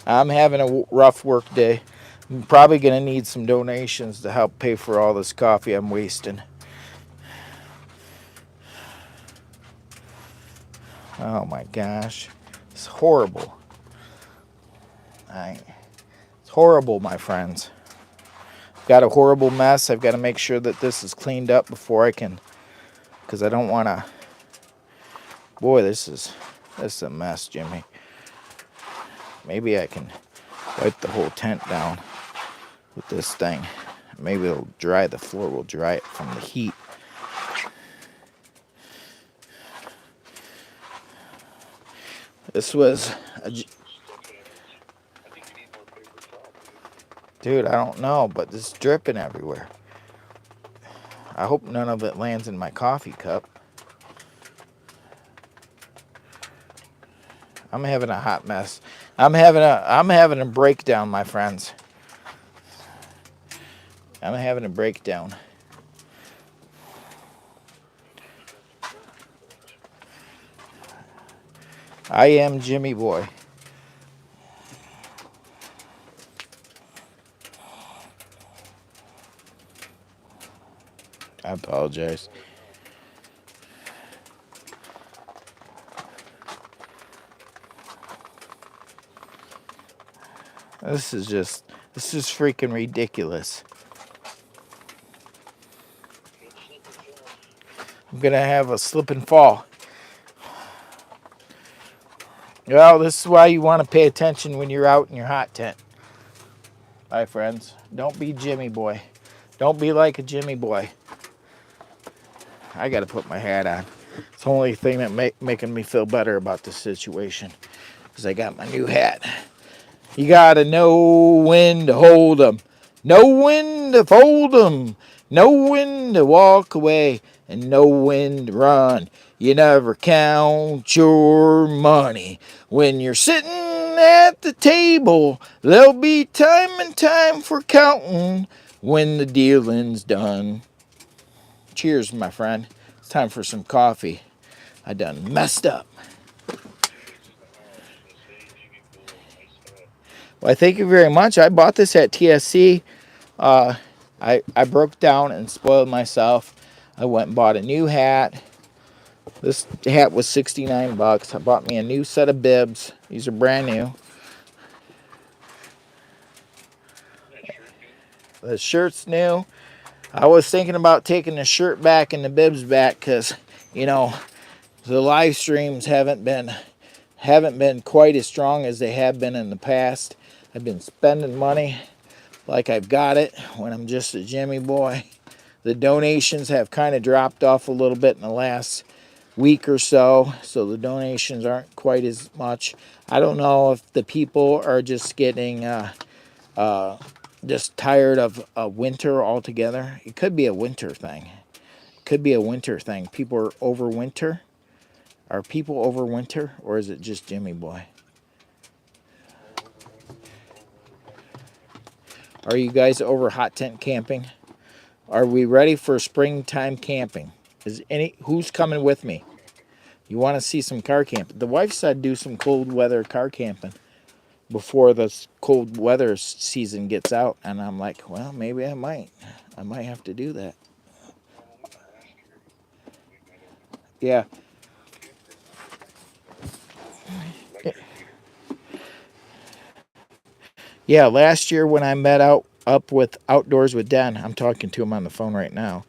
I'm having a rough work day. I'm probably going to need some donations to help pay for all this coffee I'm wasting. Oh my gosh. It's horrible. It's horrible, my friends. I've got a horrible mess. I've got to make sure that this is cleaned up before I can, because I don't want to. Boy, this is a mess, Jimmy. Maybe I can wipe the whole tent down with this thing. Maybe it'll dry, the floor will dry it from the heat. This was dude, I don't know, but it's dripping everywhere. I hope none of it lands in my coffee cup. I'm having a hot mess. I'm having a breakdown, my friends. I'm having a breakdown. I am Jimmy boy. I apologize. This is freaking ridiculous. I'm gonna have a slip and fall. Well, this is why you want to pay attention when you're out in your hot tent. Bye, friends. Don't be Jimmy boy. Don't be like a Jimmy boy. I got to put my hat on. It's the only thing that making me feel better about this situation, because I got my new hat. You got to know when to hold 'em, know when to fold 'em, know when to walk away, and know when to run. You never count your money. When you're sitting at the table, there'll be time and time for counting when the dealing's done. Cheers, my friend. It's time for some coffee. I done messed up. Well, thank you very much. I bought this at TSC. I broke down and spoiled myself. I went and bought a new hat. This hat was $69. I bought me a new set of bibs. These are brand new. The shirt's new. I was thinking about taking the shirt back and the bibs back, because, the live streams haven't been quite as strong as they have been in the past. I've been spending money like I've got it when I'm just a Jimmy boy. The donations have kind of dropped off a little bit in the last week or so the donations aren't quite as much. I don't know if the people are just getting just tired of winter altogether. It could be a winter thing. People are over winter. Are people over winter, or is it just Jimmy boy? Are you guys over hot tent camping? Are we ready for springtime camping? Who's coming with me? You want to see some car camping? The wife said do some cold weather car camping before the cold weather season gets out, and I'm like, well, maybe I might. I might have to do that. Yeah. Yeah, last year when I met up with Outdoors with Den, I'm talking to him on the phone right now,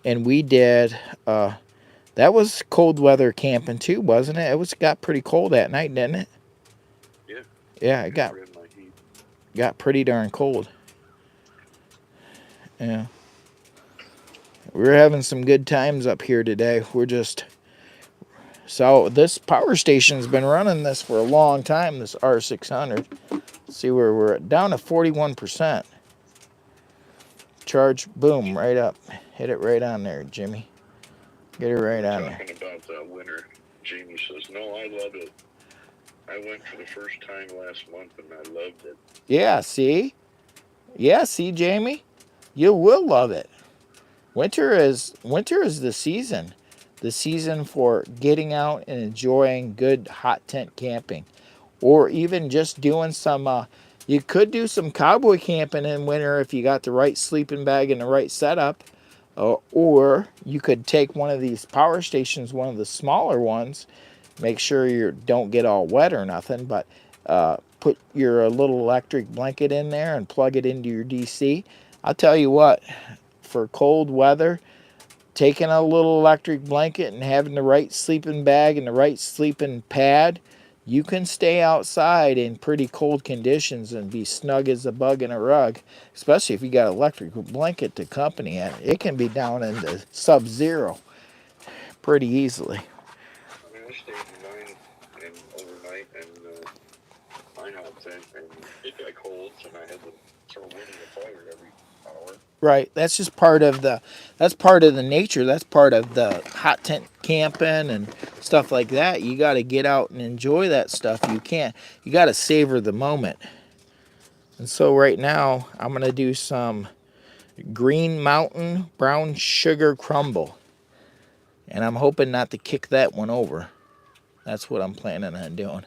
and we did. That was cold weather camping too, wasn't it? Got pretty cold at night, didn't it? Yeah. Yeah, it got pretty darn cold. Yeah, we're having some good times up here today. So this power station's been running this for a long time. This R600. Let's see where we're at. Down to 41%. Charge, boom, right up. Hit it right on there, Jimmy. Get it right on there. Talking about that winter, Jamie says, no, I love it. I went for the first time last month and I loved it. Yeah, see? Yeah, see, Jamie? You will love it. Winter is the season. The season for getting out and enjoying good hot tent camping. Or even just doing some you could do some cowboy camping in winter if you got the right sleeping bag and the right setup. Or you could take one of these power stations, one of the smaller ones, make sure you don't get all wet or nothing, but put your little electric blanket in there and plug it into your DC. I'll tell you what, for cold weather, taking a little electric blanket and having the right sleeping bag and the right sleeping pad, you can stay outside in pretty cold conditions and be snug as a bug in a rug, especially if you got an electric blanket to accompany it. It can be down into sub-zero pretty easily. I mean, I stayed in mine and overnight and my house and it got cold and I had to throw wood in the fire every hour. Right. That's just part of the nature. That's part of the hot tent camping and stuff like that. You got to get out and enjoy that stuff. You got to savor the moment. And so right now I'm going to do some Green Mountain brown sugar crumble. And I'm hoping not to kick that one over. That's what I'm planning on doing.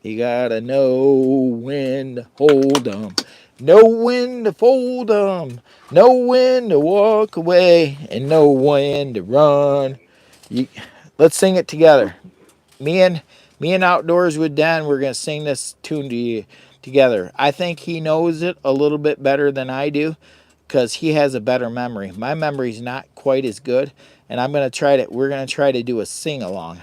You gotta know when to hold 'em, know when to fold 'em, know when to walk away, and know when to run. Let's sing it together. Me and Outdoors with Dan, we're gonna sing this tune to you together. I think he knows it a little bit better than I do, because he has a better memory. My memory's not quite as good, and we're gonna try to do a sing along.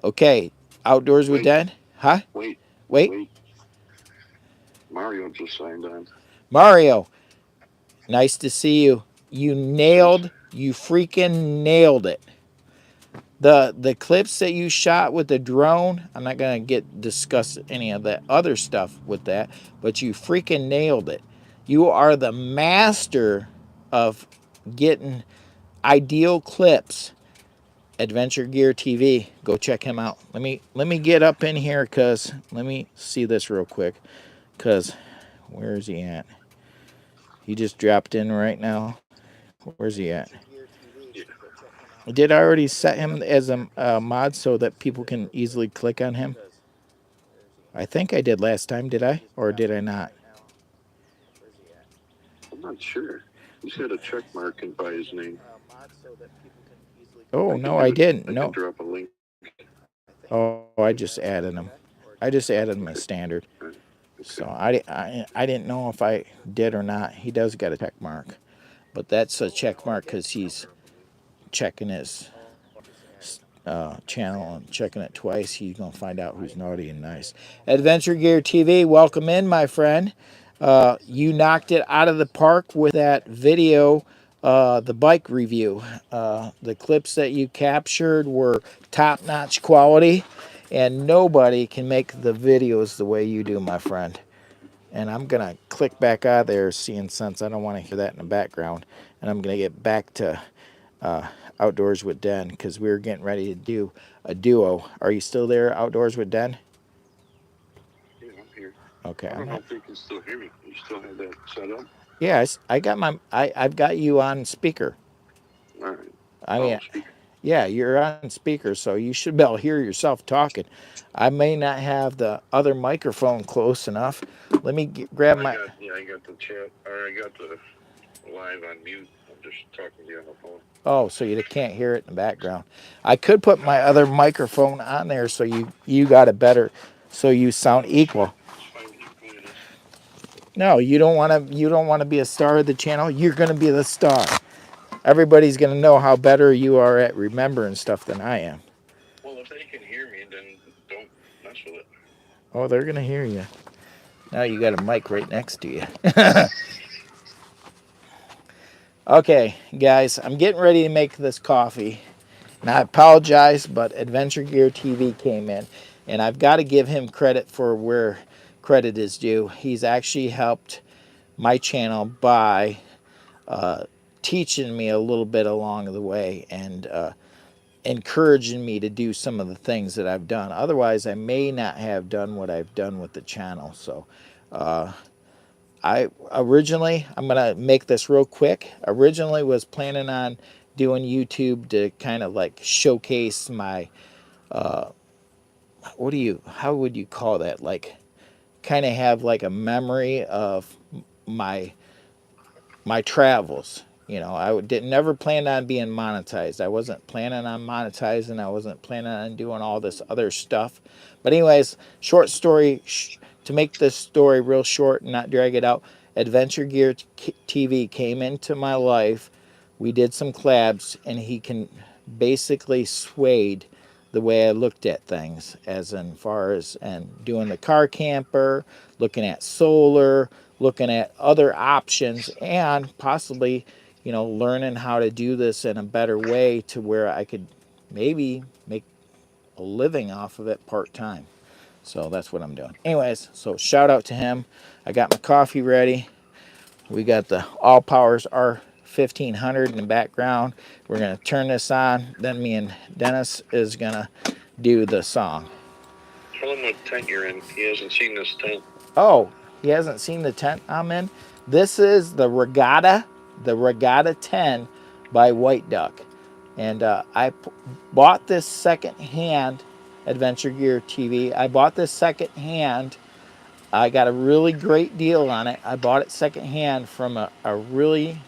Okay, Outdoors with Dan? Huh? Wait. Mario just signed on. Mario, nice to see you. You freaking nailed it. The clips that you shot with the drone, I'm not going to discuss any of that other stuff with that, but you freaking nailed it. You are the master of getting ideal clips. Adventure Gear TV, go check him out. Let me get up in here, cuz let me see this real quick, cuz where is he at? He just dropped in right now. Where's he at? Did I already set him as a mod so that people can easily click on him? I think I did last time, did I? Or did I not? I'm not sure. He's got a check mark by his name. Oh, no, I didn't. I can drop a link. Oh, I just added him. I just added him as standard. Okay. So I didn't know if I did or not. He does got a check mark. But that's a check mark because he's checking his channel and checking it twice. He's going to find out who's naughty and nice. Adventure Gear TV, welcome in, my friend. You knocked it out of the park with that video, the bike review. The clips that you captured were top-notch quality, and nobody can make the videos the way you do, my friend. And I'm going to click back out of there, seeing since I don't want to hear that in the background. And I'm going to get back to Outdoors with Den, because we were getting ready to do a duo. Are you still there, Outdoors with Den? Yeah, I'm here. Okay, I I'm don't know not. if they can still hear me. You still have that set up? Yeah, I got I've got you on speaker. All right. I Oh, mean, speaker. yeah, you're on speaker, so you should be able to hear yourself talking. I may not have the other microphone close enough. Let me grab my. I got the chat, or I got the live on mute. I'm just talking to you on the phone. Oh, so you can't hear it in the background. I could put my other microphone on there so you got a better, so you sound No, it's fine. equal. It's fine. Keep the way it is. No, you don't want to be a star of the channel. You're gonna be the star. Everybody's gonna know how better you are at remembering stuff than I am. Well, if they can hear me, then don't mess with it. Oh, they're gonna hear you. Now you got a mic right next to you. Okay, guys, I'm getting ready to make this coffee. And I apologize, but Adventure Gear TV came in, and I've got to give him credit for where credit is due. He's actually helped my channel by teaching me a little bit along the way and encouraging me to do some of the things that I've done. Otherwise, I may not have done what I've done with the channel. So I'm going to make this real quick. Originally was planning on doing YouTube to kind of like showcase my, how would you call that? Like kind of have like a memory of my my travels. I did never planned on being monetized. I wasn't planning on monetizing. I wasn't planning on doing all this other stuff. But anyways, short story to make this story real short and not drag it out. Adventure Gear TV came into my life. We did some collabs, and he can basically swayed the way I looked at things, as in far as and doing the car camper, looking at solar, looking at other options, and possibly, learning how to do this in a better way to where I could maybe make a living off of it part time. So that's what I'm doing. Anyways, so shout out to him. I got my coffee ready. We got the All Powers R1500 in the background. We're going to turn this on. Then me and Dennis is going to do the song. Tell him what tent you're in. He hasn't seen this tent. Oh, he hasn't seen the tent I'm in? This is the Regatta 10 by White Duck. And I bought this second-hand Adventure Gear TV. I bought this second-hand. I got a really great deal on it. I bought it second-hand from a really,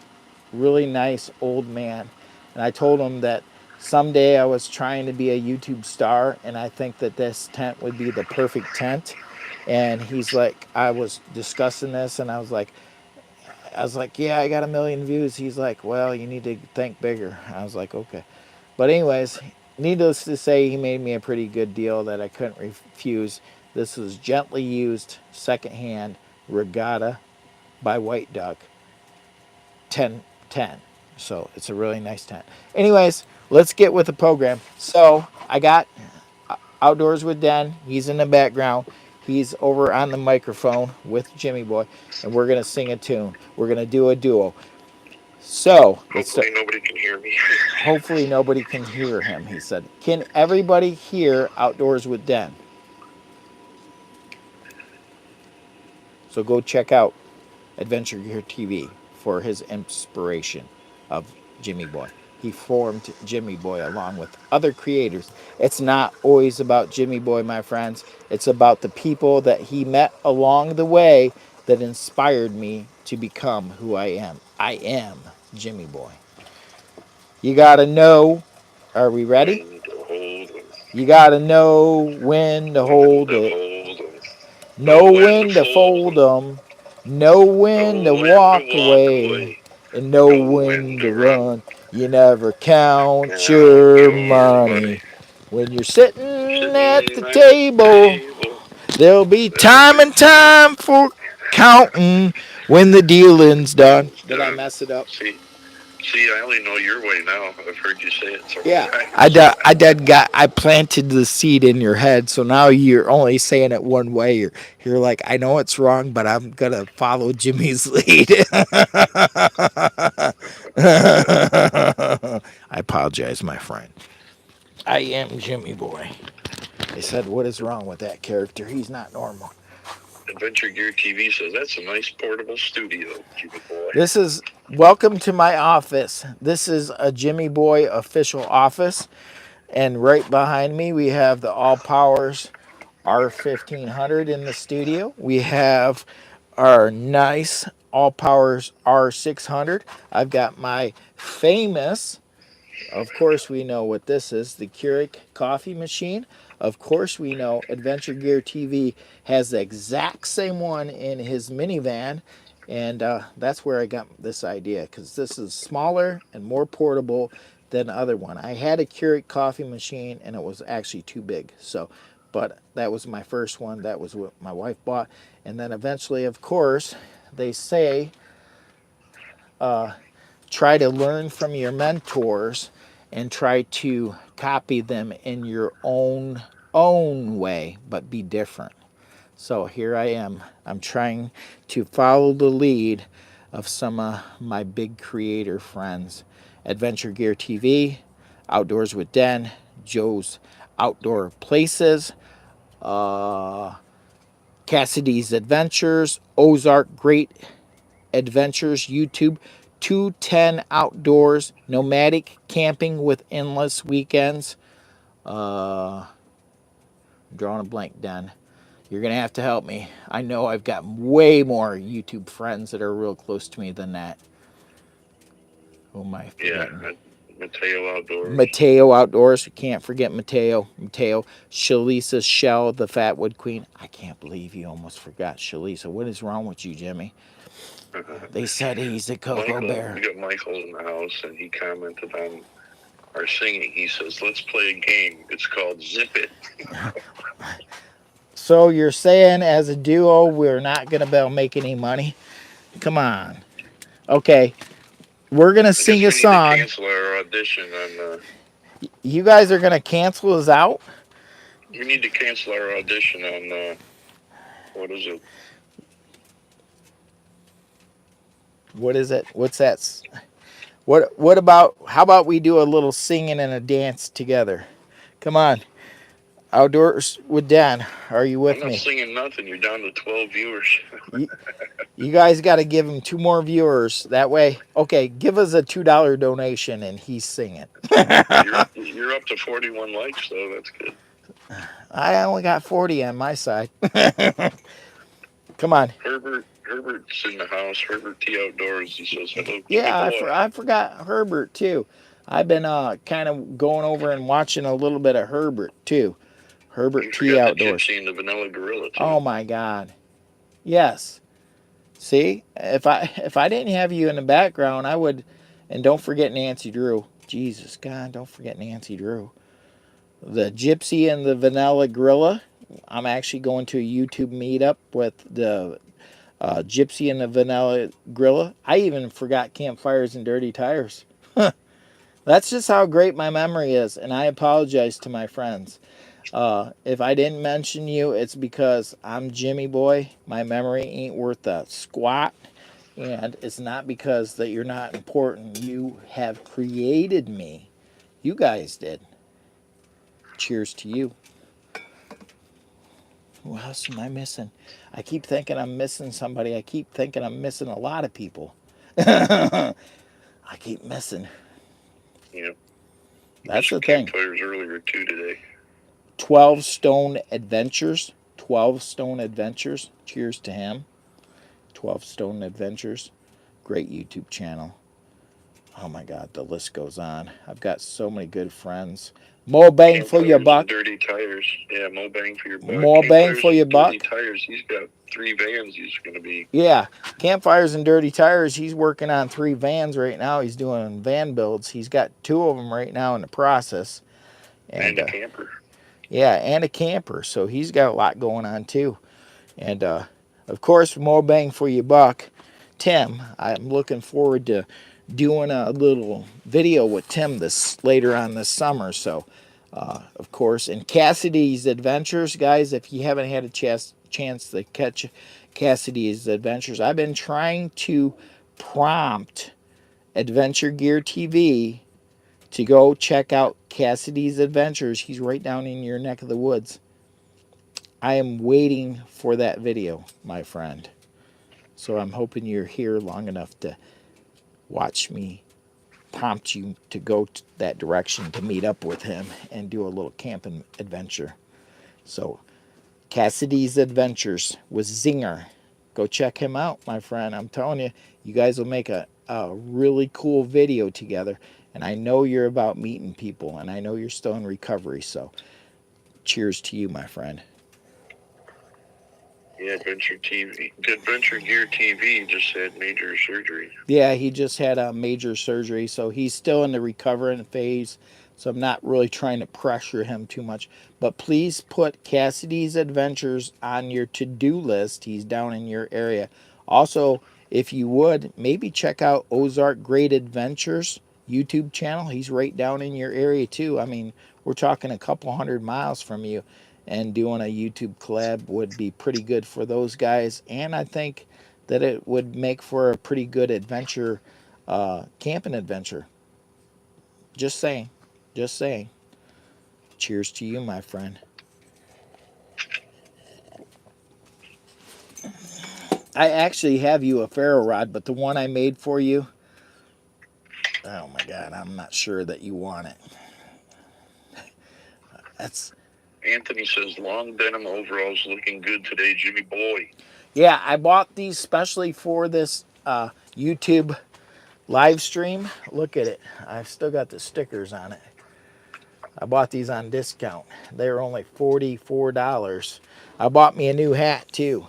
really nice old man. And I told him that someday I was trying to be a YouTube star, and I think that this tent would be the perfect tent. And he's like, I was discussing this, and I was like, yeah, I got 1 million views. He's like, well, you need to think bigger. I was like, okay. But anyways, needless to say, he made me a pretty good deal that I couldn't refuse. This was gently used, secondhand Regatta by White Duck 1010. So it's a really nice tent. Anyways, let's get with the program. So I got Outdoors with Den. He's in the background. He's over on the microphone with Jimmy Boy, and we're gonna sing a tune. We're gonna do a duo. So Hopefully nobody can hear me. hopefully nobody can hear him. He said, "Can everybody hear Outdoors with Den?" So go check out Adventure Gear TV for his inspiration of Jimmy Boy. He formed Jimmy Boy along with other creators. It's not always about Jimmy Boy, my friends. It's about the people that he met along the way that inspired me to become who I am. I am Jimmy Boy. You gotta know. Are we ready? When to hold them. You gotta know when to When hold to it. hold them. Know Know when to when to fold fold them. 'em, know when to Know when to walk walk away, away. and know Know when when to to run. run. You never count Count your your money. money. When you're sitting at the Sitting at the table, table. there'll be There'll time be and time for counting when the dealing's done. dealing's Did I done. mess it up? See, I only know your way now. I've heard you say it several Yeah, times. I planted the seed in your head, so now you're only saying it one way. You're like, I know it's wrong, but I'm gonna follow Jimmy's lead. apologize, my friend. I am Jimmy Boy. They said, what is wrong with that character? He's not normal. Adventure Gear TV says, that's a nice portable studio, Jimmy Boy. This is, welcome to my office. This is a Jimmy Boy official office. And right behind me, we have the ALLPOWERS R1500 in the studio. We have our nice ALLPOWERS R600. I've got my famous, of course we know what this is, the Keurig coffee machine. Of course we know Adventure Gear TV has the exact same one in his minivan. And that's where I got this idea, because this is smaller and more portable than the other one. I had a Keurig coffee machine and it was actually too big. So, but that was my first one. That was what my wife bought. And then eventually, of course, they say try to learn from your mentors and try to copy them in your own way, but be different. So here I am. I'm trying to follow the lead of some of my big creator friends. Adventure Gear TV, Outdoors with Den, Joe's Outdoor Places, Cassidy's Adventures, Ozark Great Adventures YouTube, 210 Outdoors, Nomadic Camping with Endless Weekends. I'm drawing a blank, Den. You're going to have to help me. I know I've got way more YouTube friends that are real close to me than that. Who am I forgetting? Yeah, Mateo Outdoors. Mateo Outdoors. Can't forget Mateo. Shalisa Shell, the Fatwood Queen. I can't believe you almost forgot Shalisa. What is wrong with you, Jimmy? They said he's a Cocoa Bear. We got Michael in the house, and he commented on our singing. He says, let's play a game. It's called Zip It. So you're saying as a duo, we're not going to be able to make any money? Come on. Okay. We're going to sing a song. We need to cancel our audition on... You guys are going to cancel us out? We need to cancel our audition on... what is it? What is it? What's that? What about, how about we do a little singing and a dance together? Come on. Outdoors with Dan. Are you with me? I'm not singing nothing. You're down to 12 viewers. You guys got to give him 2 more viewers. That way, okay, give us a $2 donation and he's singing. You're up to 41 likes, so that's good. I only got 40 on my side. Come on. Herbert's in the house. Herbert T Outdoors. He says hello. Yeah, I forgot Herbert too. I've been kind of going over and watching a little bit of Herbert too. Herbert T Outdoors. The Gypsy and the Vanilla Gorilla too. Oh my God. Yes. See, if I didn't have you in the background, I would. And don't forget Nancy Drew. Jesus God, don't forget Nancy Drew. The Gypsy and the Vanilla Gorilla. I'm actually going to a YouTube meetup with the Gypsy and the Vanilla Gorilla. I even forgot Campfires and Dirty Tires. That's just how great my memory is, and I apologize to my friends. If I didn't mention you, it's because I'm Jimmy Boy. My memory ain't worth a squat, and it's not because that you're not important. You have created me. You guys did. Cheers to you. Who else am I missing? I keep thinking I'm missing somebody. I keep thinking I'm missing a lot of people. I keep missing. Yep. That's the thing. Campfires earlier too today. 12 Stone Adventures. 12 Stone Adventures. Cheers to him. 12 Stone Adventures. Great YouTube channel. Oh my God, the list goes on. I've got so many good friends. More bang for your buck. Dirty Tires. Yeah, more bang for your buck. More bang for your buck. Dirty Tires. He's got 3 vans he's going to be. Yeah, Campfires and Dirty Tires. He's working on 3 vans right now. He's doing van builds. He's got 2 of them right now in the process. And a camper. Yeah, and a camper. So he's got a lot going on too. And of course, more bang for your buck. Tim, I'm looking forward to doing a little video with Tim later on this summer. So, of course, and Cassidy's Adventures, guys, if you haven't had a chance to catch Cassidy's Adventures, I've been trying to prompt Adventure Gear TV to go check out Cassidy's Adventures. He's right down in your neck of the woods. I am waiting for that video, my friend. So I'm hoping you're here long enough to watch me prompt you to go that direction to meet up with him and do a little camping adventure. So Cassidy's Adventures with Zinger. Go check him out, my friend. I'm telling you, you guys will make a really cool video together. And I know you're about meeting people, and I know you're still in recovery. So cheers to you, my friend. Yeah, Adventure TV, Adventure Gear TV just had major surgery. Yeah, he just had a major surgery, so he's still in the recovering phase. So I'm not really trying to pressure him too much. But please put Cassidy's Adventures on your to-do list. He's down in your area. Also, if you would, maybe check out Ozark Great Adventures YouTube channel. He's right down in your area too. I mean, we're talking a couple 100 miles from you. And doing a YouTube collab would be pretty good for those guys. And I think that it would make for a pretty good adventure, camping adventure. Just saying. Just saying. Cheers to you, my friend. I actually have you a ferro rod, but the one I made for you, oh my God, I'm not sure that you want it. That's... Anthony says, long denim overalls looking good today, Jimmy boy. Yeah, I bought these specially for this YouTube live stream. Look at it. I've still got the stickers on it. I bought these on discount. They were only $44. I bought me a new hat too.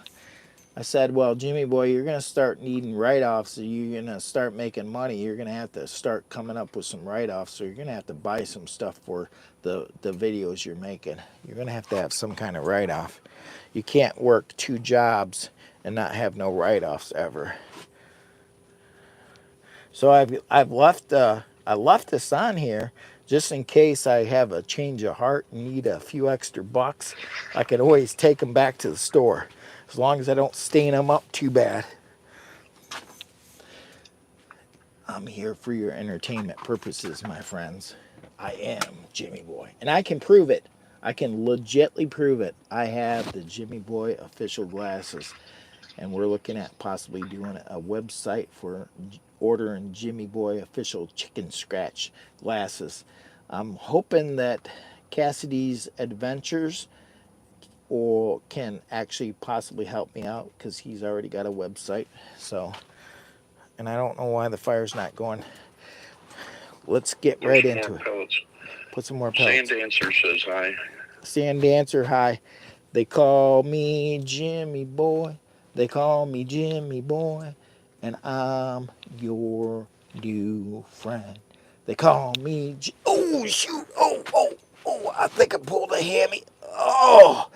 I said, well, Jimmy boy, you're going to start needing write-offs. So you're going to start making money. You're going to have to start coming up with some write-offs. So you're going to have to buy some stuff for the videos you're making. You're going to have some kind of write-off. You can't work 2 jobs and not have no write-offs ever. So I've left I left this on here just in case I have a change of heart and need a few extra bucks. I can always take them back to the store as long as I don't stain them up too bad. I'm here for your entertainment purposes, my friends. I am Jimmy Boy, and I can prove it. I can legitly prove it. I have the Jimmy Boy official glasses, and we're looking at possibly doing a website for ordering Jimmy Boy official chicken scratch glasses. I'm hoping that Cassidy's Adventures can actually possibly help me out because he's already got a website. So, and I don't know why the fire's not going. Let's get right into it. Pellets. Put some more pellets. Sand Dancer says hi. Sand Dancer, hi. They call me Jimmy Boy. They call me Jimmy Boy. And I'm your new friend. They call me... Oh, shoot. Oh. I think I pulled a hammy. Oh.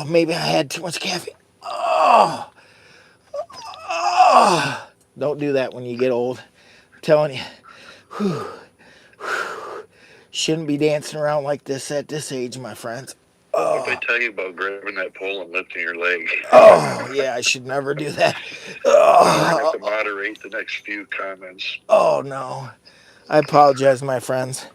Maybe I had too much caffeine. Oh. Don't do that when you get old. I'm telling you. Whew. Shouldn't be dancing around like this at this age, my friends. What if I tell you about grabbing that pole and lifting your leg? Oh, yeah, I should never do that. I have to moderate the next few comments. Oh, no. I apologize, my friends.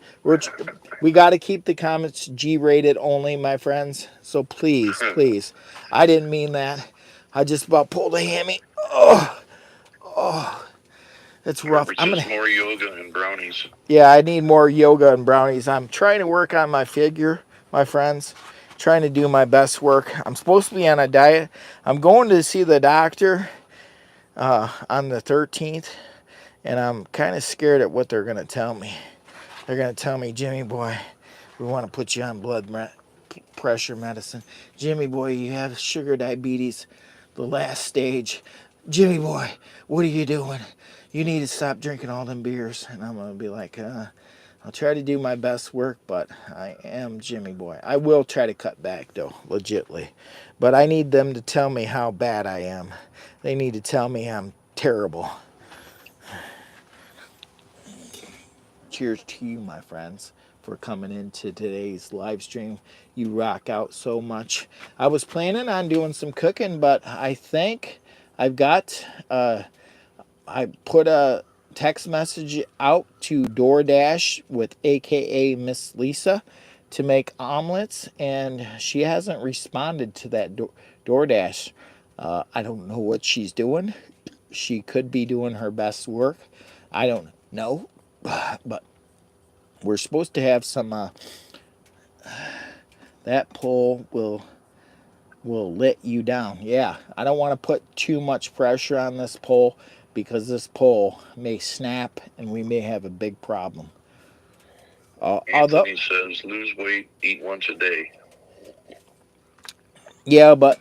We got to keep the comments G-rated only, my friends. So please. I didn't mean that. I just about pulled a hammy. Oh. It's rough. I'm gonna more yoga and brownies. Yeah, I need more yoga and brownies. I'm trying to work on my figure, my friends. Trying to do my best work. I'm supposed to be on a diet. I'm going to see the doctor on the 13th, and I'm kind of scared at what they're going to tell me. They're going to tell me, Jimmy boy, we want to put you on blood pressure medicine. Jimmy boy, you have sugar diabetes, the last stage. Jimmy boy, what are you doing? You need to stop drinking all them beers. And I'm going to be like, I'll try to do my best work, but I am Jimmy Boy. I will try to cut back, though, legitly. But I need them to tell me how bad I am. They need to tell me I'm terrible. Cheers to you, my friends, for coming into today's live stream. You rock out so much. I was planning on doing some cooking, but I think I've got... I put a text message out to DoorDash with AKA Miss Lisa to make omelets, and she hasn't responded to that DoorDash. I don't know what she's doing. She could be doing her best work. I don't know, but we're supposed to have some. That pole will let you down. Yeah, I don't want to put too much pressure on this pole because this pole may snap and we may have a big problem. Anthony says lose weight, eat once a day. Yeah, but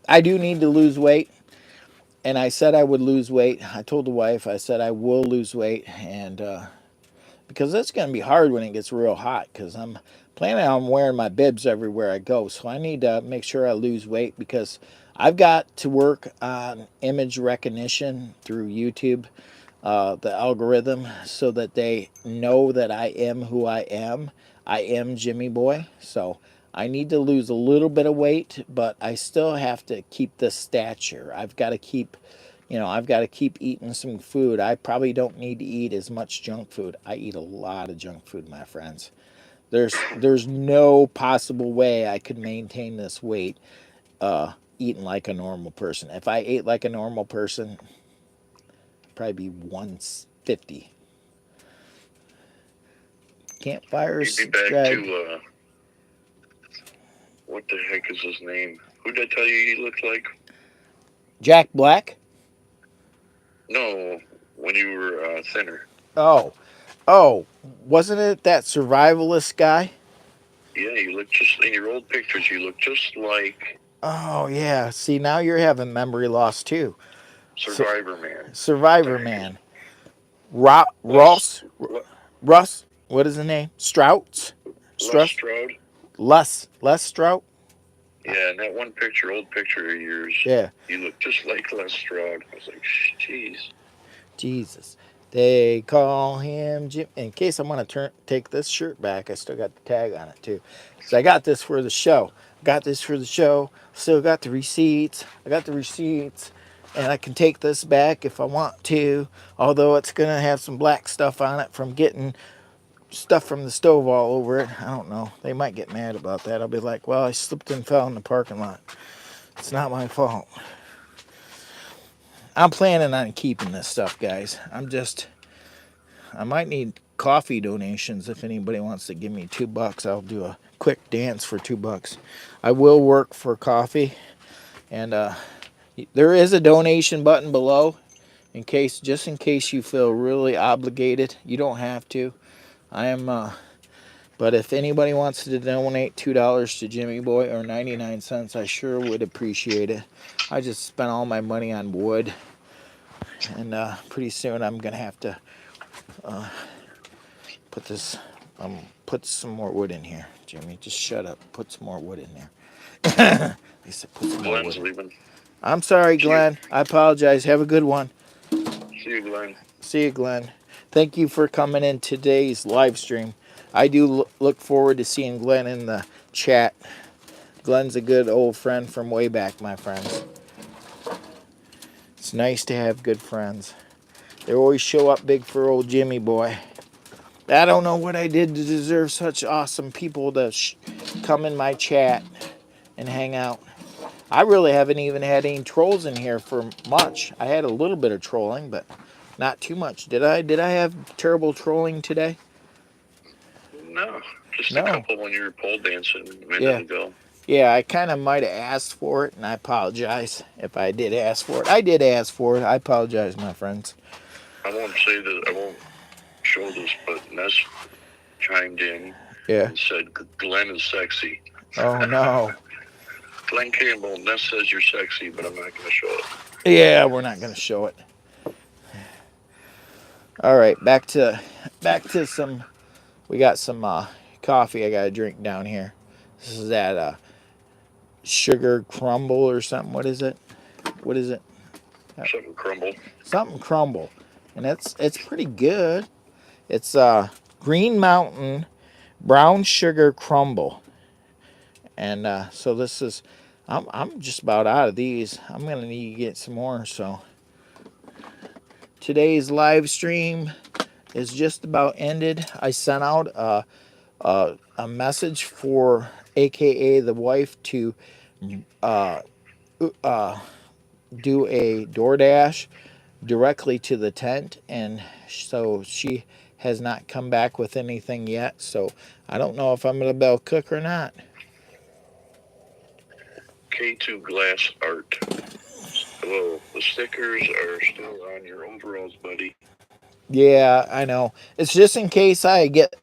I do need to lose weight. And I said I would lose weight. I told the wife, I said I will lose weight. And because it's going to be hard when it gets real hot because I'm planning on wearing my bibs everywhere I go. So I need to make sure I lose weight because I've got to work on image recognition through YouTube, the algorithm, so that they know that I am who I am. I am Jimmy Boy. So I need to lose a little bit of weight, but I still have to keep this stature. I've got to keep eating some food. I probably don't need to eat as much junk food. I eat a lot of junk food, my friends. There's no possible way I could maintain this weight eating like a normal person. If I ate like a normal person, I'd probably be 150. Campfire You'd be back to what the heck is his name? Who did I tell you he looked like? Jack Black? No, when you were thinner. Oh, wasn't it that survivalist guy? Yeah, you look just, in your old pictures, you look just like... Oh, yeah. See, now you're having memory loss, too. Survivor Man. Survivor Man. Russ? What is the name? Strouts? Les Stroud? Les Strout? Yeah, in that one picture, old picture of yours, yeah, you look just like Les Stroud. I was like, jeez. Jesus. They call him Jim. In case I want to take this shirt back, I still got the tag on it, too. So I got this for the show. Still got the receipts. And I can take this back if I want to. Although it's going to have some black stuff on it from getting stuff from the stove all over it. I don't know. They might get mad about that. I'll be like, well, I slipped and fell in the parking lot. It's not my fault. I'm planning on keeping this stuff, guys. I might need coffee donations if anybody wants to give me $2. I'll do a quick dance for $2. I will work for coffee, and there is a donation button below just in case you feel really obligated. You don't have to. But if anybody wants to donate $2 to Jimmy Boy or 99 cents, I sure would appreciate it. I just spent all my money on wood, and pretty soon I'm gonna have to put some more wood in here. Jimmy, just shut up. Put some more wood in there. I said put some more wood. Leaving. I'm sorry, Glenn. I apologize. Have a good one. See you, Glenn. Thank you for coming in today's live stream. I do look forward to seeing Glenn in the chat. Glenn's a good old friend from way back, my friends. It's nice to have good friends. They always show up big for old Jimmy Boy. I don't know what I did to deserve such awesome people to come in my chat and hang out. I really haven't even had any trolls in here for much. I had a little bit of trolling, but not too much. Did I have terrible trolling today? No, just a couple when you were pole dancing a minute ago. Yeah, I kind of might have asked for it, and I apologize if I did ask for it. I did ask for it. I apologize, my friends. I won't show this, but Ness chimed in and said, Glenn is sexy. Oh, no. Glenn Campbell, Ness says you're sexy, but I'm not going to show it. Yeah, we're not going to show it. All right, back to some. We got some coffee I got to drink down here. This is that sugar crumble or something. What is it? Something crumble. And it's pretty good. It's Green Mountain brown sugar crumble. And so this is, I'm just about out of these. I'm going to need to get some more, so today's live stream is just about ended. I sent out a message for AKA the wife to uh, do a DoorDash directly to the tent, and so she has not come back with anything yet. So I don't know if I'm gonna be able to cook or not. K2 Glass Art. Well, the stickers are still on your overalls, buddy. Yeah, I know. It's just in case I get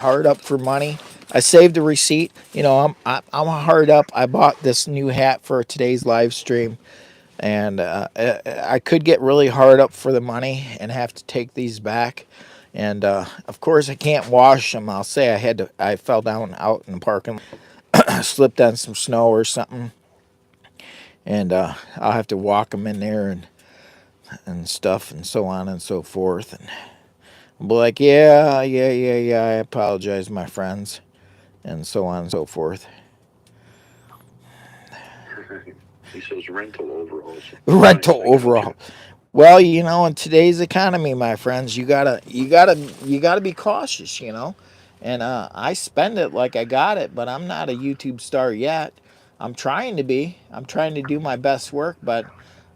hard up for money. I saved the receipt. You know, I'm hard up. I bought this new hat for today's live stream, and I could get really hard up for the money and have to take these back. And of course, I can't wash them. I'll say I had to. I fell down out in the parking, slipped on some snow or something, and I'll have to walk them in there and stuff and so on and so forth. And I'll be like, yeah. I apologize, my friends, and so on and so forth. He says rental overalls. Rental Nice, overall. Well, you know, in today's economy, my friends, you gotta be cautious, you know. And I spend it like I got it, but I'm not a YouTube star yet. I'm trying to be. I'm trying to do my best work, but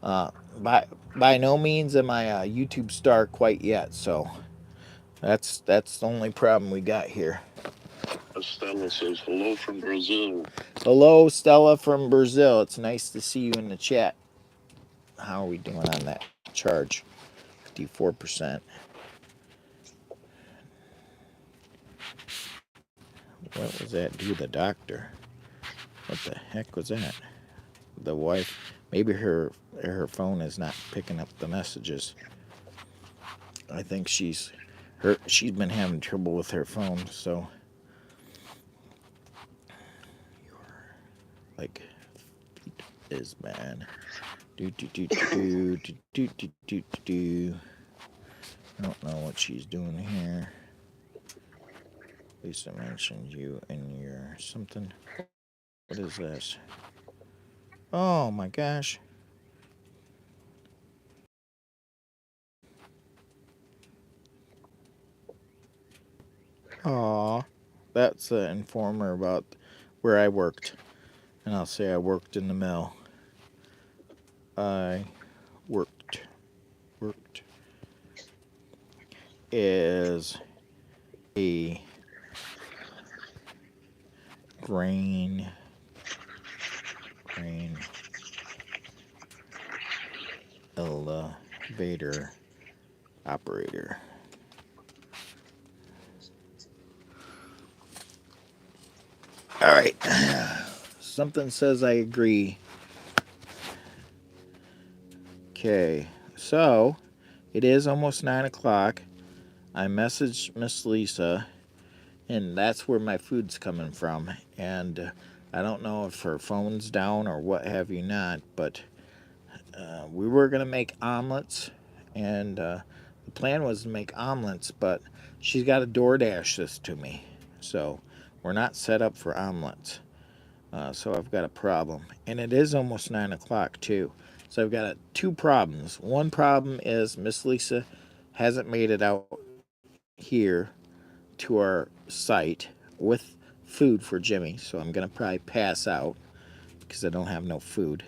uh, by by no means am I a YouTube star quite yet. So that's the only problem we got here. Estella says hello from Brazil. Hello, Stella from Brazil. It's nice to see you in the chat. How are we doing on that charge? 54%. What was that? Do the doctor? What the heck was that? The wife? Maybe her phone is not picking up the messages. I think she's been having trouble with her phone. So like is bad. Do. I don't know what she's doing here. Lisa mentioned you in your something. What is this? Oh my gosh. Aw. That's an informer about where I worked. And I'll say I worked in the mill. I worked as a grain elevator operator. All right. Something says I agree. Okay. So, it is almost 9 o'clock. I messaged Miss Lisa, and that's where my food's coming from. And I don't know if her phone's down or what have you not, but we were going to make omelets, and the plan was to make omelets, but she's got to DoorDash this to me. So we're not set up for omelets. So I've got a problem. And it is almost 9 o'clock, too. So I've got two problems. One problem is Miss Lisa hasn't made it out here to our site with food for Jimmy. So I'm going to probably pass out because I don't have no food.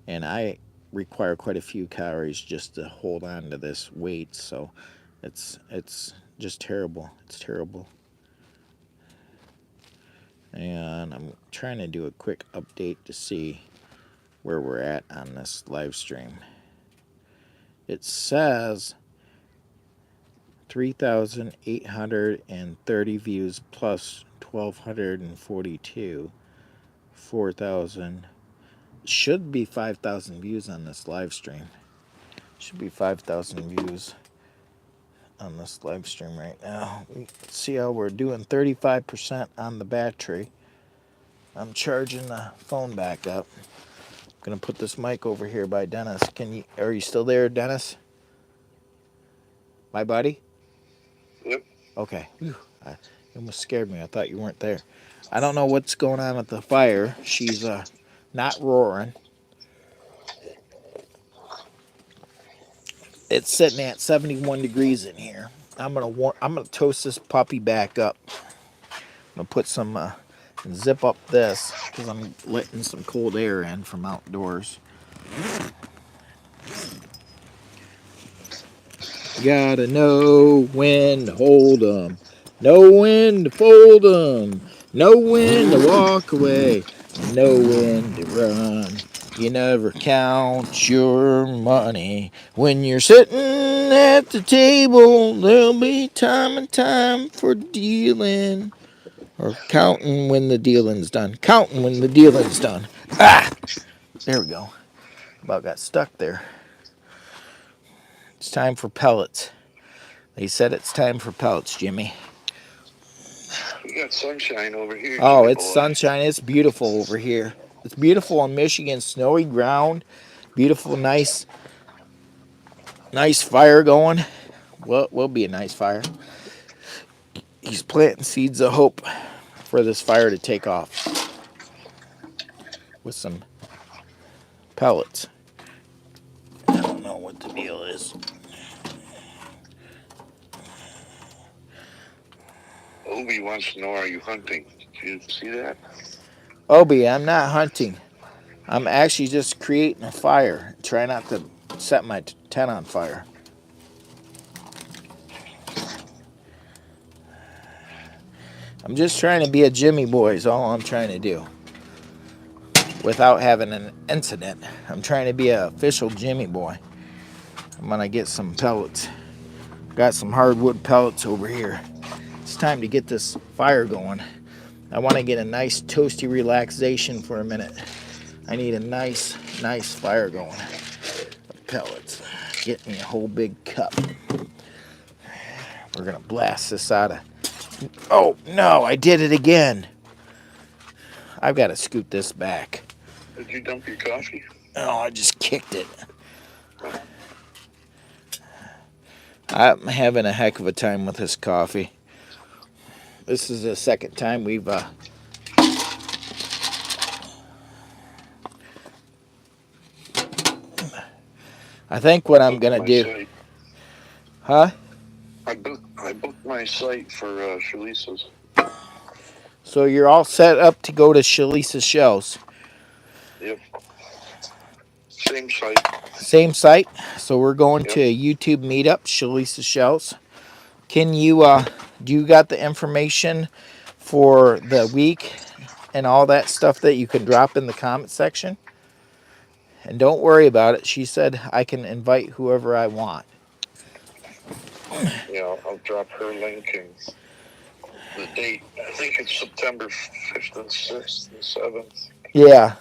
And I require quite a few calories just to hold on to this weight. So it's just terrible. It's terrible. And I'm trying to do a quick update to see where we're at on this live stream. It says 3,830 views plus 1,242. 4,000. Should be 5,000 views on this live stream. Should be 5,000 views on this live stream right now. Let's see how we're doing. 35% on the battery. I'm charging the phone back up. I'm gonna put this mic over here by Dennis. Are you still there, Dennis? My buddy? Yep. Okay. Whew. You almost scared me. I thought you weren't there. I don't know what's going on with the fire. She's not roaring. It's sitting at 71 degrees in here. I'm gonna toast this puppy back up. I'm gonna put some zip up this because I'm letting some cold air in from outdoors. Gotta know when to hold 'em, know when to fold 'em, know when to walk away, know when to run. You never count your money when you're sitting at the table. There'll be time and time for dealing, or counting when the dealing's done. Counting when the dealing's done. Ah, there we go. About got stuck there. It's time for pellets. They said it's time for pellets, Jimmy. We got sunshine over here. Oh, Jimmy it's boy. sunshine. It's beautiful over here. It's beautiful in Michigan. Snowy ground. Beautiful, nice fire going. Well, will be a nice fire. He's planting seeds of hope for this fire to take off with some pellets. I don't know what the deal is. Obi wants to know, are you hunting? Did you see that? Obi, I'm not hunting. I'm actually just creating a fire. Try not to set my tent on fire. I'm just trying to be a Jimmy boy is all I'm trying to do. Without having an incident. I'm trying to be an official Jimmy boy. I'm gonna get some pellets. Got some hardwood pellets over here. It's time to get this fire going. I want to get a nice toasty relaxation for a minute. I need a nice fire going. Pellets. Get me a whole big cup. We're gonna blast this out of... Oh no, I did it again. I've got to scoot this back. Did you dump your coffee? Oh, I just kicked it. I'm having a heck of a time with this coffee. This is the second time we've I think what I'm gonna do. Site. Huh? I booked my site for Shalisa's. So you're all set up to go to Shalisa's Shells. Yep. Same site. Same site. So we're going to a YouTube meetup, Shalisa's Shells. Can you do you got the information for the week and all that stuff that you can drop in the comment section? And don't worry about it. She said I can invite whoever I want. Yeah, I'll drop her link and the date. I think it's September 5th and 6th and 7th. Yeah.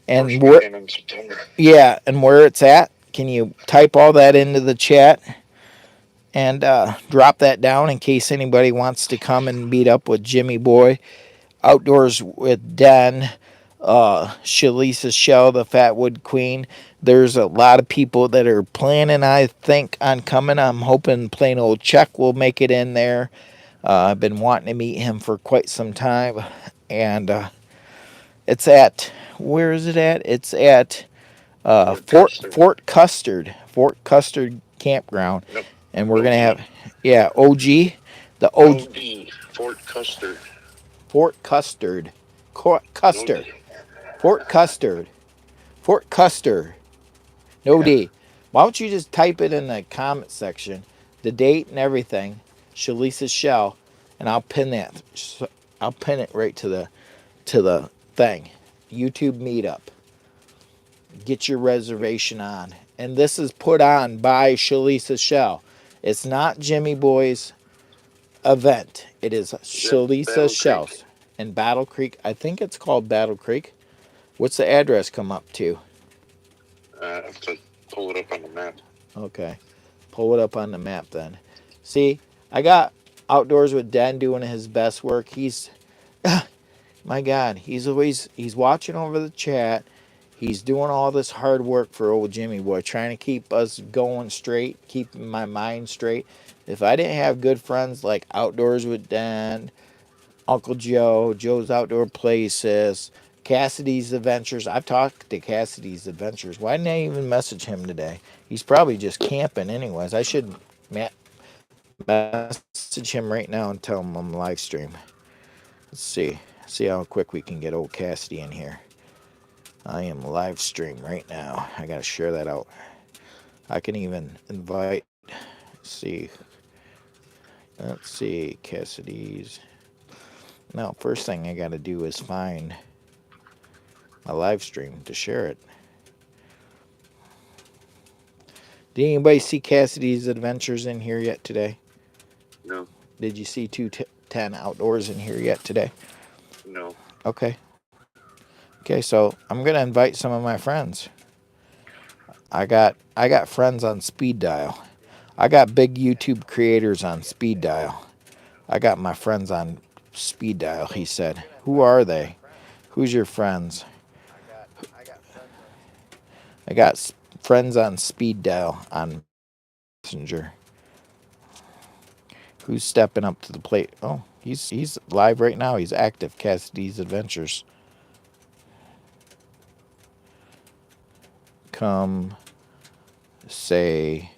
And where? In September. Yeah, and where it's at. Can you type all that into the chat and drop that down in case anybody wants to come and meet up with Jimmy Boy, Outdoors with Den, Shalisa's Shell, the Fatwood Queen. There's a lot of people that are planning, I think, on coming. I'm hoping plain old Chuck will make it in there. I've been wanting to meet him for quite some time. And it's at, where is it at? It's at Fort Custard Campground. Yep. And we're going to have, yeah, OG. The OG. Fort Custard. Fort Custard. Custard. Fort Custard. Fort Custard. No D. Why don't you just type it in the comment section, the date and everything, Shalisa's Shell, and I'll pin that. I'll pin it right to the thing. YouTube meetup. Get your reservation on. And this is put on by Shalisa's Shell. It's not Jimmy Boy's event. It is Shalisa's Shells in Battle Creek. I think it's called Battle Creek. What's the address come up to? I have to pull it up on the map. Okay. Pull it up on the map then. See, I got Outdoors with Dan doing his best work. He's, my God, he's watching over the chat. He's doing all this hard work for old Jimmy Boy, trying to keep us going straight, keeping my mind straight. If I didn't have good friends like Outdoors with Dan, Uncle Joe, Joe's Outdoor Places, Cassidy's Adventures. I've talked to Cassidy's Adventures. Why didn't I even message him today? He's probably just camping anyways. I should message him right now and tell him I'm live stream. Let's see. See how quick we can get old Cassidy in here. I am live stream right now. I gotta share that out. I can even invite. See. Let's see. Cassidy's. Now, first thing I gotta do is find my live stream to share it. Did anybody see Cassidy's Adventures in here yet today? No. Did you see 210 Outdoors in here yet today? No. Okay. Okay, so I'm gonna invite some of my friends. I got friends on speed dial. I got big YouTube creators on speed dial. I got my friends on speed dial, he said. Who are they? Who's your friends? I got friends on speed dial on Messenger. Who's stepping up to the plate? Oh, he's live right now. He's active. Cassidy's Adventures. Come say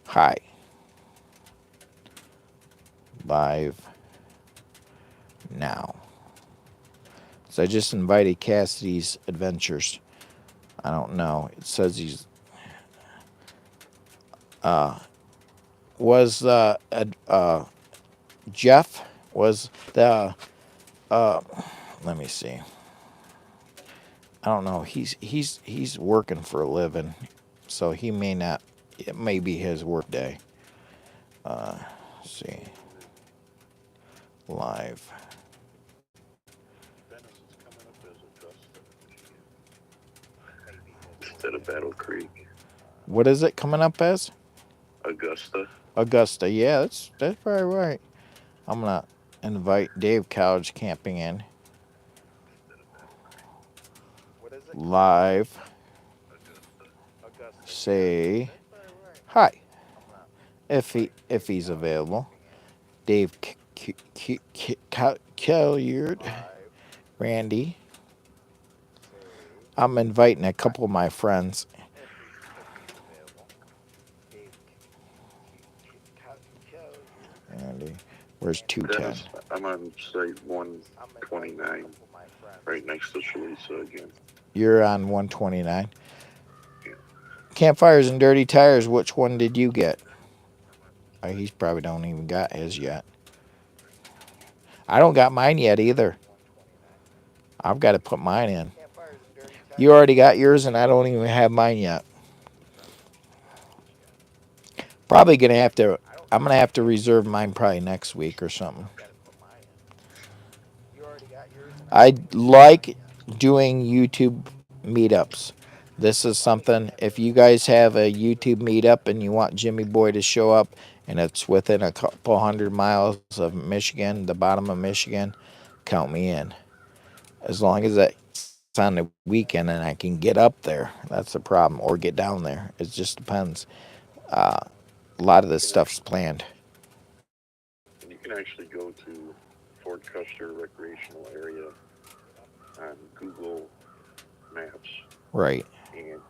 hi. Live now. So I just invited Cassidy's Adventures. I don't know. It says he's was Jeff was the let me see. I don't know. He's working for a living, so he may not. It may be his work day. Let's see. Live. Instead of Battle Creek. What is it coming up as? Augusta. Augusta. Yeah, that's probably right. I'm gonna invite Dave Couch camping in. Live. Say hi. If he's available. Dave Calliard. Randy. I'm inviting a couple of my friends. Randy. Where's 210? I'm on site 129, right next to Shalisa again. You're on 129. Yeah. Campfires and Dirty Tires, which one did you get? He's probably don't even got his yet. I don't got mine yet either. I've got to put mine in. You already got yours, and I don't even have mine yet. Probably gonna have to. I'm gonna have to reserve mine probably next week or something. I like doing YouTube meetups. This is something. If you guys have a YouTube meetup and you want Jimmy Boy to show up, and it's within a couple 100 miles of Michigan, the bottom of Michigan, count me in. As long as it's on the weekend and I can get up there, that's the problem, or get down there. It just depends. A lot of this stuff's planned. And you can actually go to Fort Custer Recreational Area on Google Maps. Right. And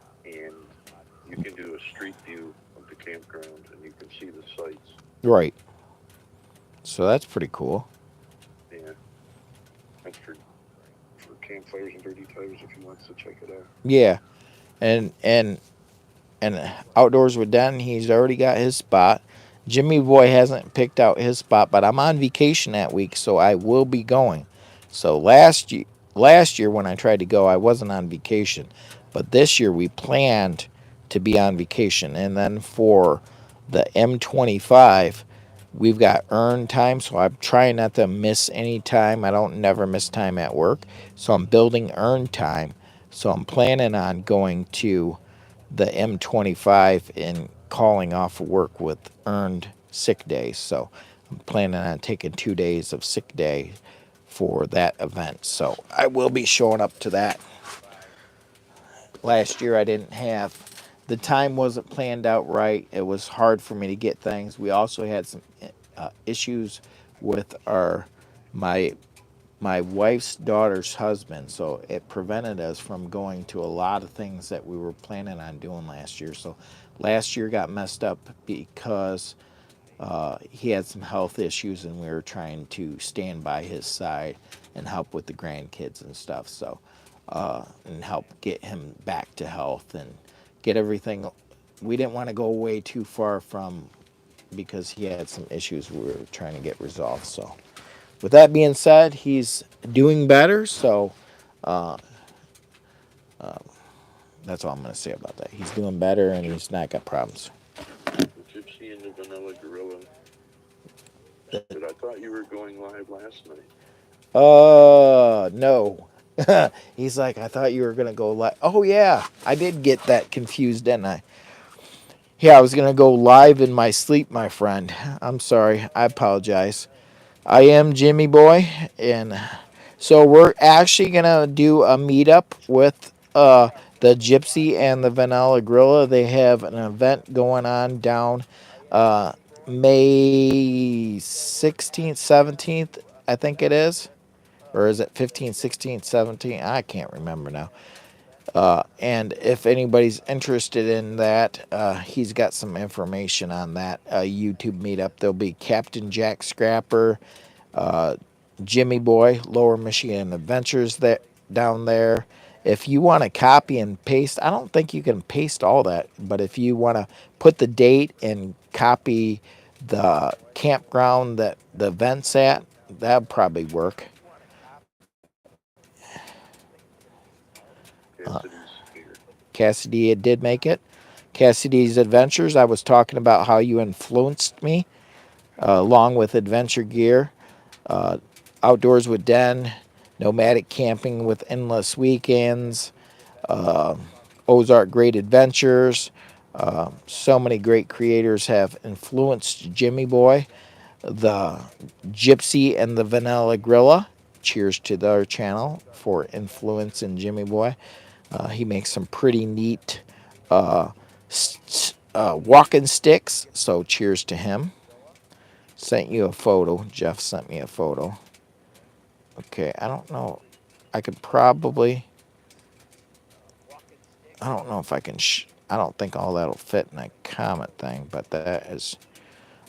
you can do a street view of the campground, and you can see the sites. Right. So that's pretty cool. Yeah. That's for Campfires and Dirty Tires if he wants to check it out. Yeah. And Outdoors with Den, he's already got his spot. Jimmy Boy hasn't picked out his spot, but I'm on vacation that week, so I will be going. So last year when I tried to go, I wasn't on vacation. But this year we planned to be on vacation. And then for the M25, we've got earned time, so I'm trying not to miss any time. I don't never miss time at work. So I'm building earned time. So I'm planning on going to the M25 and calling off work with earned sick days. So I'm planning on taking 2 days of sick day for that event. So I will be showing up to that. Last year I didn't have, the time wasn't planned out right. It was hard for me to get things. We also had some issues with my my wife's daughter's husband, so it prevented us from going to a lot of things that we were planning on doing last year. So last year got messed up because he had some health issues, and we were trying to stand by his side and help with the grandkids and stuff. So and help get him back to health and get everything. We didn't want to go way too far from because he had some issues we were trying to get resolved. So with that being said, he's doing better. So that's all I'm going to say about that. He's doing better, and he's not got problems. The Gypsy and the Vanilla Gorilla said, I thought you were going live last night. No. He's like, I thought you were going to go live. Oh, yeah. I did get that confused, didn't I? Yeah, I was going to go live in my sleep, my friend. I'm sorry. I apologize. I am Jimmy Boy, and so we're actually going to do a meetup with the Gypsy and the Vanilla Gorilla. They have an event going on down uh, May 16th, 17th, I think it is. Or is it 15th, 16th, 17th? I can't remember now. And if anybody's interested in that, he's got some information on that YouTube meetup. There'll be Captain Jack Scrapper, Jimmy Boy, Lower Michigan Adventures that down there. If you want to copy and paste, I don't think you can paste all that, but if you want to put the date and copy the campground that the event's at, that'd probably work. Cassidy's here. Cassidy did make it. Cassidy's Adventures, I was talking about how you influenced me, along with Adventure Gear, uh, Outdoors with Den, Nomadic Camping with Endless Weekends, uh, Ozark Great Adventures. So many great creators have influenced Jimmy Boy, the Gypsy and the Vanilla Gorilla. Cheers to their channel for influence in Jimmy Boy. He makes some pretty neat walking sticks, so cheers to him. Sent you a photo. Jeff sent me a photo. Okay, I don't know. I could probably. I don't know if I can. I don't think all that'll fit in a comment thing, but that is.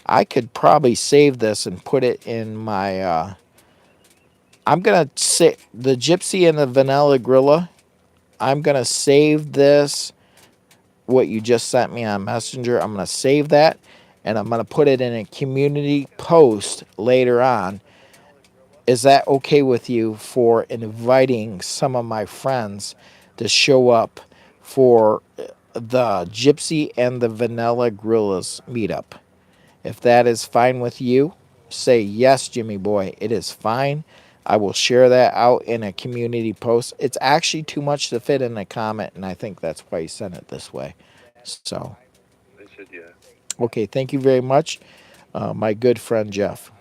I could probably save this and put it in my. I'm gonna say the Gypsy and the Vanilla Gorilla. I'm gonna save this. What you just sent me on Messenger. I'm gonna save that, and I'm gonna put it in a community post later on. Is that okay with you for inviting some of my friends to show up for the Gypsy and the Vanilla Gorillas meetup? If that is fine with you, say yes, Jimmy Boy. It is fine. I will share that out in a community post. It's actually too much to fit in a comment, and I think that's why he sent it this way. So, I said, yeah. okay, thank you very much, my good friend Jeff.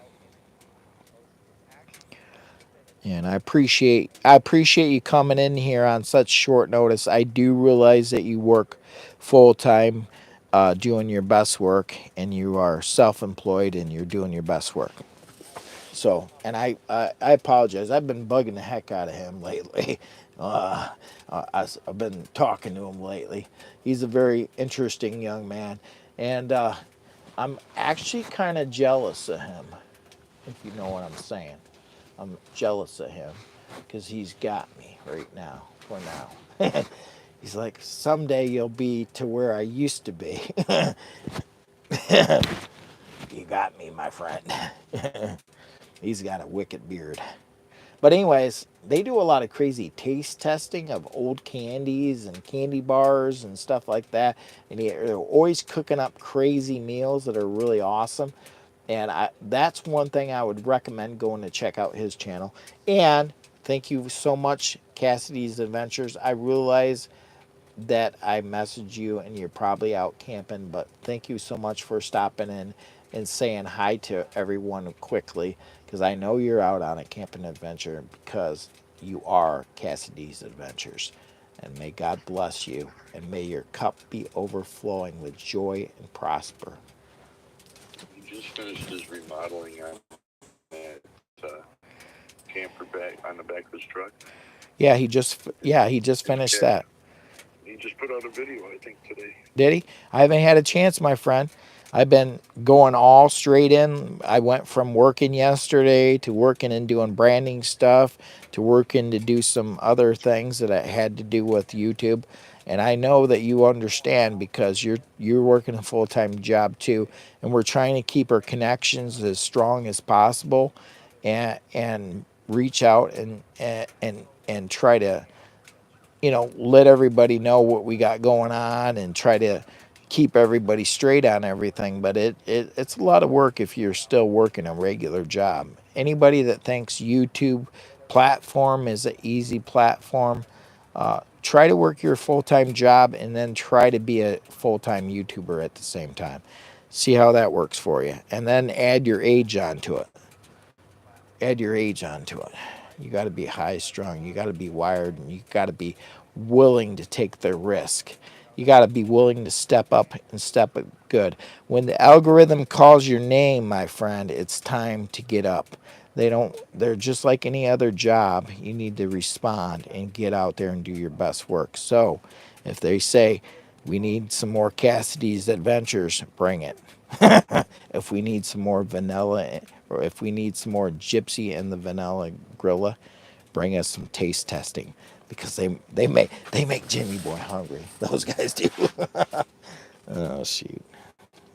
And I appreciate you coming in here on such short notice. I do realize that you work full time, doing your best work, and you are self-employed, and you're doing your best work. So, and I apologize. I've been bugging the heck out of him lately. I've been talking to him lately. He's a very interesting young man, and I'm actually kind of jealous of him, if you know what I'm saying. I'm jealous of him because he's got me right now, for now. He's like, someday you'll be to where I used to be. You got me, my friend. He's got a wicked beard. But anyways, they do a lot of crazy taste testing of old candies and candy bars and stuff like that. And they're always cooking up crazy meals that are really awesome. And that's one thing I would recommend going to check out his channel. And thank you so much, Cassidy's Adventures. I realize that I messaged you and you're probably out camping, but thank you so much for stopping in and saying hi to everyone quickly, because I know you're out on a camping adventure because you are Cassidy's Adventures. And may God bless you, and may your cup be overflowing with joy and prosper. He just finished his remodeling on that camper back on the back of his truck. Yeah, he just finished that. He just put out a video, I think, today. Did he? I haven't had a chance, my friend. I've been going all straight in. I went from working yesterday to working and doing branding stuff to working to do some other things that I had to do with YouTube. And I know that you understand because you're working a full-time job too, and we're trying to keep our connections as strong as possible, and reach out and try to, let everybody know what we got going on and try to keep everybody straight on everything. But it's a lot of work if you're still working a regular job. Anybody that thinks YouTube platform is an easy platform, try to work your full-time job and then try to be a full-time YouTuber at the same time. See how that works for you. And then add your age onto it. Add your age onto it. You got to be high strung. You got to be wired, and you got to be willing to take the risk. You got to be willing to step up and step up good. When the algorithm calls your name, my friend, it's time to get up. They're just like any other job. You need to respond and get out there and do your best work. So if they say, we need some more Cassidy's Adventures, bring it. If we need some more vanilla, or if we need some more Gypsy and the Vanilla Grilla, bring us some taste testing, because they make Jimmy Boy hungry. Those guys do. Oh shoot!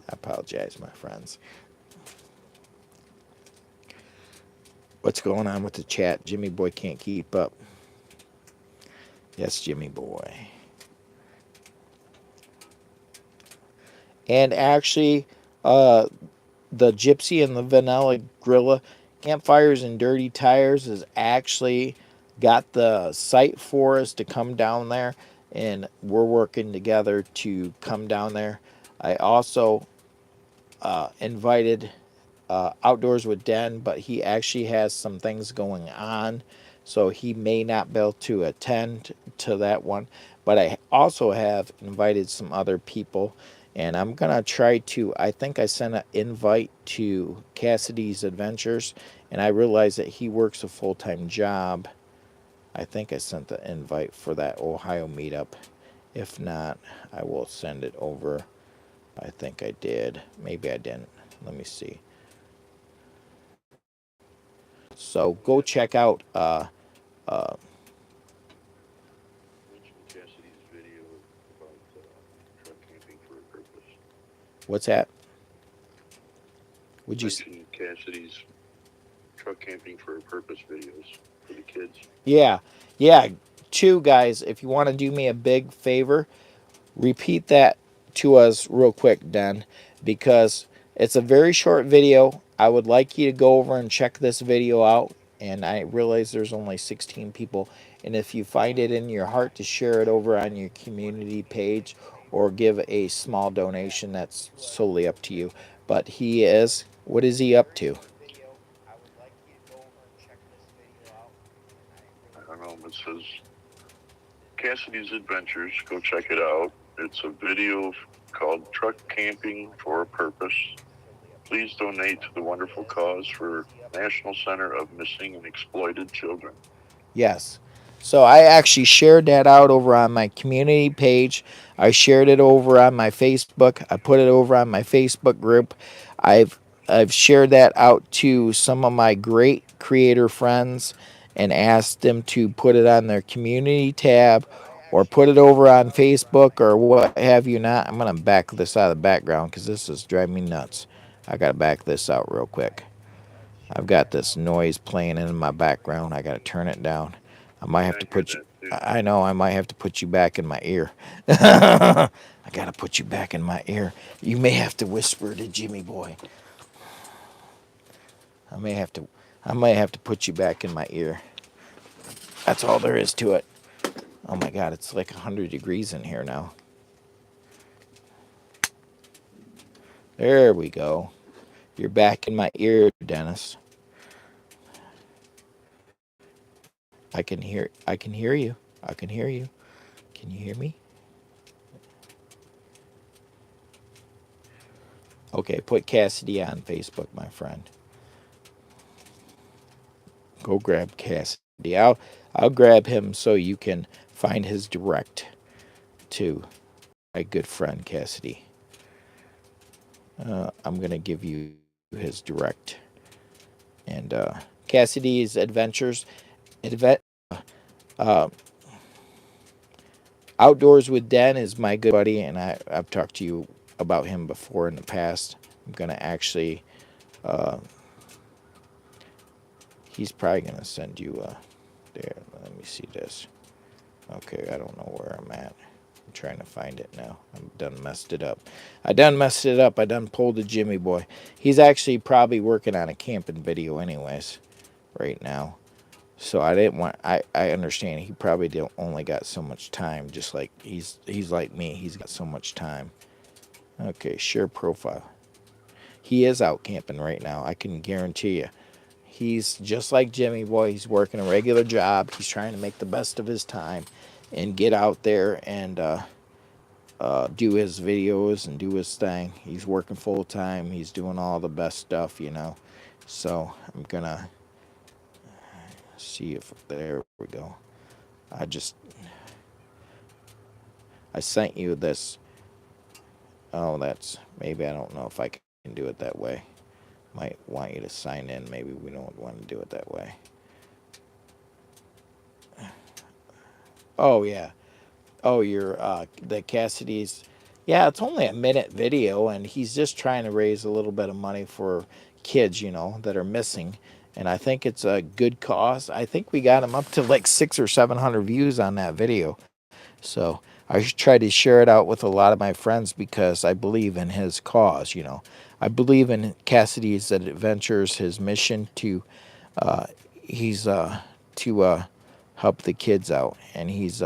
I apologize, my friends. What's going on with the chat? Jimmy Boy can't keep up. Yes, Jimmy Boy. And actually, the Gypsy and the Vanilla Grilla Campfires and Dirty Tires has actually got the site for us to come down there, and we're working together to come down there. I also invited Outdoors with Den, but he actually has some things going on, so he may not be able to attend to that one. But I also have invited some other people, and I'm gonna try to. I think I sent an invite to Cassidy's Adventures, and I realized that he works a full-time job. I think I sent the invite for that Ohio meetup. If not, I will send it over. I think I did. Maybe I didn't. Let me see. So go check out Cassidy's video about truck camping for a purpose. what's that? Would you mention Cassidy's truck camping for a purpose videos for the kids? Yeah. Two guys, if you want to do me a big favor, repeat that to us real quick, Den, because it's a very short video. I would like you to go over and check this video out. And I realize there's only 16 people. And if you find it in your heart to share it over on your community page or give a small donation, that's solely up to you. But what is he up to? I don't know, it says Cassidy's Adventures. Go check it out. It's a video called Truck Camping for a Purpose. Please donate to the wonderful cause for National Center of Missing and Exploited Children. Yes. So I actually shared that out over on my community page. I shared it over on my Facebook. I put it over on my Facebook group. I've shared that out to some of my great creator friends and asked them to put it on their community tab or put it over on Facebook or what have you not. I'm going to back this out of the background because this is driving me nuts. I got to back this out real quick. I've got this noise playing in my background. I got to turn it down. I might have to put you. I know I might have to put you back in my ear. I got to put you back in my ear. You may have to whisper to Jimmy Boy. I may have to put you back in my ear. That's all there is to it. Oh my God, it's like 100 degrees in here now. There we go. You're back in my ear, Dennis. I can hear you. I can hear you. Can you hear me? Okay, put Cassidy on Facebook, my friend. Go grab Cassidy. I'll grab him so you can find his direct to my good friend Cassidy. I'm gonna give you his direct. And Cassidy's adventures, uh, Outdoors with Den is my good buddy, and I've talked to you about him before in the past. I'm gonna actually, uh, he's probably gonna send you there. Let me see this. Okay, I don't know where I'm at. I'm trying to find it now. I'm done messed it up. I done pulled a Jimmy boy. He's actually probably working on a camping video anyways right now. So I didn't want. I understand he probably only got so much time. Just like he's like me. He's got so much time. Okay, share profile. He is out camping right now. I can guarantee you. He's just like Jimmy Boy. He's working a regular job. He's trying to make the best of his time and get out there and do his videos and do his thing. He's working full time. He's doing all the best stuff, you know. So I'm gonna see if there we go. I sent you this. Oh, that's maybe I don't know if I can do it that way. Might want you to sign in. Maybe we don't want to do it that way. Oh yeah. Oh, you're the Cassidy's. Yeah, it's only a minute video, and he's just trying to raise a little bit of money for kids, you know, that are missing. And I think it's a good cause. I think we got him up to like 600 or 700 views on that video. So I try to share it out with a lot of my friends because I believe in his cause, you know. I believe in Cassidy's adventures, his mission to, he's to help the kids out. And he's,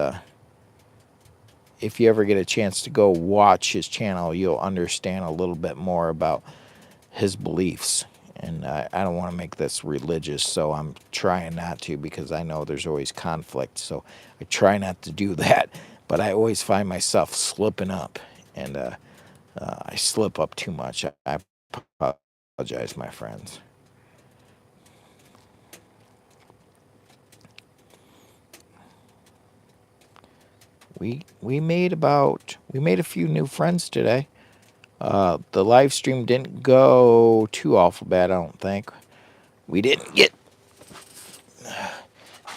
if you ever get a chance to go watch his channel, you'll understand a little bit more about his beliefs. And I don't want to make this religious, so I'm trying not to because I know there's always conflict. So I try not to do that. But I always find myself slipping up. And I slip up too much. I apologize, my friends. We made a few new friends today. The live stream didn't go too awful bad, I don't think. We didn't get...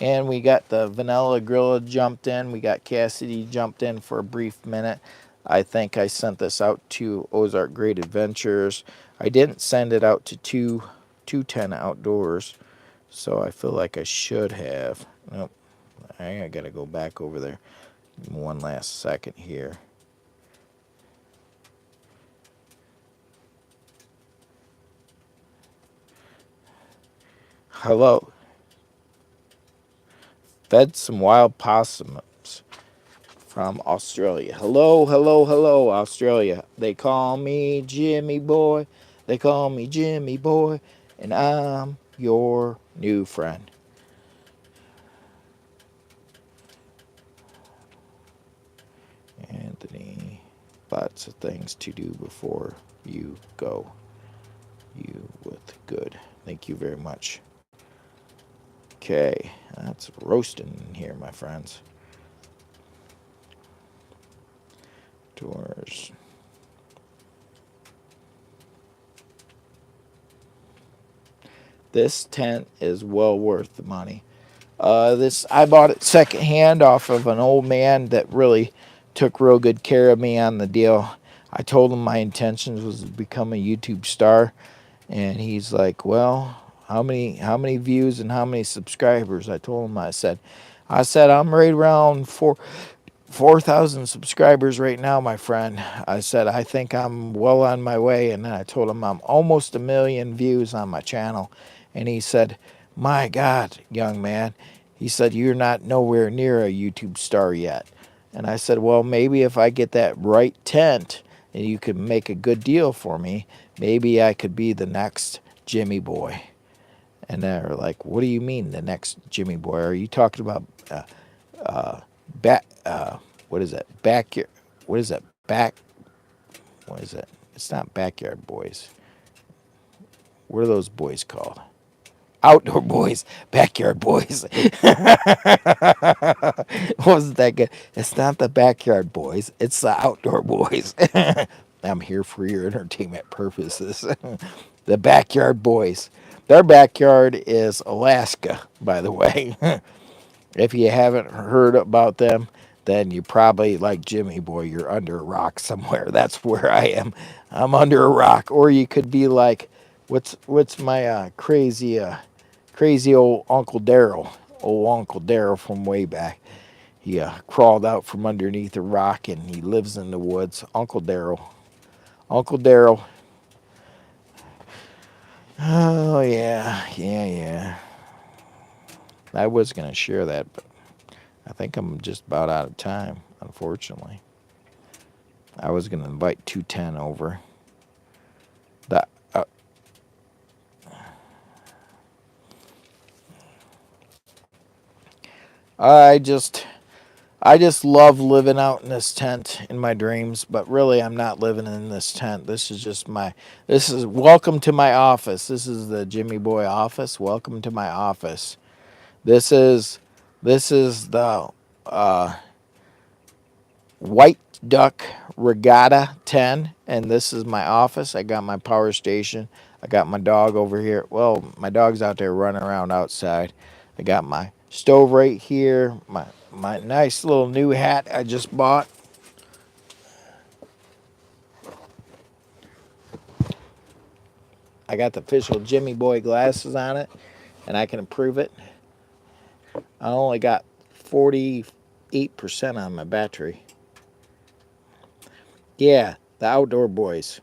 And we got the Vanilla Gorilla jumped in. We got Cassidy jumped in for a brief minute. I think I sent this out to Ozark Great Adventures. I didn't send it out to 210 Outdoors. So I feel like I should have. Nope. I got to go back over there. One last second here. Hello. Fed some wild possums from Australia. Hello, hello, hello, Australia. They call me Jimmy Boy. They call me Jimmy Boy. And I'm your new friend. Anthony, lots of things to do before you go. You with good. Thank you very much. Okay, that's roasting here, my friends. Doors. This tent is well worth the money. This I bought it secondhand off of an old man that really took real good care of me on the deal. I told him my intentions was to become a YouTube star, and he's like, "Well, how many views and how many subscribers?" I told him, I said I'm right around 4,000 subscribers right now, my friend. I said I think I'm well on my way, and then I told him I'm almost 1 million views on my channel, and he said, "My God, young man," he said, "you're not nowhere near a YouTube star yet." And I said, "Well, maybe if I get that right tent and you could make a good deal for me, maybe I could be the next Jimmy Boy." And they're like, "What do you mean the next Jimmy Boy? Are you talking about what is that? Backyard? What is that? What is that? It's not Backyard Boys. What are those boys called? Outdoor boys, backyard boys. Wasn't that good? It's not the backyard boys, it's the outdoor boys. I'm here for your entertainment purposes. The backyard boys. Their backyard is Alaska, by the way. If you haven't heard about them, then you probably, like Jimmy Boy, you're under a rock somewhere. That's where I am. I'm under a rock. Or you could be like, what's my crazy old Uncle Daryl, from way back. He crawled out from underneath a rock and he lives in the woods. Uncle Daryl. Uncle Daryl. Oh, yeah. I was going to share that, but I think I'm just about out of time, unfortunately. I was going to invite 210 over. The, I just love living out in this tent in my dreams, but really I'm not living in this tent. This is welcome to my office. This is the Jimmy Boy office. Welcome to my office. This is the White Duck Regatta 10, and this is my office. I got my power station. I got my dog over here. Well, my dog's out there running around outside. I got my stove right here. My nice little new hat I just bought. I got the official Jimmy Boy glasses on it, and I can improve it. I only got 48% on my battery. Yeah, the outdoor boys.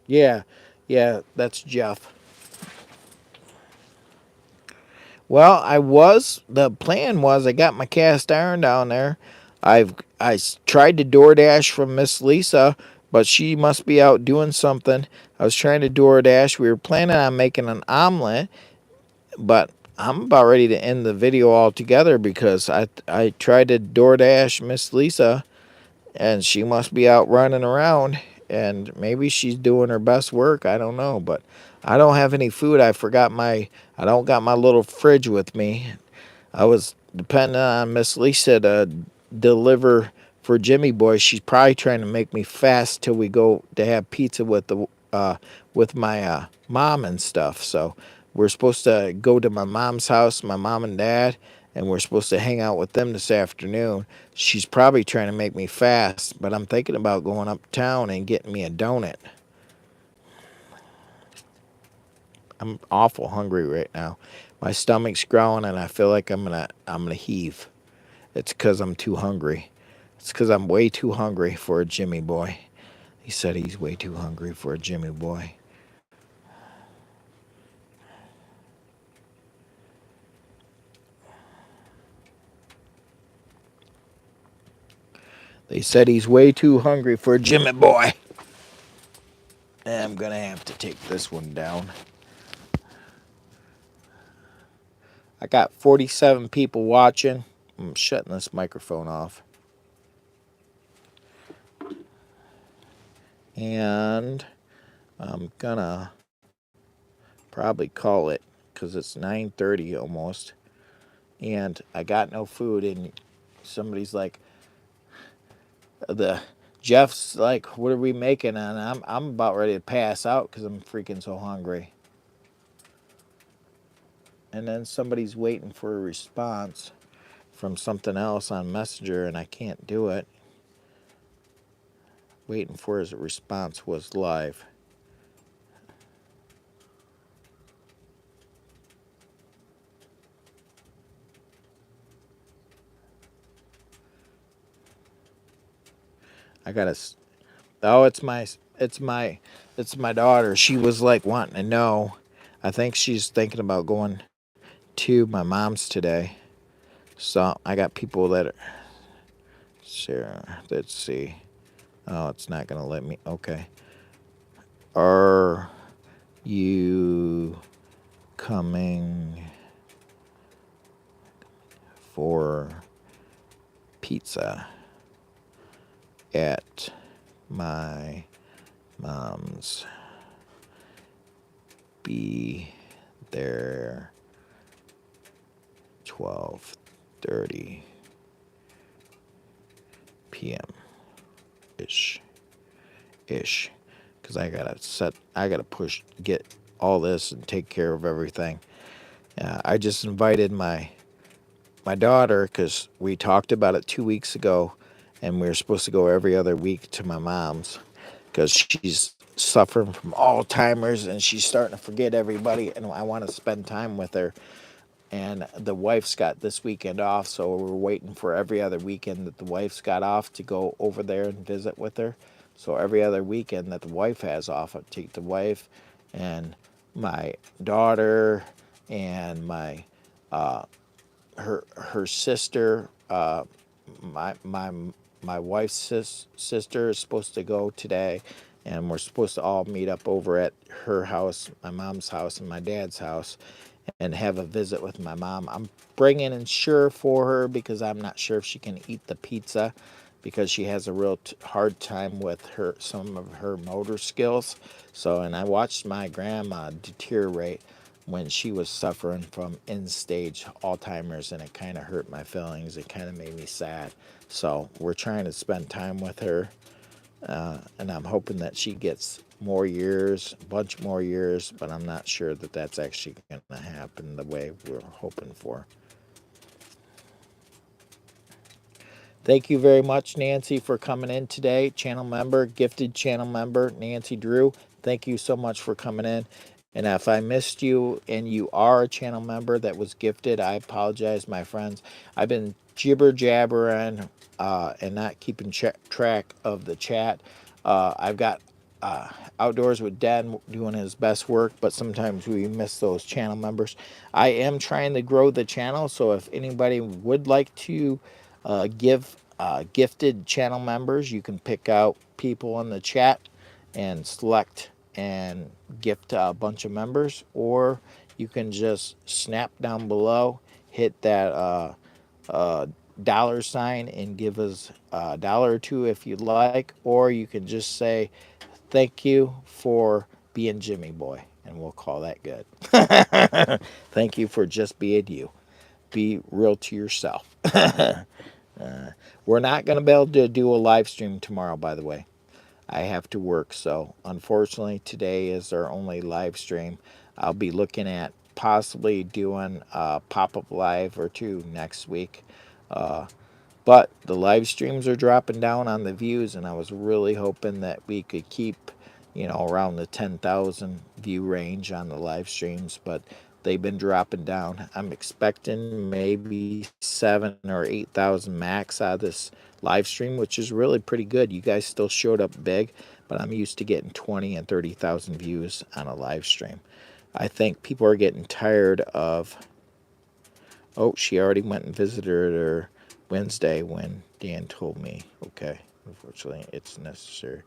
Yeah, that's Jeff. Well, the plan was I got my cast iron down there. I tried to DoorDash from Miss Lisa, but she must be out doing something. I was trying to DoorDash. We were planning on making an omelet, but I'm about ready to end the video altogether because I tried to DoorDash Miss Lisa, and she must be out running around, and maybe she's doing her best work. I don't know, but I don't have any food. I don't got my little fridge with me. I was depending on Miss Lisa to deliver for Jimmy Boy. She's probably trying to make me fast till we go to have pizza with my mom and stuff. So we're supposed to go to my mom's house, my mom and dad, and we're supposed to hang out with them this afternoon. She's probably trying to make me fast, but I'm thinking about going uptown and getting me a donut. I'm awful hungry right now. My stomach's growling and I feel like I'm gonna heave. It's because I'm too hungry. It's because I'm way too hungry for a Jimmy Boy. He said he's way too hungry for a Jimmy Boy. They said he's way too hungry for a Jimmy Boy. And I'm gonna have to take this one down. I got 47 people watching. I'm shutting this microphone off. And I'm gonna probably call it because it's 9:30 almost. And I got no food, and somebody's like, Jeff's like, what are we making? And I'm about ready to pass out because I'm freaking so hungry. And then somebody's waiting for a response from something else on Messenger, and I can't do it. Waiting for his response was live. I gotta. Oh, it's my daughter. She was like wanting to know. I think she's thinking about going to my mom's today. So I got people that are. Sarah, let's see. Oh, it's not gonna let me. Okay. Are you coming for pizza at my mom's be there 12:30 p.m. ish because I gotta push get all this and take care of everything. I just invited my daughter because we talked about it 2 weeks ago, and we were supposed to go every other week to my mom's because she's suffering from Alzheimer's and she's starting to forget everybody, and I want to spend time with her. And the wife's got this weekend off, so we're waiting for every other weekend that the wife's got off to go over there and visit with her. So every other weekend that the wife has off, I take the wife and my daughter and my her sister, my my wife's sister is supposed to go today, and we're supposed to all meet up over at her house, my mom's house, and my dad's house, and have a visit with my mom. I'm bringing Ensure for her because I'm not sure if she can eat the pizza because she has a real hard time with her some of her motor skills. So, and I watched my grandma deteriorate when she was suffering from end stage Alzheimer's, and it kind of hurt my feelings. It kind of made me sad. So we're trying to spend time with her, and I'm hoping that she gets more years, a bunch more years, but I'm not sure that that's actually going to happen the way we're hoping for. Thank you very much, Nancy, for coming in today. Channel member, gifted channel member, Nancy Drew. Thank you so much for coming in. And if I missed you and you are a channel member that was gifted, I apologize, my friends. I've been jibber jabbering and not keeping track of the chat. I've got Outdoors with Dad doing his best work, but sometimes we miss those channel members. I am trying to grow the channel, so if anybody would like to give gifted channel members, you can pick out people in the chat and select and gift a bunch of members, or you can just snap down below, hit that dollar sign and give us a dollar or two if you'd like, or you can just say thank you for being Jimmy Boy, and we'll call that good. Thank you for just being you. Be real to yourself. We're not going to be able to do a live stream tomorrow, by the way. I have to work, so unfortunately today is our only live stream. I'll be looking at possibly doing a pop-up live or two next week. But the live streams are dropping down on the views, and I was really hoping that we could keep, around the 10,000 view range on the live streams, but they've been dropping down. I'm expecting maybe 7 or 8,000 max out of this live stream, which is really pretty good. You guys still showed up big, but I'm used to getting 20 and 30,000 views on a live stream. I think people are getting tired of, oh, she already went and visited her Wednesday when Dan told me, okay, unfortunately it's necessary.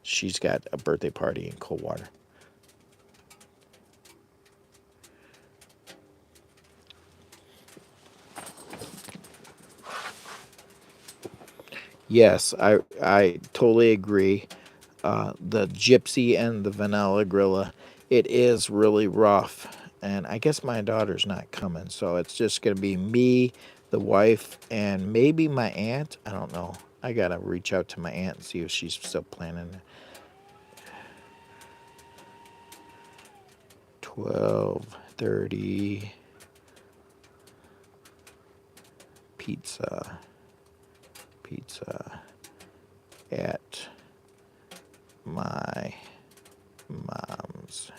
She's got a birthday party in Coldwater. Yes, I totally agree. The Gypsy and the Vanilla Gorilla, it is really rough. And I guess my daughter's not coming, so it's just going to be me, the wife, and maybe my aunt. I don't know. I got to reach out to my aunt and see if she's still planning. 12:30 pizza at my mom's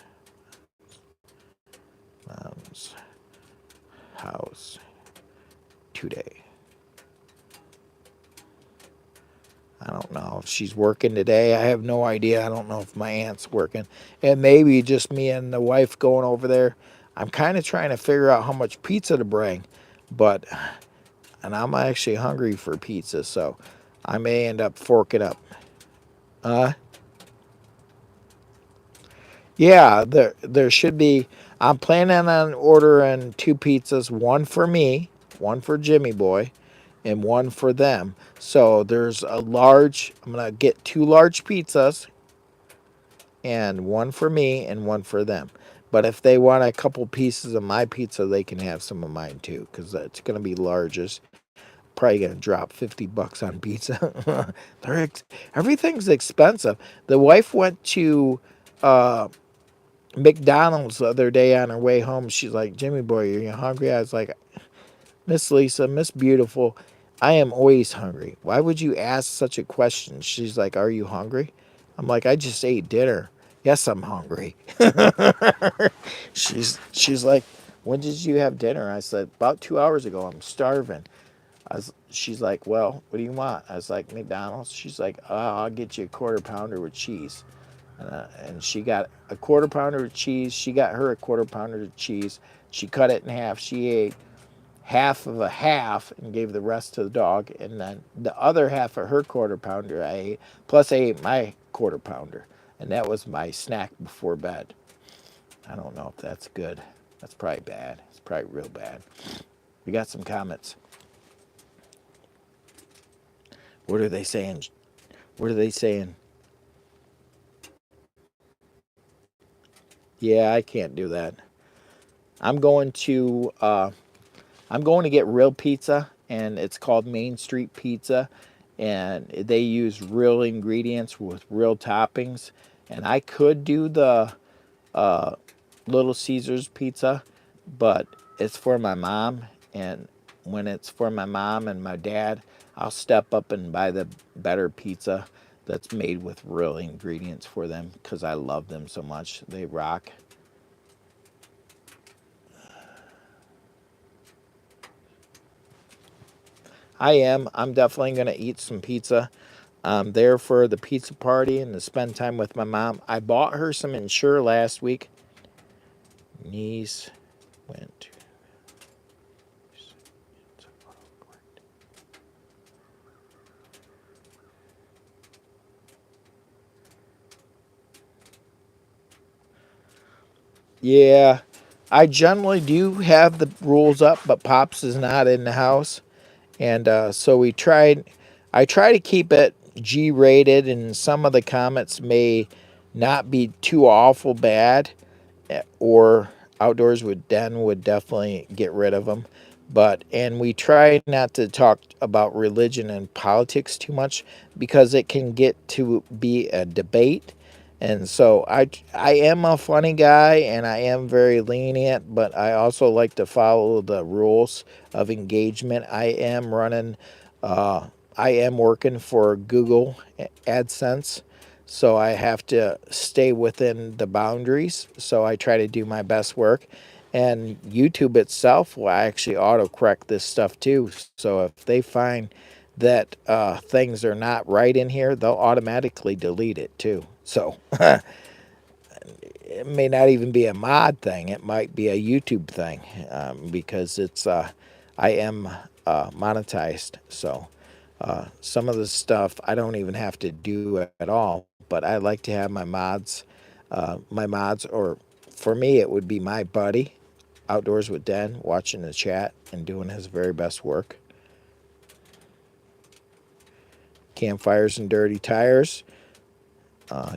house today. I don't know if she's working today. I have no idea. I don't know if my aunt's working. And maybe just me and the wife going over there. I'm kind of trying to figure out how much pizza to bring, and I'm actually hungry for pizza, so I may end up forking up. Yeah, there should be. I'm planning on ordering 2 pizzas, one for me, one for Jimmy Boy, and one for them. So there's a large, I'm going to get 2 large pizzas, and one for me and one for them. But if they want a couple pieces of my pizza, they can have some of mine too, because it's going to be largest. Probably going to drop $50 on pizza. Everything's expensive. The wife went to uh, McDonald's the other day on her way home. She's like, Jimmy boy, are you hungry? I was like, Miss Lisa, Miss Beautiful, I am always hungry. Why would you ask such a question? She's like, are you hungry? I'm like, I just ate dinner. Yes, I'm hungry. she's like, when did you have dinner? I said, about 2 hours ago. I'm starving. She's like, well, what do you want? I was like, McDonald's. She's like, oh, I'll get you a quarter pounder with cheese. And she got a quarter pounder of cheese. She got her a quarter pounder of cheese. She cut it in half. She ate half of a half and gave the rest to the dog. And then the other half of her quarter pounder I ate, plus I ate my quarter pounder. And that was my snack before bed. I don't know if that's good. That's probably bad. It's probably real bad. We got some comments. What are they saying? What are they saying? Yeah, I can't do that. I'm going to get real pizza, and it's called Main Street Pizza, and they use real ingredients with real toppings. And I could do the Little Caesars pizza, but it's for my mom, and when it's for my mom and my dad, I'll step up and buy the better pizza that's made with real ingredients for them because I love them so much. They rock. I am. I'm definitely going to eat some pizza. I'm there for the pizza party and to spend time with my mom. I bought her some Ensure last week. Niece went to. Yeah, I generally do have the rules up, but Pops is not in the house. And so I try to keep it G rated, and some of the comments may not be too awful bad, or Outdoors with Den would definitely get rid of them. And we try not to talk about religion and politics too much because it can get to be a debate. And so I am a funny guy and I am very lenient, but I also like to follow the rules of engagement. I am working for Google AdSense, so I have to stay within the boundaries. So I try to do my best work. And YouTube itself will actually autocorrect this stuff too. So if they find that things are not right in here, they'll automatically delete it too. So it may not even be a mod thing. It might be a YouTube thing because I am monetized. So some of the stuff I don't even have to do at all. But I like to have my mods, or for me, it would be my buddy, Outdoors with Den, watching the chat and doing his very best work. Campfires and Dirty Tires,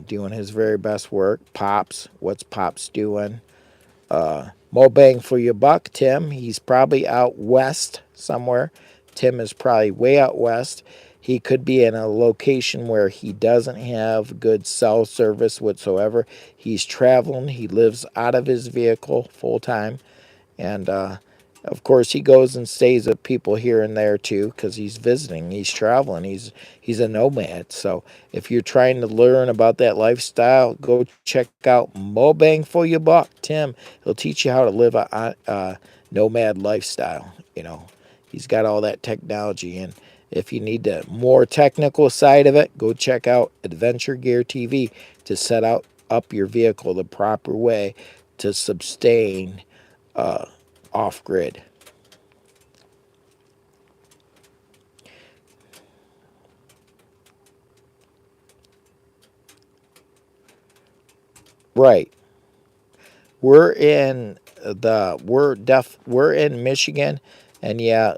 doing his very best work. Pops, what's Pops doing? Mo bang for your buck, Tim. He's probably out west somewhere. Tim is probably way out west. He could be in a location where he doesn't have good cell service whatsoever. He's traveling. He lives out of his vehicle full time. And of course, he goes and stays with people here and there too, because he's visiting, he's traveling, he's a nomad. So if you're trying to learn about that lifestyle, go check out Mo Bang for Your Buck, Tim. He'll teach you how to live a nomad lifestyle. He's got all that technology, and if you need the more technical side of it, go check out Adventure Gear TV to set out up your vehicle the proper way to sustain off grid. Right. We're in we're in Michigan, and yeah,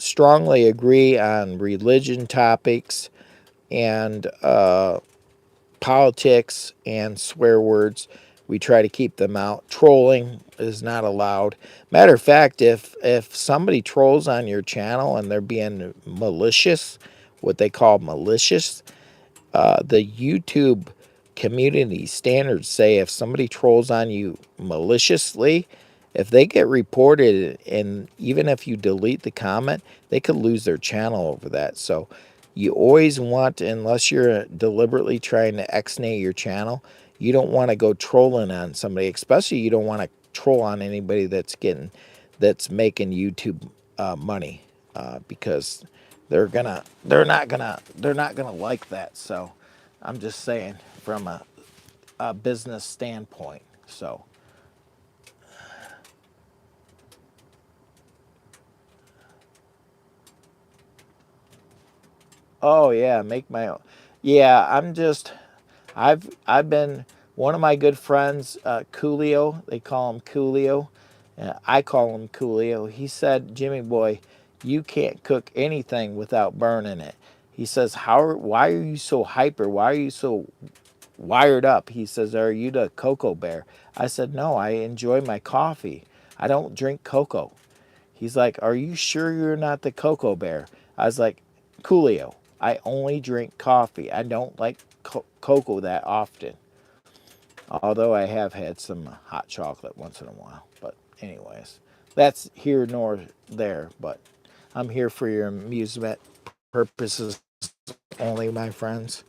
strongly agree on religion topics and politics and swear words. We try to keep them out. Trolling is not allowed. Matter of fact, if somebody trolls on your channel and they're being malicious, what they call malicious, the YouTube community standards say if somebody trolls on you maliciously, if they get reported and even if you delete the comment, they could lose their channel over that. So you always want, unless you're deliberately trying to exnate your channel, you don't want to go trolling on somebody, especially you don't want to troll on anybody that's making YouTube money, because they're not gonna like that. So I'm just saying from a business standpoint. So oh yeah, make my own. Yeah, I've been one of my good friends, Coolio. They call him Coolio. I call him Coolio. He said, Jimmy boy, you can't cook anything without burning it. He says, why are you so hyper? Why are you so wired up? He says, are you the cocoa bear? I said, no, I enjoy my coffee. I don't drink cocoa. He's like, are you sure you're not the cocoa bear? I was like, Coolio, I only drink coffee. I don't like cocoa that often. Although I have had some hot chocolate once in a while. But anyways, that's here nor there. But I'm here for your amusement purposes only, my friends.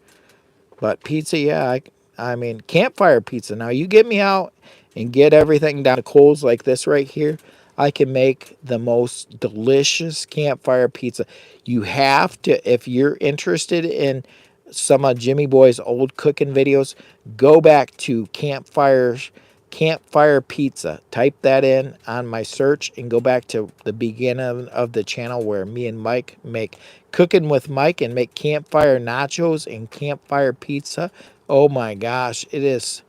But pizza, yeah, I mean, campfire pizza. Now, you get me out and get everything down to coals like this right here, I can make the most delicious campfire pizza. You have to, if you're interested in some of Jimmy Boy's old cooking videos, go back to campfire pizza. Type that in on my search and go back to the beginning of the channel where me and Mike make cooking with Mike and make campfire nachos and campfire pizza. Oh my gosh, it is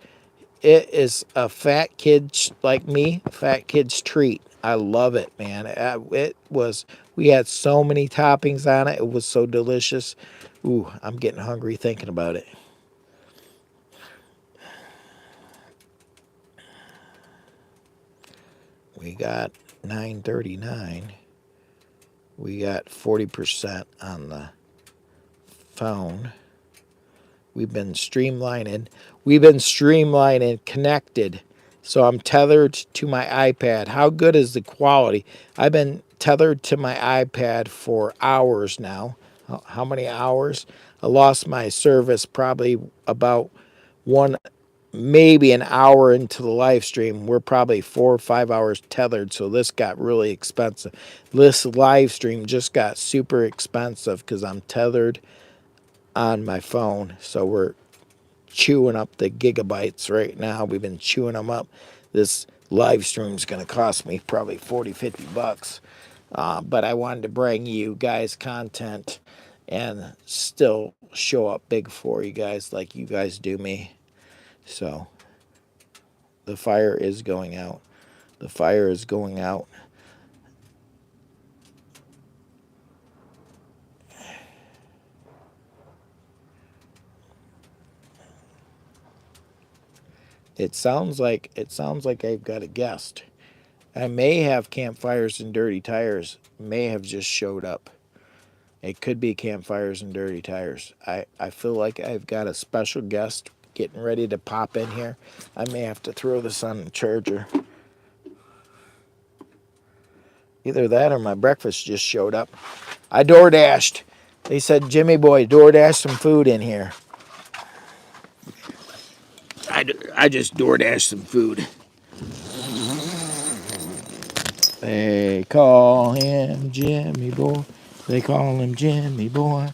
a fat kid like me, fat kid's treat. I love it, man. We had so many toppings on it. It was so delicious. Ooh, I'm getting hungry thinking about it. We got 9:39. We got 40% on the phone. We've been streamlining. We've been streamlining connected. So I'm tethered to my iPad. How good is the quality? I've been tethered to my iPad for hours now. How many hours? I lost my service probably about one, maybe an hour into the live stream. We're probably 4 or 5 hours tethered. So this got really expensive. This live stream just got super expensive because I'm tethered on my phone. So we're chewing up the gigabytes right now. We've been chewing them up. This live stream is going to cost me probably 40, $50. But I wanted to bring you guys content and still show up big for you guys like you guys do me. So the fire is going out. The fire is going out. It sounds like I've got a guest. I may have campfires and dirty tires. May have just showed up. It could be campfires and dirty tires. I feel like I've got a special guest getting ready to pop in here. I may have to throw this on the charger. Either that or my breakfast just showed up. I door dashed. They said, Jimmy boy, door dash some food in here. I just door dashed some food. They call him Jimmy boy. They call him Jimmy boy.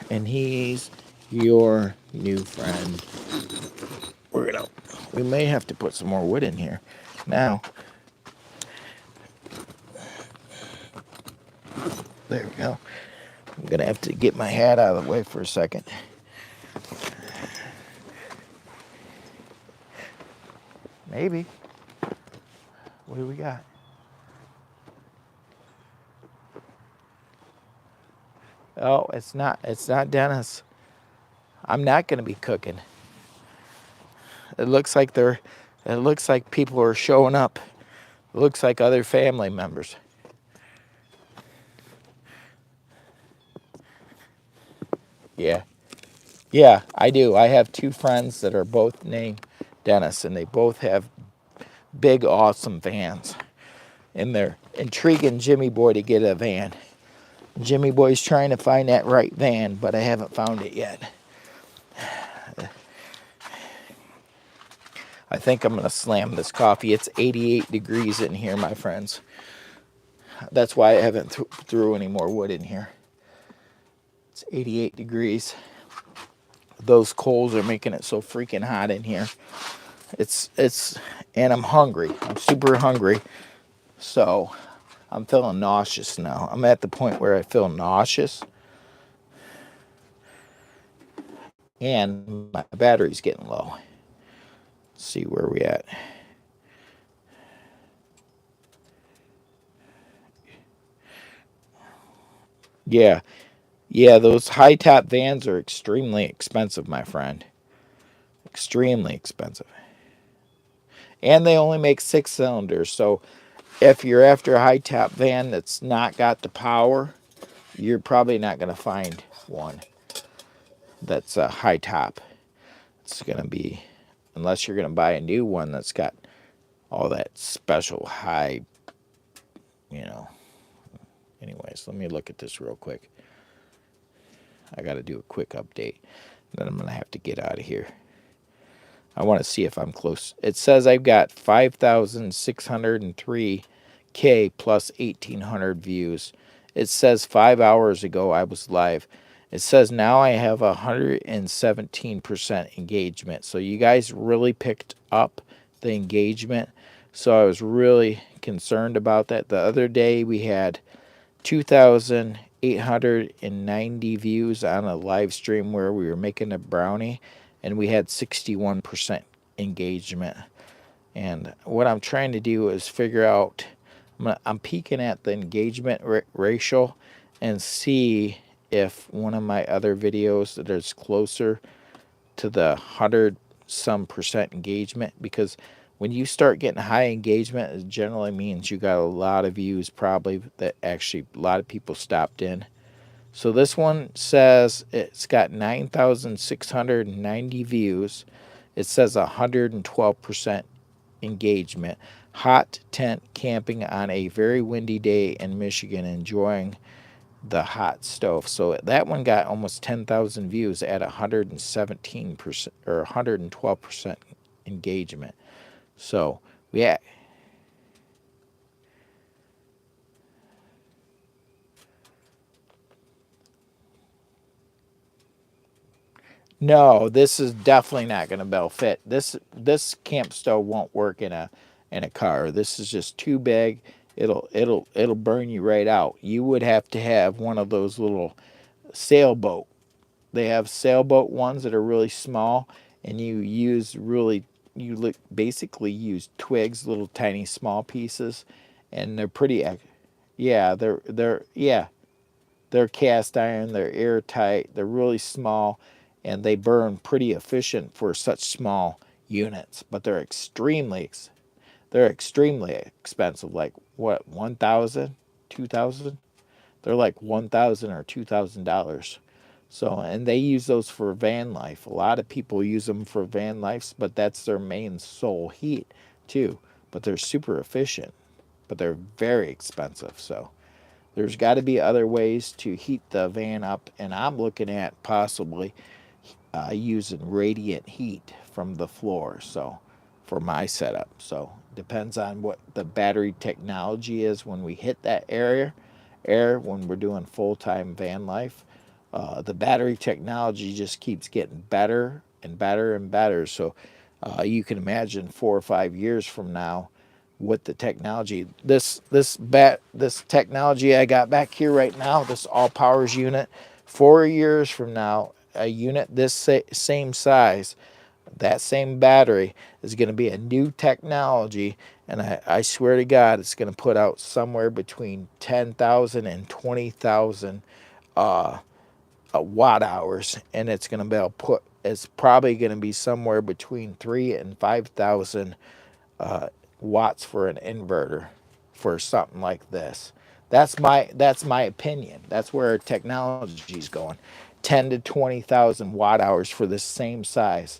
And he's your new friend. We may have to put some more wood in here. Now, there we go. I'm gonna have to get my hat out of the way for a second. Maybe. What do we got? Oh, it's not. It's not Dennis. I'm not going to be cooking. It looks like they're. It looks like people are showing up. It looks like other family members. Yeah. Yeah, I do. I have two friends that are both named Dennis, and they both have big, awesome vans. And they're intriguing Jimmy Boy to get a van. Jimmy Boy's trying to find that right van, but I haven't found it yet. I think I'm going to slam this coffee. It's 88 degrees in here, my friends. That's why I haven't threw any more wood in here. It's 88 degrees. Those coals are making it so freaking hot in here. And I'm hungry. I'm super hungry. So I'm feeling nauseous now. I'm at the point where I feel nauseous. And my battery's getting low. Let's see where we at. Yeah. Yeah, those high top vans are extremely expensive, my friend. Extremely expensive. And they only make 6 cylinders. So if you're after a high top van that's not got the power, you're probably not going to find one that's a high top. It's going to be, unless you're going to buy a new one that's got all that special high, you know. Anyways, let me look at this real quick. I got to do a quick update. Then I'm going to have to get out of here. I want to see if I'm close. It says I've got 5,603K plus 1,800 views. It says 5 hours ago I was live. It says now I have 117% engagement. So you guys really picked up the engagement. So I was really concerned about that. The other day we had 2,890 views on a live stream where we were making a brownie, and we had 61% engagement. And what I'm trying to do is figure out, I'm peeking at the engagement ratio and see if one of my other videos that is closer to the 100 some percent engagement, because when you start getting high engagement, it generally means you got a lot of views, probably, that actually a lot of people stopped in. So this one says it's got 9,690 views. It says 112% engagement. Hot tent camping on a very windy day in Michigan, enjoying the hot stove. So that one got almost 10,000 views at 117% or 112% engagement. So yeah. No, this is definitely not going to bell fit. This camp stove won't work in a car. This is just too big. It'll burn you right out. You would have to have one of those little sailboat. They have sailboat ones that are really small, and you basically use twigs, little tiny small pieces, and they're pretty. Yeah, they're cast iron. They're airtight. They're really small, and they burn pretty efficient for such small units. But they're extremely expensive. Like what, 1,000, 2,000? They're like 1,000 or $2,000. So, and they use those for van life. A lot of people use them for van lives, but that's their main sole heat too. But they're super efficient, but they're very expensive. So there's got to be other ways to heat the van up, and I'm looking at possibly using radiant heat from the floor. So for my setup, so depends on what the battery technology is when we hit that air when we're doing full-time van life. The battery technology just keeps getting better and better and better. So you can imagine 4 or 5 years from now, what the technology, this technology I got back here right now, this ALLPOWERS unit, 4 years from now, a unit this same size, that same battery, is going to be a new technology, and I swear to God, it's going to put out somewhere between 10,000 and 20,000 watt hours, and it's going to be able to put. It's probably going to be somewhere between 3,000 and 5,000 watts for an inverter for something like this. That's my opinion. That's where technology is going. 10 to 20,000 watt hours for the same size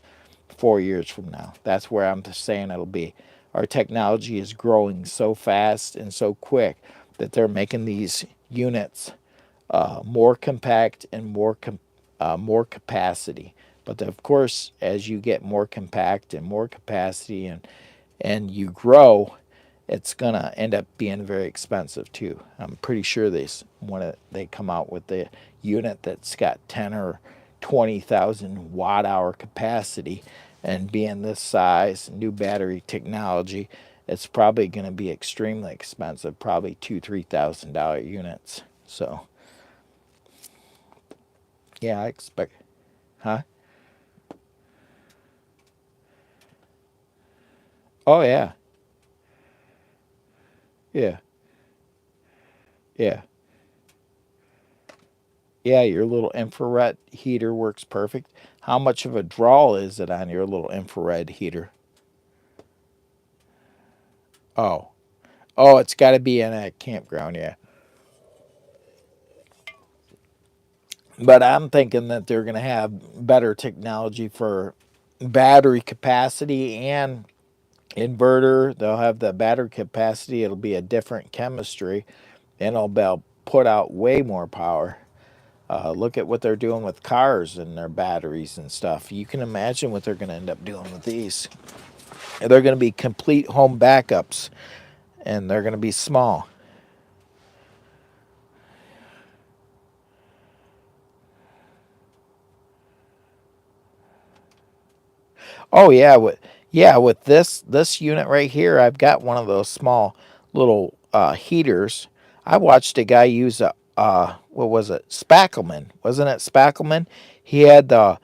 4 years from now. That's where I'm just saying it'll be. Our technology is growing so fast and so quick that they're making these units more compact and more capacity. But of course, as you get more compact and more capacity and you grow, it's gonna end up being very expensive too. I'm pretty sure when they come out with the unit that's got 10 or 20,000 watt hour capacity, and being this size, new battery technology, it's probably going to be extremely expensive. Probably $2,000-3,000 units. So yeah, I expect, huh? Oh yeah, yeah, yeah. Yeah, your little infrared heater works perfect. How much of a draw is it on your little infrared heater? Oh, oh, it's got to be in a campground, yeah. But I'm thinking that they're going to have better technology for battery capacity and inverter. They'll have the battery capacity. It'll be a different chemistry, and it'll be able to put out way more power. Look at what they're doing with cars and their batteries and stuff. You can imagine what they're going to end up doing with these. They're going to be complete home backups, and they're going to be small. Oh yeah, with this unit right here, I've got one of those small little heaters. I watched a guy use a what was it? Spackleman, wasn't it Spackleman? He had the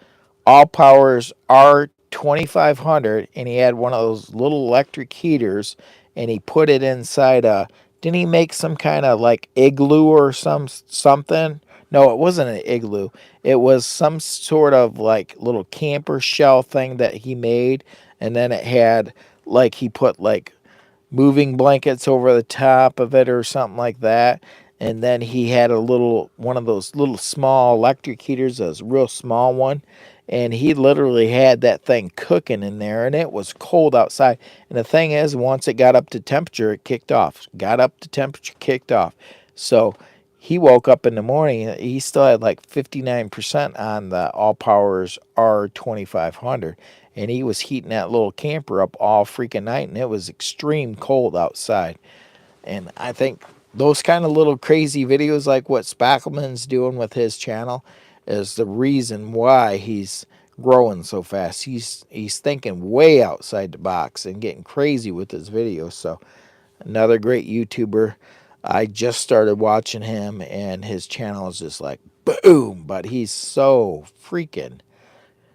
All Powers R2500, and he had one of those little electric heaters, and he put it inside a. Didn't he make some kind of like igloo or something? No, it wasn't an igloo. It was some sort of like little camper shell thing that he made, and then it had like he put like moving blankets over the top of it or something like that. And then he had a little one of those little small electric heaters, a real small one, and he literally had that thing cooking in there, and it was cold outside. And the thing is, once it got up to temperature, it kicked off. Got up to temperature, kicked off. So he woke up in the morning, he still had like 59% on the All Powers R2500, and he was heating that little camper up all freaking night, and it was extreme cold outside. And I think those kind of little crazy videos like what Spackleman's doing with his channel is the reason why he's growing so fast. He's thinking way outside the box and getting crazy with his videos. So another great YouTuber. I just started watching him, and his channel is just like boom. But he's so freaking.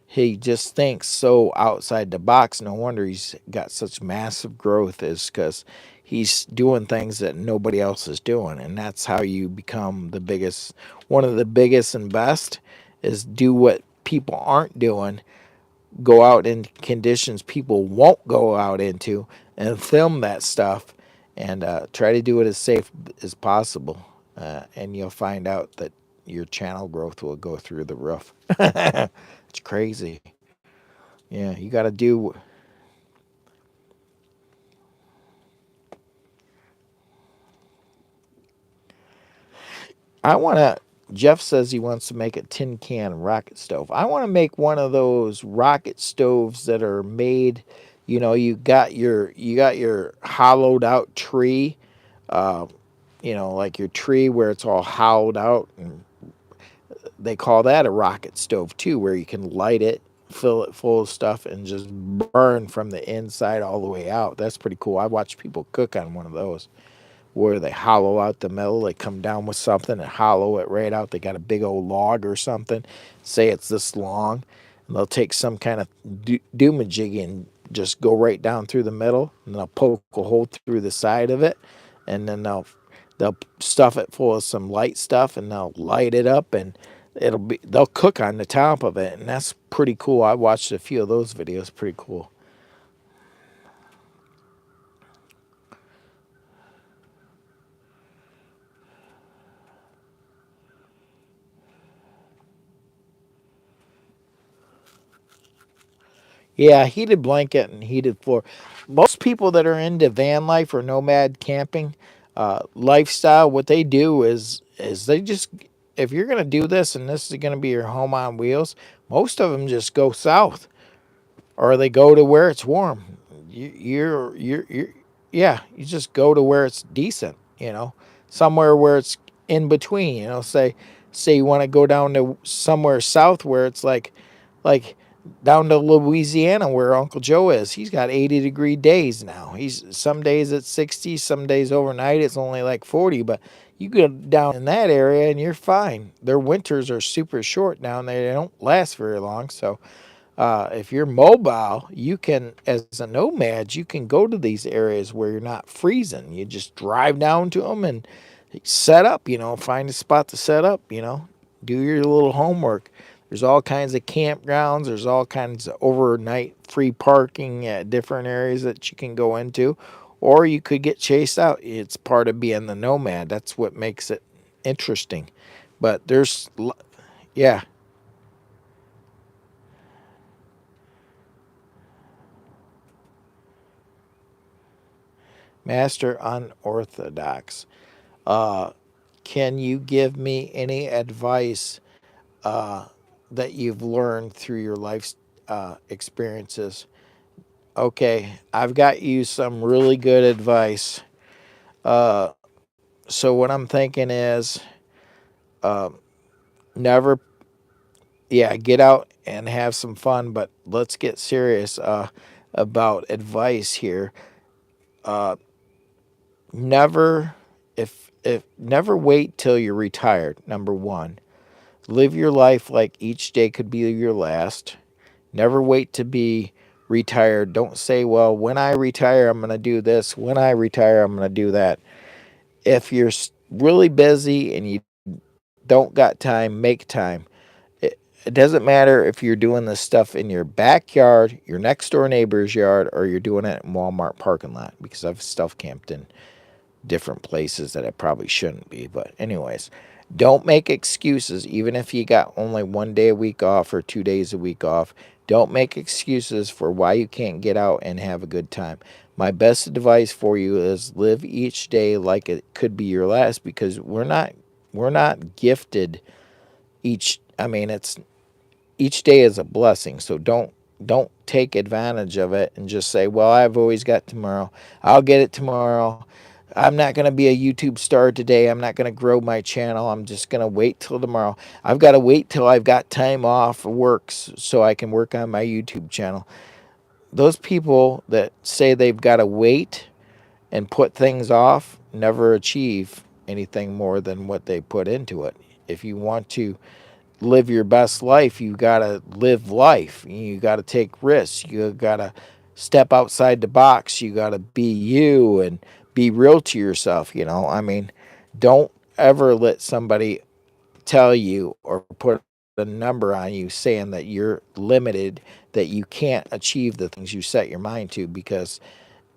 He just thinks so outside the box. No wonder he's got such massive growth, is because he's doing things that nobody else is doing, and that's how you become the biggest. One of the biggest and best is do what people aren't doing, go out in conditions people won't go out into, and film that stuff, and try to do it as safe as possible. And you'll find out that your channel growth will go through the roof. It's crazy. Yeah, you got to do. I want to. Jeff says he wants to make a tin can rocket stove. I want to make one of those rocket stoves that are made. You got your hollowed out tree. Uh, like your tree where it's all hollowed out, and they call that a rocket stove too, where you can light it, fill it full of stuff, and just burn from the inside all the way out. That's pretty cool. I watch people cook on one of those, where they hollow out the middle. They come down with something and hollow it right out. They got a big old log or something, say it's this long, and they'll take some kind of doomajig and just go right down through the middle, and they'll poke a hole through the side of it, and then they'll stuff it full of some light stuff and they'll light it up and they'll cook on the top of it, and that's pretty cool. I watched a few of those videos. Pretty cool. Yeah, heated blanket and heated floor. Most people that are into van life or nomad camping lifestyle, what they do is they just, if you're gonna do this and this is gonna be your home on wheels, most of them just go south or they go to where it's warm. You're yeah, you just go to where it's decent, somewhere where it's in between. Say you want to go down to somewhere south where it's like down to Louisiana where Uncle Joe is. He's got 80-degree days now. He's some days it's 60, some days overnight it's only like 40, but you go down in that area and you're fine. Their winters are super short down there. They don't last very long, so if you're mobile, you can, as a nomad, you can go to these areas where you're not freezing. You just drive down to them and set up, find a spot to set up, do your little homework. There's all kinds of campgrounds. There's all kinds of overnight free parking at different areas that you can go into, or you could get chased out. It's part of being the nomad. That's what makes it interesting. But yeah, Master Unorthodox. Uh, can you give me any advice uh, that you've learned through your life experiences? Okay, I've got you some really good advice. Uh, so what I'm thinking is, uh, never, yeah, get out and have some fun, but let's get serious about advice here. Uh, never, if never wait till you're retired. Number one, live your life like each day could be your last. Never wait to be retired. Don't say, well, when I retire, I'm going to do this. When I retire, I'm going to do that. If you're really busy and you don't got time, make time. It doesn't matter if you're doing this stuff in your backyard, your next door neighbor's yard, or you're doing it in Walmart parking lot, because I've stuff camped in different places that I probably shouldn't be. But anyways, don't make excuses. Even if you got only 1 day a week off or 2 days a week off, don't make excuses for why you can't get out and have a good time. My best advice for you is live each day like it could be your last, because we're not gifted it's each day is a blessing. So don't take advantage of it and just say, well, I've always got tomorrow. I'll get it tomorrow. I'm not going to be a YouTube star today. I'm not going to grow my channel. I'm just going to wait till tomorrow. I've got to wait till I've got time off work so I can work on my YouTube channel. Those people that say they've got to wait and put things off never achieve anything more than what they put into it. If you want to live your best life, you got to live life. You got to take risks. You got to step outside the box. You got to be you and be real to yourself. Don't ever let somebody tell you or put a number on you saying that you're limited, that you can't achieve the things you set your mind to, because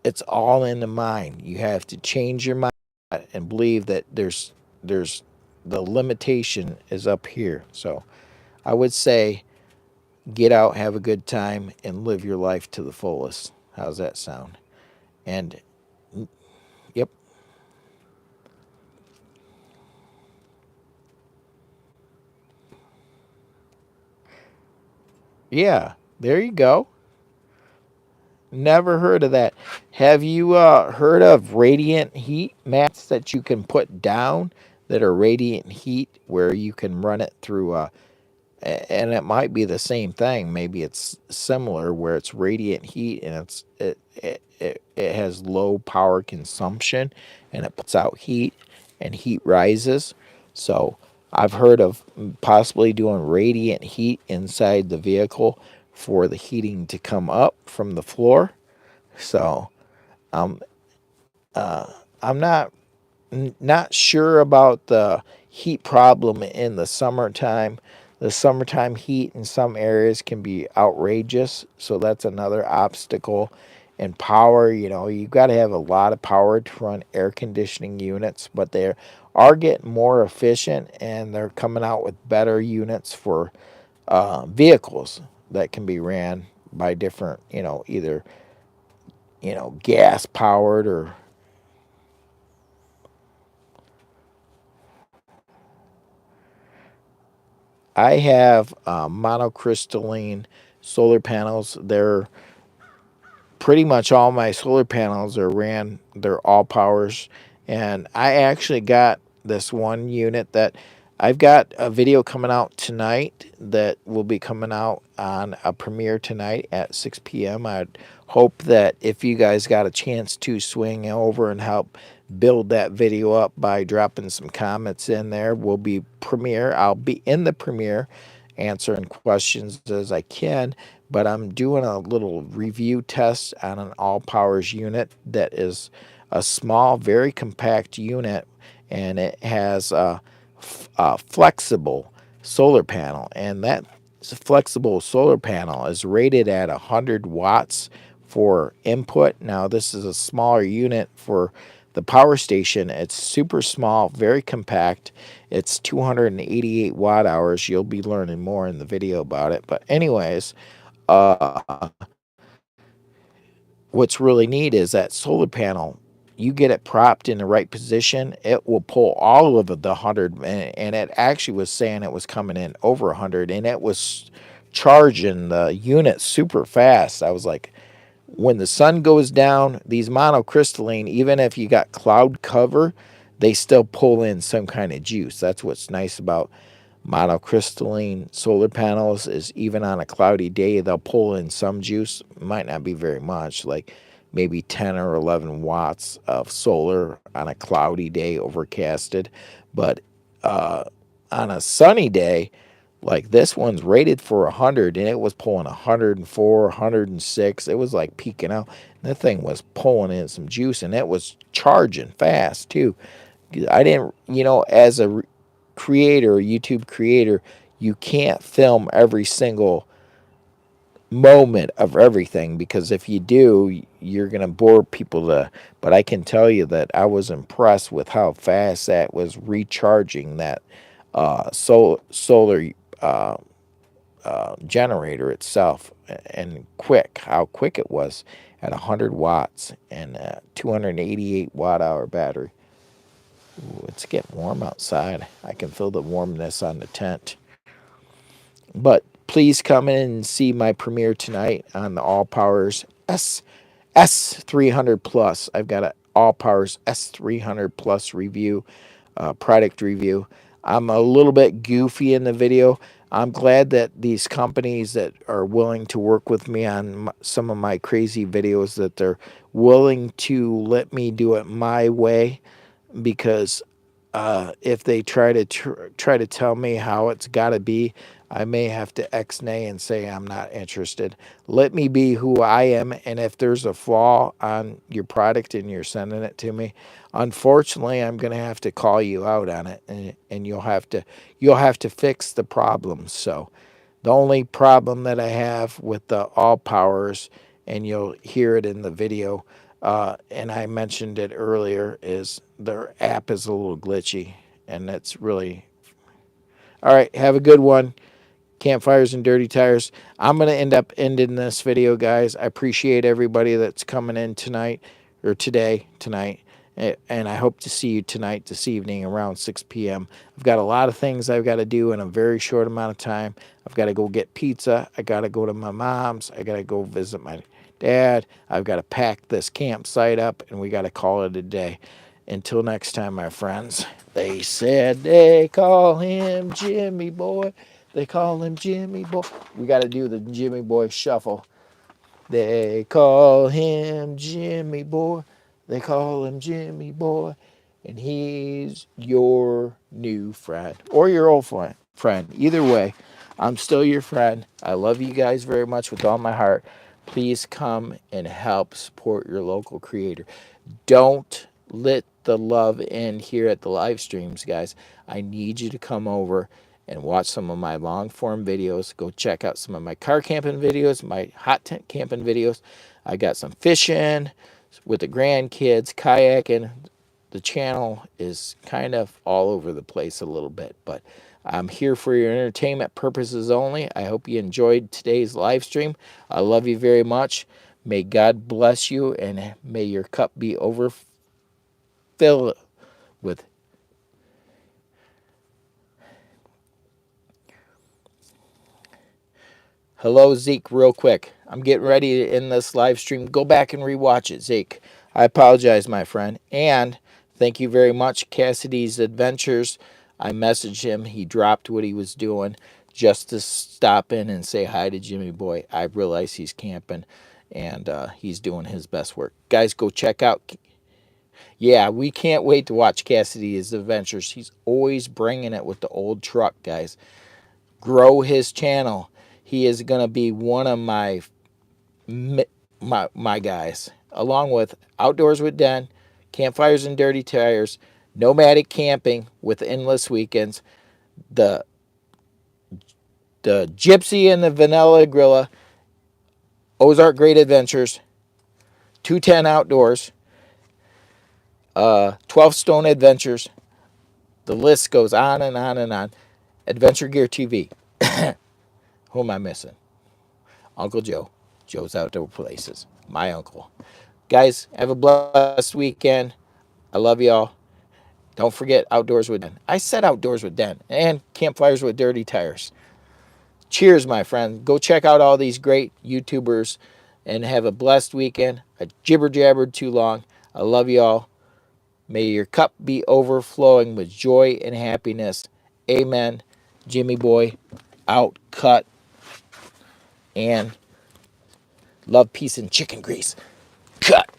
it's all in the mind. You have to change your mind and believe that there's the limitation is up here. So I would say get out, have a good time, and live your life to the fullest. How's that sound? And yep, yeah, there you go. Never heard of that. Have you heard of radiant heat mats that you can put down that are radiant heat, where you can run it through and it might be the same thing. Maybe it's similar, where it's radiant heat and it has low power consumption and it puts out heat and heat rises. So I've heard of possibly doing radiant heat inside the vehicle for the heating to come up from the floor. So um, I'm not not sure about the heat problem in the summertime. The summertime heat in some areas can be outrageous, so that's another obstacle. And power, you know, you've got to have a lot of power to run air conditioning units, but they are getting more efficient, and they're coming out with better units for vehicles that can be ran by different, either gas powered or I have monocrystalline solar panels. They're pretty much all my solar panels are ran. They're all powers, and I actually got this one unit that I've got a video coming out tonight that will be coming out on a premiere tonight at 6 p.m. I'd hope that if you guys got a chance to swing over and help build that video up by dropping some comments in there, will be premiere. I'll be in the premiere answering questions as I can, but I'm doing a little review test on an all powers unit that is a small, very compact unit, and it has a flexible solar panel, and that flexible solar panel is rated at 100 watts for input. Now, this is a smaller unit for the power station. It's super small, very compact. It's 288 watt hours. You'll be learning more in the video about it. But anyways, what's really neat is that solar panel. You get it propped in the right position, it will pull all of the 100, and it actually was saying it was coming in over 100, and it was charging the unit super fast. I was like, when the sun goes down, these monocrystalline, even if you got cloud cover, they still pull in some kind of juice. That's what's nice about monocrystalline solar panels, is even on a cloudy day, they'll pull in some juice. Might not be very much, like maybe 10 or 11 watts of solar on a cloudy day, overcasted. But on a sunny day, like this one's rated for 100, and it was pulling 104, 106. It was like peaking out. And that thing was pulling in some juice, and it was charging fast too. I didn't, as a creator, YouTube creator, you can't film every single moment of everything, because if you do, you're going to bore people to. But I can tell you that I was impressed with how fast that was recharging that solar generator itself, and how quick it was at 100 watts and a 288 watt hour battery. Ooh, it's getting warm outside. I can feel the warmness on the tent. But please come in and see my premiere tonight on the All Powers S300 Plus. I've got an All Powers S300 Plus review, product review. I'm a little bit goofy in the video. I'm glad that these companies that are willing to work with me on some of my crazy videos, that they're willing to let me do it my way, because if they try to tell me how it's got to be, I may have to ex-nay and say I'm not interested. Let me be who I am, and if there's a flaw on your product and you're sending it to me, unfortunately, I'm going to have to call you out on it, and you'll have to fix the problem. So, the only problem that I have with the All Powers, and you'll hear it in the video, and I mentioned it earlier, is their app is a little glitchy, and that's really all right. Have a good one. Campfires and dirty tires. I'm going to end up ending this video, guys. I appreciate everybody that's coming in tonight, or tonight. And I hope to see you tonight, this evening, around 6 p.m. I've got a lot of things I've got to do in a very short amount of time. I've got to go get pizza. I got to go to my mom's. I got to go visit my dad. I've got to pack this campsite up, and we got to call it a day. Until next time, my friends. They said they call him Jimmy Boy. They call him Jimmy Boy. We got to do the Jimmy Boy shuffle. They call him Jimmy Boy. They call him Jimmy Boy. And he's your new friend, or your old friend. Either way, I'm still your friend. I love you guys very much with all my heart. Please come and help support your local creator. Don't let the love in here at the live streams, guys. I need you to come over and watch some of my long form videos. Go check out some of my car camping videos, my hot tent camping videos. I got some fishing with the grandkids, kayaking. The channel is kind of all over the place a little bit, but I'm here for your entertainment purposes only. I hope you enjoyed today's live stream. I love you very much. May God bless you, and may your cup be overfilled with hello, Zeke, real quick. I'm getting ready to end this live stream. Go back and rewatch it, Zeke. I apologize, my friend. And thank you very much, Cassidy's Adventures. I messaged him. He dropped what he was doing just to stop in and say hi to Jimmy Boy. I realize he's camping, and he's doing his best work. Guys, go check out. Yeah, we can't wait to watch Cassidy's Adventures. He's always bringing it with the old truck, guys. Grow his channel. He is going to be one of my guys, along with Outdoors with Den, Campfires and Dirty Tires, Nomadic Camping with Endless Weekends, the Gypsy and the Vanilla Grilla, Ozark Great Adventures, 210 Outdoors, 12 Stone Adventures. The list goes on and on and on. Adventure Gear TV. Who am I missing? Uncle Joe. Joe's Outdoor Places. My uncle. Guys, have a blessed weekend. I love y'all. Don't forget Outdoors with Den. I said Outdoors with Den. And Campfires with Dirty Tires. Cheers, my friend. Go check out all these great YouTubers and have a blessed weekend. I jibber-jabbered too long. I love y'all. May your cup be overflowing with joy and happiness. Amen. Jimmy Boy, out, cut, and love, peace, and chicken grease. Cut.